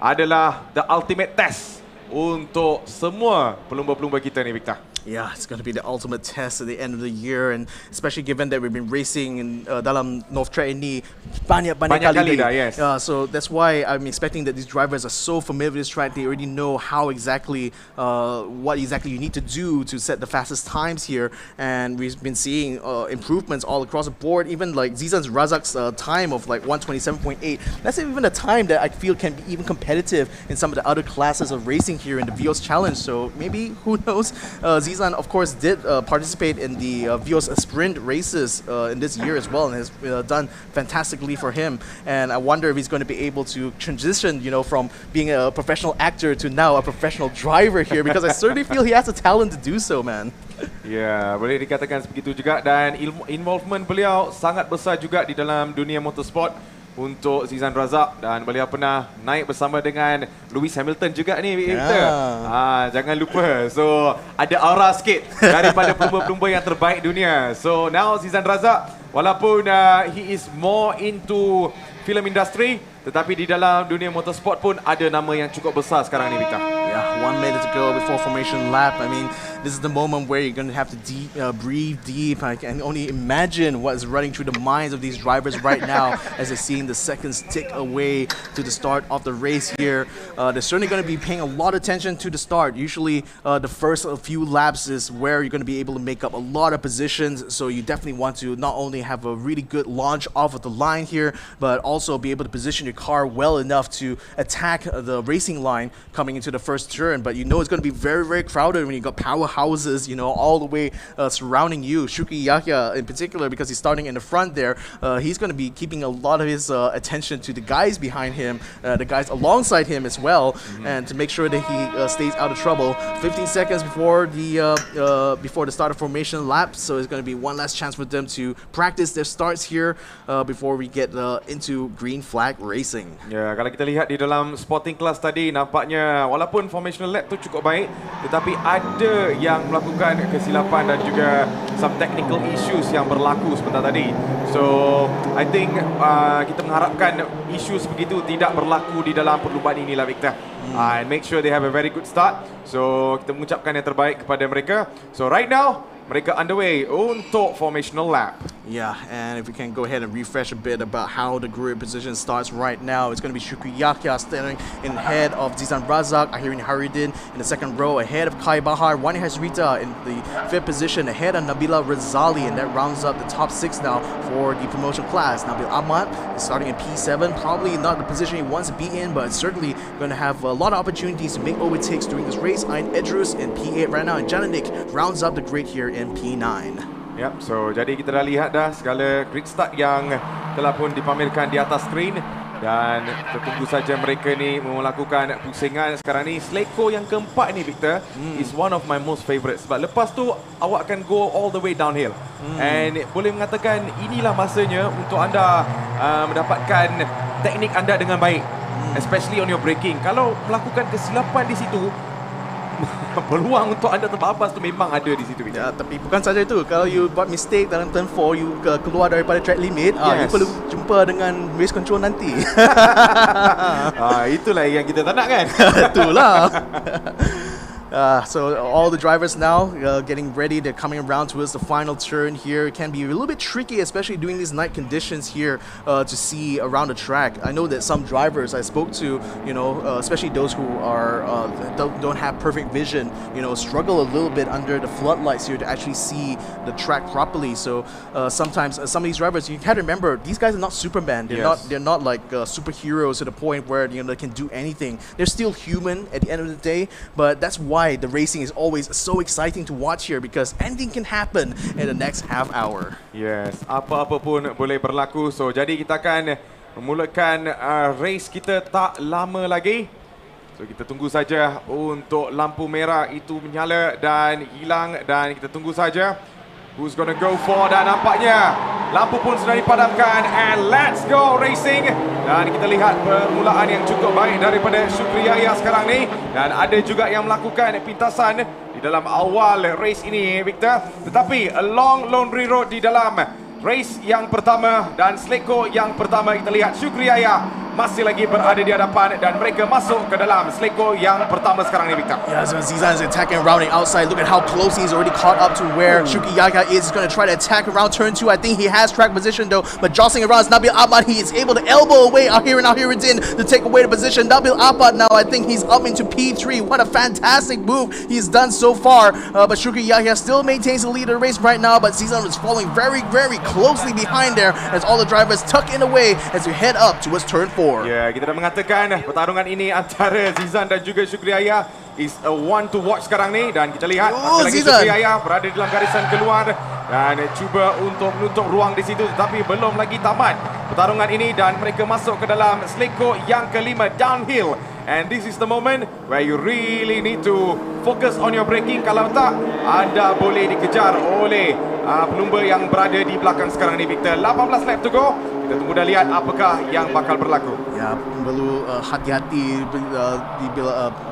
adalah the ultimate test untuk semua pelumba-pelumba kita ni, Victor. Yeah, it's going to be the ultimate test at the end of the year, and especially given that we've been racing in dalam North Track ini banyak kali dah, yes. So that's why I'm expecting that these drivers are so familiar with this track. They already know how exactly what exactly you need to do to set the fastest times here, and we've been seeing improvements all across the board. Even like Zizan Razak's time of like 1:27.8. That's even a time that I feel can be even competitive in some of the other classes of racing racing here in the Vios Challenge. So maybe, who knows? Zizan, of course, did participate in the Vios sprint races in this year as well, and has done fantastically for him. And I wonder if he's going to be able to transition, from being a professional actor to now a professional driver here, because I certainly feel he has the talent to do so, man. Ya, boleh dikatakan begitu juga, dan involvement beliau sangat besar juga di dalam dunia motorsport untuk Zizan Razak, dan beliau pernah naik bersama dengan Lewis Hamilton juga ni, Victor. Jangan lupa. So, ada aura sikit daripada pelumba-pelumba yang terbaik dunia. So, now Zizan Razak, walaupun he is more into film industry, tetapi di dalam dunia motorsport pun ada nama yang cukup besar sekarang ni, Victor. Yeah, 1 minute to go before formation lap. I mean, this is the moment where you're going to have to breathe deep. I can only imagine what is running through the minds of these drivers right now as they're seeing the seconds tick away to the start of the race here. They're certainly going to be paying a lot of attention to the start. Usually, the first few laps is where you're going to be able to make up a lot of positions. So you definitely want to not only have a really good launch off of the line here, but also be able to position your car well enough to attack the racing line coming into the first turn. But it's going to be very, very crowded when you got powerhouses, all the way surrounding you. Shukri Yahya in particular, because he's starting in the front there, he's going to be keeping a lot of his attention to the guys behind him, the guys alongside him as well, and to make sure that he stays out of trouble. 15 seconds before the start of formation lap, so it's going to be one last chance for them to practice their starts here before we get into green flag racing. Ya, kalau kita lihat di dalam spotting class tadi, nampaknya walaupun formational lap tu cukup baik, tetapi ada yang melakukan kesilapan dan juga some technical issues yang berlaku sebentar tadi. So, I think kita mengharapkan issues begitu tidak berlaku di dalam perlumbaan inilah, Victor. And make sure they have a very good start. So, kita mengucapkan yang terbaik kepada mereka. So, right now, mereka underway untuk formational lap. Yeah, and if we can go ahead and refresh a bit about how the grid position starts right now, it's going to be Shukri Yahya standing in head of Zizan Razak, Ahirin Haridin in the second row, ahead of Kai Bahar, Wany Hasrita in the fifth position, ahead of Nabila Razali, and that rounds up the top 6 now for the promotion class. Nabil Ahmad is starting in P7, probably not the position he wants to be in, but certainly going to have a lot of opportunities to make overtakes during this race. Ain Edrus in P8 right now, and Jananik rounds up the grid here in P9. Yep, so jadi kita dah lihat dah segala grid start yang telah pun dipamerkan di atas skrin, dan kita tunggu saja mereka ni melakukan pusingan sekarang ni. Seleko yang keempat ni, Victor, is one of my most favourite, sebab lepas tu awak akan go all the way downhill, and boleh mengatakan inilah masanya untuk anda mendapatkan teknik anda dengan baik, especially on your braking. Kalau melakukan kesilapan di situ, peluang untuk anda terbabas tu memang ada di situ. Ya, tapi bukan saja itu. Kalau you buat mistake dalam turn 4, you keluar daripada track limit, you perlu jumpa dengan race control nanti. Itulah yang kita tak nak, kan? Itulah. So all the drivers now getting ready. They're coming around towards the final turn here. It can be a little bit tricky, especially during these night conditions here, to see around the track. I know that some drivers I spoke to, especially those who are don't have perfect vision, struggle a little bit under the floodlights here to actually see the track properly. So sometimes some of these drivers, you have to remember, these guys are not Superman. They're not like superheroes to the point where they can do anything. They're still human at the end of the day, but that's why the racing is always so exciting to watch here, because anything can happen in the next half hour. Yes, apa-apa pun boleh berlaku. So jadi kita akan memulakan race kita tak lama lagi. So kita tunggu saja untuk lampu merah itu menyala dan hilang, dan kita tunggu saja who's gonna go for, dan nampaknya lampu pun sudah dipadamkan, and let's go racing. Dan kita lihat permulaan yang cukup baik daripada Shukri Yahya sekarang ni, dan ada juga yang melakukan pintasan di dalam awal race ini, Victor. Tetapi a long laundry road di dalam race yang pertama, dan seleko yang pertama kita lihat Shukri Yahya masih lagi berada di hadapan, dan mereka masuk ke dalam seleko yang pertama sekarang ni, Victor. Yeah, so Zizan is attacking around the outside. Look at how close he's already caught up to where Shukri Yahya is. He's going to try to attack around turn 2. I think he has track position though, but jostling around is Nabil Ahmad. He is able to elbow away Ahirin Haridin to take away the position. Nabil Ahmad now, I think he's up into P3. What a fantastic move he's done so far. But Shukri Yahya still maintains the lead of the race right now, but Zizan is following very, very closely behind there as all the drivers tuck in away as we head up towards turn 4. Ya, kita dah mengatakan pertarungan ini antara Zizan dan juga Shukri Yahya is a one to watch sekarang ni. Dan kita lihat masih lagi Zizan Syukri Yahya berada dalam garisan keluar dan cuba untuk menutup ruang di situ, tetapi belum lagi tamat pertarungan ini dan mereka masuk ke dalam seleko yang kelima, downhill. And this is the moment where you really need to focus on your braking. Kalau tak, anda boleh dikejar oleh pelumba yang berada di belakang sekarang ni, Victor. 18 lap to go. Kita tunggu dah lihat apakah yang bakal berlaku. Ya, perlu hati-hati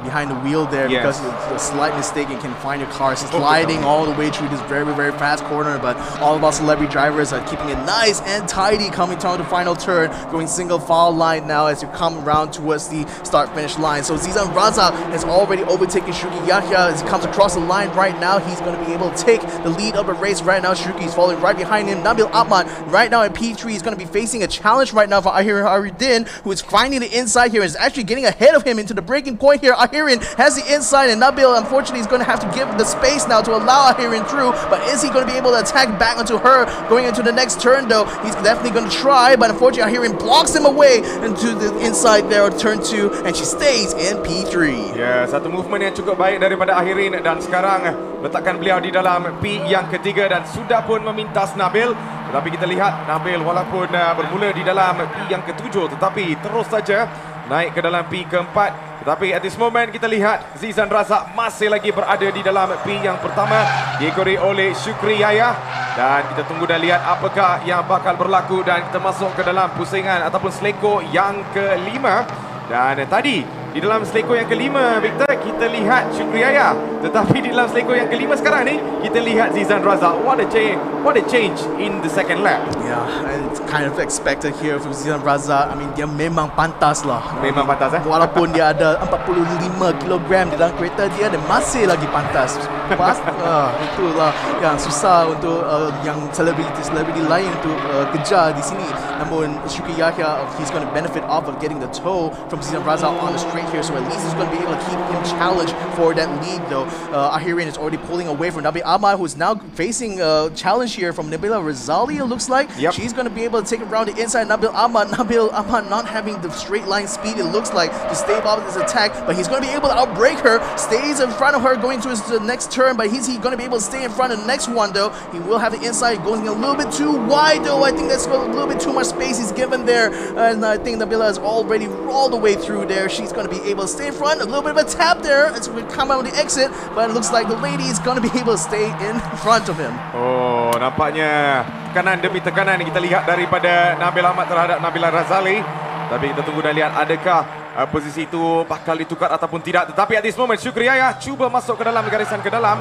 behind the wheel there, because a slight mistake you can find your car sliding all the way through this very, very fast corner. But all of our celebrity drivers are keeping it nice and tidy coming down the final turn, going single file line now as you come around towards the start-finish line. So Zizan Razak has already overtaken Shuki Yahya as he comes across the line right now. He's going to be able to take the lead of the race right now. Shuki is following right behind him. Nabil Ahmad right now in P3 is going to be facing a challenge right now for Ahirin Haridin, who is finding the inside here, is actually getting ahead of him into the breaking point here. Ahirin has the inside, and Nabil unfortunately is going to have to give the space now to allow Ahirin through. But is he going to be able to attack back onto her going into the next turn though? He's definitely going to try, but unfortunately Ahirin blocks him away into the inside there on turn 2, and she stays in P3. Ya, satu movement yang cukup baik daripada Ahirin, dan sekarang letakkan beliau di dalam P yang ketiga dan sudah pun memintas Nabil. Tetapi kita lihat Nabil walaupun bermula di dalam P yang ketujuh, tetapi terus saja naik ke dalam P keempat. Tetapi at this moment kita lihat Zizan Razak masih lagi berada di dalam P yang pertama, diikuti oleh Syukri Yahya. Dan kita tunggu dan lihat apakah yang bakal berlaku, dan kita masuk ke dalam pusingan ataupun seleko yang kelima. Dan tadi di dalam seleko yang kelima, Victor, kita lihat Syukri Yahya. Tetapi di dalam seleko yang kelima sekarang ni, kita lihat Zizan Razak. What a change in the second lap. Yeah, and it's kind of expected here from Zizan Razak. I mean, dia memang pantas lah. Memang pantas Walaupun dia ada 45 kilogram di dalam kereta dia, dia masih lagi pantas. Itulah yang susah untuk yang selebriti lain untuk kejar di sini. Namun Syukri Yahya, he's going to benefit off of getting the toe from Zizan Razak on the straight here, so at least he's going to be able to keep him challenged for that lead though. Ahirin is already pulling away from Nabil Ahmad, who's now facing a challenge here from Nabila Razali, it looks like. She's going to be able to take it around the inside. Nabil Ahmad not having the straight line speed, it looks like, to stave off this attack, but he's going to be able to outbrake her, stays in front of her going to the next turn, but he's going to be able to stay in front of the next one though. He will have the inside going a little bit too wide though. I think that's a little bit too much space he's given there, and I think Nabila is already all the way through there. She's going to be able to stay in front. A little bit of a tap there as we come out of the exit, but it looks like the lady is going to be able to stay in front of him. Oh, nampaknya tekanan demi tekanan kita lihat daripada Nabil Ahmad terhadap Nabila Razali. Tapi kita tunggu dan lihat adakah posisi itu bakal ditukar ataupun tidak. Tetapi at this moment Syukri Yahya cuba masuk ke dalam garisan ke dalam,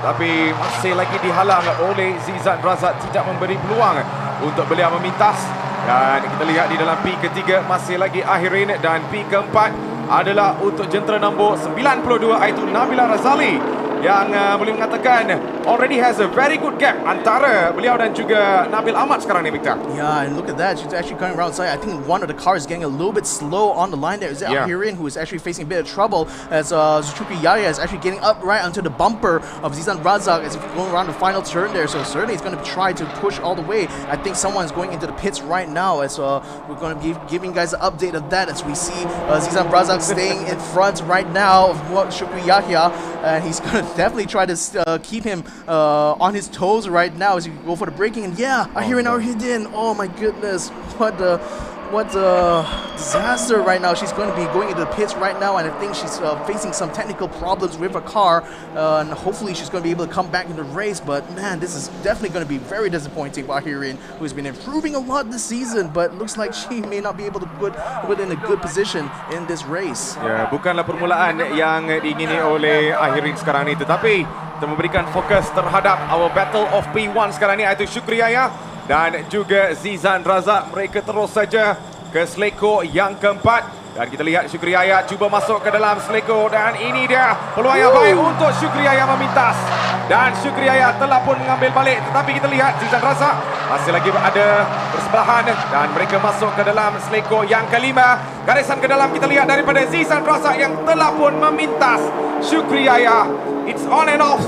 tapi masih lagi dihalang oleh Zizan Razak, tidak memberi peluang untuk beliau memintas. Dan kita lihat di dalam P ketiga masih lagi Ahirin, dan P keempat adalah untuk jentera nombor 92, iaitu Nabila Razali, yang boleh mengatakan already has a very good gap antara beliau dan juga Nabil Ahmad sekarang ni, Victor. Yeah, and look at that. She's actually coming around side. I think one of the cars is getting a little bit slow on the line there. Is it Ahirin, who is actually facing a bit of trouble, as Syukri Yahya is actually getting up right onto the bumper of Zizan Razak as he's going around the final turn there. So certainly he's going to try to push all the way. I think someone's going into the pits right now, as we're going to be giving you guys an update of that as we see Zizan Razak staying in front right now of Syukri Yahya, and he's going to definitely try to keep him on his toes right now as you go for the braking. And Ahirin Haridin, oh my goodness, what a disaster right now. She's going to be going into the pits right now, and I think she's facing some technical problems with her car, and hopefully she's going to be able to come back in the race. But man, this is definitely going to be very disappointing for Ahirin, who's been improving a lot this season, but looks like she may not be able to put in a good position in this race. Ya, bukanlah permulaan yang diingini oleh Ahirin sekarang ni, tetapi kita memberikan fokus terhadap our battle of P1 sekarang ni, iaitu Syukri Yahya dan juga Zizan Razak. Mereka terus saja ke seleko yang keempat, dan kita lihat Syukri Yahya cuba masuk ke dalam seleko, dan ini dia peluang yang baik untuk Syukri Yahya memintas, dan Syukri Yahya telah pun mengambil balik. Tetapi kita lihat Zizan Razak masih lagi berada bersebelahan, dan mereka masuk ke dalam seleko yang kelima. Garisan ke dalam kita lihat daripada Zizan Razak yang telah pun memintas Syukri Yahya. It's on and off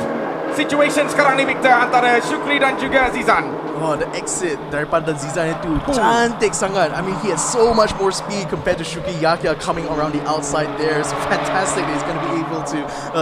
situation sekarang ni, Victor, antara Syukri dan juga Zizan. Oh, the exit daripada Zizan itu cantik sangat. I mean, he has so much more speed compared to Shukri Yahya coming around the outside there. So fantastic that he's going to be able to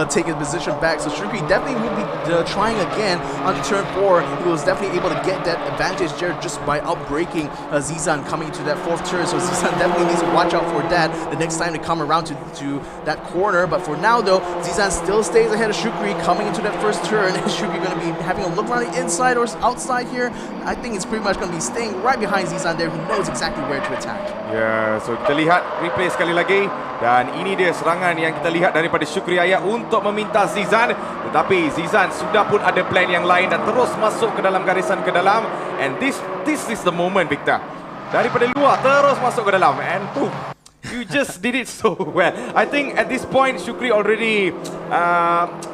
take his position back. So Shukri definitely will be trying again on turn 4. He was definitely able to get that advantage there just by outbreaking Zizan coming to that 4th turn. So Zizan definitely needs to watch out for that the next time to come around to that corner. But for now though, Zizan still stays ahead of Shukri coming into that 1st turn. Is Shukri going to be having a look around the inside or outside here? I think it's pretty much going to be staying right behind Zizan there, who knows exactly where to attack. Ya, so kita lihat replay sekali lagi. Dan ini dia serangan yang kita lihat daripada Shukri Yahya untuk meminta Zizan. Tetapi Zizan sudah pun ada plan yang lain dan terus masuk ke dalam garisan ke dalam. And this is the moment, Victor. Daripada luar terus masuk ke dalam. And you just did it so well. I think at this point Shukri already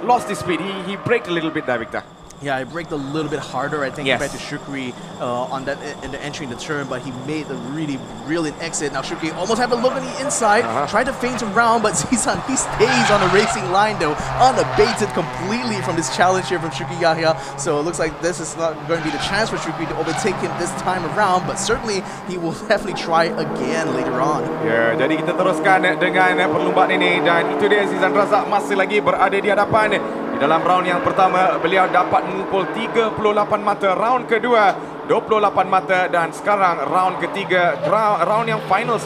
lost his speed. He braked a little bit there, Victor. Yeah, I braked a little bit harder, I think, compared to Shukri on that in the entry in the turn, but he made a really brilliant exit. Now Shukri almost have a look on the inside, tried to feint around, but Zizan, he stays on the racing line though, unabated completely from this challenge here from Shukri Yahya. So it looks like this is not going to be the chance for Shukri to overtake him this time around, but certainly he will definitely try again later on. Ya, jadi kita teruskan dengan perlumbaan ini dan itu dia Zizan Razak masih lagi berada di hadapan. Dalam round yang pertama, beliau dapat mengumpul 38 mata. Round kedua, 28 mata. Dan sekarang round ketiga, round yang final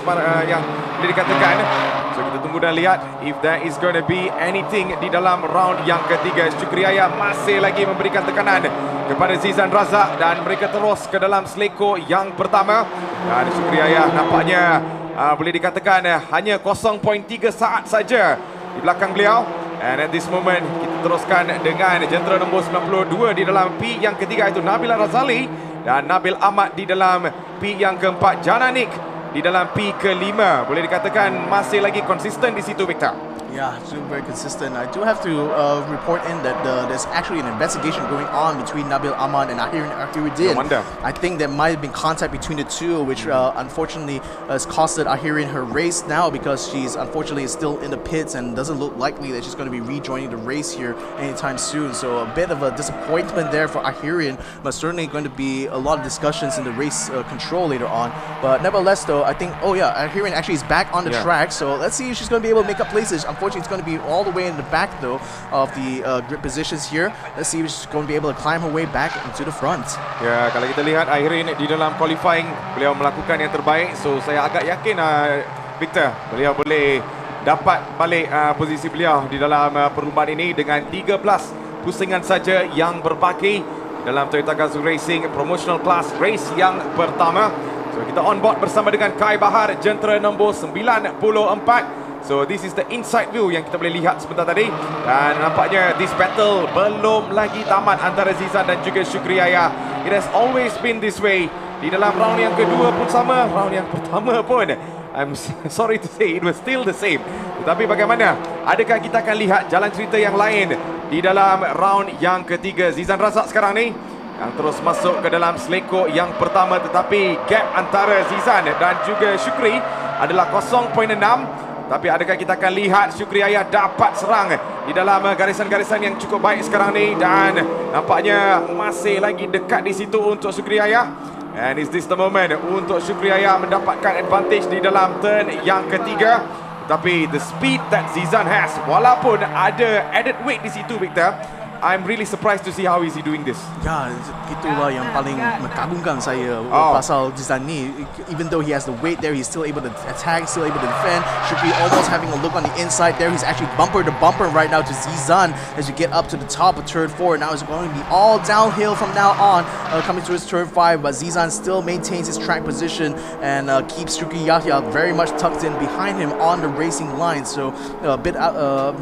yang boleh dikatakan. So kita tunggu dan lihat if there is going to be anything di dalam round yang ketiga. Shukri Yahya masih lagi memberikan tekanan kepada Zizan Razak. Dan mereka terus ke dalam seleko yang pertama. Dan Shukri Yahya nampaknya boleh dikatakan hanya 0.3 saat saja di belakang beliau. And at this moment, kita teruskan dengan jentera nombor 92 di dalam P yang ketiga, itu Nabila Razali. Dan Nabil Ahmad di dalam P yang keempat, Jananik di dalam P kelima. Boleh dikatakan masih lagi konsisten di situ, Victor. Yeah, it's very consistent. I do have to report in that there's actually an investigation going on between Nabil Ahmad and Ahiruddin. No wonder. I think there might have been contact between the two, which unfortunately has costed Ahiruddin her race now, because she's unfortunately still in the pits and doesn't look likely that she's going to be rejoining the race here anytime soon. So a bit of a disappointment there for Ahiruddin, but certainly going to be a lot of discussions in the race control later on. But nevertheless though, I think, Ahiruddin actually is back on the track, so let's see if she's going to be able to make up places. Unfortunately, it's going to be all the way in the back though of the grid positions here. Let's see if she's going to be able to climb her way back into the front. Ya, kalau kita lihat Ahiruddin di dalam qualifying, beliau melakukan yang terbaik. So saya agak yakin Victor, beliau boleh dapat balik posisi beliau di dalam perlumbaan ini dengan 13 pusingan saja yang berbaki dalam Toyota Gazoo Racing Promotional Class race yang pertama. So kita on board bersama dengan Kai Bahar, jentera nombor 94. So this is the inside view yang kita boleh lihat sebentar tadi. Dan nampaknya this battle belum lagi tamat antara Zizan dan juga Shukri Yahya. It has always been this way. Di dalam round yang kedua pun sama, round yang pertama pun, I'm sorry to say, it was still the same. Tetapi bagaimana? Adakah kita akan lihat jalan cerita yang lain di dalam round yang ketiga? Zizan Razak sekarang ni yang terus masuk ke dalam seleko yang pertama, tetapi gap antara Zizan dan juga Shukri adalah 0.6. Tapi adakah kita akan lihat Shukri Yahya dapat serang di dalam garisan-garisan yang cukup baik sekarang ni, dan nampaknya masih lagi dekat di situ untuk Shukri Yahya. And is this the moment untuk Shukri Yahya mendapatkan advantage di dalam turn yang ketiga? Tapi the speed that Zizan has, walaupun ada added weight di situ, Victor, I'm really surprised to see how is he doing this. Ya, itulah yang paling mengagumkan saya pasal Zizan ni. Even though he has the weight there, he's still able to attack, still able to defend. Shukri almost having a look on the inside there. He's actually bumper to bumper right now to Zizan as you get up to the top of turn 4. Now it's going to be all downhill from now on, coming towards turn 5. But Zizan still maintains his track position and keeps Shukri Yahya very much tucked in behind him on the racing line. So a bit of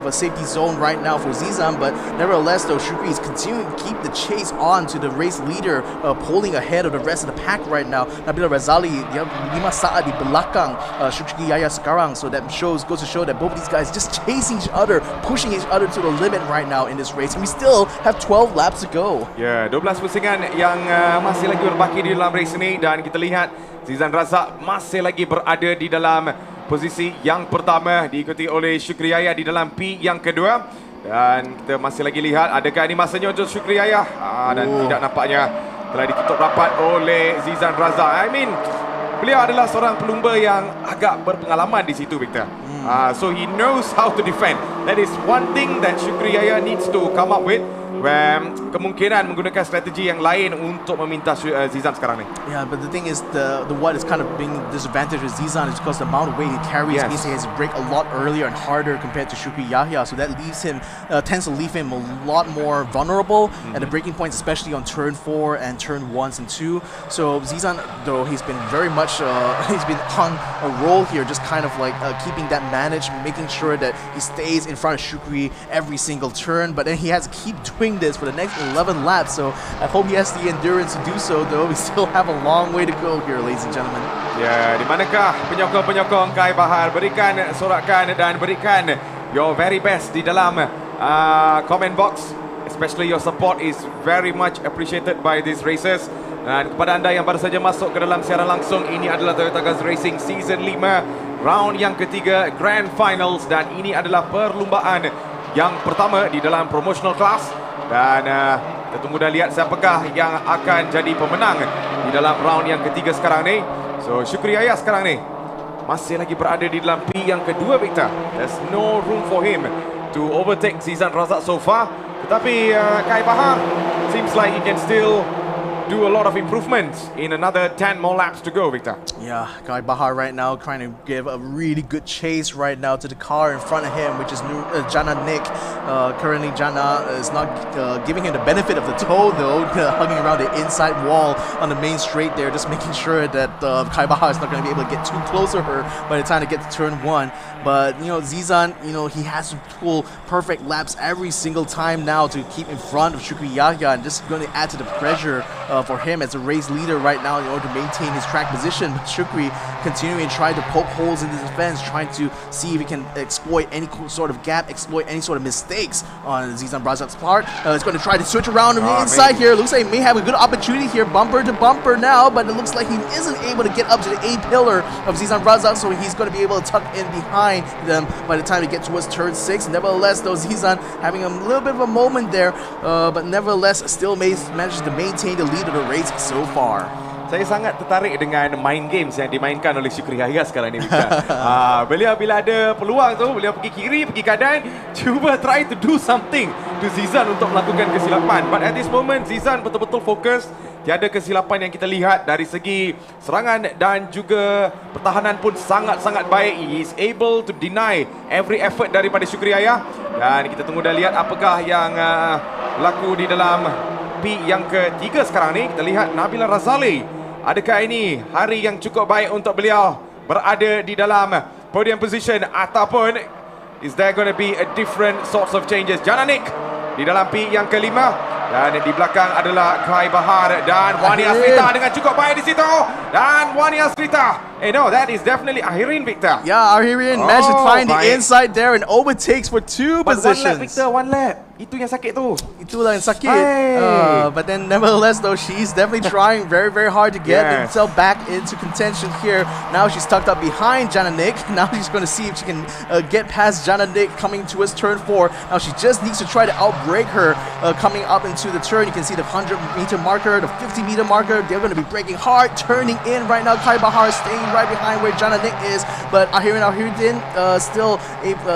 a safety zone right now for Zizan, but nevertheless, though, Shukri is continuing to keep the chase on to the race leader, pulling ahead of the rest of the pack right now. Nabila Razali, dia 5 saat di belakang Shukri Yahya sekarang. So that goes to show that both of these guys just chasing each other, pushing each other to the limit right now in this race. And we still have 12 laps to go. Ya, 12 pusingan yang masih lagi berbaki di dalam race ini, dan kita lihat Zizan Razak masih lagi berada di dalam posisi yang pertama, diikuti oleh Shukri Yahya di dalam P yang kedua. Dan kita masih lagi lihat adakah ini masanya untuk Shukri Yahya, dan tidak nampaknya. telah ditutup rapat oleh Zizan Razak. I mean, beliau adalah seorang pelumba yang agak berpengalaman di situ, Victor. So he knows how to defend. That is one thing that Syukri Yahya needs to come up with. Kemungkinan menggunakan strategi yang lain untuk meminta Zizan sekarang ni. Yeah, but the thing is, the what is kind of being disadvantage with Zizan is because the amount of weight he carries means he has to break a lot earlier and harder compared to Syukri Yahya. So that leaves him tends to leave him a lot more vulnerable at the breaking points, especially on turn 4 and turn 1s and 2. So Zizan, though he's been very much he's been on a roll here, just kind of like keeping that managed, making sure that he stays in front of Syukri every single turn. But then he has to keep doing this for the next 11 laps, so I hope he has the endurance to do so, though we still have a long way to go here, ladies and gentlemen. Ya, di manakah penyokong-penyokong Kai Bahar? Berikan sorakan dan berikan your very best di dalam comment box. Especially your support is very much appreciated by these racers. Dan kepada anda yang baru saja masuk ke dalam siaran langsung, ini adalah Toyota Gazoo Racing Season 5, round yang ketiga, Grand Finals, dan ini adalah perlumbaan yang pertama di dalam promotional class. Dan kita tunggu dan lihat siapakah yang akan jadi pemenang di dalam round yang ketiga sekarang ni. So Syukri Yahya sekarang ni masih lagi berada di dalam P yang kedua, Victor. There's no room for him to overtake Zizan Razak so far. Tetapi Kai Bahar seems like he can still do a lot of improvements in another 10 more laps to go, Victor. Yeah, Kai Bahar right now trying to give a really good chase right now to the car in front of him, which is Jana Nick. Currently, Jana is not giving him the benefit of the toe, though, hugging around the inside wall on the main straight there, just making sure that Kai Bahar is not going to be able to get too close to her by the time to get to turn 1. But, Zizan, he has to pull perfect laps every single time now to keep in front of Syukri Yahya, and just going to add to the pressure for him as a race leader right now in order to maintain his track position. But Syukri continuing trying to poke holes in the defense, trying to see if he can exploit any sort of gap, exploit any sort of mistakes on Zizan Razak's part. It's going to try to switch around on the inside here. Looks like he may have a good opportunity here, bumper to bumper now, but it looks like he isn't able to get up to the A pillar of Zizan Razak, so he's going to be able to tuck in behind them by the time he gets towards turn 6. Nevertheless, though, Zizan having a little bit of a moment there, but nevertheless still manages to maintain the lead of the race so far. Saya sangat tertarik dengan main games yang dimainkan oleh Syukri Yahya sekarang ni, Victor. Beliau bila ada peluang tu, beliau pergi kiri, pergi kanan, cuba try to do something to Zizan untuk melakukan kesilapan. But at this moment, Zizan betul-betul fokus. Tiada kesilapan yang kita lihat dari segi serangan dan juga pertahanan pun sangat-sangat baik. He is able to deny every effort daripada Syukri Yahya. Dan kita tunggu dan lihat apakah yang berlaku di dalam P yang ketiga sekarang ni. Kita lihat Nabila Razali. Adakah ini hari yang cukup baik untuk beliau berada di dalam podium position, ataupun is there going to be a different sorts of changes? Jananik di dalam P yang kelima, dan di belakang adalah Kai Bahar dan Wany Hasrita dengan cukup baik di situ. Dan Wany Hasrita, no, that is definitely Ahirin, Victor. Yeah, Ahirin managed to find the inside there and overtakes for 2 positions. 1 lap, Victor, 1 lap. Itu yang sakit tu. Itulah yang sakit. But then nevertheless, though, she's definitely trying very, very hard to get herself back into contention here. Now she's tucked up behind Jana Nick. Now she's going to see if she can get past Jana Nick coming towards turn 4. Now she just needs to try to outbrake her coming up into the turn. You can see the 100-meter marker, the 50-meter marker. They're going to be braking hard, turning in right now. Kai Bahar staying right behind where Jana Nick is, but Ahirin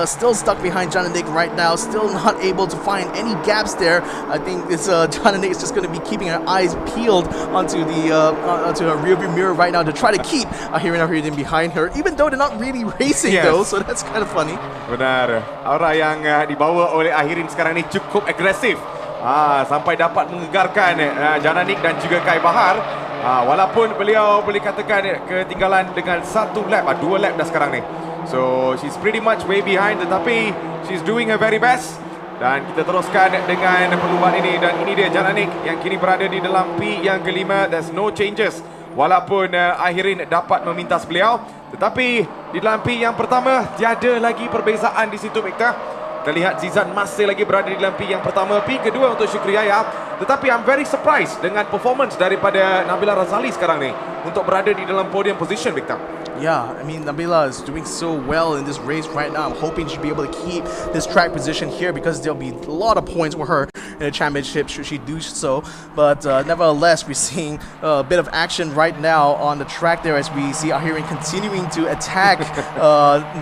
still stuck behind Jana Nick right now, still not able to find any gaps there. I think this Jana Nick is just going to be keeping her eyes peeled onto her rearview mirror right now to try to keep Ahirin behind her, even though they're not really racing though, so that's kind of funny. Benar, aura yang dibawa oleh Ahirin sekarang ni cukup agresif. Sampai dapat mengegarkan Jana Nick dan juga Kai Bahar. Walaupun beliau boleh katakan ketinggalan dengan 1 lap, 2 lap dah sekarang ni. So she's pretty much way behind, tetapi she's doing her very best. Dan kita teruskan dengan perlumbaan ini, dan ini dia Jana Nick yang kini berada di dalam P yang kelima. There's no changes. Walaupun Ahirin dapat memintas beliau, tetapi di dalam P yang pertama tiada lagi perbezaan di situ, Victor. Kita lihat Zizan masih lagi berada di dalam P yang pertama, P kedua untuk Syukri Yahya. Tetapi I'm very surprised dengan performance daripada Nabila Razali sekarang ni untuk berada di dalam podium position, Victor. Yeah, I mean, Nabila is doing so well in this race right now. I'm hoping she'll be able to keep this track position here, because there'll be a lot of points for her in the championship should she do so. But nevertheless, we're seeing a bit of action right now on the track there as we see Ahirin continuing to attack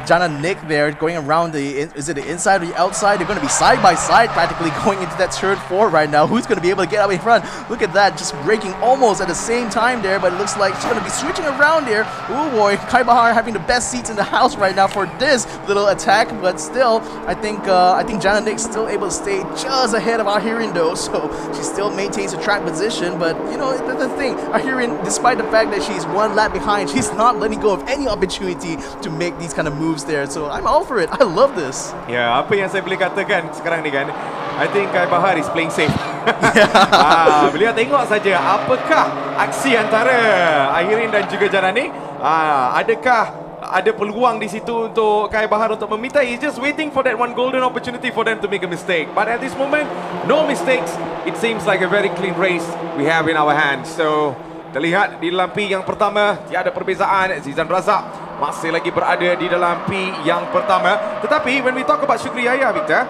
Jana Nick there, going around is it the inside or the outside? They're going to be side by side practically going into that turn 4 right now. Who's going to be able to get out in front? Look at that, just braking almost at the same time there, but it looks like she's going to be switching around here. Oh boy, Kai Bahar having the best seats in the house right now for this little attack, but still, I think Jana Nick's still able to stay just ahead of Ahirin though, so she still maintains the track position. But you know, that's the thing, Ahirin, despite the fact that she's 1 lap behind, she's not letting go of any opportunity to make these kind of moves there. So I'm all for it. I love this. Ya, apa yang saya boleh katakan sekarang ni kan, I think Kai Bahar is playing safe. Beliau tengok saja apakah aksi antara Ahirin dan juga Jana Nick. Adakah ada peluang di situ untuk Kai Bahar untuk meminta? He's just waiting for that one golden opportunity for them to make a mistake. But at this moment, no mistakes. It seems like a very clean race we have in our hands. So, terlihat di dalam P yang pertama, tiada perbezaan. Zizan Razak masih lagi berada di dalam P yang pertama. Tetapi, when we talk about Syukri Yahya, Victor,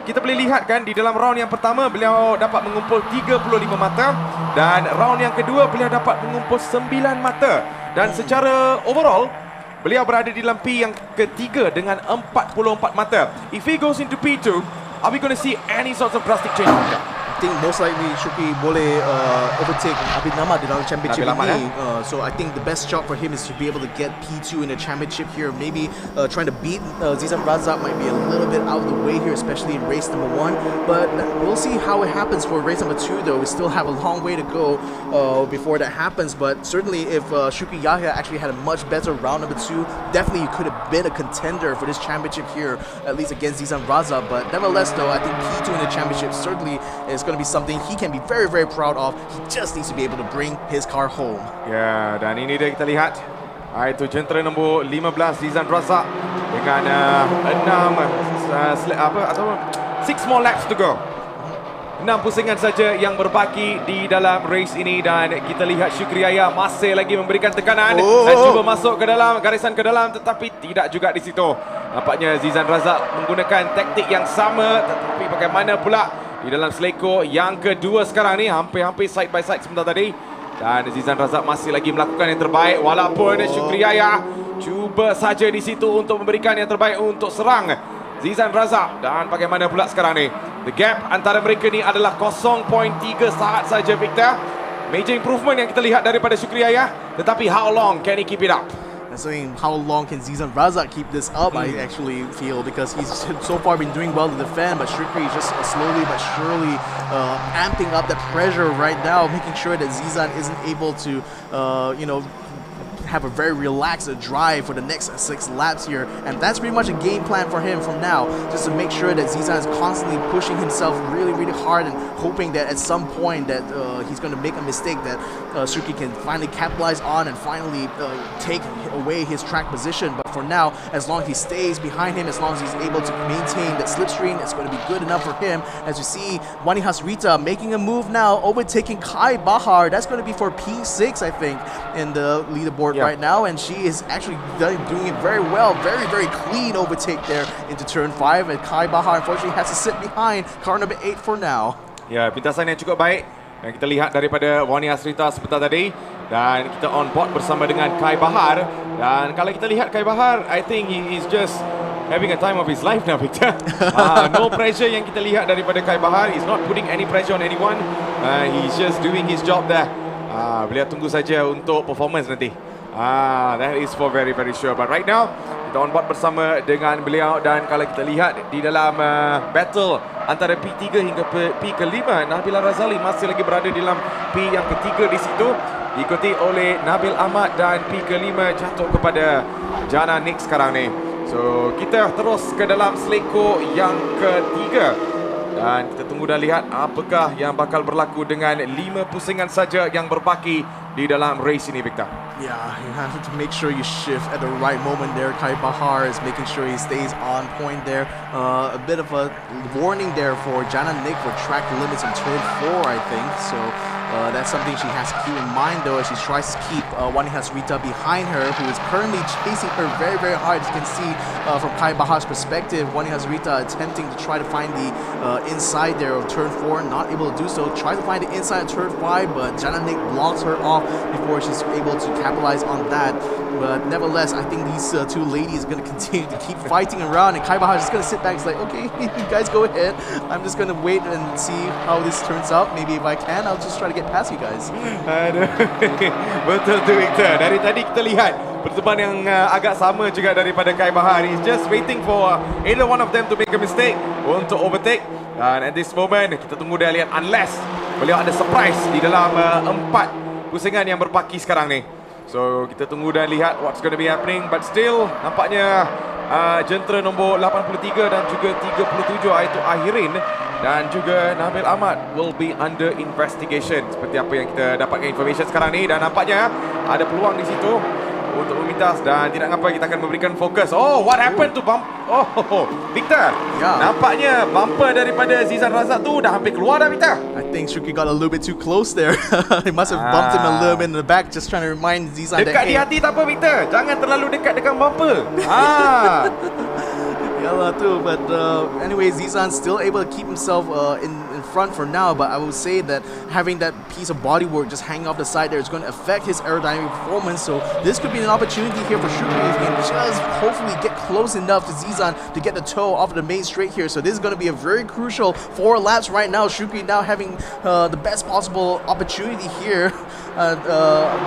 kita boleh lihat kan di dalam round yang pertama beliau dapat mengumpul 35 mata dan round yang kedua beliau dapat mengumpul 9 mata dan secara overall beliau berada di dalam P yang ketiga dengan 44 mata. If he goes into P2, are we going to see any sorts of drastic change? I think most likely Syukri boleh overtake Abid Nama di dalam championship ini. So I think the best job for him is to be able to get P2 in the championship here. Maybe trying to beat Zizan Razak might be a little bit out of the way here, especially in race number 1. But we'll see how it happens for race number 2 though. We still have a long way to go before that happens. But certainly if Syukri Yahya actually had a much better round number 2, definitely he could have been a contender for this championship here, at least against Zizan Razak. But nevertheless though, I think P2 in the championship certainly is going to be something he can be very, very proud of. He just needs to be able to bring his car home. Ya, dan ini dia kita lihat. Itu jentera nombor 15 Zizan Razak dengan 6 more laps to go. 6 pusingan saja yang berbaki di dalam race ini dan kita lihat Syukri Yahya masih lagi memberikan tekanan dan cuba masuk ke dalam garisan ke dalam, tetapi tidak juga di situ. Nampaknya Zizan Razak menggunakan taktik yang sama, tetapi bagaimana pula di dalam seleko yang kedua sekarang ni, hampir-hampir side by side sebentar tadi. Dan Zizan Razak masih lagi melakukan yang terbaik walaupun Syukri Yahya cuba saja di situ untuk memberikan yang terbaik untuk serang Zizan Razak. Dan bagaimana pula sekarang ni, the gap antara mereka ni adalah 0.3 saat saja, Victor. Major improvement yang kita lihat daripada Syukri Yahya, tetapi how long can he keep it up? So how long can Zizan Razak keep this up, I actually feel, because he's so far been doing well to defend, but Syukri is just slowly but surely amping up the pressure right now, making sure that Zizan isn't able to, have a very relaxed drive for the next 6 laps here. And that's pretty much a game plan for him from now, just to make sure that Zizan is constantly pushing himself really, really hard and hoping that at some point that he's going to make a mistake that Syukri can finally capitalize on and finally take away his track position. But for now, as long as he stays behind him, as long as he's able to maintain that slipstream, it's going to be good enough for him. As you see, Wany Hasrita making a move now, overtaking Kai Bahar. That's going to be for P6, I think, in the leaderboard right now, and she is actually doing it very well. Very, very clean overtake there into turn 5, and Kai Bahar unfortunately has to sit behind car number 8 for now. Ya, pintasan yang cukup baik yang kita lihat daripada Wany Hasrita sebentar tadi, dan kita on board bersama dengan Kai Bahar. Dan kalau kita lihat Kai Bahar, I think he is just having a time of his life now, Victor. No pressure yang kita lihat daripada Kai Bahar. He's not putting any pressure on anyone. He's just doing his job there. Beliau tunggu saja untuk performance nanti. That is for very, very sure. But right now, kita on board bersama dengan beliau, dan kalau kita lihat di dalam battle antara P3 hingga P ke-5, Nabila Razali masih lagi berada di dalam P yang ketiga di situ, diikuti oleh Nabil Ahmad, dan P ke-5 jatuh kepada Jana Nick sekarang ni. So, kita terus ke dalam seleko yang ketiga. Dan kita tunggu dan lihat apakah yang bakal berlaku dengan 5 pusingan saja yang berbaki di dalam race ini, Victor. Yeah, you have to make sure you shift at the right moment there. Kai Bahar is making sure he stays on point there. A bit of a warning there for Jana Nick for track limits in turn 4, I think. So that's something she has to keep in mind, though, as she tries to keep Wany Hasrita behind her, who is currently chasing her very, very hard. As you can see from Kai Bahar's perspective, Wany Hasrita attempting to try to find the inside there of turn 4, not able to do so. Tries to find the inside of turn 5, but Jana Nick blocks her off before she's able to capitalize on that. But nevertheless, I think these two ladies are going to continue to keep fighting around, and Kai Bahar is just going to sit back. He's like, okay, you guys go ahead. I'm just going to wait and see how this turns out. Maybe if I can, I'll just try to get past you guys. Betul tu, Victor. Dari tadi kita lihat pertemuan yang agak sama juga daripada Kai Bahar. He's just waiting for either one of them to make a mistake untuk overtake. Dan at this moment, kita tunggu dia lihat unless beliau ada surprise di dalam 4 pusingan yang berpaki sekarang ni. So kita tunggu dan lihat what's going to be happening. But still nampaknya jentera nombor 83 dan juga 37 iaitu Ahirin dan juga Nabil Ahmad will be under investigation. Seperti apa yang kita dapatkan information sekarang ni, dan nampaknya ada peluang di situ untuk memintas, dan tidak mengapa kita akan memberikan fokus. Oh, what happened to bump? Oh, Victor. Yeah. Nampaknya bumper daripada Zizan Razak tu dah hampir keluar dah, Victor. I think Shukri got a little bit too close there. He must have bumped him a little bit in the back, just trying to remind Zizan dekat that, di hati tak apa, Victor. Jangan terlalu dekat dengan bumper. Yeah, too. But anyway, Zizan still able to keep himself in front for now. But I would say that having that piece of bodywork just hanging off the side there is going to affect his aerodynamic performance. So this could be an opportunity here for Shukri if he can just hopefully get close enough to Zizan to get the toe off the main straight here. So this is going to be a very crucial 4 laps right now. Shukri now having the best possible opportunity here. A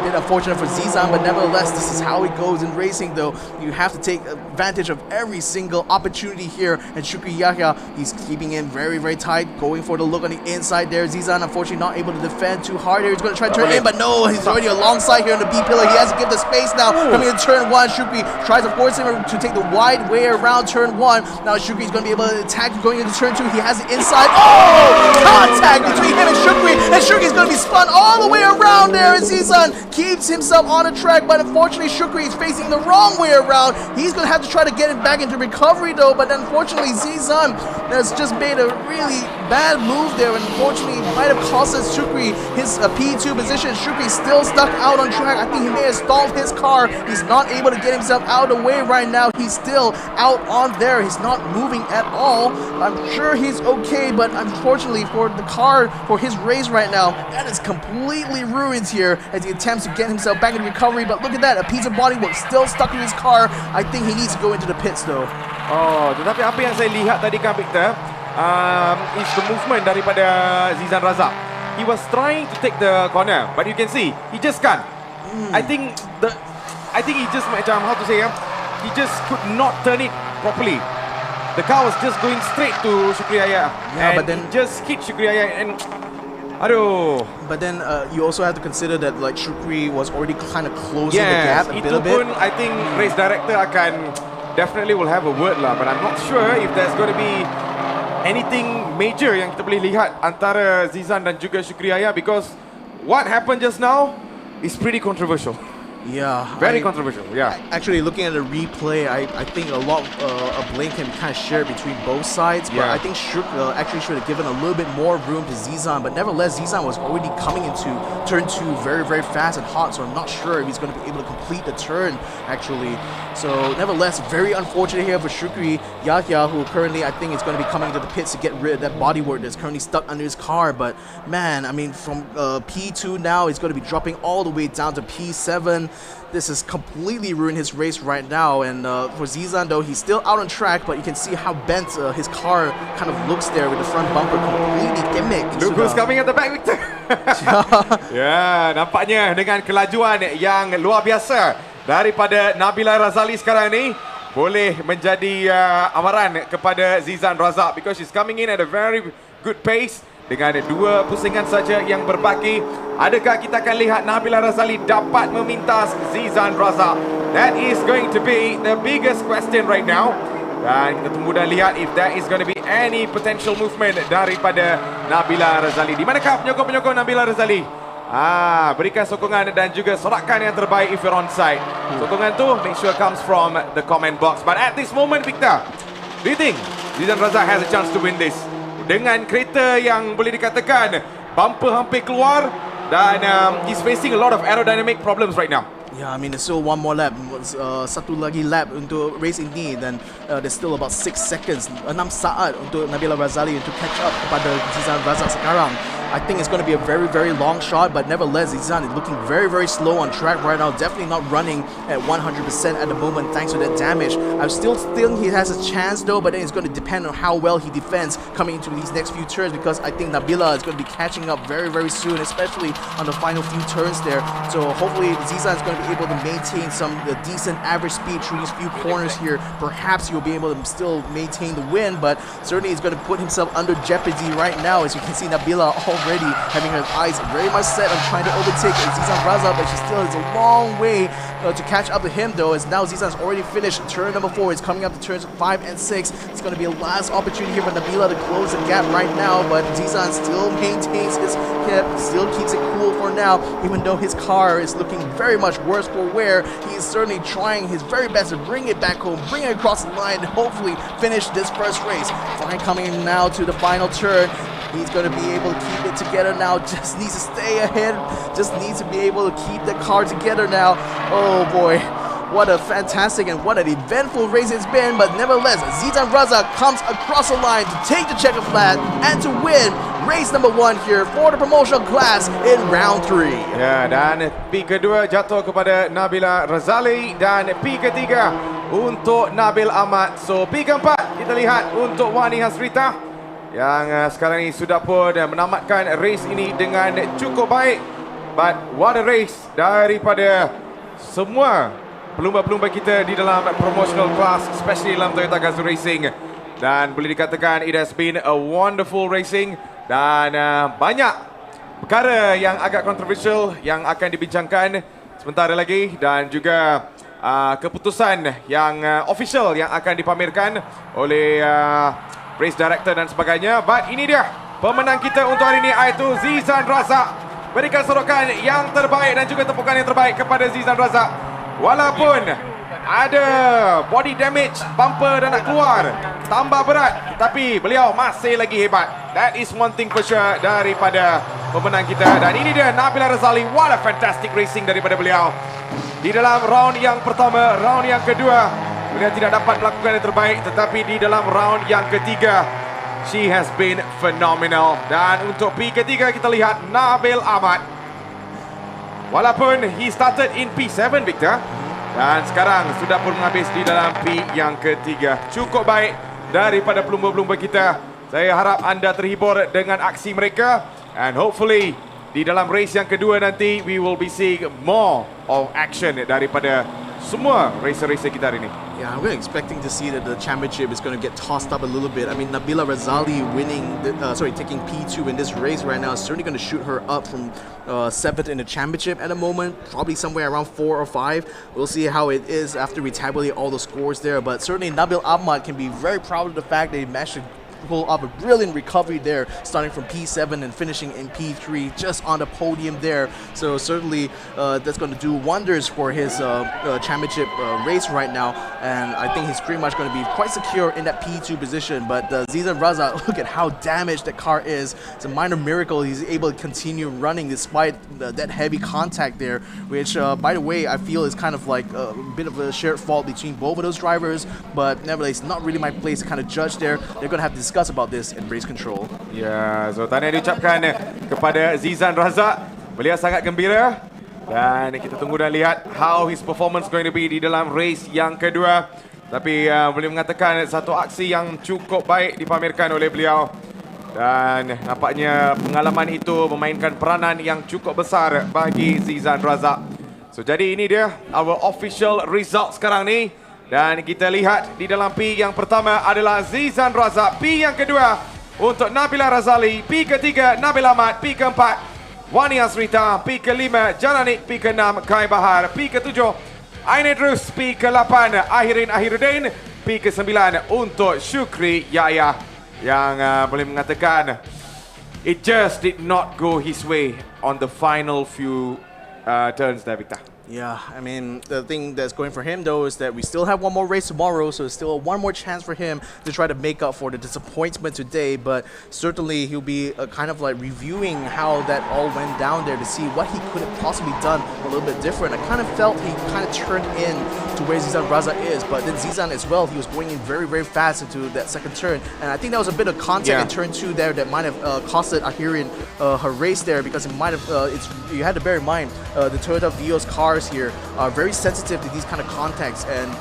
bit unfortunate for Zizan, but nevertheless, this is how it goes in racing, though. You have to take advantage of every single opportunity here. And Shukri Yahya, he's keeping in very, very tight, going for the look on the inside there. Zizan, unfortunately, not able to defend too hard here. He's going to try to turn in, but no, he's already alongside here in the B pillar. He has to give the space now. Coming in turn 1, Shukri tries to force him to take the wide way around turn 1. Now Shukri is going to be able to attack going into turn 2. He has the inside. Oh! Contact between him and Shukri is going to be spun all the way around there. And Zizan keeps himself on the track, but unfortunately Shukri is facing the wrong way around. He's going to have to try to get it back into recovery, though, but unfortunately Zizan has just made a really bad move there. Unfortunately, it might have cost us Shukri his P2 position. Shukri still stuck out on track. I think he may have stalled his car. He's not able to get himself out of the way right now. He's still out on there. He's not moving at all. I'm sure he's okay, but unfortunately for the car, for his race right now, that is completely ruined here as he attempts to get himself back into recovery. But look at that, a piece of bodywork still stuck in his car. I think he needs to go into the pits, though. Oh, tetapi apa yang saya lihat tadi kan, Victor, is the movement daripada Zizan Razak. He was trying to take the corner, but you can see he just can't. I think he just macam, how to say, he just could not turn it properly. The car was just going straight to Shukri Yahya, and but then he just hit Shukri Yahya, and aduh. But then you also have to consider that like Shukri was already kind of closing the gap a bit. Itu pun I think race director akan definitely will have a word lah, but I'm not sure if there's going to be anything major yang kita boleh lihat antara Zizan dan juga Shukri Yahya, because what happened just now is pretty controversial. Yeah. Very controversial, yeah. Actually, looking at the replay, I think a lot of blame can be kind of shared between both sides. But Yeah. I think Shuk actually should have given a little bit more room to Zizan. But nevertheless, Zizan was already coming into turn 2 very, very fast and hot. So I'm not sure if he's going to be able to complete the turn, actually. So nevertheless, very unfortunate here for Shukri Yahya, who currently I think is going to be coming to the pits to get rid of that bodywork that's currently stuck under his car. But man, I mean, from P2 now, he's going to be dropping all the way down to P7. This has completely ruined his race right now. And for Zizan, though, he's still out on track, but you can see how bent his car kind of looks there with the front bumper completely gimmick. Look who's coming at the back, Victor. Ya, nampaknya dengan kelajuan yang luar biasa daripada Nabila Razali sekarang ni, boleh menjadi amaran kepada Zizan Razak, because she's coming in at a very good pace. Dengan 2 pusingan saja yang berbaki, adakah kita akan lihat Nabila Razali dapat memintas Zizan Razak? That is going to be the biggest question right now. Dan kita tunggu dan lihat if there is going to be any potential movement daripada Nabila Razali. Di manakah penyokong-penyokong Nabila Razali? Berikan sokongan dan juga sorakan yang terbaik if you're on side. Sokongan tu make sure comes from the comment box. But at this moment, Victor, do you think Zizan Razak has a chance to win this? Dengan kereta yang boleh dikatakan bumper hampir keluar dan he's facing a lot of aerodynamic problems right now. Yeah, I mean, there's still one more lap. Satu lagi lap untuk race ini dan there's still about 6 seconds, 6 saat untuk Nabila Razali untuk catch up kepada Zizan Razak sekarang. I think it's going to be a very, very long shot, but nevertheless, Zizan is looking very, very slow on track right now. Definitely not running at 100% at the moment thanks to that damage. I still think he has a chance though, but then it's going to depend on how well he defends coming into these next few turns because I think Nabila is going to be catching up very, very soon, especially on the final few turns there. So hopefully Zizan is going to be able to maintain some decent average speed through these few corners here. Perhaps he'll be able to still maintain the win, but certainly he's going to put himself under jeopardy right now. As you can see, Nabila already having her eyes very much set on trying to overtake Zizan Razak, but she still has a long way to catch up to him though, as now Zizan's already finished turn number 4. It's coming up to turns 5 and 6. It's going to be a last opportunity here for Nabila to close the gap right now, but Zizan still maintains his hip, still keeps it cool for now, even though his car is looking very much worse for wear. He is certainly trying his very best to bring it back home, bring it across the line, and hopefully finish this first race. Fine coming in now to the final turn. He's going to be able to keep it together now, just needs to stay ahead, just needs to be able to keep the car together now. Oh boy, what a fantastic and what an eventful race it's been, but nevertheless, Zizan Razak comes across the line to take the checkered flag and to win race number 1 here for the promotional class in round 3. Ya, dan P kedua jatuh kepada Nabila Razali dan P ketiga untuk Nabil Ahmad. So P keempat kita lihat untuk Wany Hasrita yang sekarang ini sudah pun menamatkan race ini dengan cukup baik. But what a race daripada semua pelumba-pelumba kita di dalam promotional class, especially dalam Toyota Gazoo Racing. Dan boleh dikatakan it has been a wonderful racing dan banyak perkara yang agak kontroversial yang akan dibincangkan sebentar lagi dan juga keputusan yang official yang akan dipamerkan oleh race director dan sebagainya. But ini dia pemenang kita untuk hari ini, iaitu Zizan Razak. Berikan sorakan yang terbaik dan juga tepukan yang terbaik kepada Zizan Razak. Walaupun ada body damage, bumper dah nak keluar, tambah berat, tapi beliau masih lagi hebat. That is one thing for sure daripada pemenang kita. Dan ini dia Nabila Razali. What a fantastic racing daripada beliau. Di dalam round yang pertama, round yang kedua, beliau tidak dapat melakukan yang terbaik, tetapi di dalam round yang ketiga, she has been phenomenal. Dan untuk P ketiga kita lihat Nabil Ahmad. Walaupun he started in P7, Victor, dan sekarang sudah pun menghabis di dalam P yang ketiga. Cukup baik daripada pelumba-pelumba kita. Saya harap anda terhibur dengan aksi mereka, and hopefully di dalam race yang kedua nanti we will be seeing more of action daripada semua racer-racer kita hari ini. Yeah, I'm really expecting to see that the championship is going to get tossed up a little bit. I mean, Nabila Razali taking P2 in this race right now is certainly going to shoot her up from 7th in the championship at the moment, probably somewhere around 4 or 5. We'll see how it is after we tabulate all the scores there, but certainly Nabil Ahmad can be very proud of the fact that he managed to pull up a brilliant recovery there, starting from P7 and finishing in P3, just on the podium there. So certainly that's going to do wonders for his championship race right now, and I think he's pretty much going to be quite secure in that P2 position. But Zizan Razak, look at how damaged that car is. It's a minor miracle he's able to continue running despite that heavy contact there, which by the way I feel is kind of like a bit of a shared fault between both of those drivers, but nevertheless not really my place to kind of judge there. They're going to have to discuss about this in race control. Ya, so tahniah diucapkan kepada Zizan Razak. Beliau sangat gembira dan kita tunggu dan lihat how his performance going to be di dalam race yang kedua. Tapi boleh mengatakan satu aksi yang cukup baik dipamerkan oleh beliau dan nampaknya pengalaman itu memainkan peranan yang cukup besar bagi Zizan Razak. So jadi ini dia our official result sekarang ni. Dan kita lihat di dalam P yang pertama adalah Zizan Razak, P yang kedua untuk Nabila Razali, P ketiga Nabil Ahmad, P keempat Wany Hasrita, P kelima Jananik, P keenam Kai Bahar, P ketujuh Ainidrus, P ke-8 Ahirin Ahiruddin, P ke-9 untuk Syukri Yahya, yang boleh mengatakan it just did not go his way on the final few turns there, Victor. Yeah, I mean, the thing that's going for him, though, is that we still have one more race tomorrow, so it's still one more chance for him to try to make up for the disappointment today, but certainly he'll be kind of like reviewing how that all went down there to see what he could have possibly done a little bit different. I kind of felt he kind of turned in to where Zizan Raza is, but then Zizan as well, he was going in very, very fast into that second turn, and I think that was a bit of contact in turn 2 there that might have costed Ahirin her race there, because it might have, you had to bear in mind, the Toyota Vios cars here are very sensitive to these kind of contacts, and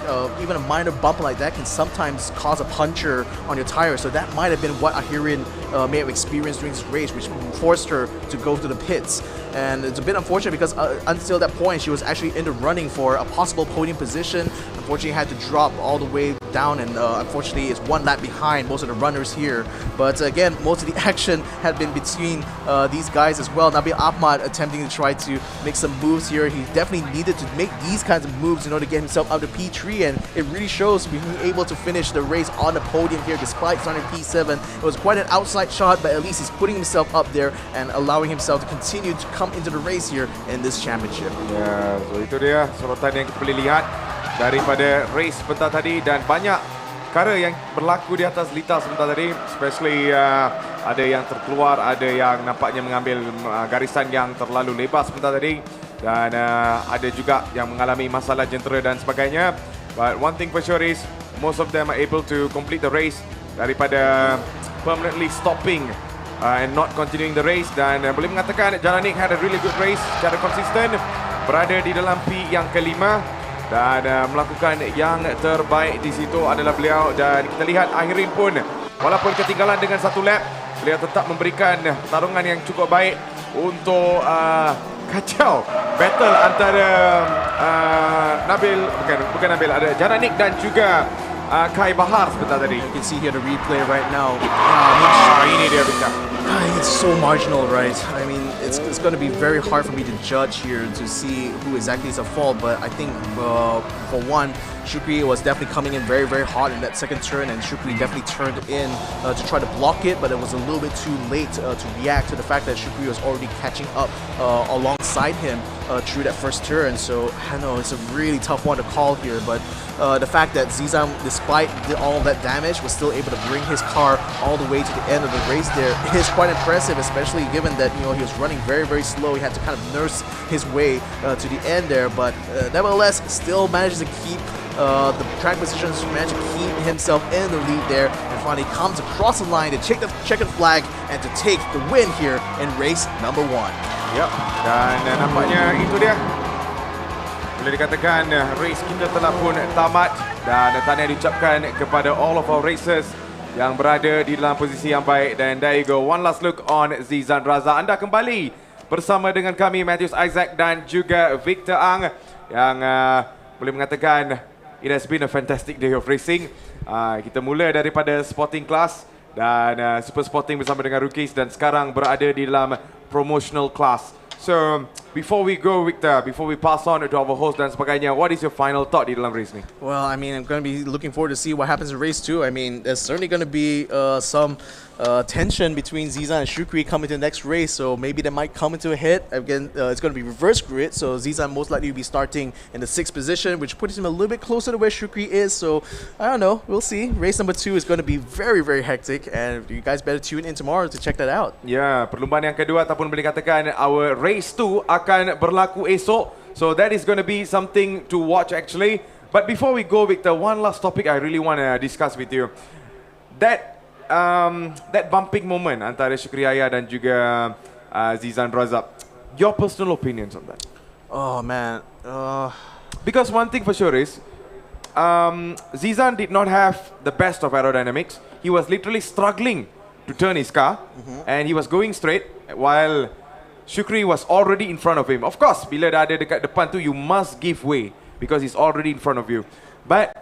even a minor bump like that can sometimes cause a puncture on your tire, so that might have been what Ahirin may have experienced during this race, which forced her to go to the pits. And it's a bit unfortunate because until that point she was actually in the running for a possible podium position. Unfortunately had to drop all the way down, and unfortunately is one lap behind most of the runners here. But again, most of the action had been between these guys as well. Nabil Ahmad attempting to try to make some moves here. He definitely needed to make these kinds of moves in order to get himself out of P3, and it really shows being able to finish the race on the podium here despite starting P7. It was quite an outside shot, but at least he's putting himself up there and allowing himself to continue to come into the race here in this championship. Ya, so itu dia sorotan yang kita boleh lihat daripada race sebentar tadi, dan banyak perkara yang berlaku di atas litas sebentar tadi, especially ada yang terkeluar, ada yang nampaknya mengambil garisan yang terlalu lebar sebentar tadi, dan ada juga yang mengalami masalah jentera dan sebagainya. But one thing for sure is most of them are able to complete the race daripada permanently stopping and not continuing the race, dan boleh mengatakan Jalanik had a really good race secara konsisten, berada di dalam P yang kelima dan melakukan yang terbaik di situ adalah beliau. Dan kita lihat Ahirin pun walaupun ketinggalan dengan satu lap, beliau tetap memberikan pertarungan yang cukup baik untuk kacau battle antara bukan Nabil, ada Jalanik dan juga Kai Bahar sebentar tadi. You can see here the replay right now. Ini dia Victor. It's so marginal, right? I mean, it's going to be very hard for me to judge here to see who exactly is at fault, but I think for one, Shukri was definitely coming in very, very hard in that second turn, and Shukri definitely turned in to try to block it, but it was a little bit too late to react to the fact that Shukri was already catching up alongside him through that first turn. So I know it's a really tough one to call here, but the fact that Zizan, despite all of that damage, was still able to bring his car all the way to the end of the race there is quite impressive, especially given that he was running very, very slow. He had to kind of nurse his way to the end there, but nevertheless still manages to keep the track positions, managed to keep himself in the lead there, and finally comes across the line to take the checkered flag and to take the win here in race number 1. Yep, dan nampaknya itu dia. Boleh dikatakan race kita telah pun tamat, dan tahniah diucapkan kepada all of our racers yang berada di dalam posisi yang baik. Dan there you go, one last look on Zizan Raza. Anda kembali bersama dengan kami Matthews Isaac dan juga Victor Ang, yang boleh mengatakan it has been a fantastic day of racing. Kita mula daripada sporting class dan super sporting bersama dengan rookies, dan sekarang berada di dalam promotional class. So, before we go, Victor, before we pass on to our host dan sebagainya, what is your final thought di dalam race ni? Well, I mean, I'm going to be looking forward to see what happens in race 2. I mean, there's certainly going to be some tension between Zizan and Shukri coming to the next race, so maybe they might come into a hit. Again, it's going to be reverse grid, so Zizan most likely will be starting in the 6th position, which puts him a little bit closer to where Shukri is, so I don't know, we'll see. Race number 2 is going to be very, very hectic, and you guys better tune in tomorrow to check that out. Ya, perlumbaan yang kedua ataupun boleh katakan our race 2 akan berlaku esok, so that is going to be something to watch actually. But before we go, Victor, one last topic I really want to discuss with you. That bumping moment antara Shukri Aya dan juga Zizan Raza. Your personal opinions on that? Oh man, because one thing for sure is Zizan did not have the best of aerodynamics. He was literally struggling to turn his car, and he was going straight while Shukri was already in front of him. Of course, bila dah ada dekat depan tu, you must give way because he's already in front of you. But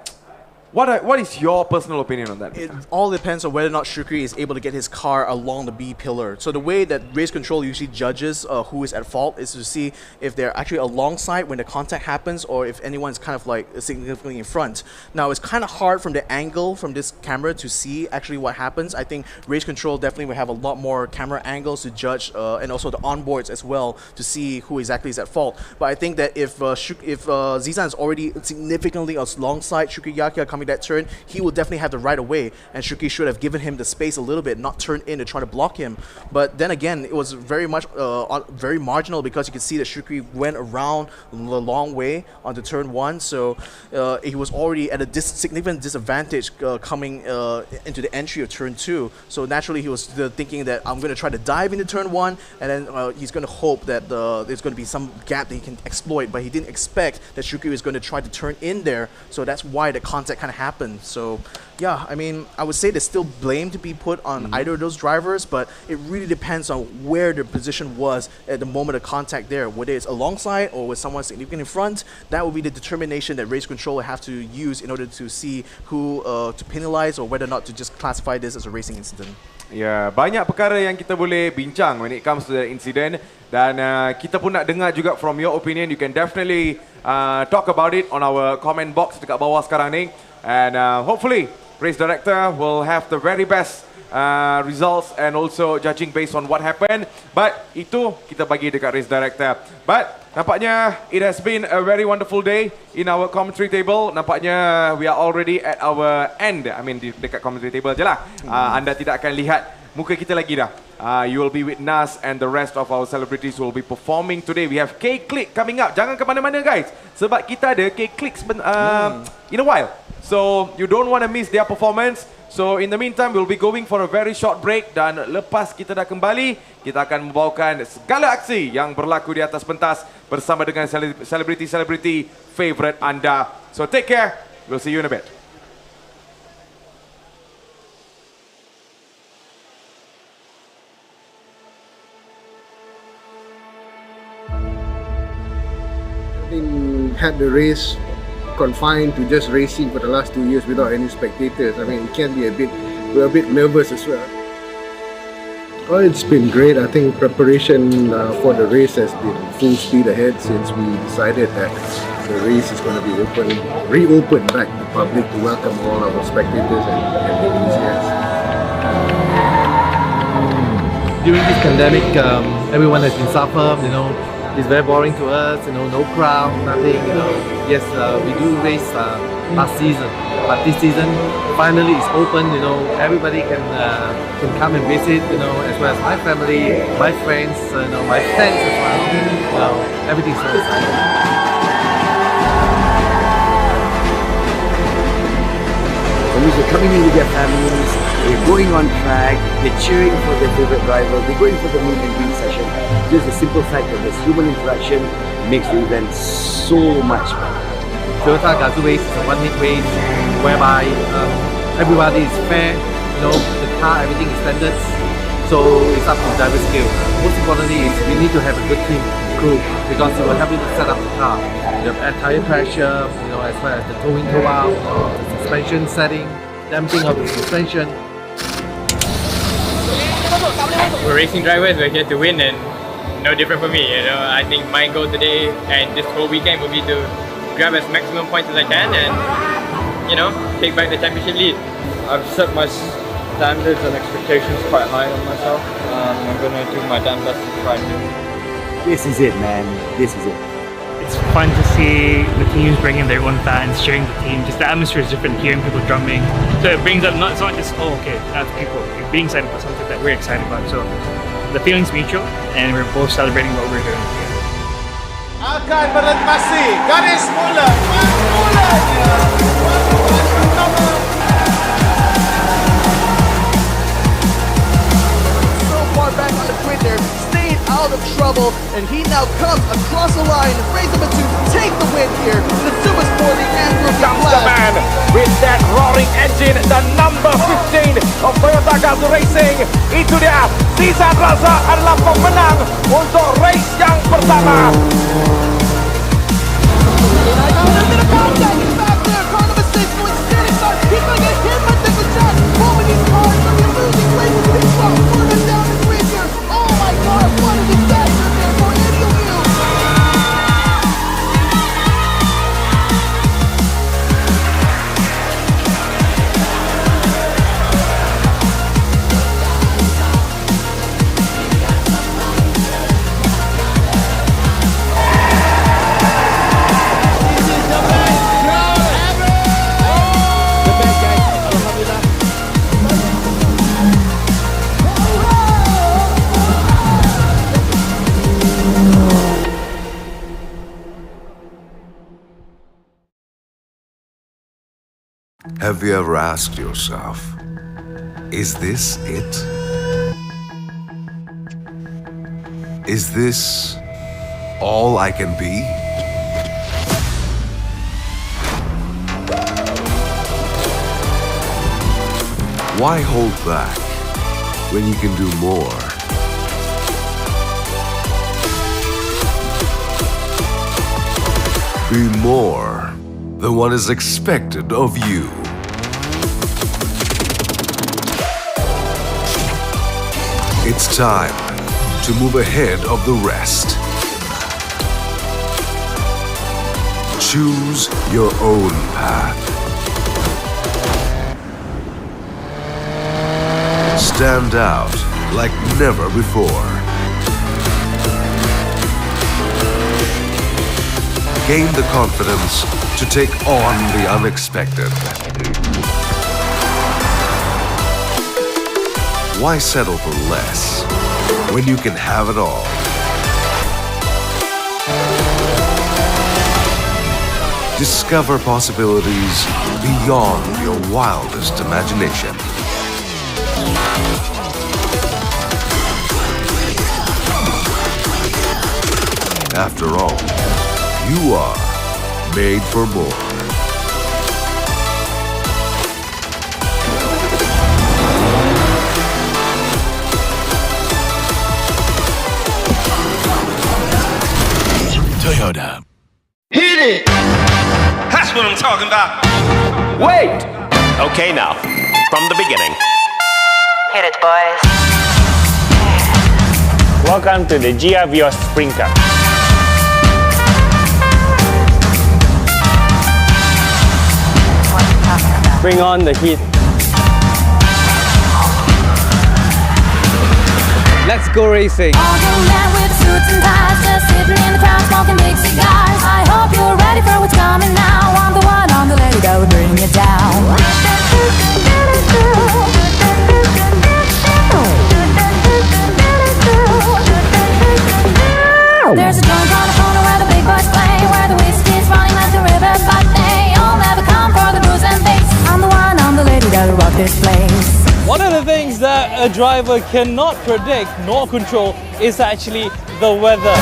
What is your personal opinion on that? It all depends on whether or not Shukri is able to get his car along the B pillar. So the way that race control usually judges who is at fault is to see if they're actually alongside when the contact happens, or if anyone's kind of like significantly in front. Now it's kind of hard from the angle from this camera to see actually what happens. I think race control definitely will have a lot more camera angles to judge, and also the onboards as well to see who exactly is at fault. But I think that if Zizan is already significantly alongside Shukri Yakia coming that turn, he will definitely have the right of way, and Shukri should have given him the space a little bit, not turn in to try to block him. But then again, it was very much very marginal, because you can see that Shukri went around the long way onto turn 1, so he was already at a significant disadvantage coming into the entry of turn 2. So naturally he was thinking that I'm going to try to dive into turn 1, and then he's going to hope that there's going to be some gap that he can exploit, but he didn't expect that Shukri was going to try to turn in there, so that's why the contact kind of happened. So yeah, I mean, I would say there's still blame to be put on either of those drivers, but it really depends on where their position was at the moment of contact there, whether it's alongside or with someone significant in front. That will be the determination that race control will have to use in order to see who to penalize, or whether or not to just classify this as a racing incident. Ya, banyak perkara yang kita boleh bincang when it comes to the incident, dan kita pun nak dengar juga from your opinion. You can definitely talk about it on our comment box dekat bawah sekarang ni, and hopefully race director will have the very best results and also judging based on what happened. But itu kita bagi dekat race director. But nampaknya it has been a very wonderful day in our commentary table. Nampaknya we are already at our end. I mean dekat commentary table je lah. Anda tidak akan lihat muka kita lagi dah. You will be with Nas and the rest of our celebrities who will be performing today. We have K-Clique coming up. Jangan ke mana-mana guys, sebab kita ada K-Clique in a while. So you don't want to miss their performance. So in the meantime, we'll be going for a very short break, dan lepas kita dah kembali, kita akan membawakan segala aksi yang berlaku di atas pentas bersama dengan selebriti-selebriti favorite anda. So take care. We'll see you in a bit. Having had the race confined to just racing for the last 2 years without any spectators, I mean, it can be we're a bit nervous as well. Well, it's been great. I think preparation for the race has been full speed ahead since we decided that the race is going to be reopened back to the public to welcome all our spectators and enthusiasts. During this pandemic, everyone has been suffering, you know. It's very boring to us, you know, no crowd, nothing, you know. Yes, we do race last season, but this season finally it's open, you know. Everybody can come and visit, you know, as well as my family, my friends, you know, my fans as well. You know, everything's so exciting. Families are coming in with their families, they're going on track, they're cheering for their favorite driver, they're going for the meet and greet session. Just the simple fact that there's human interaction makes the event so much better. Toyota Gazoo race is a one-week race whereby everybody is fair, you know, the car, everything is standards, so it's up to driver skill. Most importantly is we need to have a good team, crew, because it will help you to set up the car. You have tire pressure, you know, as well as the towing tow out, the suspension setting, damping of the suspension. We're racing drivers, we're here to win, and no different for me, you know. I think my goal today and this whole weekend will be to grab as maximum points as I can and, you know, take back the championship lead. I've set my standards and expectations quite high on myself. I'm going to do my damn best to try and do it. This is it, man. This is it. It's fun to see the teams bringing their own fans, cheering the team. Just the atmosphere is different, hearing people drumming. So it brings up, it's not just, oh, okay, that's people. You're being excited about something that we're excited about. So the feeling's mutual, and we're both celebrating what we're doing. Akan berlintasi garis mula. So far back on the grid there, staying out of trouble, and he now comes across the line, race number 2, take the win here in the Super Sporting and Rookie Comes the man with that roaring engine, the number 15 of Toyota Gazoo Racing. Itu dia, Zizan Raza adalah pemenang untuk race yang pertama. Contact is back there, car number 6 going steady side Have you ever asked yourself, is this it? Is this all I can be? Why hold back when you can do more? Be more than what is expected of you. It's time to move ahead of the rest. Choose your own path. Stand out like never before. Gain the confidence to take on the unexpected. Why settle for less when you can have it all? Discover possibilities beyond your wildest imagination. After all, you are made for more. Toyota. Hit it! That's what I'm talking about. Wait! Okay, now, from the beginning. Hit it, boys. Welcome to the TGR Vios Spring Cup. Bring on the heat. Let's go racing. All young men with suits and ties, just sitting in the crowd smoking big cigars. I hope you're ready for what's coming now. I'm the one on the lady that will bring you down. There's a joint on the corner where the big boys play, where the whiskey's running like the river, but they all never come for the booze and bass. I'm the one, I'm the lady that will rock this place. One of the things that a driver cannot predict nor control is actually the weather.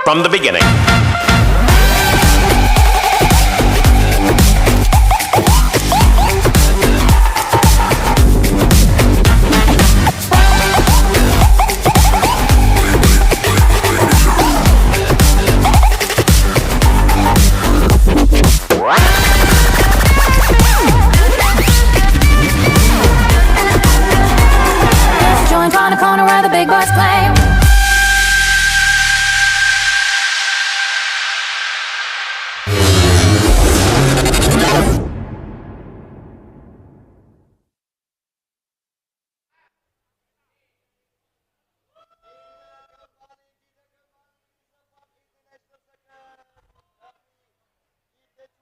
From the beginning. There's a joint on the corner where the big boys play.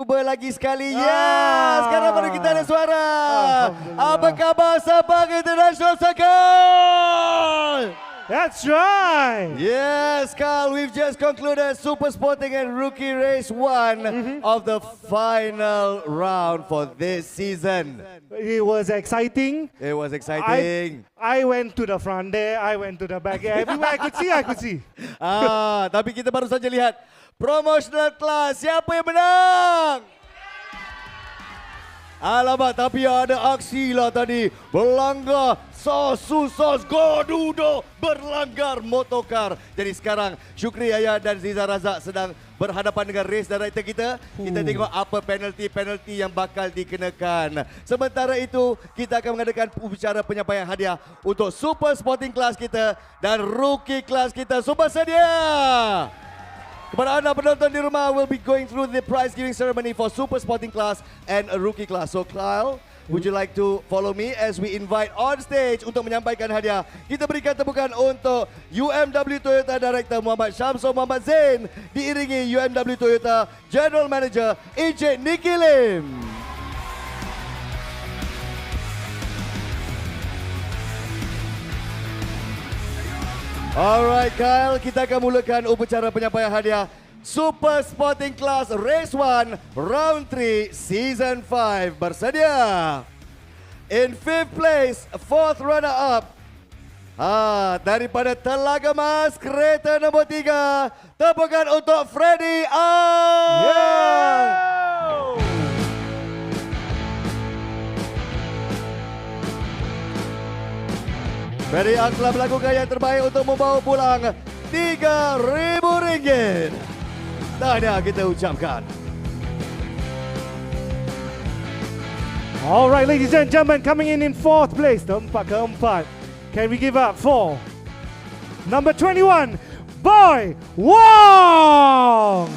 Cuba lagi sekali. Ya, sekarang baru kita ada suara. Apa khabar Sabang International Circle? That's right. Yes, Carl, we've just concluded Super Sporting and Rookie Race 1 of the final round for this season. It was exciting. It was exciting. I went to the front there, I went to the back. Everywhere I could see. Tapi kita baru saja lihat promotional class. Siapa yang menang? Alamak, tapi ada aksi lah tadi. Berlanggar sos Godudo berlanggar motorcar. Jadi sekarang Syukri Yahya dan Ziza Razak sedang berhadapan dengan race director kita. Kita tengok apa penalti yang bakal dikenakan. Sementara itu, kita akan mengadakan upacara penyampaian hadiah untuk Super Sporting Class kita dan Rookie Class kita. Semua sedia? Kepada anda penonton di rumah, we'll be going through the prize giving ceremony for Super Sporting Class and a Rookie Class. So Kyle, would you like to follow me as we invite on stage untuk menyampaikan hadiah? Kita berikan tepukan untuk UMW Toyota Director Muhammad Syamsul Muhammad Zain, diiringi UMW Toyota General Manager Encik Nicky Lim. Alright Kyle, kita akan mulakan upacara penyampaian hadiah Super Sporting Class Race 1 Round 3 Season 5. Bersedia. In 5th place, 4th runner-up. Daripada Telaga Mas, kereta nombor 3. Tepukan untuk Freddy Freddy Ang telah melakukan yang terbaik untuk membawa pulang RM3,000. Tahniah kita ucapkan. All right, ladies and gentlemen, coming in 4th place, tempat keempat. Can we give up for number 21, Boy Wong?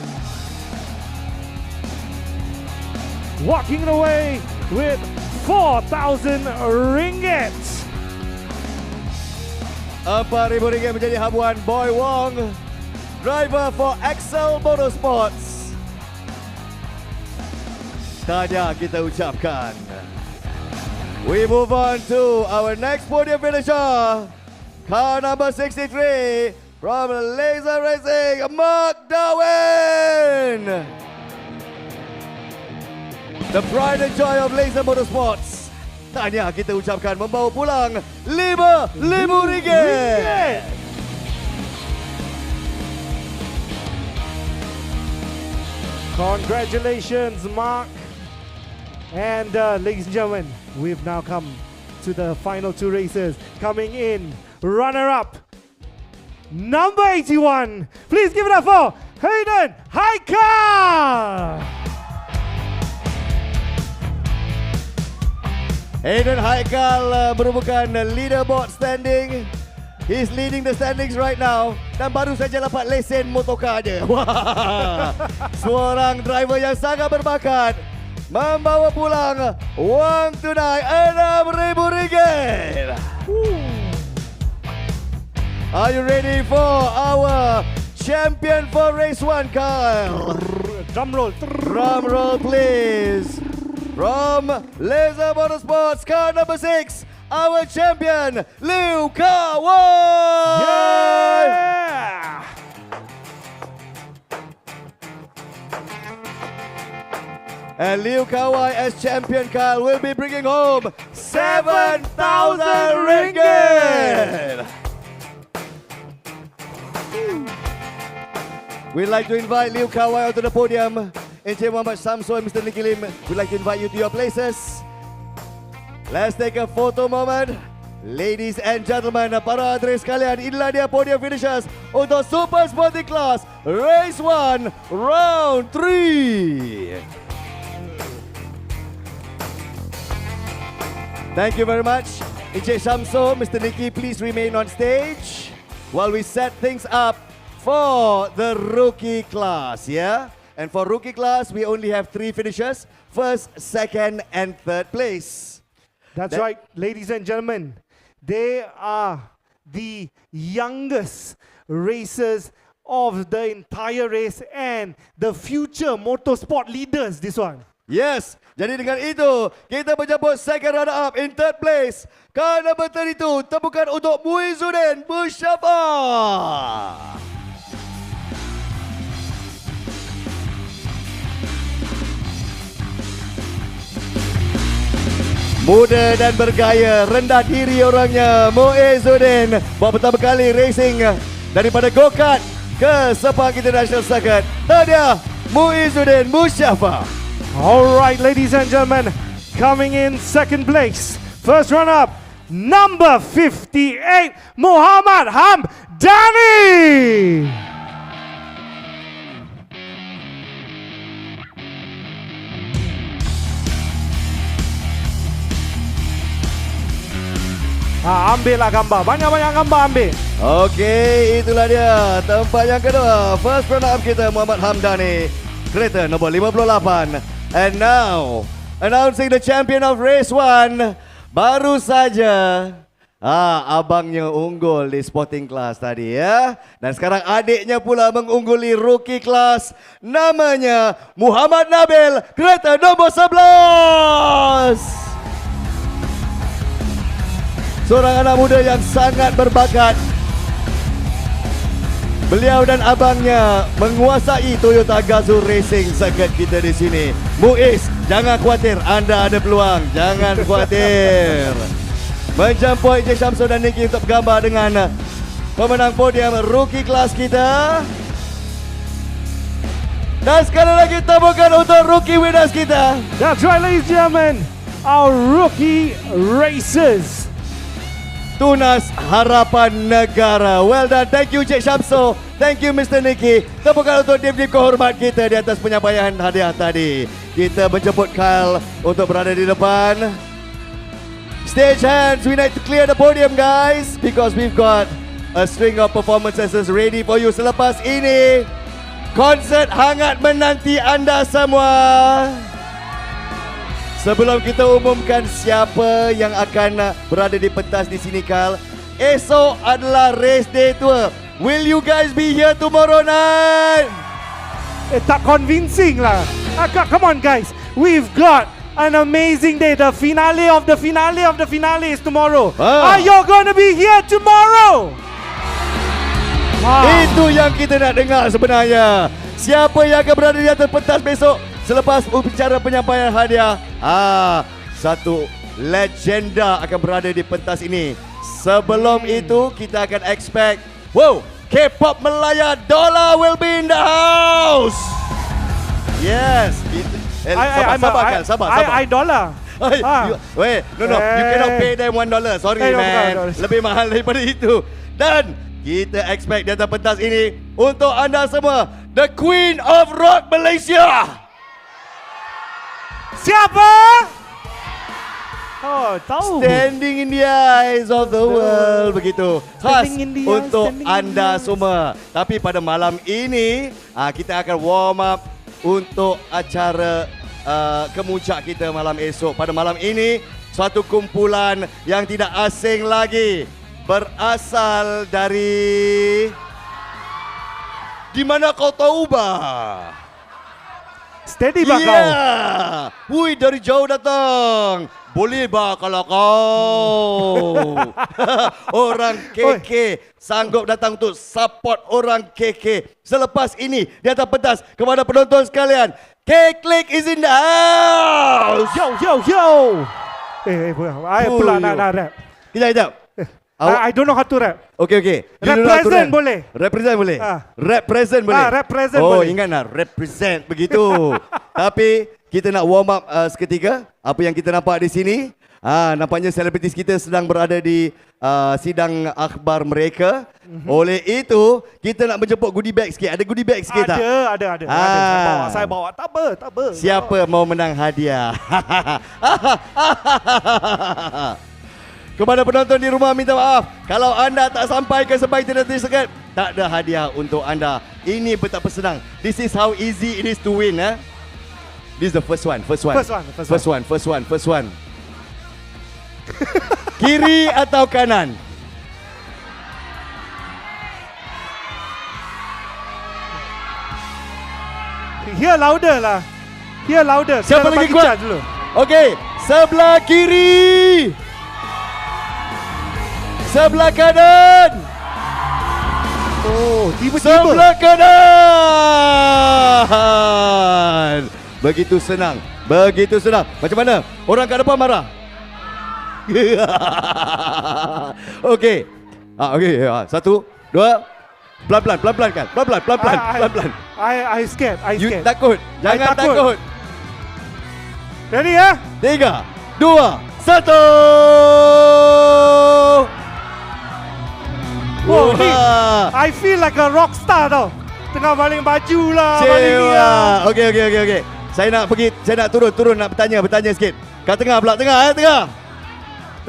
Walking away with RM4,000. RM4,000 menjadi habuan Boy Wong, driver for Excel Motorsports. Tahniah kita ucapkan. We move on to our next podium finisher. Car number 63 from Laser Racing, Mark Darwin. The pride and joy of Laser Motorsports. Tahniah kita ucapkan membawa pulang RM5,000. Congratulations, Mark. And ladies and gentlemen, we've now come to the final two races. Coming in, runner-up, number 81. Please give it up for Hayden Haikal. Hayden Haikal merupakan leaderboard standing. He's leading the standings right now. Dan baru saja dapat lesen motorcar je. Wah, seorang driver yang sangat berbakat. Membawa pulang wang tunai RM6,000. Are you ready for our champion for race 1, Kyle? Drum roll. Drum roll, please. From Laser Motorsports, car number 6, our champion, Liu Kawai! Yeah! And Liu Kawai as champion, Kyle, will be bringing home RM7,000. We'd like to invite Liu Kawai onto the podium. Encik Muhammad Syamsul and Mr. Nicky Lim, we'd like to invite you to your places. Let's take a photo moment. Ladies and gentlemen, para hadirin sekalian, inilah dia podium finishers untuk Super Sporting Class Race 1 Round 3. Thank you very much. Encik Syamsul, Mr. Nicky, please remain on stage while we set things up for the Rookie Class, yeah? And for Rookie Class, we only have 3 finishers, 1st, 2nd, and 3rd place. That's right, ladies and gentlemen. They are the youngest racers of the entire race and the future motorsport leaders, this one. Yes, jadi dengan itu, kita menjemput second runner-up in 3rd place. Car number 32, tepukan untuk Muizuddin Mustafa. Muda dan bergaya, rendah diri orangnya, Muizuddin. Buat pertama kali racing daripada go-kart ke Sepang International Circuit. Tahniah Muizuddin Mustafa. All right, ladies and gentlemen, coming in 2nd place, 1st runner-up, number 58, Muhammad Hamdani. Ambillah gambar. Banyak-banyak gambar ambil. Okey, itulah dia tempat yang kedua. First runner up kita Muhammad Hamdani, kereta nombor 58. And now, announcing the champion of race 1. Baru saja abangnya unggul di sporting class tadi ya. Dan sekarang adiknya pula mengungguli rookie class. Namanya Muhammad Nabil, kereta nombor 11. Seorang anak muda yang sangat berbakat. Beliau dan abangnya menguasai Toyota Gazoo Racing circuit kita di sini. Muiz, jangan khawatir, anda ada peluang. Jangan khawatir. Menjemput Encik Syamsul dan Niki untuk bergambar dengan pemenang podium rookie kelas kita. Dan sekali lagi temukan untuk rookie winners kita. That's right, ladies and gentlemen, our rookie racers. Tunas Harapan Negara. Well done. Thank you Cik Syamsul. Thank you Mr. Niki. Tepukan untuk tim-tim kehormat kita di atas penyampaian hadiah tadi. Kita menjemput Kyle untuk berada di depan. Stage hands. We need to clear the podium guys. Because we've got a string of performances ready for you. Selepas ini, konsert hangat menanti anda semua. Sebelum kita umumkan siapa yang akan berada di pentas di sini, Kal, esok adalah race day tour. Will you guys be here tomorrow night? Tak convincing lah. Come on guys, we've got an amazing day. The finale of the finale of the finale is tomorrow. Are you gonna be here tomorrow? Itu yang kita nak dengar sebenarnya. Siapa yang akan berada di atas pentas besok? Selepas upacara penyampaian hadiah, satu legenda akan berada di pentas ini. Sebelum itu, kita akan expect, K-pop Melaya Dollar will be in the house. Yes. Sabar. I dollar. No, you cannot pay them $1. Sorry man. Lebih mahal daripada itu. Dan kita expect di atas pentas ini untuk anda semua, the Queen of Rock Malaysia. Siapa? Tahu. Standing in the eyes of the world. Begitu. Khas untuk anda semua. Tapi pada malam ini, kita akan warm up untuk acara kemuncak kita malam esok. Pada malam ini, suatu kumpulan yang tidak asing lagi. Berasal dari... Di mana kau tahu bah? Steady bah kau. Wui, dari jauh datang. Boleh bah kalau kau. Orang KK sanggup datang untuk support orang KK. Selepas ini di atas pentas, kepada penonton sekalian, K-Clique is in the house. Yo. I pula nak rap. Kejap. I don't know how to rap. Okay. Represent boleh. Represent boleh. Represent boleh. Represent boleh. Ingat nak represent begitu. Tapi kita nak warm up seketika. Apa yang kita nampak di sini, nampaknya selebritis kita sedang berada di sidang akhbar mereka. Oleh itu, kita nak menjemput goodie bag sikit. Ada goodie bag sikit tak? Ada. Saya bawa. Tak apa. Siapa mau menang hadiah? Kepada penonton di rumah, minta maaf kalau anda tak sampai ke sebaik terdetik sekat, tak ada hadiah untuk anda. Ini betapa senang. This is how easy it is to win. This is the first one. Kiri atau kanan? Here louder lah. Siapa lagi kuat? Okey, sebelah kiri. Sebelah kanan. Tiba-tiba. Sebelah kanan. Begitu senang. Macam mana? Orang kat depan marah? Okey. Satu, dua. Pelan-pelan kan. Pelan-pelan. I scared. You takut. Jangan takut. Ready ya? 3, 2, 1. I feel like a rock star tau. Tengah baling baju lah. Okey. Saya nak turun nak bertanya sikit. Kat tengah pula, tengah. 1,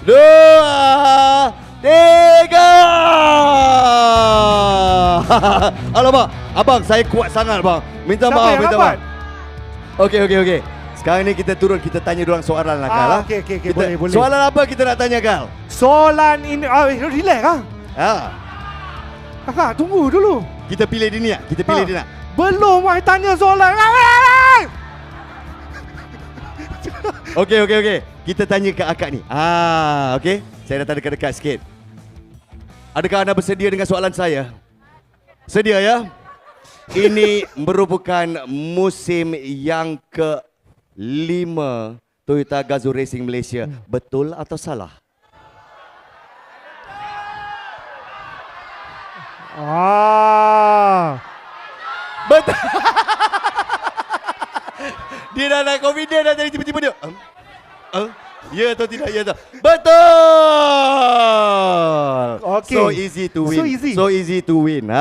2, 3. Alamak, abang saya kuat sangat bang. Minta Siapa maaf, yang minta dapat? maaf. Okey. Sekarang ni kita turun, kita tanya diorang soalan lah Kal. Okey, boleh. Soalan apa kita nak tanya Kal? Soalan ini, relax ah. Kakak, tunggu dulu. Kita pilih dia ni. Belum, saya tanya soalan. Okey. Kita tanya ke akak ni. Okey. Saya datang dekat-dekat sikit. Adakah anda bersedia dengan soalan saya? Sedia ya? Ini merupakan musim yang ke-5 Toyota Gazoo Racing Malaysia. Betul atau salah? Betul. Dia dah nak confident dah, jadi tiba-tiba dia. Ya atau tidak? Ya atau? Betul. Okay. So easy to win. So easy to win.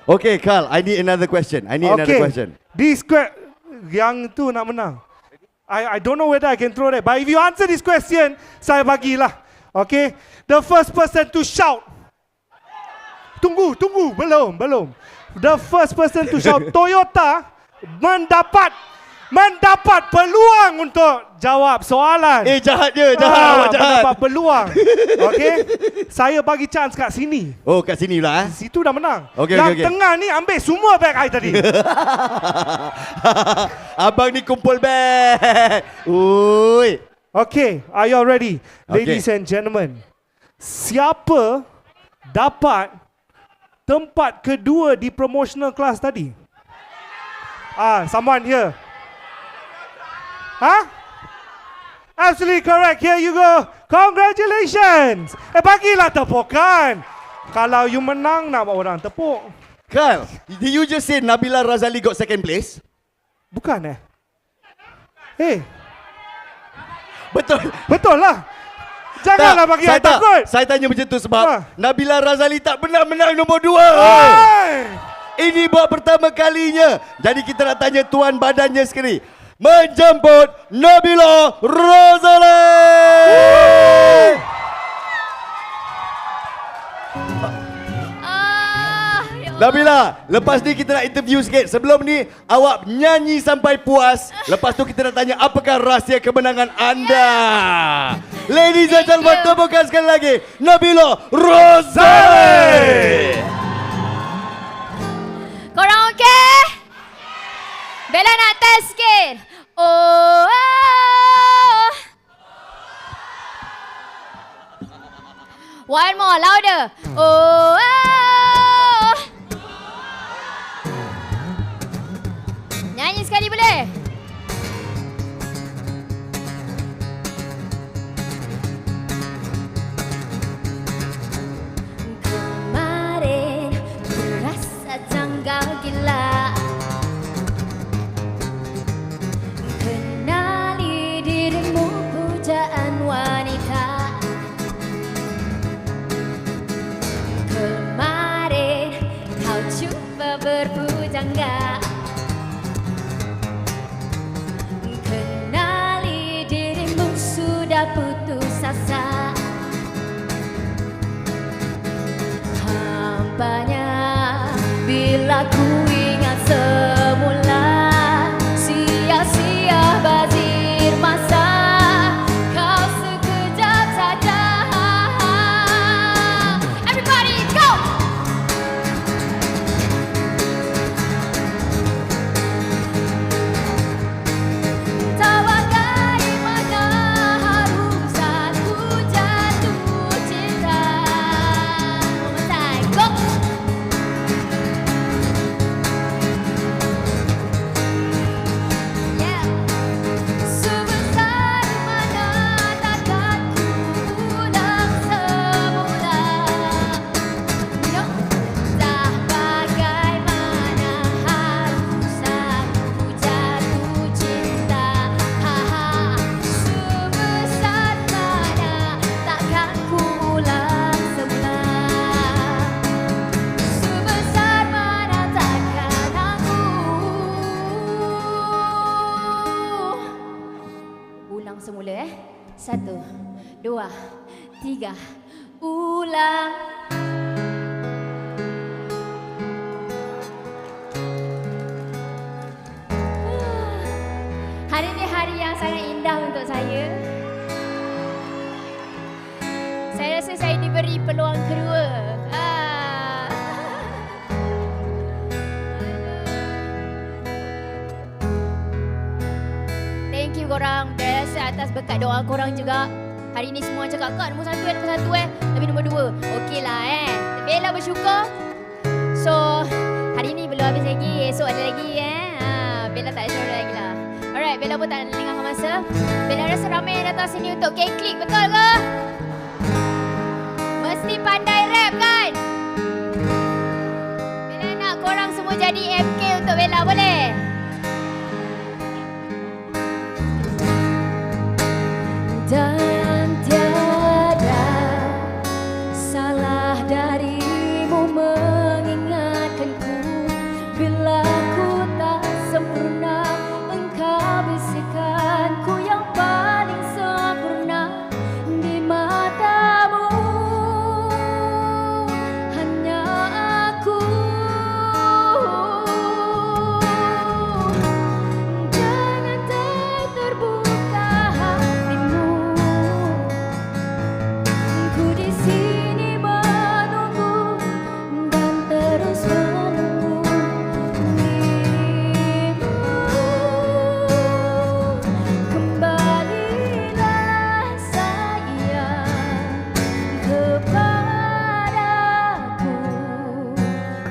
Okay, Carl, I need another question. This yang tu nak menang. I don't know whether I can throw that, but if you answer this question, saya bagilah. Okay. The first person to shout. Tunggu, belum. The first person to shout Toyota mendapat peluang untuk jawab soalan. Jahat awak jahat. Mendapat peluang. Okey. Saya bagi chance kat sini. Oh, kat sini pula Situ dah menang. Okay. Tengah ni ambil semua bag I tadi. Abang ni kumpul bag. Ui. Okay, are you all ready? Ladies and gentlemen. Siapa dapat tempat kedua di promotional class tadi? Someone here. Absolutely correct. Here you go. Congratulations. Bagilah tepukan. Kalau you menang, nak orang tepuk. Carl, did you just say Nabila Razali got second place? Bukan Betul lah. Janganlah bagi saya takut. Saya tanya macam tu sebab Nabila Razali tak pernah menang nombor 2. Ini buat pertama kalinya. Jadi kita nak tanya tuan badannya sekali. Menjemput Nabila Razali. Nabila, lepas ni kita nak interview sikit. Sebelum ni awak nyanyi sampai puas. Lepas tu kita nak tanya apakah rahsia kemenangan anda. Ladies and gentlemen, tepukan sekali lagi Nabila Razali. Korang okey? Bella nak test sikit. One more, louder. Nyanyi sekali boleh? Kemarin ku rasa janggal gila. Kenali dirimu pujaan wanita. Kemarin kau cuba berpujangga. Kenali dirimu sudah putus asa. Hampanya bila ku ingat semula. Sia-sia bazir masa. Kau sekejap saja. Everybody go! Tak bagaimana harus aku jatuh cinta. One more time, go! Yeah. Sebesar mana takkan ku ulang semula. No. Tak bagaimana harus aku jatuh cinta. Sebesar mana takkan ku ulang semula. Sebesar mana takkan aku ulang semula. 1, 2, 3, ulang. Hari ini hari yang sangat indah untuk saya. Saya rasa saya diberi peluang kedua. Thank you korang. Saya rasa atas berkat doa korang juga. Hari ini semua cakap, Kak nombor 1 Tapi nombor 2, okey lah Bella bersyukur. So, hari ini belum habis lagi. Esok ada lagi Bella tak esok ada lagi lah. Alright, Bella pun tak nak lengahkan masa. Bella rasa ramai yang datang sini untuk K-Clique, betul ke? Mesti pandai rap kan? Bella nak korang semua jadi MK untuk Bella, boleh? Dan tiada salah darimu mengingatkanku bila ku tak sempurna. Engkau bisikanku yang paling sempurna di matamu. Hanya aku. Jangan tak terbuka hatimu. Ku di sini menunggu dan terus menunggu. Kembalilah sayang kepadaku.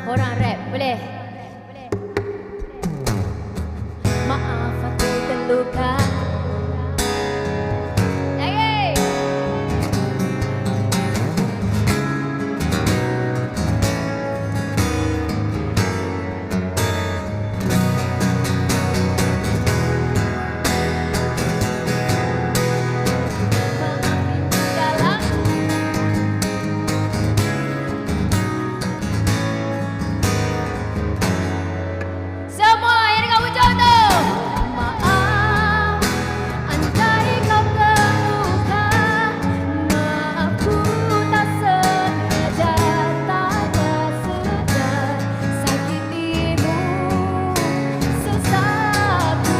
Korang rap, boleh? Maaf aku terluka. Lagi. Dalam semua yang dekat hujung tu. Maaf, andai kau terluka. Maaf ku tak sengaja, tak sedar sakitimu sesaku.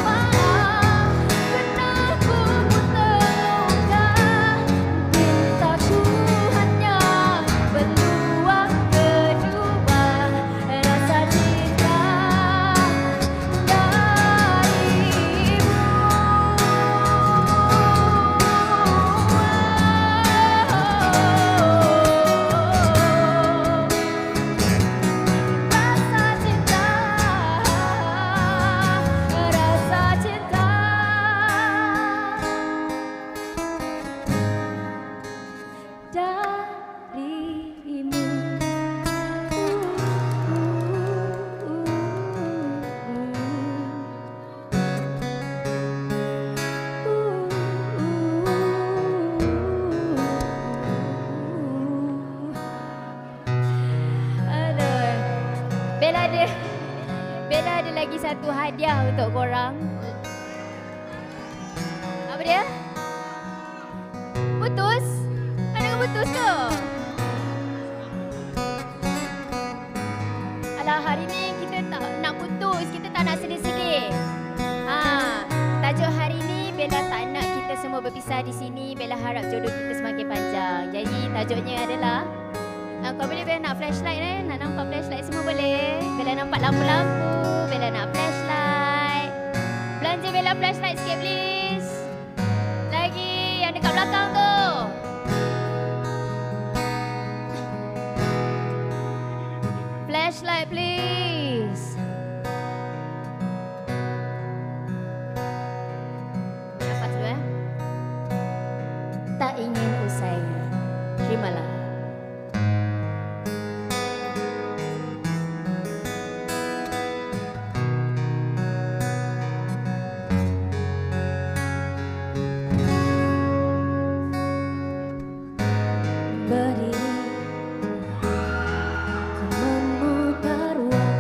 Maaf, kerana ku pun terluka. Mintaku hanya peluang kedua. Rasa cinta darimu. Aduh. Bella ada lagi satu hadiah untuk korang. Apa dia? Putus? Ada yang putus ke? Alah, hari ni kita tak nak putus, kita tak nak sedih-sedih. Tajuk hari ni Bella tak nak kita semua berpisah di sini. Bella harap jodoh kita semakin panjang. Jadi tajuknya adalah kau boleh Bella nak flashlight nak nampak flashlight semua boleh. Bella nampak lampu-lampu, Bella nak flashlight. Belanja Bella flashlight sikit please. Lagi yang dekat belakang tu. Flashlight please. Nampak dulu Tak ingin usai. Terimalah. Berdiri, ku memutar waktu.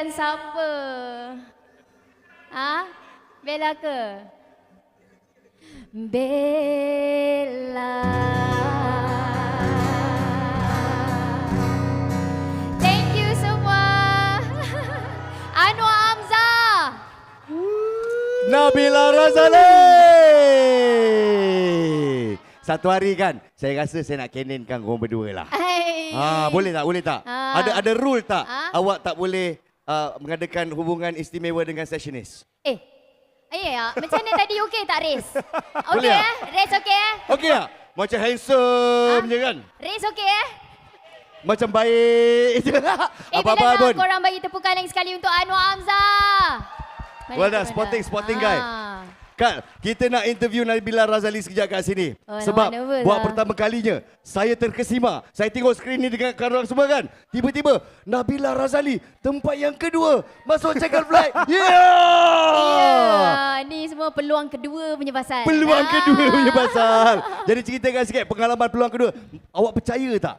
belakan siapa? Bella ke? Bella. Thank you semua. Anwar Hamzah. Nabila Razali. Satu hari kan, saya rasa saya nak canonkan korang berdua lah. Boleh tak? Boleh tak? Ada rule tak? Awak tak boleh mengadakan hubungan istimewa dengan sessionis. Ya, macam mana tadi okey tak Riz? Boleh Okey Riz okey Okey tak? Macam handsome je kan? Riz okey Macam baik je. Apa-apa pun. Korang bagi tepukan lagi sekali untuk Anwar Hamzah. Well done, sporting guy. Kak, kita nak interview Nabila Razali sekejap kat sini. Sebab buat pertama kalinya, saya terkesima. Saya tengok skrin ni dengan korang semua kan. Tiba-tiba, Nabila Razali, tempat yang kedua, masuk checker flight. Ni semua peluang kedua punya pasal. Peluang kedua punya pasal. Jadi ceritakan sikit pengalaman peluang kedua. Awak percaya tak?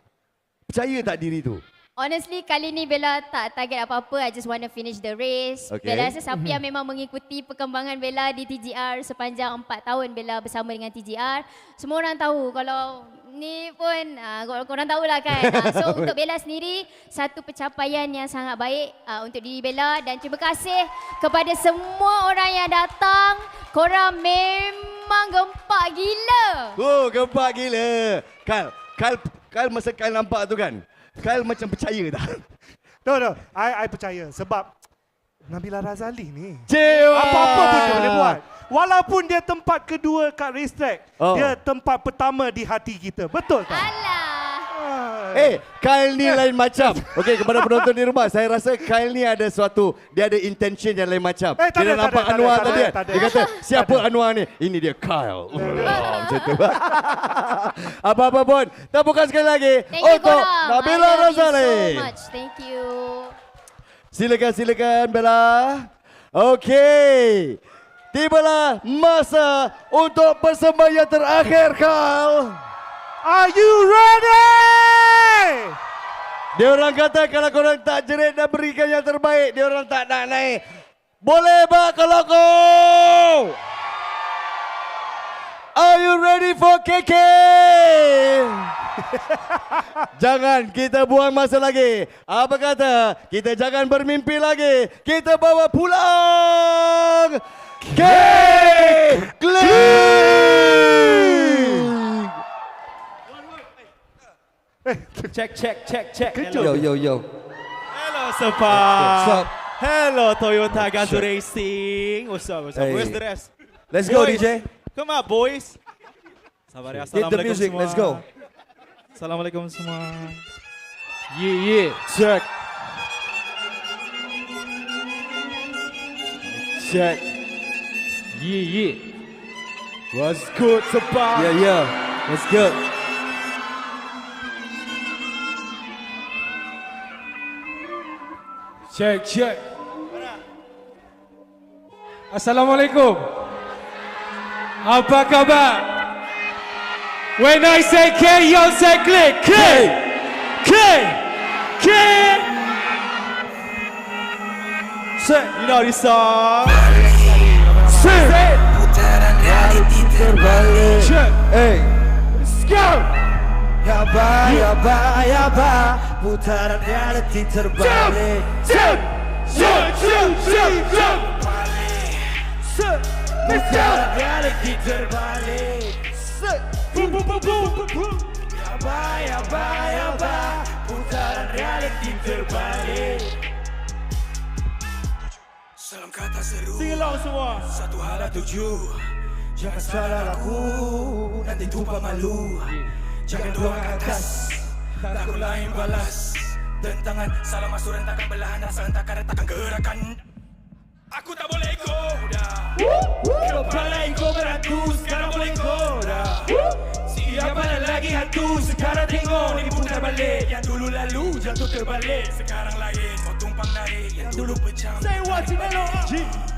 Percaya tak diri tu? Honestly, kali ni Bella tak target apa-apa. I just want to finish the race. Bella rasa siapa yang memang mengikuti perkembangan Bella di TGR sepanjang 4 tahun Bella bersama dengan TGR. Semua orang tahu kalau ni pun korang tahulah kan. So untuk Bella sendiri, satu pencapaian yang sangat baik untuk diri Bella. Dan terima kasih kepada semua orang yang datang. Korang memang gempak gila. Gempak gila. Kyle masa Kyle nampak tu kan? Kyle macam percaya tak? No. I percaya sebab Nabila Razali ni. Apa-apa pun dia boleh buat. Walaupun dia tempat kedua kat racetrack, dia tempat pertama di hati kita. Betul tak? Kyle ni lain macam. Okey, kepada penonton di rumah, saya rasa Kyle ni ada suatu, dia ada intention yang lain macam. Dia nampak Anwar tadi. Dia kata, siapa Anwar ni? Ini dia Kyle. Macam tu. Apa-apa pun, tepukan sekali lagi untuk Nabila Razali. Thank you so much. Thank you. Silakan Bella. Okey. Tibalah masa untuk persembahyan terakhir, Kyle. Are you ready? Dia orang kata kalau korang tak jerit dan berikan yang terbaik, dia orang tak nak naik. Boleh tak kalau kau? Are you ready for KK? Jangan kita buang masa lagi. Apa kata? Kita jangan bermimpi lagi. Kita bawa pulang. K-Clique. Check. Yo. Hello, Sepa. Hello, Toyota Gazoo Racing. What's up? Where's the rest? Let's go, DJ. Come on, boys. Sabar ya. Hit the music. Semua. Let's go. Assalamualaikum semua. Yeah. Check. Yeah. What's good, Sepa? Yeah. What's good? Check. Assalamualaikum. Apa kabar? When I say K, you say click. K. Say, you know this song. Say. Putaran reality terbalik. Check. Hey. Let's go. Ya ba, putaran reality terbalik. Jump. Putaran reality terbalik. Ya ba, putaran reality terbalik. Salam kata seru. Sing along semua. Satu hal tuju. Jangan salah laku, nanti tumpah malu. Jangan doang ke atas, takut lain balas. Tentangan, salah masuk rentakan belahan. Rasa hentakan, retakan gerakan. Aku tak boleh goda. Kepala kau beratus, sekarang boleh goda. Siapa lagi hantu, sekarang tengok ni putar balik. Yang dulu lalu, jatuh terbalik. Sekarang lain, kau tumpang naik. Yang dulu pecah. Say what you know.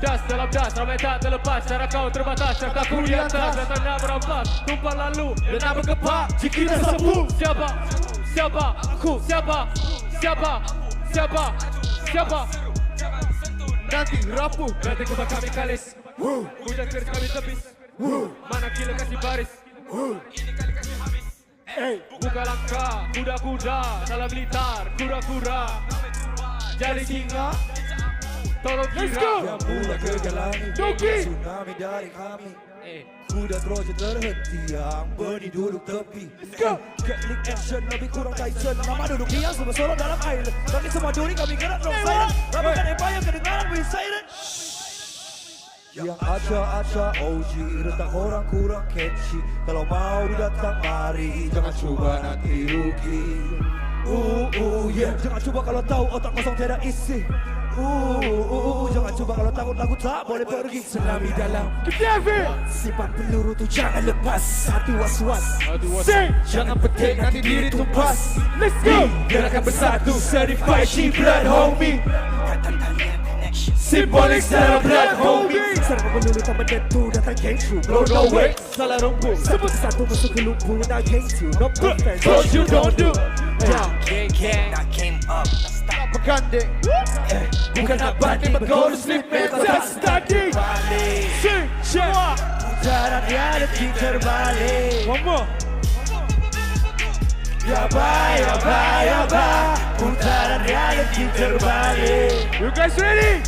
Das dalam das, ramai tak terlepas. Cara kau terbatas, cara aku di atas. Datang nak berampas, tumpang lalu dan nak berkepak. Jika kita sepuh, siapa? Aku. Siapa? nanti rapuh. Nanti kebak kami kalis. Hujan keris kami tepis. Mana kilo kasih baris. Ini kali kasih habis. Buka langkah, kuda-kuda dalam blitar, kura-kura. Jadi singa, tolong kira. Yang mula kegelaran, tsunami dari kami. Kuda Troja terhenti, yang Bernie duduk tepi. K-Clique action, lebih kurang Tyson. Nama duduk diam, semua sorong dalam air. Bagi semua duri kami gerak drop silent. Lakukan empire, kedengaran we silent. Yang acak-acak OG, retak orang kurang catchy. Kalau mau datang mari, jangan cuba nanti rugi. Yeah. Jangan cuba kalau tahu otak kosong tiada isi. Jangan cuba kalau takut lagu tak boleh pergi. Tsunami dalam simpan peluru tu jangan lepas. Hati was-was, jangan petik nanti diri tumpas. Let's go, gerakan bersatu, certified G-Blood homie. Symbolic secara blood homie. Serang melulu tak menentu datang gang true. Blow no way, salah rumput. Sebut satu masuk ke lumpur. Now gang two, no perfect. What you don't do. Gang, I came up. Stop berganding. Bukan nak banding, but go to sleep man. Tak study. Balik. Semua putaran reality terbalik. One more. Yaba. Putaran reality terbalik. You guys ready?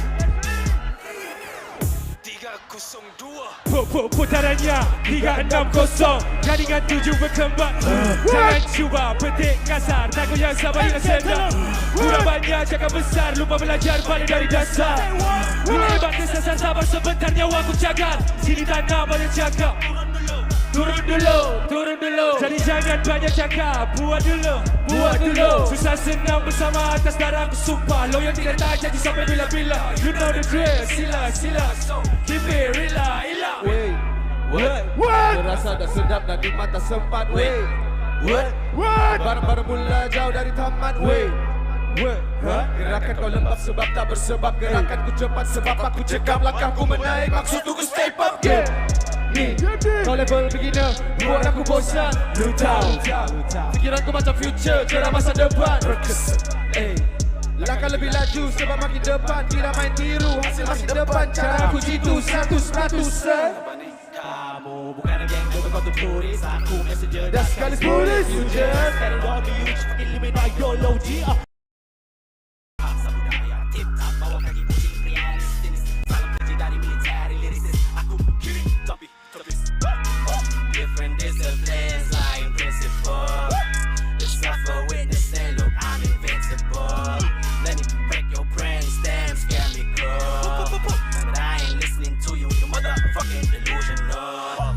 Putarannya 360. Jaringan 7 berkembang. Jangan cuba petik kasar. Tak goyang sabar yang sedang. Kurang banyak cakap besar. Lupa belajar balik dari dasar. Bila hebat kesasar sabar sebentar nyawa ku jaga. Sini tanah banyak cakap. Turun dulu. Jadi jangan banyak cakap. Buat dulu. Susah senang bersama atas darah ku sumpah. Loyal tidak tak janji sampai bila-bila. You know the drill. Sila. So keep it real. What? Terasa dah sedap dan di mata sempat. What? Baru mula jauh dari tamat. Gerakan kau lembab sebab tak bersebab. Gerakan ku cepat sebab aku cekap. Langkahku menaik maksud ku step up game. Kau level beginner, buat aku bosan. Lu tahu, fikiranku macam future, cerah masa depan. Langkah lebih laju sebab makin depan. Tidak main tiru, hasil makin depan. Cara aku jitu 100%. Kamu bukan geng, kau tu turis. Aku messenger dah sekali tulis. You just better not be you, just eliminate YOLO G. Sabudaya, tip-top, bawa kaki kucing realistis. Salam kerja dari militer, lirisis. Aku kiri, tapi different disciplines, lying principle. The suffer witness and look, I'm invincible. Let me break your brain stem, scare me grow. But I ain't listening to you, you motherfucking delusional.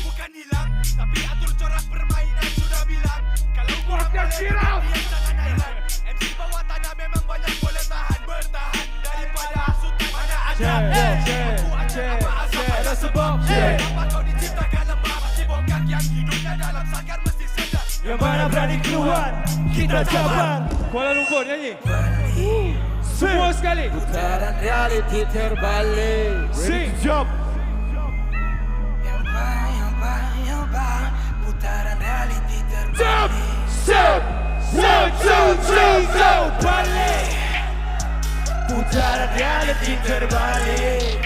Bukan hilang, tapi atur corak permainan sudah bilang. Kalau kurang boleh, jangan heran. MC bawah tanah memang banyak boleh tahan. Bertahan daripada hasutan mana ada. Aku ajar apa asal ada sebab. Kenapa kau diciptakan lembab? Si bongkak yang hidupnya dalam sangkar mesti sedar. Yang mana berani keluar, kita cabar. Kuala Lumpur nyanyi. Semua sekali. Putaran reality terbalik. Ready to jump. Putaran reality terbalik. Jump. Balik. Putaran reality terbalik.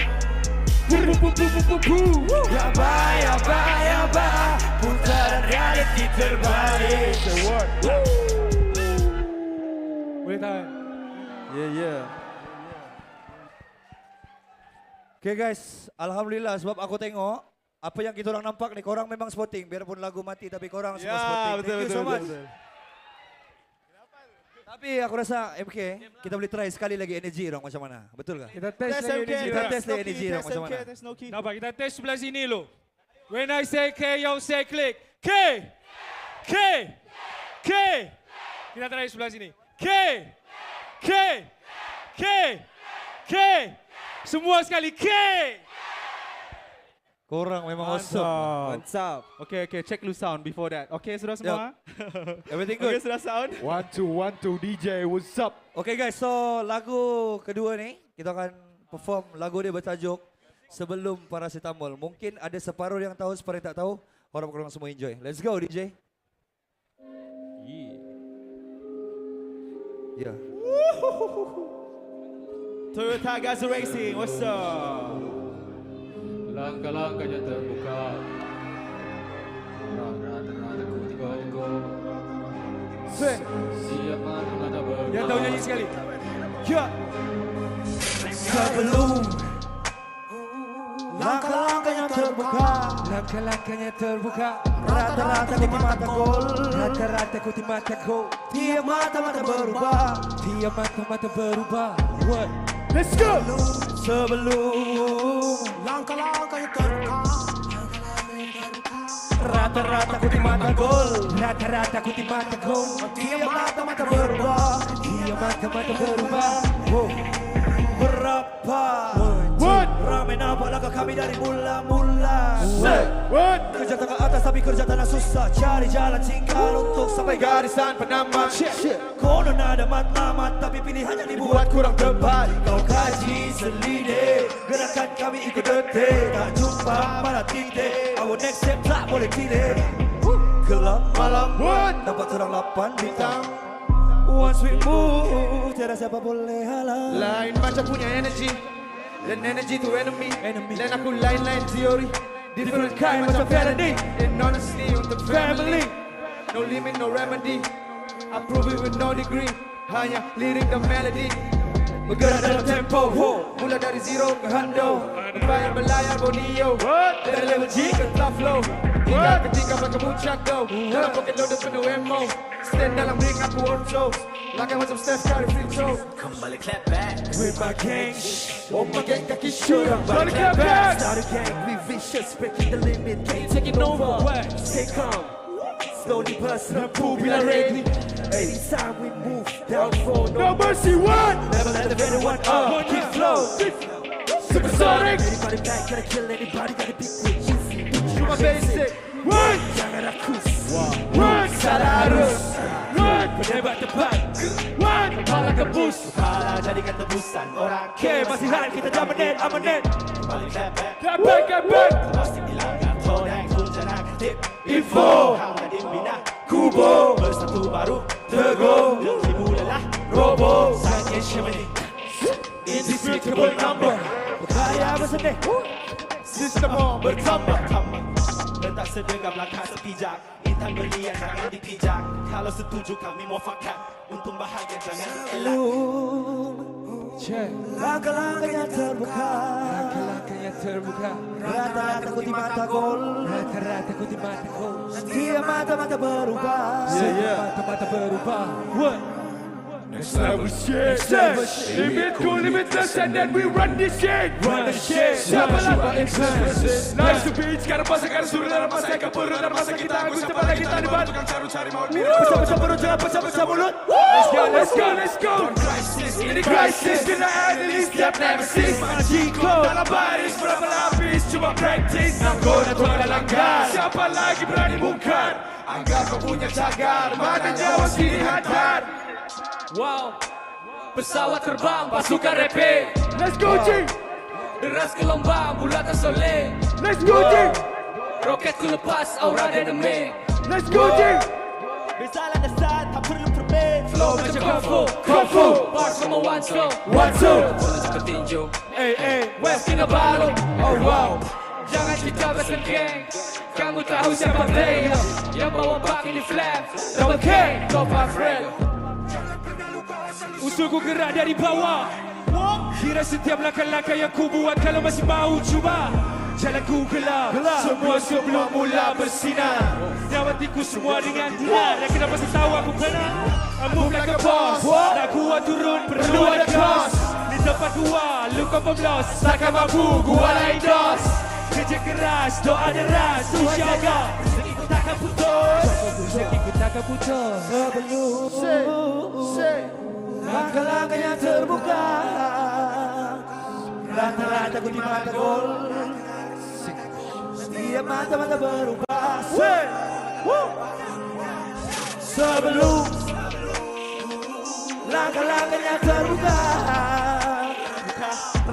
Yaba. Putaran reality terbalik. Boleh tahan. Yeah. Okay guys, Alhamdulillah sebab aku tengok apa yang kita orang nampak ni, korang memang sporting. Biarpun lagu mati tapi korang semua sporting. Thank you so much. Tapi aku rasa MK, kita boleh try sekali lagi energy orang macam mana. Betul tak? Kita test lagi energy orang macam mana. Nampak, kita test sebelah sini lo. When I say K, you say click. K. Kita try sebelah sini. K. Semua sekali K. Korang memang awesome. Mantap. Okay, check lu sound before that. Okay, sudah semua? Everything good? Okay, sudah sound? 1, 2, DJ, what's up? Okay guys, so lagu kedua ni, kita akan perform lagu dia bertajuk Sebelum Paracetamol. Mungkin ada separuh yang tahu, separuh yang tak tahu. Harap korang semua enjoy. Let's go DJ. Yeah. Toyota Gazoo Racing, what's up? Langkah-langkahnya terbuka. Siap mana berubah. Yang tahu nyanyi sekali. Ya. Sebelum langkah-langkahnya terbuka, Langkah-langkahnya terbuka. rata-rata kuti mata gol, rata-rata kuti mata gol. Tiap mata-mata berubah, Tiap mata-mata berubah. What? let's go. Sebelum langkah-langkahnya terbuka, rata-rata kuti mata gol, Rata-rata kuti mata gol. tiap mata-mata berubah. Tiap mata-mata berubah. Wow. Berapa What? ramai nampak langkah kami dari mula-mula. What? Kerja tangan atas tapi kerja tanah susah. Cari jalan tinggal untuk sampai garisan penambang. Konon ada matlamat tapi pilihannya dibuat kurang tepat. Kau kaji selidik, gerakan kami ikut detik. Tak jumpa malah titik. Our next step tak boleh tidik. Gelap malam nampak terang 8 bintang. Once we move, tiada siapa boleh halang. Lain macam punya energy, dan energy tu enemy. Dan aku lain-lain teori, different kind macam Faraday. In honesty untuk family, no limit, no remedy. I prove it with no degree, hanya lirik dan melody. Bergerak dalam tempo, mula dari zero ke hundo. Berbayar belayar Borneo, dari level G ke top flow. Hingga ketika mereka puncak go, dalam pocket loaded penuh ammo. Stand dalam ring aku on show, langkah macam Steph Curry free throw. Kembali clap back with my gang. Oh my gang kaki syurang, balik clap back. Start a gang, we vicious, breaking the limit, can't taking over. Stay calm, slowly bust, rempu bila ready. Anytime we move, down for no mercy. What? Never let anyone up, keep flow. Supersonic. Anybody back, gotta kill anybody, gotta be quick. Cuma basic. What? Jangan rakus. What? Salah arus. What? Penebat tepat. What? Kepala kebus. Kepala jadikan tebusan orang. Okay, masih hal kita dah menit, amenet. Kembali clap back, clap back. Plastik dilanggar, tonek, kunjana, tip. Info. Hamba dimbina, kubo. Bersatu baru, teguh. Dimulalah, robo. Sangnya syamani. Indescribable number. Berkaya bersedih. Sistem bertambah. Letak sedekap langkah sepijak. Intan belian jangan dipijak. Kalau setuju kami muafakat. Untung bahagia jangan elak. Langkah-langkahnya terbuka. Langkah-langkahnya terbuka. Rata-rata kuti mata gol. Rata-rata kuti mata gol. Tiap mata-mata berubah. Mata-mata berubah. What? Next level shit. Limit to limitless and then we run this shit. Run the shit. Siapa lah nice to be. Sekarang masa kan suruh dalam masa ikan perut dan masa kita agus cepat lagi kita diban. Tukang cari maut biru. Pecah-pecah perut jangan pecah-pecah mulut. Let's go. Ini crisis kena analyst tiap nemesis. Mana jiko dalam baris berapa lapis cuma practice. Nanggoda tuan dalam gas. Siapa lagi berani bungkar? Anggap kau punya cagar. Mana nyawa sini hadar. Wow, pesawat terbang, pasukan rapid. Let's go, G. Deras gelombang, bulatan soleh. Let's go, G. Roket ku lepas, aura dynamic. Let's go, G. Bersalah dasar, tak perlu permit. Flow macam kung fu. Bars from a one slow. One, two. Bola seperti tinju. West Kinabalu. Oh wow. Jangan kita bersengkeng. Kamu tahu siapa player yang bawa bak ini flat. Double K, top my friend. Usulku gerak dari bawah. Kira setiap langkah-langkah yang ku buat kalau masih mau cuba. Jalanku gelap. Semua sebelum mula bersinar. Nyawatiku semua dengan dinar. Dan kenapa saya tahu aku benar? I move like a boss. Nak kuat turun perlu ada kos. Di tempat dua, lu kau pemblos. Takkan mampu, gua lain dos. Kerja keras, doa deras. InsyaAllah rezekiku takkan putus. Rezekiku takkan putus. Sebelum langkah-langkahnya terbuka. Rata-rata ku di mata gol. Setiap mata-mata berubah. Sebelum langkah-langkahnya terbuka.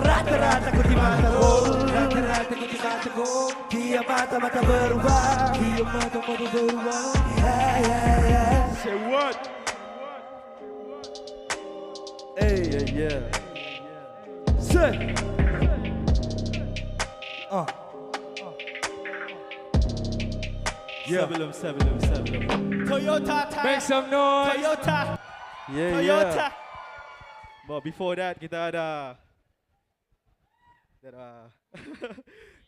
Rata-rata ku di mata gol. Rata-rata ku di mata gol. Kiam mata-mata berubah. Kiam mata-mata berubah. Say what? Hey, yeah. Say. Yeah. Sebelum. Toyota time. Make some noise. Toyota. Yeah. But before that, kita ada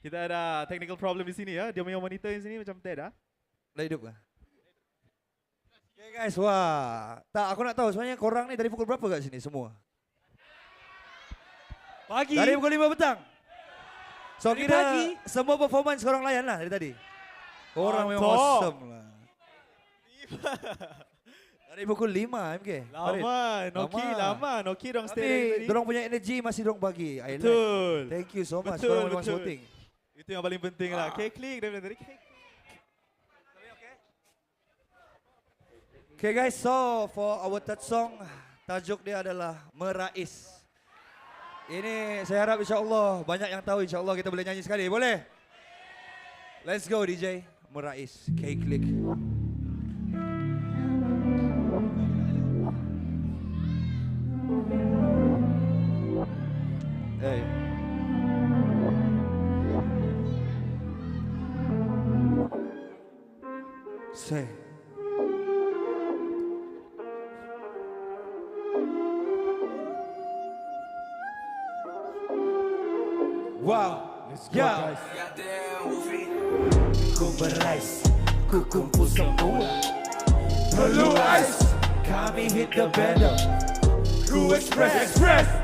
kita ada technical problem di sini ya. Dia punya monitor di sini macam tidak. Dah hidup kah? Okay guys, wah. Tak, aku nak tahu sebenarnya korang ni dari pukul berapa kat sini semua? Pagi. Dari pukul 5 petang. So Dari kira pagi. semua performance korang layan lah dari tadi. Korang memang awesome lah. Dari pukul 5 MK. Lama. Noki dong stay Tapi tadi. dorang punya energy masih dorang bagi. I like. Betul. Thank you so much. Betul, Korang memang betul. supporting. Itu yang paling penting lah. K-Clique dari K-Clique. Okay guys, so for our third song, tajuk dia adalah Merais. Ini saya harap insyaAllah banyak yang tahu, insyaAllah kita boleh nyanyi sekali, boleh? Let's go DJ, Merais, K-Clique. Hey. Say. Wow, let's go guys. Ku berais, ku kumpul semua. Perlu ice, kami hit the bando. Ku express,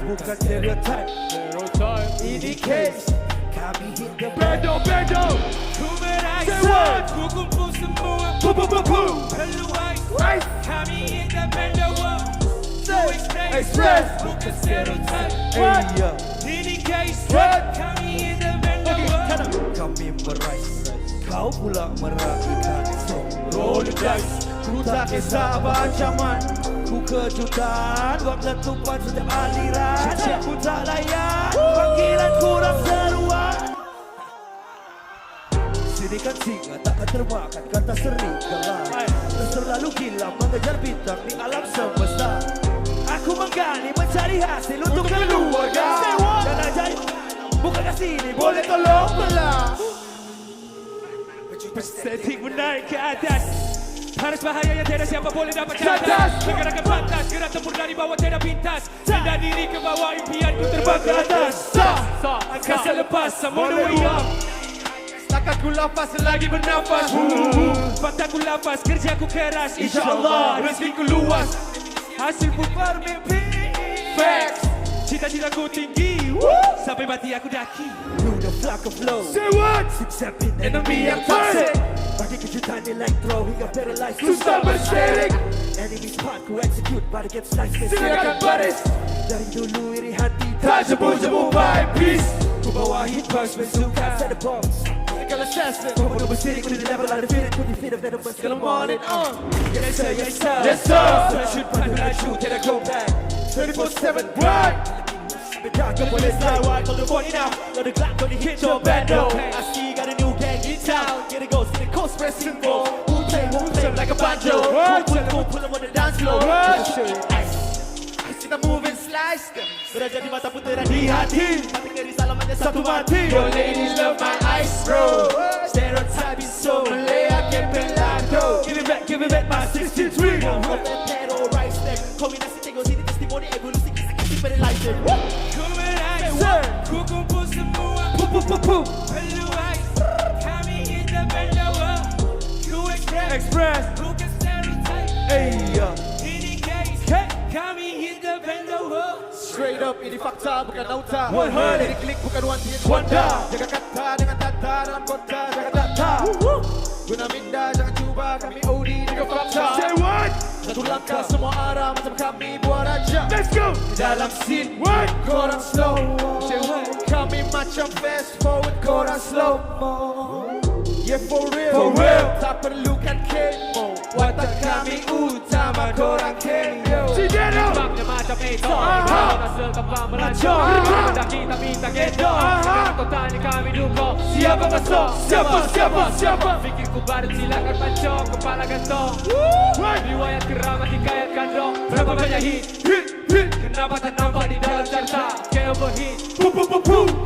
bukan stereotype. Ini case, kami hit the bando. Ku berais, ku kumpul semua. Perlu ice, kami hit the bando. Ku express, bukan stereotype. Ini case, kami hit the bando. Kami merais, kau pula meraihkan. So roll the dice, ku tak kisah apa ancaman. Ku kejutan, buat letupan setiap aliran. Ku tak layan, panggilan kurang seruan. Sini kan singa, takkan termakan kata serigala. Terlalu gila mengejar bintang di alam semesta. Aku menggali, mencari hasil untuk keluarga. Dan ajari, bukan kat sini, boleh tolong belah. Estetik menaik ke atas. Harus bahaya yang tiada siapa boleh dapat catas. Pergerakan pantas, gerak tempur dari bawah tiada pintas. Rendah diri ke bawah, impianku terbang ke atas. Angkasa lepas, semua uang. Takkan ku lepas selagi bernafas. Mataku lapas, kerjaku keras. InsyaAllah, rezekiku luas. Hasil pun bermimpi. Facts, cita-citaku tinggi. Sampai mati aku daki. Through the flock of flow. Say what? Sip-sapin enemy yang toxic. Bagi kejutan elektro hingga paralyzed. Susah berserik. Enemy spot ku execute, pada get slice. Silakan baris. Dari dulu iri hati tak jemu-jemu by peace. Ku bawa hit burst bersuka. Set the bombs. Kalau assassin, kau bodoh bersirik. Ku di level ada feeling. Ku di feed of venom. Kalau on and on. Yes sir, yes sir. Yes sir. So I shoot, pandu I shoot, till I go back. 24/7 right. Kau boleh slide, kau the body now. Kau the Glock, kau di hit your bando. I see you got a new gang in town. Get it goes to the coast, pressing for. Wu-Tang, like a banjo. Pull them on the dance floor. Kita move and slice them. Berada di mata putera di hati. Mati keris alamatnya satu mati. Your ladies love my ice bro. Stereotype is so Malaya que pelado. Give it back my 63. Roll that terrorize them. Kombinasi tengok sini testimoni evolusi kisah kasih paralyze them. Ku berais, ku kumpul semua. Perlu ice, kami hit the bando. Ku express, bukan stereotype. Ini case, kami hit the bando. Straight up ini fakta bukan nauta. Ini klik bukan one hit wonder. Jaga kata dengan tata dalam kota jaga data. Guna minda jangan cuba kami OD jaga fakta. Say what? Satu langkah semua arah macam kami buat aja. Let's go. Dalam scene what? Korang slow. Say what? Kami macam fast forward korang slow mo. Yeah for real. Tak perlukan kemo. Watak kami utama korang kenyo. Cigero. Sebabnya macam detonator. Kalau tak sekapang melancong, mendaki tak minta gendong. Sekarang kau tanya kami dukung, siapa masuk? Siapa? Fikirku baru silakan pancong, kepala gantong. Riwayat keramat hikayat kandung. Berapa banyak hit? Kenapa tak nampak di dalam carta? Kayak overhit.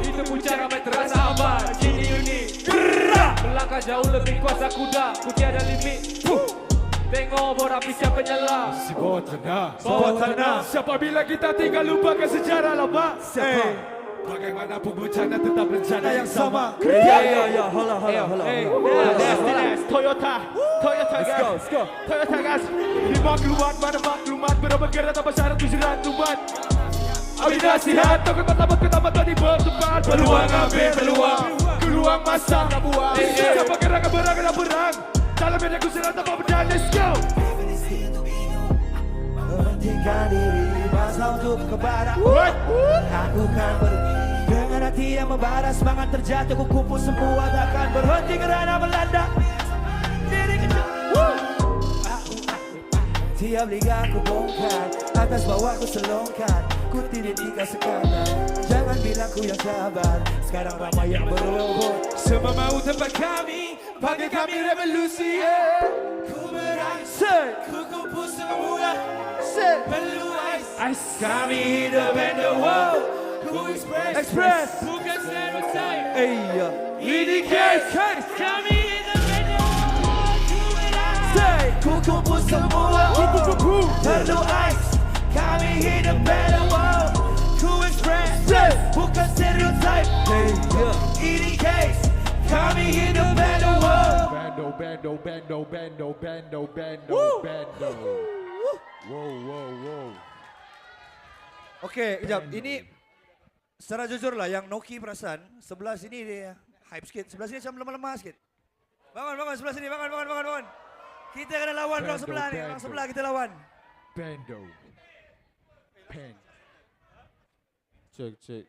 Itu pun cara main terasa hambar. Gini unik. Melangkah jauh lebih kuasa kuda. Ku tiada limit. Tengok bor api siapa nyala. Si bawah tanah. Siapa bila kita tinggal lupakan sejarah lama? Siapa? Bagaimanapun bencana tetap rencana yang sama. Ya, hola. Toyota gas. Toyota gas. Ini maklumat, mana maklumat. Berapa tanpa syarat tujuan rantuman. Ambil nasihat, takut pertama tadi bertempat. Peluang ambil peluang. Peluang masa tak buang. Siapa gerak berang. Dalam media ku serang tanpa pedang. Let's go. Menghentikan diri, masa untuk kepada aku kan pergi dengan hati yang membara, semangat terjatuh, ku kumpul semua, takkan berhenti kerana melanda diri kecil. Tiap liga ku bongkar, atas bawah ku selongkar, ku tidak dikau sekadar. Jangan bilang ku yang sabar, sekarang ramai yang berebut. Semua mau tempat kami, panggil kami revolusi. Ku meraih, ku kumpul semua. Kami hidup in the world. Ku express. Bukan stereotype. Ini case. Kami hidup in the world. Ku kumpul semua. Perlu ice. Kami hidup in the world. Ku express. Bukan stereotype. Ini case. Kami hidup in the world. Bando. Wow. Okey, kejap. Ini secara jujur lah, yang Noki perasan sebelah sini dia hype sikit, sebelah sini macam lemah-lemah sikit. Bangun sebelah sini, bangun. Kita kena lawan orang sebelah ni, orang sebelah kita lawan. Bando. Pen. Cek.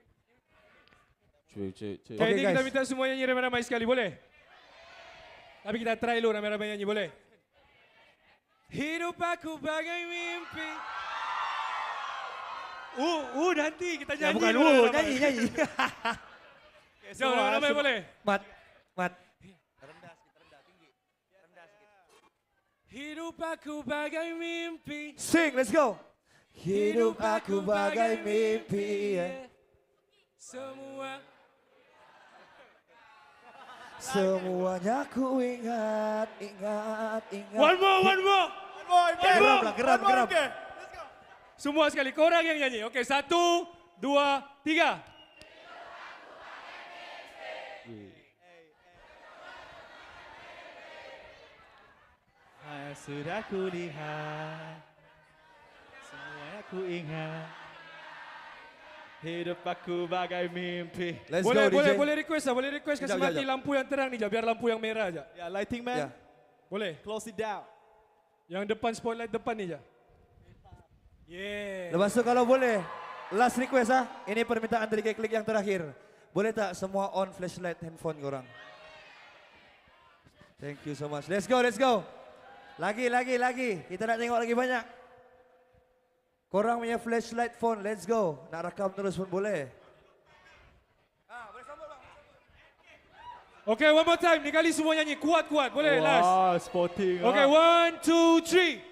Okay, ini kita minta semua nyanyi ramai-ramai sekali, boleh? Tapi kita try dulu ramai-ramai nyanyi, boleh? Hidup aku bagai mimpi. Nanti kita nyanyi. Bukan nyanyi. Okay, semua ramai boleh? Mat. Rendah tinggi. Hidup aku bagai mimpi. Sing, let's go. Hidup aku bagai mimpi. Semuanya ku ingat. One more. Geram. Semua sekali, korang yang nyanyi. Okey, 1, 2, 3. Sudah ku lihat, semuanya ku ingat. Hidup aku bagai mimpi. Boleh request kasih mati lampu yang terang ni je, biar lampu yang merah je. Ya, lighting man. Boleh. Close it down. Yang depan spotlight depan ni je. Yeah. Lepas tu kalau boleh, last request ini permintaan dari K-Clique yang terakhir. Boleh tak semua on flashlight handphone korang? Thank you so much. Let's go. Lagi. Kita nak tengok lagi banyak. Korang punya flashlight phone, let's go. Nak rakam terus pun boleh. Okay, one more time. Ni kali semua nyanyi kuat-kuat. Boleh, last. Wow, sporting. Okay, 1, 2, 3.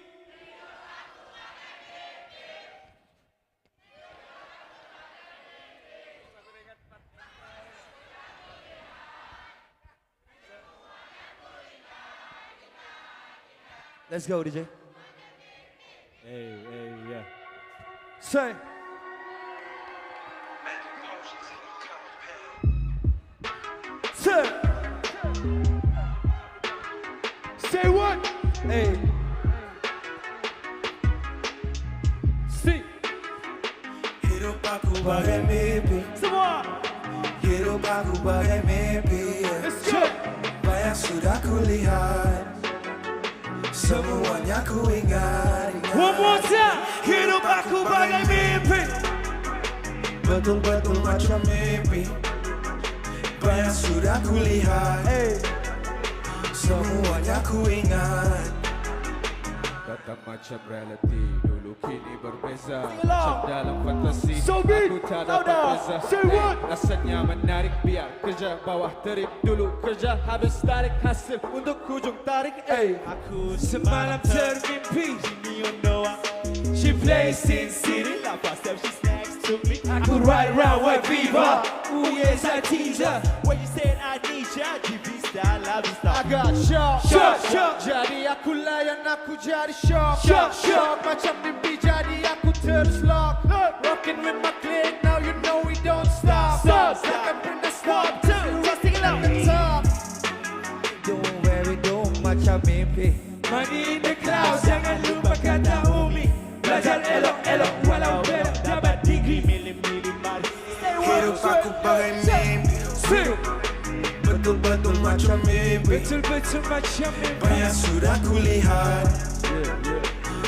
Let's go, DJ. Hey, yeah. Say. Say what? Hey. Si. Hidup aku bagai mimpi. Semua. Hidup aku bagai mimpi. Let's go. Banyak sudah kulihat. Semuanya ku ingat. One more time. Hidup aku bagai mimpi. Betul-betul macam mimpi. Banyak sudah kulihat. Semuanya ku ingat. Tak macam reality, dulu kini berbeza. Macam dalam fantasi, aku tak dapat beza. Rasanya menarik, biar kerja bawah terik. Dulu kerja habis tarik hasil untuk hujung tarik. Aku semalam termimpi Jimmy Onoa. She plays Sin City, lepas step she's next to me. Aku ride around white fever. Ooh yes I tease her. When you said I need ya, GV style, love you style. I got shock. Jadi aku layan, aku jadi shock. Macam mimpi, jadi aku terus lock. Rockin' with my clique, now you know we don't stop. Takkan pernah stop, testing it up the top. Don't worry, don't macam mimpi. Money in the clouds, jangan lupa kata Umi. Belajar elok-elok, walau belok dapat degree. Mili-mili mari. Hidup aku bagai mimpi. Betul-betul macam mimpi. Betul-betul macam mimpi. Banyak sudah kulihat,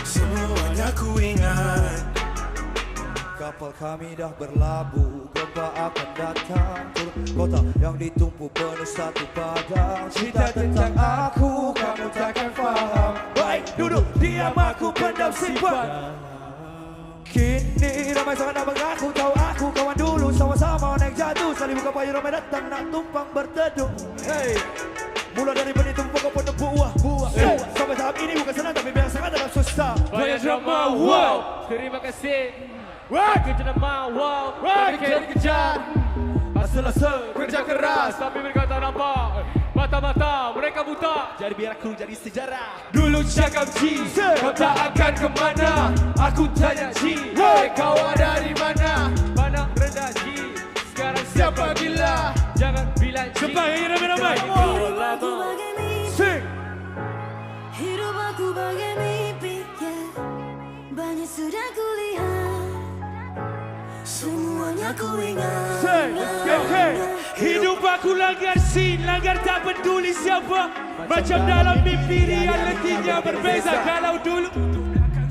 semuanya ku ingat. Kapal kami dah berlabuh, gempa akan datang. Turun kota yang ditumpu penuh satu padang. Cerita tentang aku, kamu takkan faham. Baik, duduk, diam, aku pendam simpan. Kini ramai sangat nak mengaku, tahu aku kawan dulu sama-sama naik jatuh. Saling buka payung ramai datang nak tumpang berteduh. Hey, mula dari benih tumpuk ke penepuk buah. Sampai tahap ini bukan senang tapi biar sangat dalam susah. Banyak drama, wow. Terima kasih. Kerja nama, wow. Tapi kaya dikejar. Asal-asal kerja keras, tapi mereka tak nampak. Mata-mata mereka buta. Jadi biar aku jadi sejarah. Dulu cakap G, kau tak akan kemana. Aku tanya G, Kau ada di mana? Pandang rendah G. Sekarang siapa gila? Jangan bilang G. Cepat yang ramai-ramai. Sing. Hidup aku bagai mimpi, banyak sudah kulihat, semuanya ku ingat. Hidup aku langgar scene, langgar tak peduli siapa. Macam dalam mimpi realitinya berbeza. Kalau dulu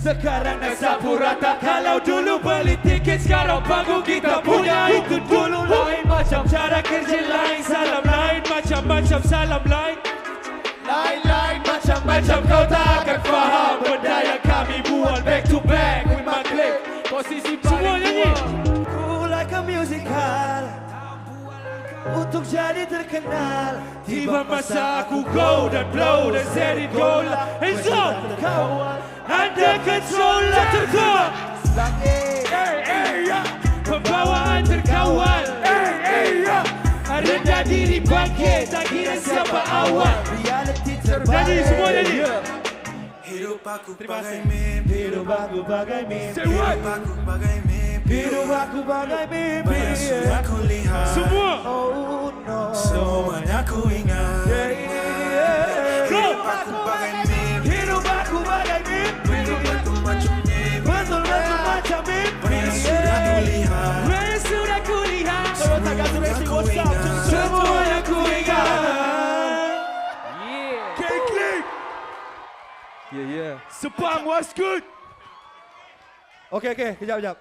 sekarang nak sapu rata. Kalau dulu beli tiket, sekarang panggung kita punya. Itu dulu lain macam cara kerja lain. Salam lain macam-macam salam lain. Lain-lain Macam-macam kau tak akan faham benda yang kami buat. Back to back with my clique. Posisi paling dua. Ku like a musical, untuk jadi terkenal. Tiba masa aku go dan blow dan set it go. Hands up, under control lah terkuat. Pembawaan terkawal. Rendah diri bangkit, tak kira siapa awal. Reality terbaik. Jadi semua jadi. Hidup aku bagai mimpi. Hidup aku bagai mimpi. Hidup aku bagai mimpi. Hidup aku bagai mimpi. Banyak sudah kulihat, semua. Oh no. Semuanya ku ingat. Hidup aku bagai mimpi. Hidup aku bagai mimpi. Betul-betul macam mimpi. Betul-betul macam mimpi. Banyak sudah kulihat, sudah kulihat. Kalau tak Gazoo Racing, what's up? Semuanya ku ingat. K-Clique. Yeah. Sepang was good. Okay, kejap.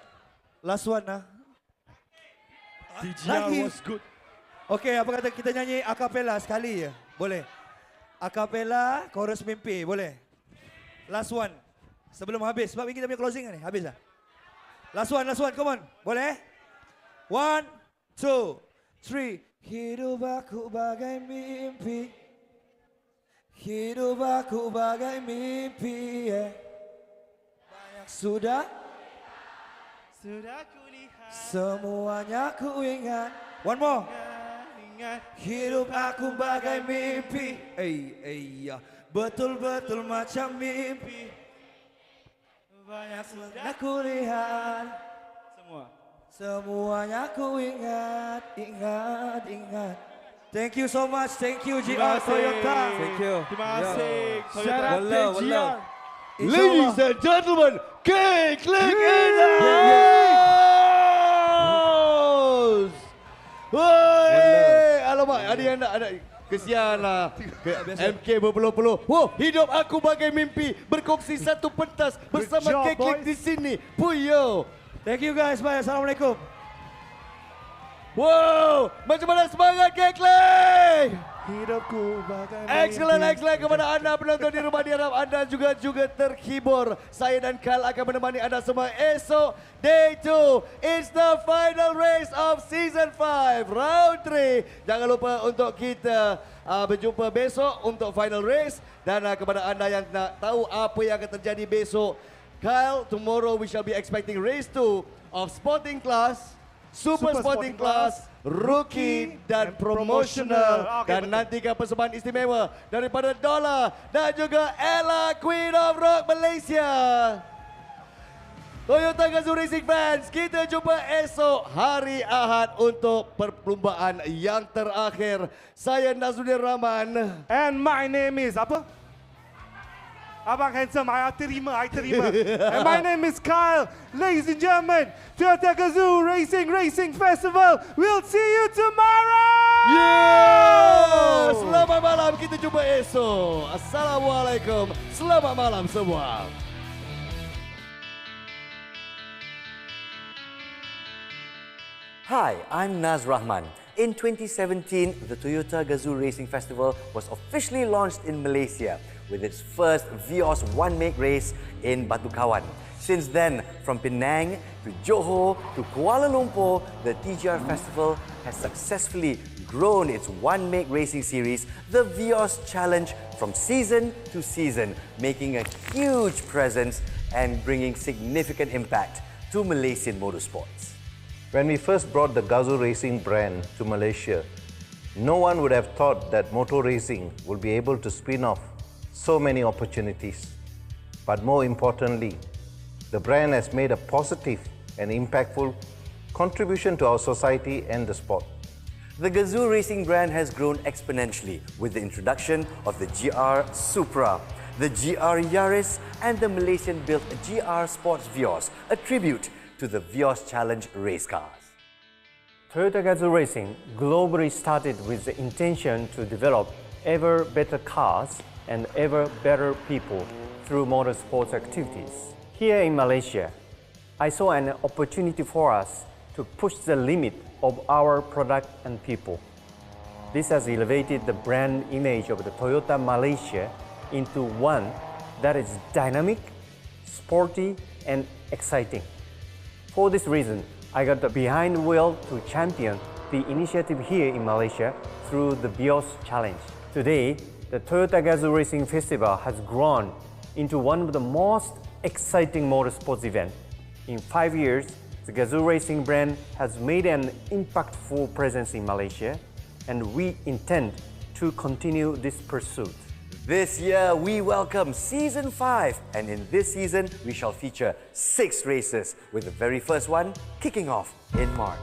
Last one lah. TGR was good. Okay, apa kata kita nyanyi acapella sekali je? Boleh? Acapella, chorus mimpi, boleh? Last one. Sebelum habis, sebab ini kita punya closing ni. Habis dah. Last one, come on. Boleh? 1, 2, 3. Hidup aku bagai mimpi. Hidup aku bagai mimpi. Banyak sudah kulihat, semuanya ku ingat. One more. Hidup aku bagai mimpi. Betul-betul macam mimpi. Banyak sudah kulihat, semuanya ku ingat. Thank you so much. Thank you GR Toyota. Thank you. Terima kasih. Shout out TGR. Ladies and gentlemen, K-Clique in the house. Woi, alamak, ada yang nak kesian lah. MK berpeluh-peluh. Wow, hidup aku bagai mimpi, berkongsi satu pentas bersama K-Clique di sini. Puyo. Thank you guys. Bye. Assalamualaikum. Wow, macam mana semangat K-Clique? hidupku bagai Excellent, mimpi. excellent kepada anda penonton di rumah, diharap anda juga terhibur. Saya dan Kyle akan menemani anda semua esok Day 2. It's the final race of Season 5, Round 3. Jangan lupa untuk kita berjumpa besok untuk final race. Dan kepada anda yang nak tahu apa yang akan terjadi besok, Kyle, tomorrow we shall be expecting race 2 of Sporting Class, Super Sporting Class, Rookie dan Promotional. Dan nantikan persembahan istimewa daripada Dola dan juga Ella, Queen of Rock Malaysia. Toyota Gazoo Racing fans, kita jumpa esok hari Ahad untuk perlombaan yang terakhir. Saya Nazrudin Rahman. And my name is apa? Abang handsome, I terima. And my name is Kyle. Ladies and gentlemen, Toyota Gazoo Racing Festival. We'll see you tomorrow. Yeah! Selamat malam, kita jumpa esok. Assalamualaikum. Selamat malam semua. Hi, I'm Naz Rahman. In 2017, the Toyota Gazoo Racing Festival was officially launched in Malaysia with its first Vios one-make race in Batu Kawan. Since then, from Penang to Johor to Kuala Lumpur, the TGR Festival has successfully grown its one-make racing series, the Vios Challenge, from season to season, making a huge presence and bringing significant impact to Malaysian motorsports. When we first brought the Gazoo Racing brand to Malaysia, no one would have thought that motor racing would be able to spin off so many opportunities. But more importantly, the brand has made a positive and impactful contribution to our society and the sport. The Gazoo Racing brand has grown exponentially with the introduction of the GR Supra, the GR Yaris and the Malaysian-built GR Sports Vios, a tribute to the Vios Challenge race cars. Toyota Gazoo Racing globally started with the intention to develop ever better cars and ever better people through motorsports activities. Here in Malaysia, I saw an opportunity for us to push the limit of our product and people. This has elevated the brand image of the Toyota Malaysia into one that is dynamic, sporty, and exciting. For this reason, I got the behind the wheel to champion the initiative here in Malaysia through the Vios Challenge. Today, the Toyota Gazoo Racing Festival has grown into one of the most exciting motorsports events. In 5 years, the Gazoo Racing brand has made an impactful presence in Malaysia, and we intend to continue this pursuit. This year, we welcome Season 5, and in this season, we shall feature 6 races, with the very first one kicking off in March.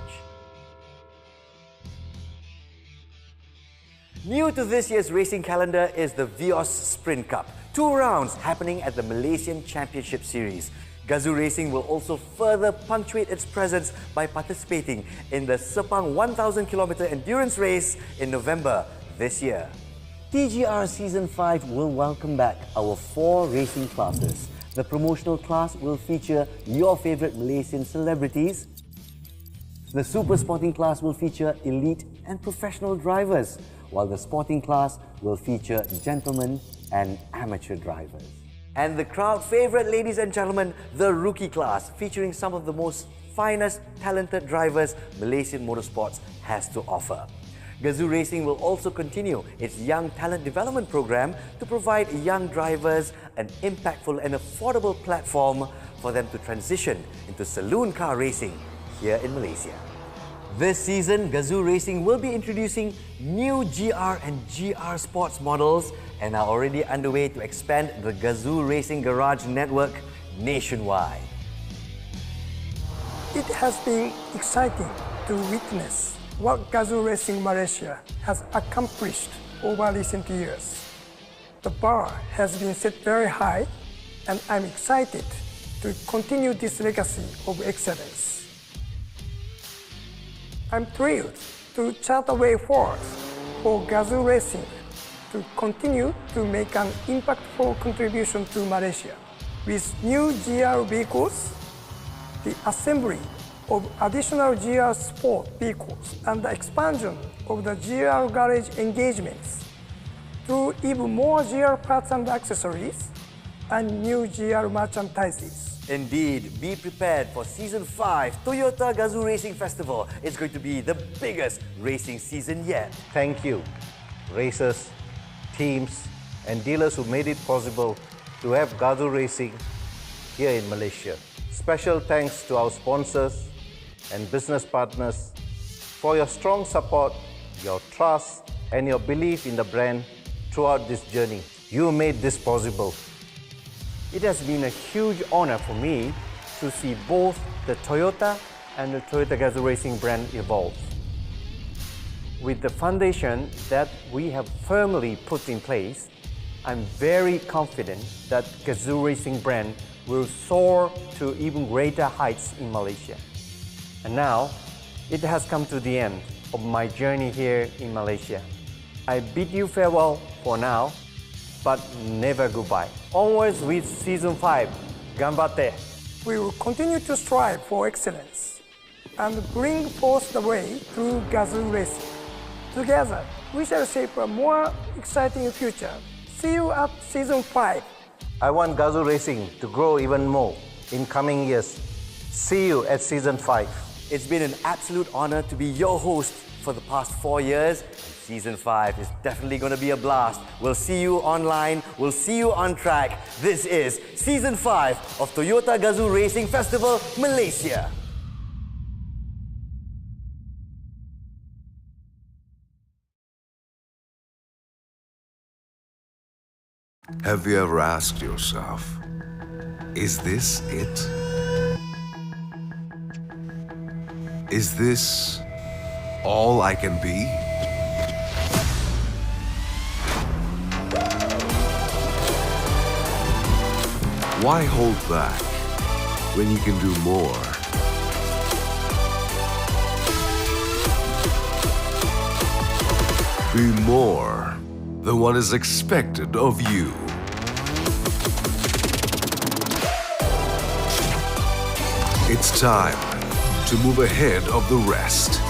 New to this year's racing calendar is the Vios Sprint Cup, 2 rounds happening at the Malaysian Championship Series. Gazoo Racing will also further punctuate its presence by participating in the Sepang 1,000-kilometer endurance race in November this year. TGR Season 5 will welcome back our 4 racing classes. The promotional class will feature your favorite Malaysian celebrities. The Super Sporting class will feature elite and professional drivers, while the Sporting class will feature gentlemen and amateur drivers. And the crowd favorite, ladies and gentlemen, the Rookie class, featuring some of the most finest, talented drivers Malaysian motorsports has to offer. Gazoo Racing will also continue its Young Talent Development Program to provide young drivers an impactful and affordable platform for them to transition into saloon car racing here in Malaysia. This season, Gazoo Racing will be introducing new GR and GR Sports models and are already underway to expand the Gazoo Racing Garage network nationwide. It has been exciting to witness what Gazoo Racing Malaysia has accomplished over recent years. The bar has been set very high, and I'm excited to continue this legacy of excellence. I'm thrilled to chart a way forward for Gazoo Racing to continue to make an impactful contribution to Malaysia. With new GR vehicles, the assembly of additional GR Sport vehicles and the expansion of the GR garage engagements through even more GR parts and accessories and new GR merchandises. Indeed, be prepared for Season 5 Toyota Gazoo Racing Festival. It's going to be the biggest racing season yet. Thank you, racers, teams, and dealers who made it possible to have Gazoo Racing here in Malaysia. Special thanks to our sponsors and business partners for your strong support, your trust, and your belief in the brand throughout this journey. You made this possible. It has been a huge honor for me to see both the Toyota and the Toyota Gazoo Racing brand evolve. With the foundation that we have firmly put in place, I'm very confident that Gazoo Racing brand will soar to even greater heights in Malaysia. And now, it has come to the end of my journey here in Malaysia. I bid you farewell for now, but never goodbye. Onwards with Season 5. Ganbatte. We will continue to strive for excellence and bring forth the way through Gazoo Racing. Together, we shall shape a more exciting future. See you at Season 5. I want Gazoo Racing to grow even more in coming years. See you at Season 5. It's been an absolute honor to be your host for the past 4 years. Season 5 is definitely going to be a blast. We'll see you online. We'll see you on track. This is Season 5 of Toyota Gazoo Racing Festival, Malaysia. Have you ever asked yourself, is this it? Is this all I can be? Why hold back when you can do more? Be more than what is expected of you. It's time to move ahead of the rest.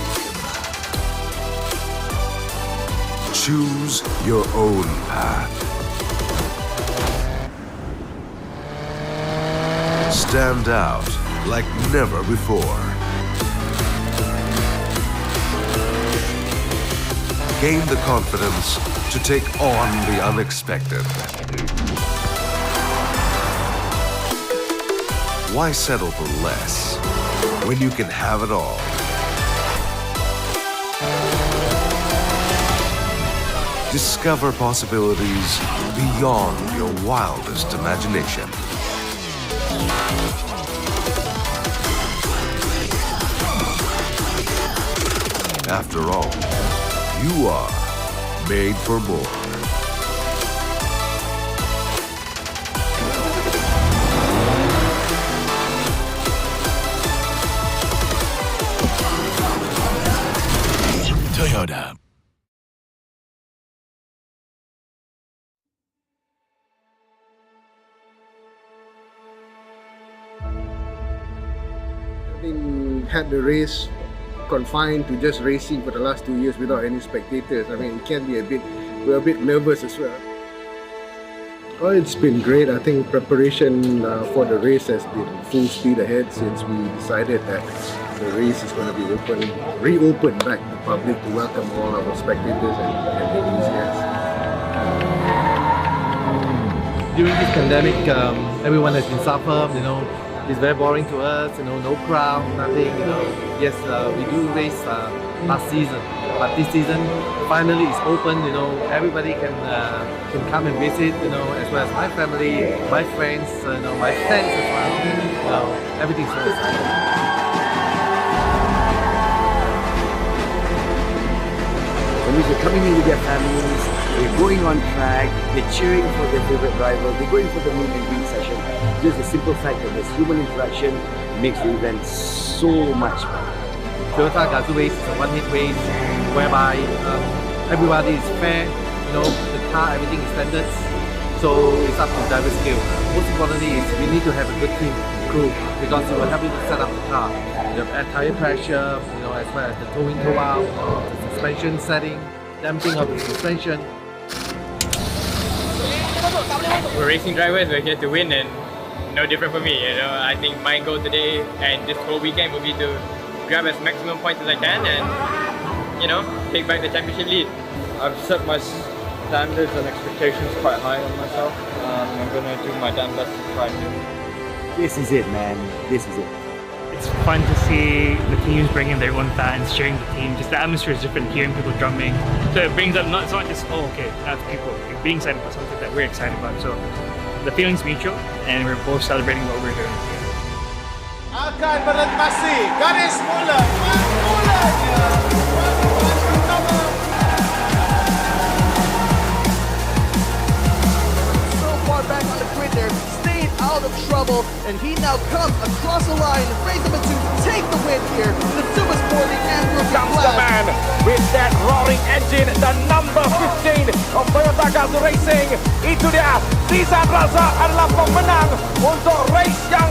Choose your own path. Stand out like never before. Gain the confidence to take on the unexpected. Why settle for less when you can have it all? Discover possibilities beyond your wildest imagination. After all, you are made for more. Toyota. Having had the race confined to just racing for the last 2 years without any spectators, I mean, it can be we're a bit nervous as well. Oh, it's been great. I think preparation for the race has been full speed ahead since we decided that the race is going to be reopened back to the public to welcome all our spectators and enthusiasts. During this pandemic, everyone has been suffering, it's very boring to us, no crowd, nothing, Yes, we do race last season, but this season, finally it's open, everybody can come and visit, as well as my family, my friends, my fans as well, everything's so exciting. They're coming in with their families, they're going on track, they're cheering for their favorite driver, they're going for the meet and greet session. Just the simple fact that there's human interaction makes the event so much fun. Toyota Gazoo race is a one-hit race whereby everybody is fair, the car, everything is standards, so it's up to driver skill. Most importantly is we need to have a good team. crew because it will help you to set up the car. You have tire pressure, as well as the toe in, toe out, the suspension setting, damping of the suspension. We're racing drivers, we're here to win, and no different for me. I think my goal today and this whole weekend will be to grab as maximum points as I can and take back the championship lead. I've set my standards and expectations quite high on myself. I'm going to do my damn best to try to. This is it, man. This is it. It's fun to see the teams bring in their own fans, cheering the team. Just the atmosphere is different, hearing people drumming. So it brings up it's not just, that's people. You're being excited about something that we're excited about. So the feeling's mutual and we're both celebrating what we're doing. Akan berentasi garis mula. So far back on the grid there, staying out of trouble, and he now comes across the line, raise him to take the win here. The Super Sporting and Rookie Comes the man with that roaring engine, the number 15 of Toyota Gazoo Racing. Itu dia, Zizan Raza adalah pemenang untuk race yang